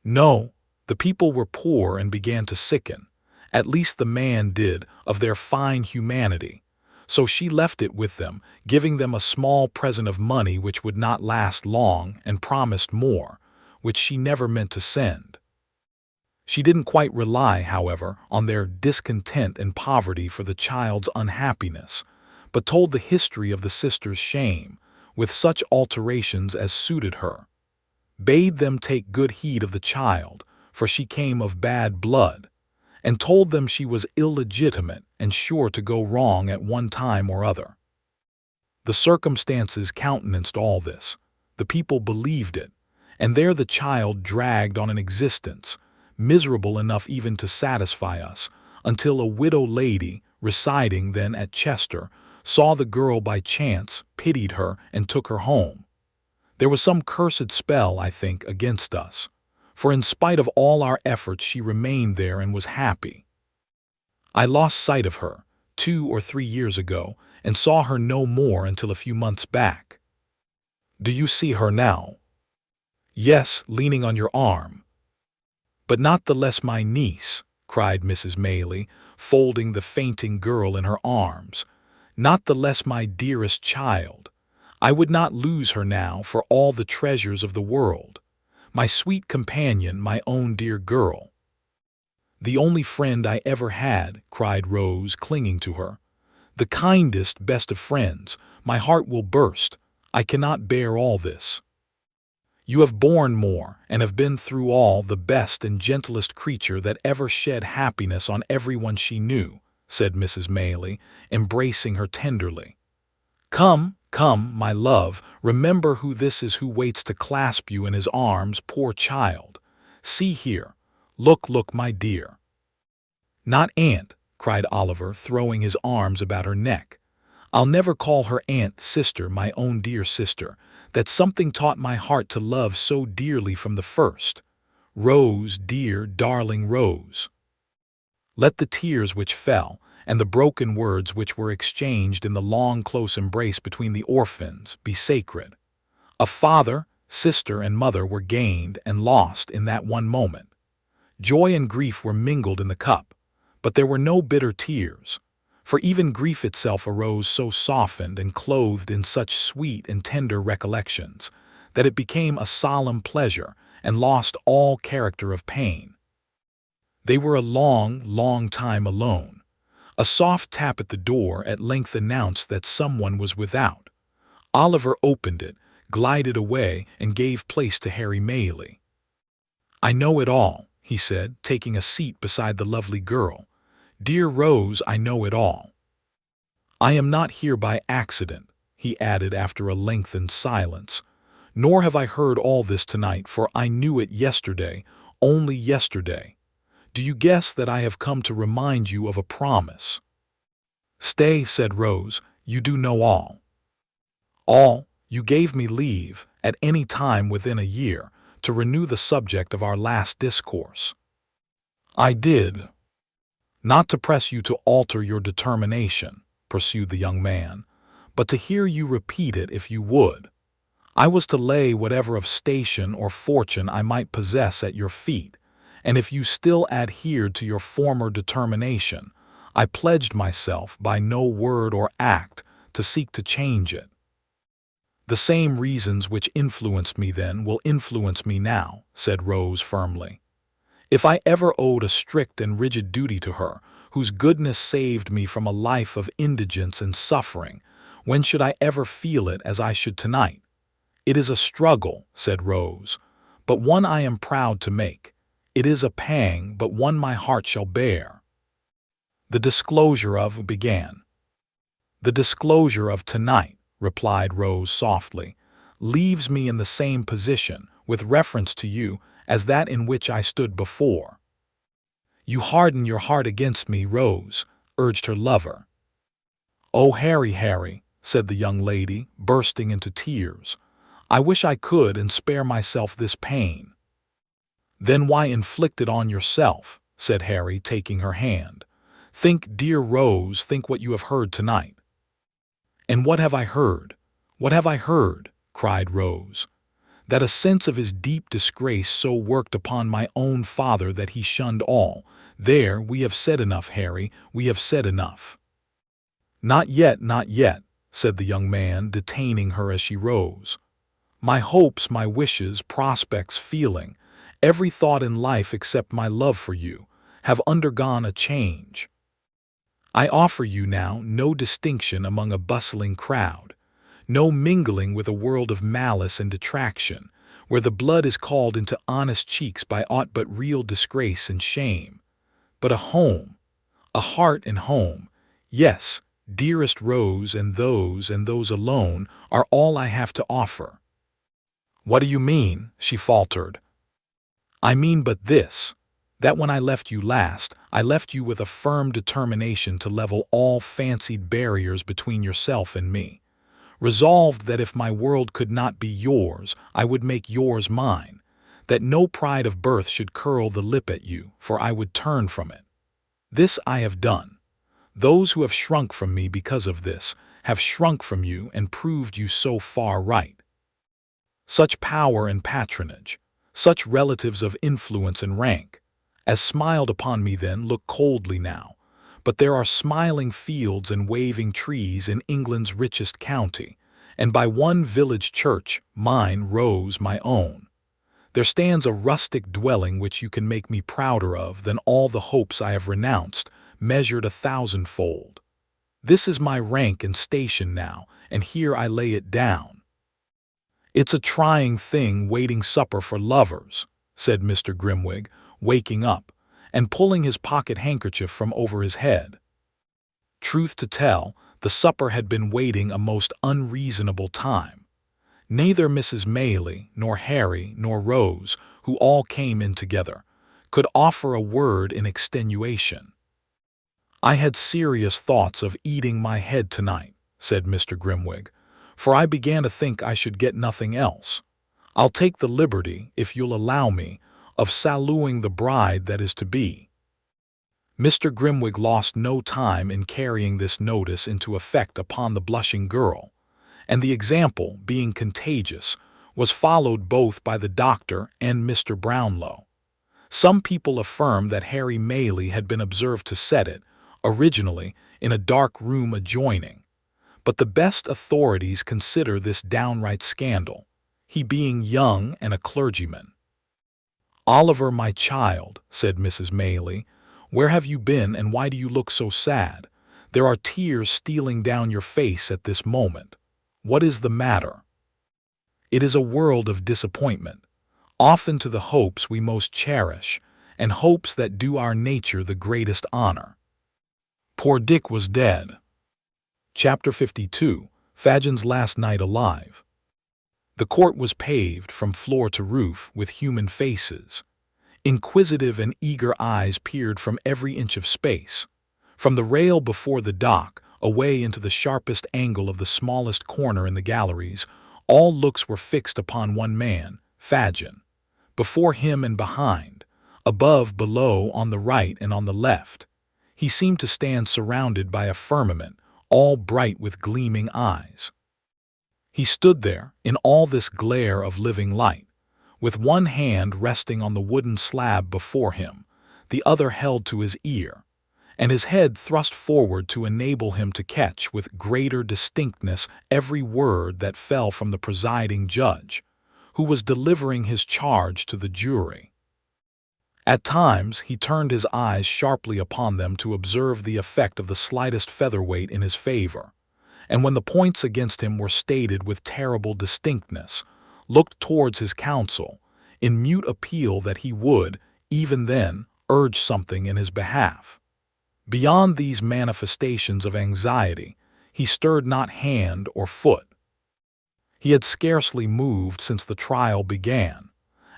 "No, the people were poor and began to sicken, at least the man did, of their fine humanity, so she left it with them, giving them a small present of money which would not last long, and promised more, which she never meant to send." She didn't quite rely, however, on their discontent and poverty for the child's unhappiness, but told the history of the sister's shame, with such alterations as suited her, bade them take good heed of the child, for she came of bad blood, and told them she was illegitimate and sure to go wrong at one time or other. The circumstances countenanced all this. The people believed it, and there the child dragged on an existence, miserable enough even to satisfy us, until a widow lady, residing then at Chester, saw the girl by chance, pitied her, and took her home. There was some cursed spell, I think, against us, for in spite of all our efforts she remained there and was happy. I lost sight of her 2 or 3 years ago, and saw her no more until a few months back. Do you see her now? Yes, leaning on your arm. But not the less my niece, cried Mrs. Maylie, folding the fainting girl in her arms. Not the less my dearest child. I would not lose her now for all the treasures of the world. My sweet companion, my own dear girl. The only friend I ever had, cried Rose, clinging to her. The kindest, best of friends. My heart will burst. I cannot bear all this. You have borne more, and have been through all the best and gentlest creature that ever shed happiness on everyone she knew, said Mrs. Maylie, embracing her tenderly. Come, come, my love, remember who this is who waits to clasp you in his arms, poor child. See here. Look, look, my dear. Not aunt, cried Oliver, throwing his arms about her neck. I'll never call her aunt, sister, my own dear sister. That something taught my heart to love so dearly from the first. Rose, dear, darling Rose. Let the tears which fell, and the broken words which were exchanged in the long, close embrace between the orphans, be sacred. A father, sister, and mother were gained and lost in that one moment. Joy and grief were mingled in the cup, but there were no bitter tears, for even grief itself arose so softened and clothed in such sweet and tender recollections, that it became a solemn pleasure and lost all character of pain. They were a long, long time alone. A soft tap at the door at length announced that someone was without. Oliver opened it, glided away, and gave place to Harry Maylie. I know it all, he said, taking a seat beside the lovely girl. Dear Rose, I know it all. I am not here by accident, he added after a lengthened silence, nor have I heard all this tonight, for I knew it yesterday, only yesterday. Do you guess that I have come to remind you of a promise? Stay, said Rose, you do know all. All, you gave me leave, at any time within a year, to renew the subject of our last discourse. I did. Not to press you to alter your determination, pursued the young man, but to hear you repeat it if you would. I was to lay whatever of station or fortune I might possess at your feet, and if you still adhered to your former determination, I pledged myself by no word or act to seek to change it. The same reasons which influenced me then will influence me now, said Rose firmly. If I ever owed a strict and rigid duty to her, whose goodness saved me from a life of indigence and suffering, when should I ever feel it as I should tonight? It is a struggle, said Rose, but one I am proud to make. It is a pang, but one my heart shall bear. The disclosure of began. The disclosure of tonight, replied Rose softly, leaves me in the same position, with reference to you, as that in which I stood before. You harden your heart against me, Rose, urged her lover. Oh, Harry, Harry, said the young lady, bursting into tears, I wish I could and spare myself this pain. Then why inflict it on yourself, said Harry, taking her hand. Think, dear Rose, think what you have heard tonight. And what have I heard? What have I heard? Cried Rose. That a sense of his deep disgrace so worked upon my own father that he shunned all. There, we have said enough, Harry, we have said enough. Not yet, said the young man, detaining her as she rose. My hopes, my wishes, prospects, feeling, Every thought in life except my love for you have undergone a change. I offer you now no distinction among a bustling crowd, no mingling with a world of malice and detraction, where the blood is called into honest cheeks by aught but real disgrace and shame, but a home, a heart and home. Yes, dearest Rose, and those alone are all I have to offer. What do you mean? She faltered. I mean but this, that when I left you last, I left you with a firm determination to level all fancied barriers between yourself and me, resolved that if my world could not be yours, I would make yours mine, that no pride of birth should curl the lip at you, for I would turn from it. This I have done. Those who have shrunk from me because of this have shrunk from you and proved you so far right. Such power and patronage, such relatives of influence and rank, as smiled upon me then look coldly now, but there are smiling fields and waving trees in England's richest county, and by one village church, mine, Rose, my own, there stands a rustic dwelling which you can make me prouder of than all the hopes I have renounced, measured 1,000-fold. This is my rank and station now, and here I lay it down. It's a trying thing waiting supper for lovers, said Mr. Grimwig, waking up, and pulling his pocket handkerchief from over his head. Truth to tell, the supper had been waiting a most unreasonable time. Neither Mrs. Maylie, nor Harry, nor Rose, who all came in together, could offer a word in extenuation. I had serious thoughts of eating my head tonight, said Mr. Grimwig, for I began to think I should get nothing else. I'll take the liberty, if you'll allow me, of saluting the bride that is to be. Mr. Grimwig lost no time in carrying this notice into effect upon the blushing girl, and the example, being contagious, was followed both by the doctor and Mr. Brownlow. Some people affirm that Harry Maylie had been observed to set it, originally, in a dark room adjoining, but the best authorities consider this downright scandal, he being young and a clergyman. "Oliver, my child," said Mrs. Maylie, "where have you been and why do you look so sad? There are tears stealing down your face at this moment. What is the matter?" "It is a world of disappointment, often to the hopes we most cherish, and hopes that do our nature the greatest honor. Poor Dick was dead." Chapter 52. FAGIN'S Last Night Alive. The court was paved from floor to roof with human faces. Inquisitive and eager eyes peered from every inch of space. From the rail before the dock, away into the sharpest angle of the smallest corner in the galleries, all looks were fixed upon one man, Fagin. Before him and behind, above, below, on the right and on the left, he seemed to stand surrounded by a firmament, all bright with gleaming eyes. He stood there, in all this glare of living light, with one hand resting on the wooden slab before him, the other held to his ear, and his head thrust forward to enable him to catch with greater distinctness every word that fell from the presiding judge, who was delivering his charge to the jury. At times he turned his eyes sharply upon them to observe the effect of the slightest featherweight in his favor, and when the points against him were stated with terrible distinctness, looked towards his counsel, in mute appeal that he would, even then, urge something in his behalf. Beyond these manifestations of anxiety, he stirred not hand or foot. He had scarcely moved since the trial began,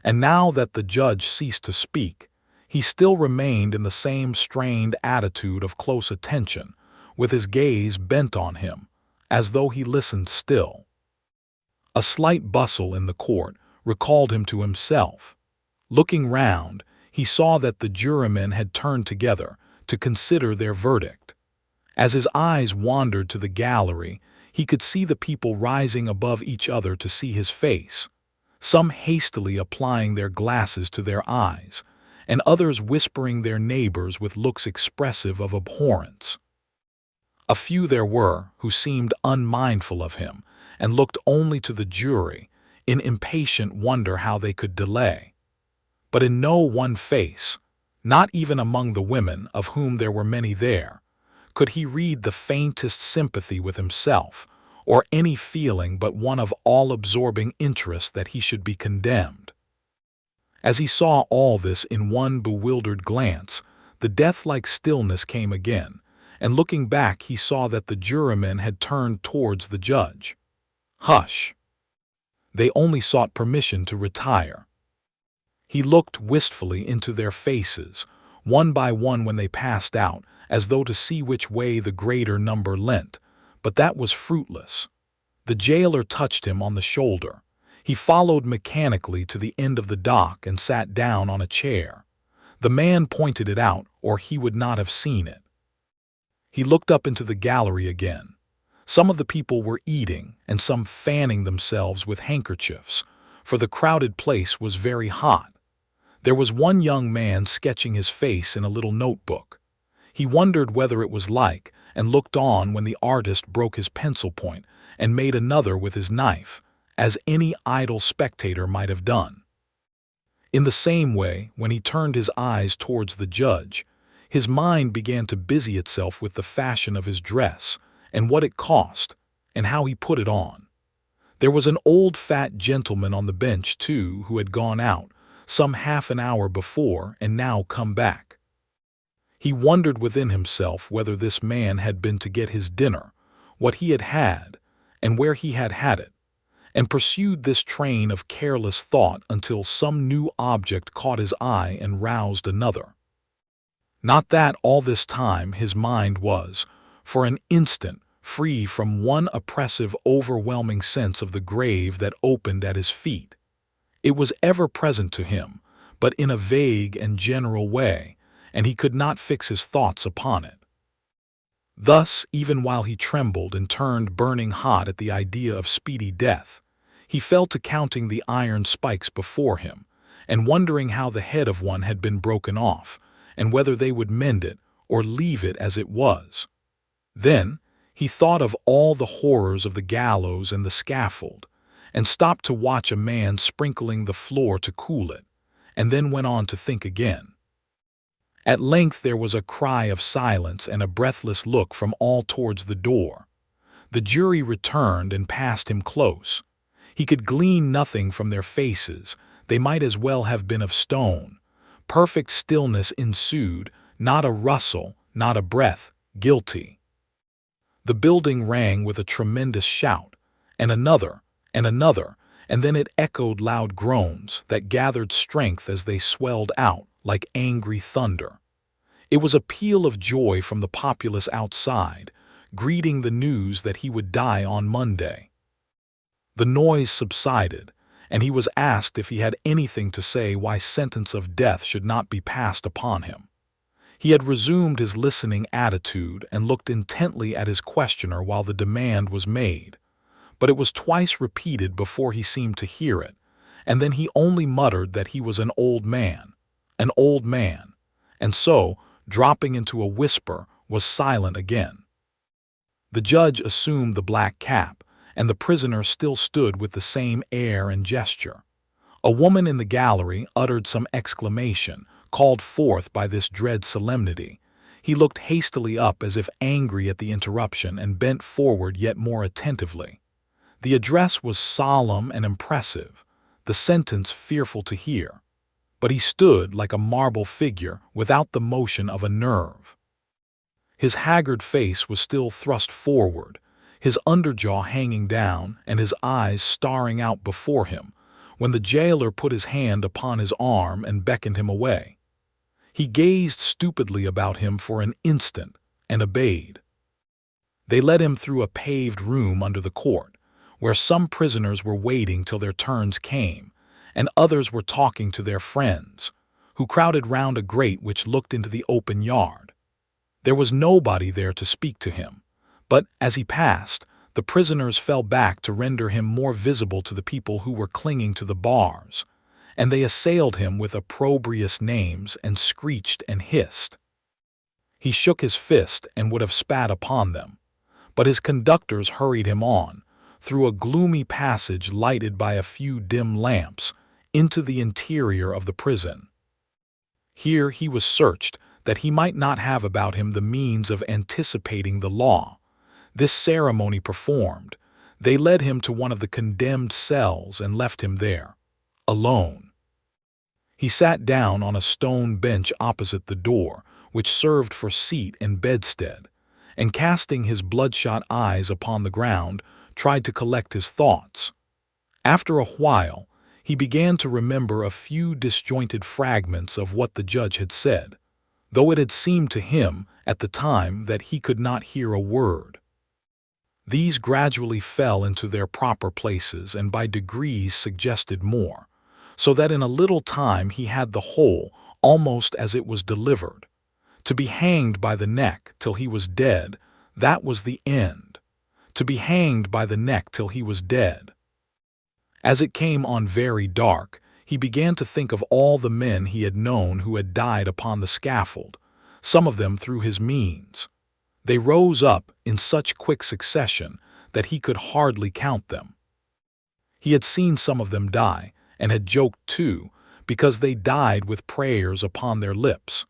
and now that the judge ceased to speak, he still remained in the same strained attitude of close attention, with his gaze bent on him, as though he listened still. A slight bustle in the court recalled him to himself. Looking round, he saw that the jurymen had turned together to consider their verdict. As his eyes wandered to the gallery, he could see the people rising above each other to see his face, some hastily applying their glasses to their eyes, and others whispering their neighbors with looks expressive of abhorrence. A few there were who seemed unmindful of him and looked only to the jury, in impatient wonder how they could delay. but in no one face, not even among the women, of whom there were many there, could he read the faintest sympathy with himself, or any feeling but one of all-absorbing interest that he should be condemned. As he saw all this in one bewildered glance, the death-like stillness came again, and looking back he saw that the jurymen had turned towards the judge. Hush! They only sought permission to retire. He looked wistfully into their faces, one by one when they passed out, as though to see which way the greater number leant, but that was fruitless. The jailer touched him on the shoulder. He followed mechanically to the end of the dock and sat down on a chair. The man pointed it out, or he would not have seen it. He looked up into the gallery again. Some of the people were eating, and some fanning themselves with handkerchiefs, for the crowded place was very hot. There was one young man sketching his face in a little notebook. He wondered whether it was like, and looked on when the artist broke his pencil point and made another with his knife, as any idle spectator might have done. In the same way, when he turned his eyes towards the judge, his mind began to busy itself with the fashion of his dress, and what it cost, and how he put it on. There was an old fat gentleman on the bench, too, who had gone out, some half an hour before, and now come back. He wondered within himself whether this man had been to get his dinner, what he had had, and where he had had it, and pursued this train of careless thought until some new object caught his eye and roused another. Not that all this time his mind was, for an instant, free from one oppressive, overwhelming sense of the grave that opened at his feet. It was ever present to him, but in a vague and general way, and he could not fix his thoughts upon it. Thus, even while he trembled and turned burning hot at the idea of speedy death, he fell to counting the iron spikes before him, and wondering how the head of one had been broken off, and whether they would mend it or leave it as it was. Then he thought of all the horrors of the gallows and the scaffold, and stopped to watch a man sprinkling the floor to cool it, and then went on to think again. At length there was a cry of silence and a breathless look from all towards the door. The jury returned and passed him close. He could glean nothing from their faces. They might as well have been of stone. Perfect stillness ensued, not a rustle, not a breath. Guilty. The building rang with a tremendous shout, and another, and then it echoed loud groans that gathered strength as they swelled out like angry thunder. It was a peal of joy from the populace outside, greeting the news that he would die on Monday. The noise subsided, and he was asked if he had anything to say why sentence of death should not be passed upon him. He had resumed his listening attitude and looked intently at his questioner while the demand was made, but it was twice repeated before he seemed to hear it, and then he only muttered that he was an old man, and so, dropping into a whisper, was silent again. The judge assumed the black cap, and the prisoner still stood with the same air and gesture. A woman in the gallery uttered some exclamation, called forth by this dread solemnity. He looked hastily up as if angry at the interruption and bent forward yet more attentively. The address was solemn and impressive, the sentence fearful to hear, but he stood like a marble figure without the motion of a nerve. His haggard face was still thrust forward, his underjaw hanging down and his eyes staring out before him, when the jailer put his hand upon his arm and beckoned him away. He gazed stupidly about him for an instant and obeyed. They led him through a paved room under the court, where some prisoners were waiting till their turns came, and others were talking to their friends, who crowded round a grate which looked into the open yard. There was nobody there to speak to him, but as he passed, the prisoners fell back to render him more visible to the people who were clinging to the bars, and they assailed him with opprobrious names and screeched and hissed. He shook his fist and would have spat upon them, but his conductors hurried him on, through a gloomy passage lighted by a few dim lamps, into the interior of the prison. Here he was searched, that he might not have about him the means of anticipating the law. This ceremony performed, they led him to one of the condemned cells and left him there, alone. He sat down on a stone bench opposite the door, which served for seat and bedstead, and casting his bloodshot eyes upon the ground, tried to collect his thoughts. After a while, he began to remember a few disjointed fragments of what the judge had said, though it had seemed to him at the time that he could not hear a word. These gradually fell into their proper places and by degrees suggested more, so that in a little time he had the whole, almost as it was delivered. To be hanged by the neck till he was dead, that was the end. To be hanged by the neck till he was dead. As it came on very dark, he began to think of all the men he had known who had died upon the scaffold, some of them through his means. They rose up in such quick succession that he could hardly count them. He had seen some of them die, and had joked too, because they died with prayers upon their lips.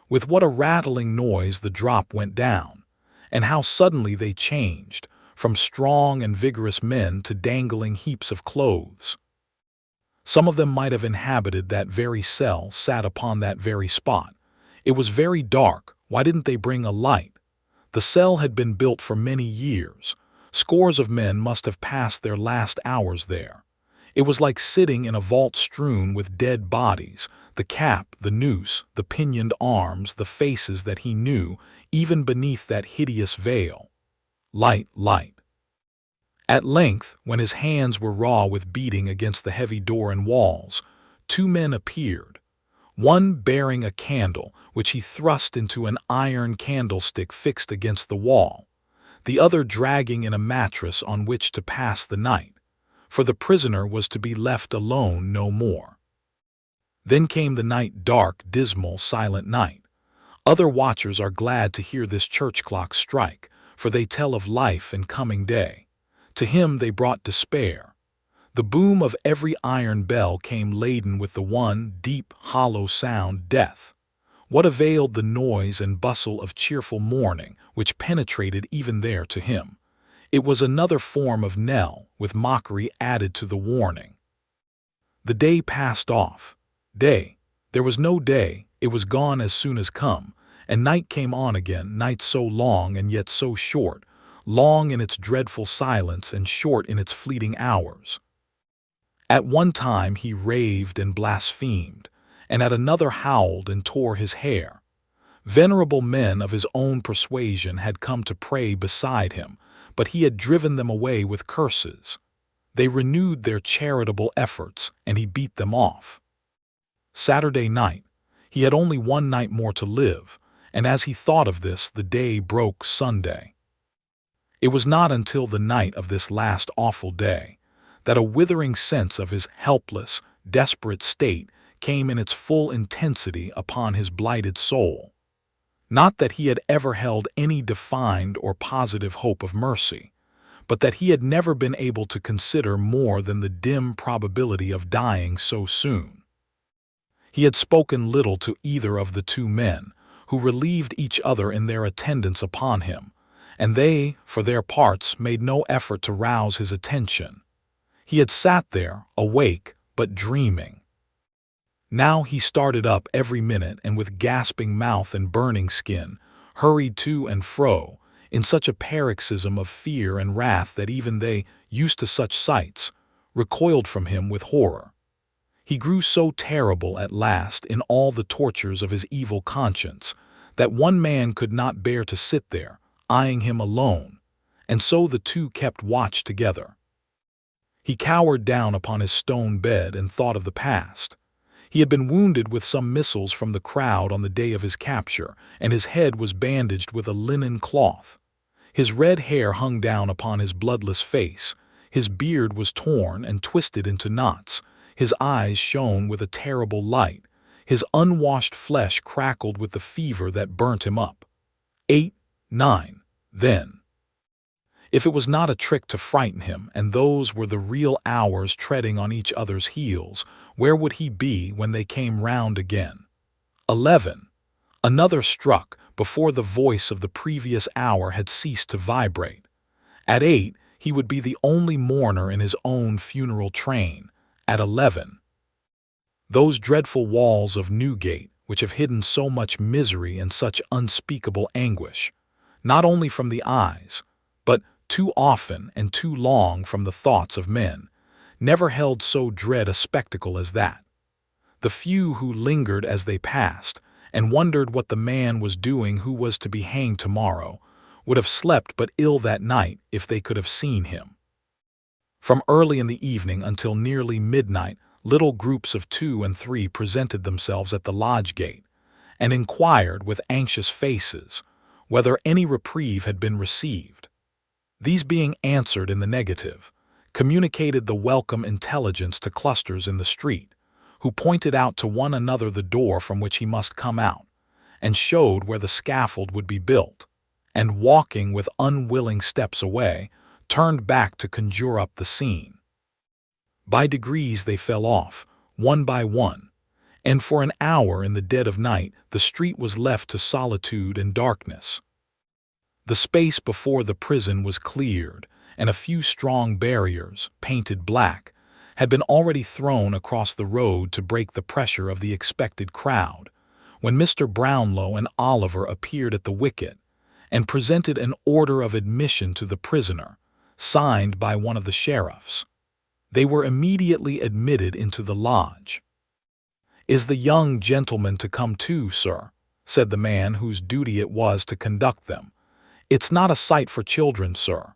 With what a rattling noise the drop went down, and how suddenly they changed, from strong and vigorous men to dangling heaps of clothes. Some of them might have inhabited that very cell, sat upon that very spot. It was very dark, why didn't they bring a light? The cell had been built for many years. Scores of men must have passed their last hours there. It was like sitting in a vault strewn with dead bodies, the cap, the noose, the pinioned arms, the faces that he knew, even beneath that hideous veil. Light, light. At length, when his hands were raw with beating against the heavy door and walls, two men appeared, one bearing a candle which he thrust into an iron candlestick fixed against the wall, the other dragging in a mattress on which to pass the night, for the prisoner was to be left alone no more. Then came the night, dark, dismal, silent night. Other watchers are glad to hear this church clock strike, for they tell of life and coming day. To him they brought despair. The boom of every iron bell came laden with the one deep, hollow sound, death. What availed the noise and bustle of cheerful mourning, which penetrated even there to him? It was another form of knell, with mockery added to the warning. The day passed off. Day. There was no day, it was gone as soon as come, and night came on again, night so long and yet so short, long in its dreadful silence and short in its fleeting hours. At one time he raved and blasphemed, and at another howled and tore his hair. Venerable men of his own persuasion had come to pray beside him, but he had driven them away with curses. They renewed their charitable efforts, and he beat them off. Saturday night. He had only one night more to live, and as he thought of this, the day broke Sunday. It was not until the night of this last awful day that a withering sense of his helpless, desperate state came in its full intensity upon his blighted soul. Not that he had ever held any defined or positive hope of mercy, but that he had never been able to consider more than the dim probability of dying so soon. He had spoken little to either of the two men, who relieved each other in their attendance upon him, and they, for their parts, made no effort to rouse his attention. He had sat there, awake, but dreaming. Now he started up every minute and with gasping mouth and burning skin, hurried to and fro, in such a paroxysm of fear and wrath that even they, used to such sights, recoiled from him with horror. He grew so terrible at last in all the tortures of his evil conscience that one man could not bear to sit there, eyeing him alone, and so the two kept watch together. He cowered down upon his stone bed and thought of the past. He had been wounded with some missiles from the crowd on the day of his capture, and his head was bandaged with a linen cloth. His red hair hung down upon his bloodless face, his beard was torn and twisted into knots, his eyes shone with a terrible light, his unwashed flesh crackled with the fever that burnt him up. 8, 9, then. If it was not a trick to frighten him, and those were the real hours treading on each other's heels, where would he be when they came round again? 11. Another struck before the voice of the previous hour had ceased to vibrate. At 8, he would be the only mourner in his own funeral train. At 11. Those dreadful walls of Newgate, which have hidden so much misery and such unspeakable anguish, not only from the eyes, but too often and too long from the thoughts of men, never held so dread a spectacle as that. The few who lingered as they passed, and wondered what the man was doing who was to be hanged tomorrow, would have slept but ill that night if they could have seen him. From early in the evening until nearly midnight, little groups of 2 and 3 presented themselves at the lodge gate, and inquired with anxious faces whether any reprieve had been received. These being answered in the negative, communicated the welcome intelligence to clusters in the street, who pointed out to one another the door from which he must come out, and showed where the scaffold would be built, and walking with unwilling steps away, turned back to conjure up the scene. By degrees they fell off, one by one, and for an hour in the dead of night the street was left to solitude and darkness. The space before the prison was cleared, and a few strong barriers, painted black, had been already thrown across the road to break the pressure of the expected crowd, when Mr. Brownlow and Oliver appeared at the wicket, and presented an order of admission to the prisoner, signed by one of the sheriffs. They were immediately admitted into the lodge. "Is the young gentleman to come too, sir?" said the man whose duty it was to conduct them. "It's not a sight for children, sir."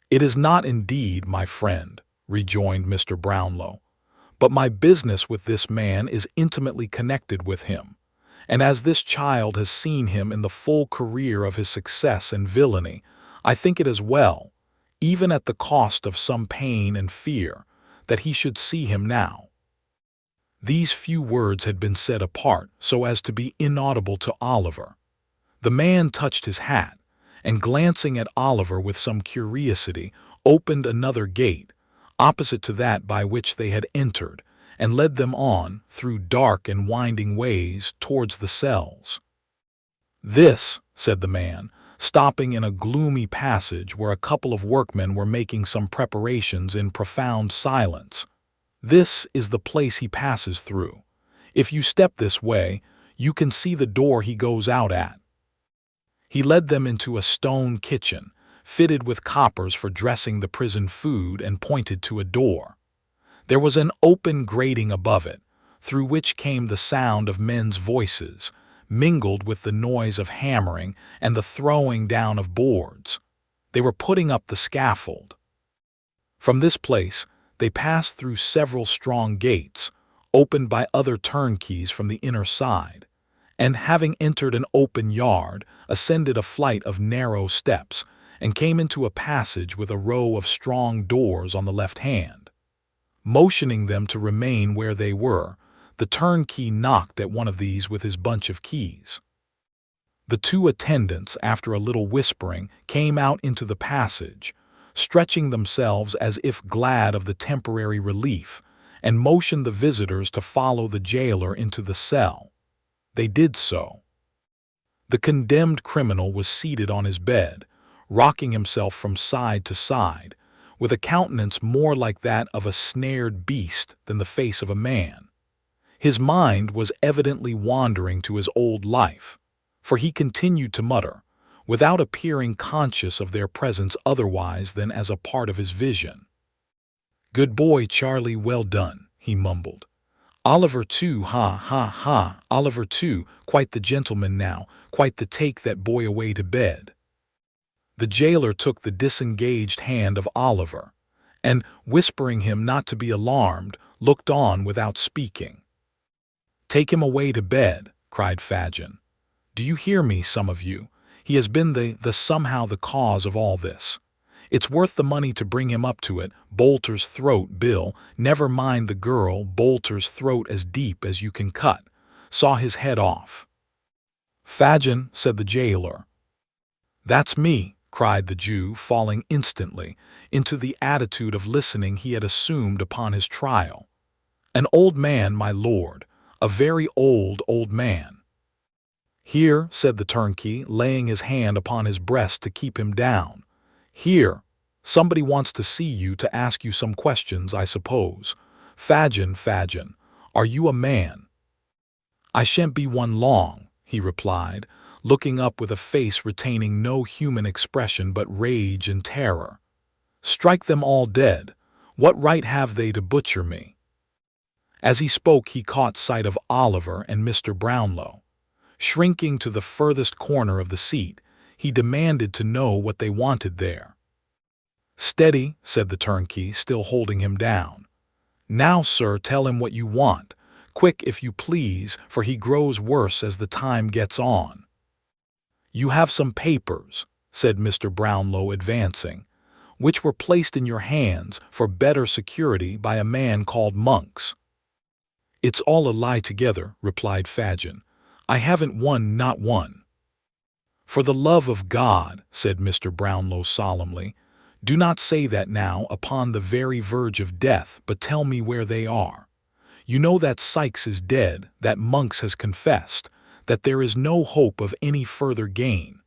"It is not indeed, my friend," rejoined Mr. Brownlow, "but my business with this man is intimately connected with him, and as this child has seen him in the full career of his success and villainy, I think it as well, even at the cost of some pain and fear, that he should see him now." These few words had been said apart so as to be inaudible to Oliver. The man touched his hat, and glancing at Oliver with some curiosity, opened another gate, opposite to that by which they had entered, and led them on, through dark and winding ways, towards the cells. "This," said the man, stopping in a gloomy passage where a couple of workmen were making some preparations in profound silence, "this is the place he passes through. If you step this way, you can see the door he goes out at." He led them into a stone kitchen, fitted with coppers for dressing the prison food, and pointed to a door. There was an open grating above it, through which came the sound of men's voices, mingled with the noise of hammering and the throwing down of boards. They were putting up the scaffold. From this place they passed through several strong gates, opened by other turnkeys from the inner side, and, having entered an open yard, ascended a flight of narrow steps, and came into a passage with a row of strong doors on the left hand. Motioning them to remain where they were, the turnkey knocked at one of these with his bunch of keys. The 2 attendants, after a little whispering, came out into the passage, stretching themselves as if glad of the temporary relief, and motioned the visitors to follow the jailer into the cell. They did so. The condemned criminal was seated on his bed, rocking himself from side to side, with a countenance more like that of a snared beast than the face of a man. His mind was evidently wandering to his old life, for he continued to mutter, without appearing conscious of their presence otherwise than as a part of his vision. "Good boy, Charlie, well done," he mumbled. "Oliver too, ha, ha, ha, Oliver too, quite the gentleman now, quite the take that boy away to bed." The jailer took the disengaged hand of Oliver, and, whispering him not to be alarmed, looked on without speaking. "Take him away to bed," cried Fagin. "Do you hear me, some of you? He has been somehow the cause of all this. It's worth the money to bring him up to it. Bolter's throat, Bill, never mind the girl, Bolter's throat as deep as you can cut. Saw his head off." "Fagin," said the jailer. "That's me," cried the Jew, falling instantly into the attitude of listening he had assumed upon his trial. "An old man, my lord, a very old man." "Here," said the turnkey, laying his hand upon his breast to keep him down. "Here, somebody wants to see you to ask you some questions, I suppose. Fagin, are you a man?" "I shan't be one long," he replied, looking up with a face retaining no human expression but rage and terror. "Strike them all dead. What right have they to butcher me?" As he spoke, he caught sight of Oliver and Mr. Brownlow. Shrinking to the furthest corner of the seat, he demanded to know what they wanted there. "Steady," said the turnkey, still holding him down. "Now, sir, tell him what you want. Quick, if you please, for he grows worse as the time gets on." "You have some papers," said Mr. Brownlow, advancing, "which were placed in your hands for better security by a man called Monks." "It's all a lie together," replied Fagin. "I haven't one, not one." "For the love of God," said Mr. Brownlow solemnly, "do not say that now upon the very verge of death, but tell me where they are. You know that Sikes is dead, that Monks has confessed, that there is no hope of any further gain.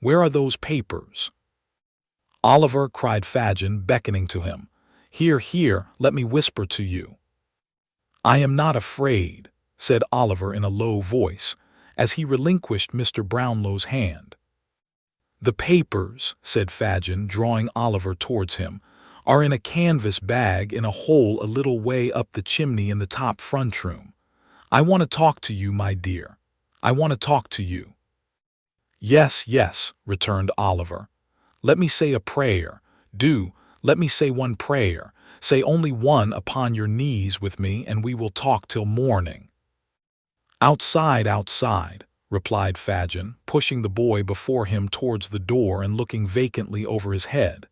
Where are those papers?" "Oliver," cried Fagin, beckoning to him. Here, let me whisper to you." "I am not afraid," said Oliver in a low voice, as he relinquished Mr. Brownlow's hand. "The papers," said Fagin, drawing Oliver towards him, "are in a canvas bag in a hole a little way up the chimney in the top front room. I want to talk to you, my dear. I want to talk to you." Yes, returned Oliver. "Let me say a prayer. Do, let me say one prayer. Say only one upon your knees with me, and we will talk till morning." Outside, replied Fagin, pushing the boy before him towards the door and looking vacantly over his head.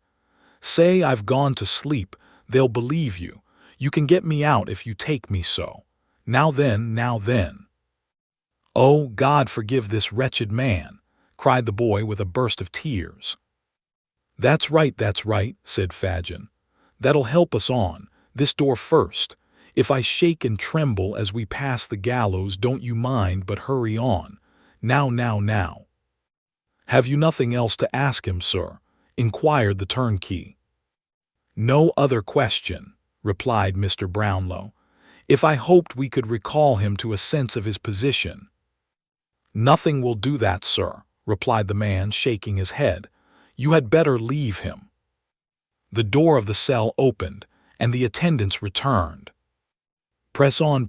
"Say I've gone to sleep, they'll believe you. You can get me out if you take me so. Now then. "Oh, God forgive this wretched man," cried the boy with a burst of tears. That's right, said Fagin. "That'll help us on. This door first. If I shake and tremble as we pass the gallows, don't you mind, but hurry on. Now. "Have you nothing else to ask him, sir?" inquired the turnkey. "No other question," replied Mr. Brownlow. "If I hoped we could recall him to a sense of his position." "Nothing will do that, sir," replied the man, shaking his head. "You had better leave him." The door of the cell opened, and the attendants returned. Press on,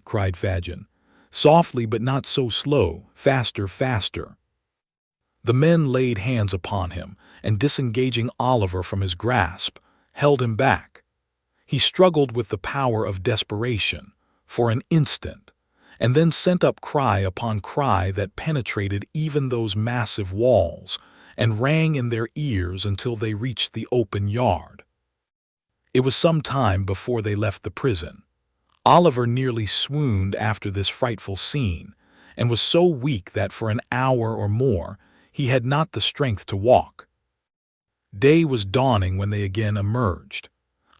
cried Fagin. "Softly, but not so slow. Faster." The men laid hands upon him, and disengaging Oliver from his grasp, held him back. He struggled with the power of desperation, for an instant, and then sent up cry upon cry that penetrated even those massive walls, and rang in their ears until they reached the open yard. It was some time before they left the prison. Oliver nearly swooned after this frightful scene, and was so weak that for an hour or more he had not the strength to walk. Day was dawning when they again emerged.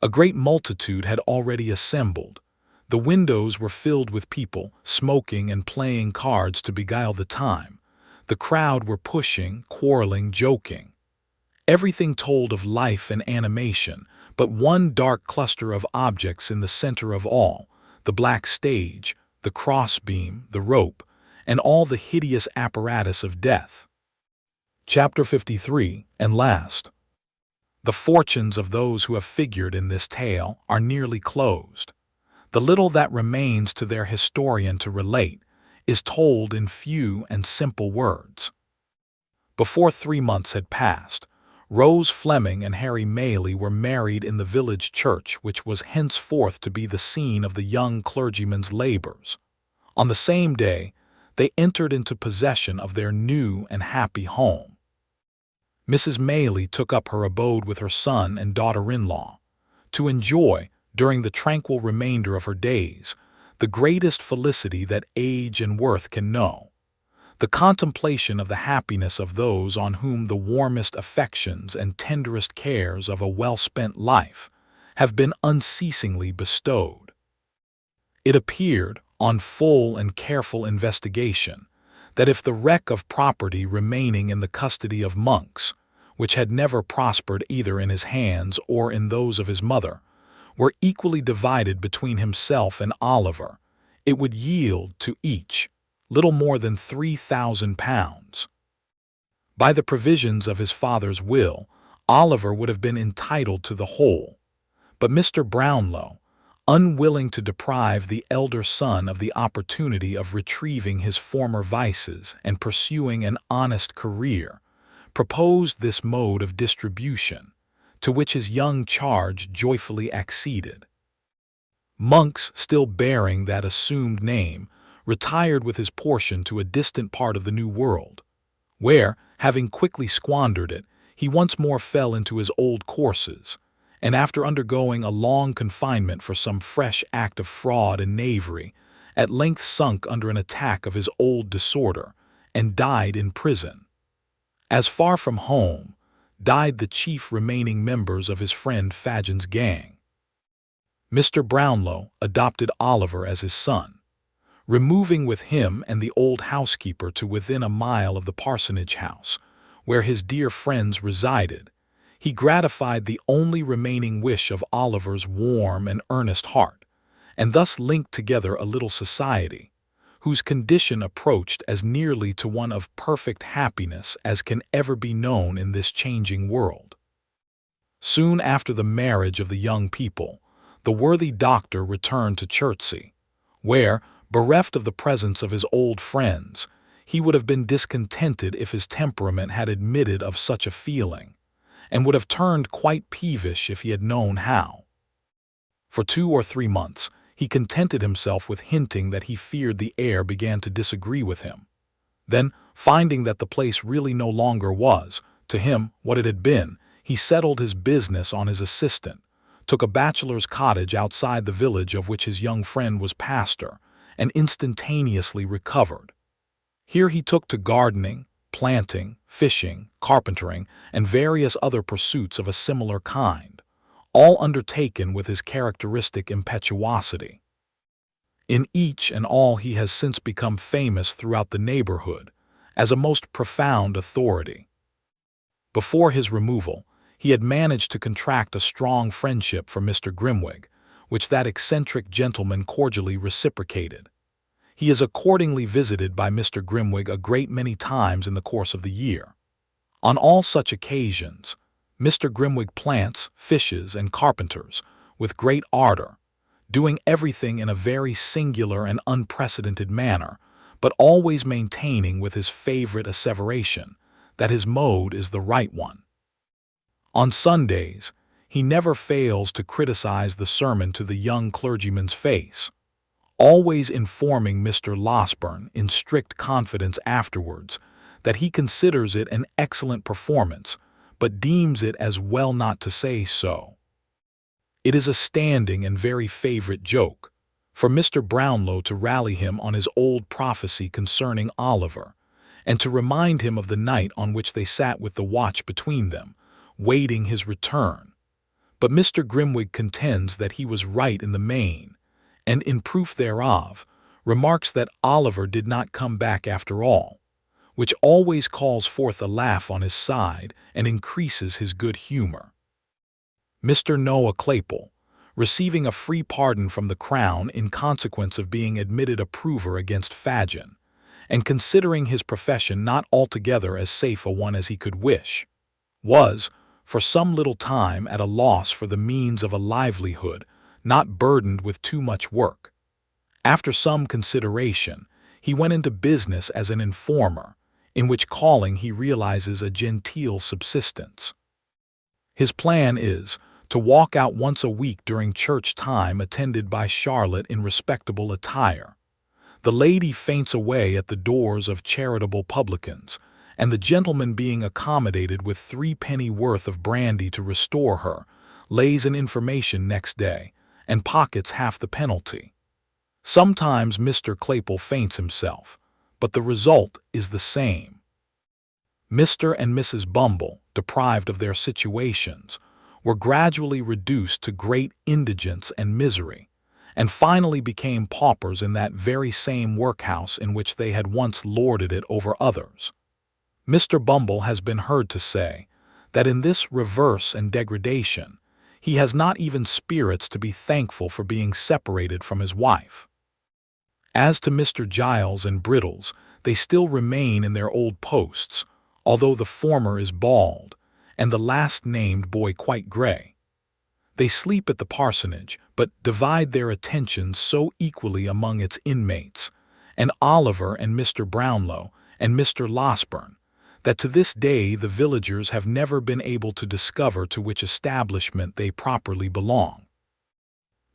A great multitude had already assembled. The windows were filled with people, smoking and playing cards to beguile the time. The crowd were pushing, quarreling, joking. Everything told of life and animation, but one dark cluster of objects in the center of all, the black stage, the crossbeam, the rope, and all the hideous apparatus of death. Chapter 53, and last. The fortunes of those who have figured in this tale are nearly closed. The little that remains to their historian to relate is told in few and simple words. Before 3 months had passed, Rose Fleming and Harry Maylie were married in the village church which was henceforth to be the scene of the young clergyman's labors. On the same day, they entered into possession of their new and happy home. Mrs. Maylie took up her abode with her son and daughter-in-law, to enjoy, during the tranquil remainder of her days, the greatest felicity that age and worth can know. The contemplation of the happiness of those on whom the warmest affections and tenderest cares of a well-spent life have been unceasingly bestowed. It appeared, on full and careful investigation, that if the wreck of property remaining in the custody of monks, which had never prospered either in his hands or in those of his mother, were equally divided between himself and Oliver, it would yield to each little more than £3,000. By the provisions of his father's will, Oliver would have been entitled to the whole, but Mr. Brownlow, unwilling to deprive the elder son of the opportunity of retrieving his former vices and pursuing an honest career, proposed this mode of distribution, to which his young charge joyfully acceded. Monks, still bearing that assumed name, retired with his portion to a distant part of the New World, where, having quickly squandered it, he once more fell into his old courses, and after undergoing a long confinement for some fresh act of fraud and knavery, at length sunk under an attack of his old disorder, and died in prison. As far from home, died the chief remaining members of his friend FAGIN'S gang. Mr. Brownlow adopted Oliver as his son. Removing with him and the old housekeeper to within a mile of the parsonage house, where his dear friends resided, he gratified the only remaining wish of Oliver's warm and earnest heart, and thus linked together a little society, whose condition approached as nearly to one of perfect happiness as can ever be known in this changing world. Soon after the marriage of the young people, the worthy doctor returned to Chertsey, where, bereft of the presence of his old friends, he would have been discontented if his temperament had admitted of such a feeling, and would have turned quite peevish if he had known how. For 2 or 3 months, he contented himself with hinting that he feared the air began to disagree with him. Then, finding that the place really no longer was, to him, what it had been, he settled his business on his assistant, took a bachelor's cottage outside the village of which his young friend was pastor, and instantaneously recovered. Here he took to gardening, planting, fishing, carpentering, and various other pursuits of a similar kind, all undertaken with his characteristic impetuosity. In each and all he has since become famous throughout the neighborhood as a most profound authority. Before his removal, he had managed to contract a strong friendship for Mr. Grimwig, which that eccentric gentleman cordially reciprocated. He is accordingly visited by Mr. Grimwig a great many times in the course of the year. On all such occasions, Mr. Grimwig plants, fishes, and carpenters with great ardor, doing everything in a very singular and unprecedented manner, but always maintaining with his favorite asseveration that his mode is the right one. On Sundays, he never fails to criticize the sermon to the young clergyman's face, always informing Mr. Losberne in strict confidence afterwards that he considers it an excellent performance, but deems it as well not to say so. It is a standing and very favorite joke for Mr. Brownlow to rally him on his old prophecy concerning Oliver, and to remind him of the night on which they sat with the watch between them, waiting his return. But Mr. Grimwig contends that he was right in the main, and in proof thereof, remarks that Oliver did not come back after all, which always calls forth a laugh on his side and increases his good humor. Mr. Noah Claypole, receiving a free pardon from the Crown in consequence of being admitted a prover against Fagin, and considering his profession not altogether as safe a one as he could wish, was, for some little time, at a loss for the means of a livelihood not burdened with too much work. After some consideration, he went into business as an informer, in which calling he realizes a genteel subsistence. His plan is to walk out once a week during church time attended by Charlotte in respectable attire. The lady faints away at the doors of charitable publicans, and the gentleman, being accommodated with 3 penny worth of brandy to restore her, lays an information next day, and pockets half the penalty. Sometimes Mr. Claypole faints himself, but the result is the same. Mr. and Mrs. Bumble, deprived of their situations, were gradually reduced to great indigence and misery, and finally became paupers in that very same workhouse in which they had once lorded it over others. Mr. Bumble has been heard to say that in this reverse and degradation, he has not even spirits to be thankful for being separated from his wife. As to Mr. Giles and Brittles, they still remain in their old posts, although the former is bald, and the last-named boy quite gray. They sleep at the parsonage, but divide their attentions so equally among its inmates, and Oliver and Mr. Brownlow and Mr. Losberne, that to this day the villagers have never been able to discover to which establishment they properly belong.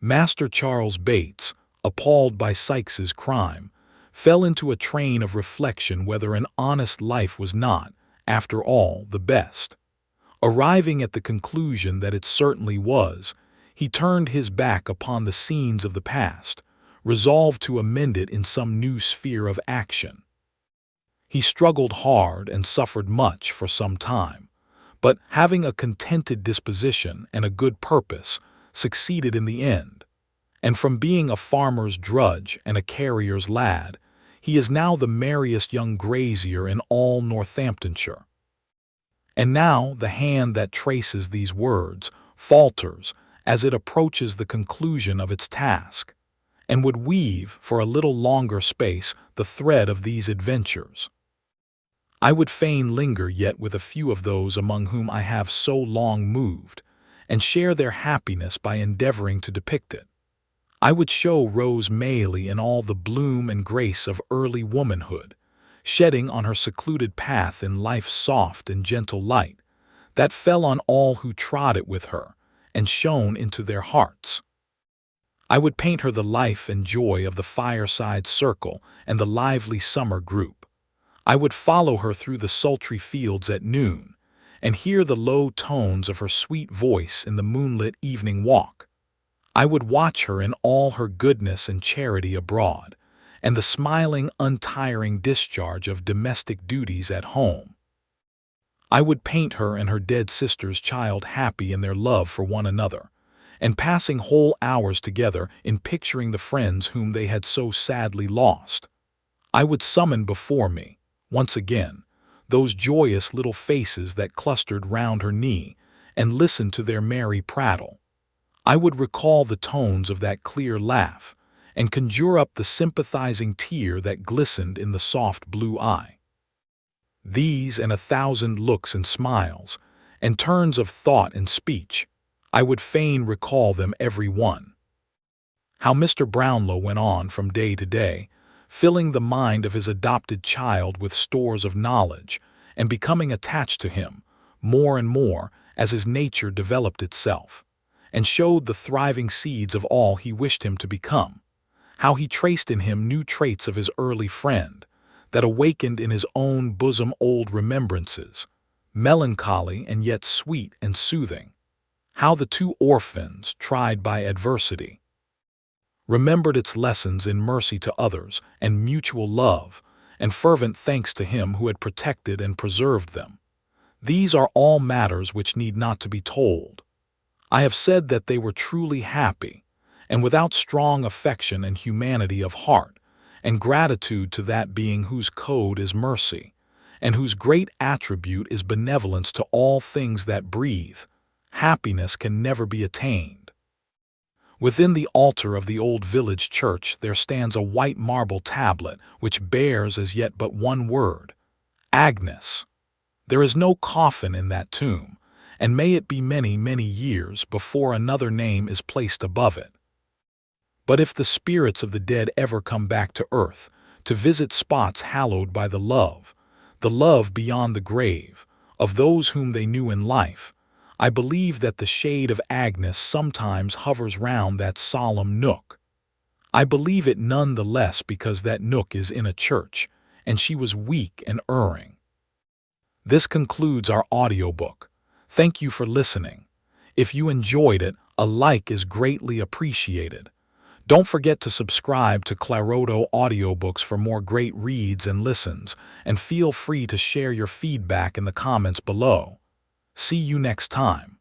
Master Charles Bates, appalled by Sikes's crime, fell into a train of reflection whether an honest life was not, after all, the best. Arriving at the conclusion that it certainly was, he turned his back upon the scenes of the past, resolved to amend it in some new sphere of action. He struggled hard and suffered much for some time, but having a contented disposition and a good purpose, succeeded in the end. And from being a farmer's drudge and a carrier's lad, he is now the merriest young grazier in all Northamptonshire. And now the hand that traces these words falters as it approaches the conclusion of its task, and would weave for a little longer space the thread of these adventures. I would fain linger yet with a few of those among whom I have so long moved, and share their happiness by endeavoring to depict it. I would show Rose Maylie in all the bloom and grace of early womanhood, shedding on her secluded path in life's soft and gentle light, that fell on all who trod it with her, and shone into their hearts. I would paint her the life and joy of the fireside circle and the lively summer group. I would follow her through the sultry fields at noon, and hear the low tones of her sweet voice in the moonlit evening walk. I would watch her in all her goodness and charity abroad, and the smiling, untiring discharge of domestic duties at home. I would paint her and her dead sister's child happy in their love for one another, and passing whole hours together in picturing the friends whom they had so sadly lost. I would summon before me, once again, those joyous little faces that clustered round her knee, and listen to their merry prattle. I would recall the tones of that clear laugh, and conjure up the sympathizing tear that glistened in the soft blue eye. These and 1,000 looks and smiles, and turns of thought and speech, I would fain recall them every one. How Mr. Brownlow went on from day to day, filling the mind of his adopted child with stores of knowledge, and becoming attached to him, more and more, as his nature developed itself, and showed the thriving seeds of all he wished him to become. How he traced in him new traits of his early friend, that awakened in his own bosom old remembrances, melancholy and yet sweet and soothing. How the two orphans, tried by adversity, remembered its lessons in mercy to others and mutual love, and fervent thanks to him who had protected and preserved them. These are all matters which need not to be told. I have said that they were truly happy, and without strong affection and humanity of heart, and gratitude to that being whose code is mercy, and whose great attribute is benevolence to all things that breathe, happiness can never be attained. Within the altar of the old village church there stands a white marble tablet which bears as yet but one word, Agnes. There is no coffin in that tomb, and may it be many, many years before another name is placed above it. But if the spirits of the dead ever come back to earth, to visit spots hallowed by the love beyond the grave, of those whom they knew in life, I believe that the shade of Agnes sometimes hovers round that solemn nook. I believe it none the less because that nook is in a church, and she was weak and erring. This concludes our audiobook. Thank you for listening. If you enjoyed it, a like is greatly appreciated. Don't forget to subscribe to Claroto Audiobooks for more great reads and listens, and feel free to share your feedback in the comments below. See you next time.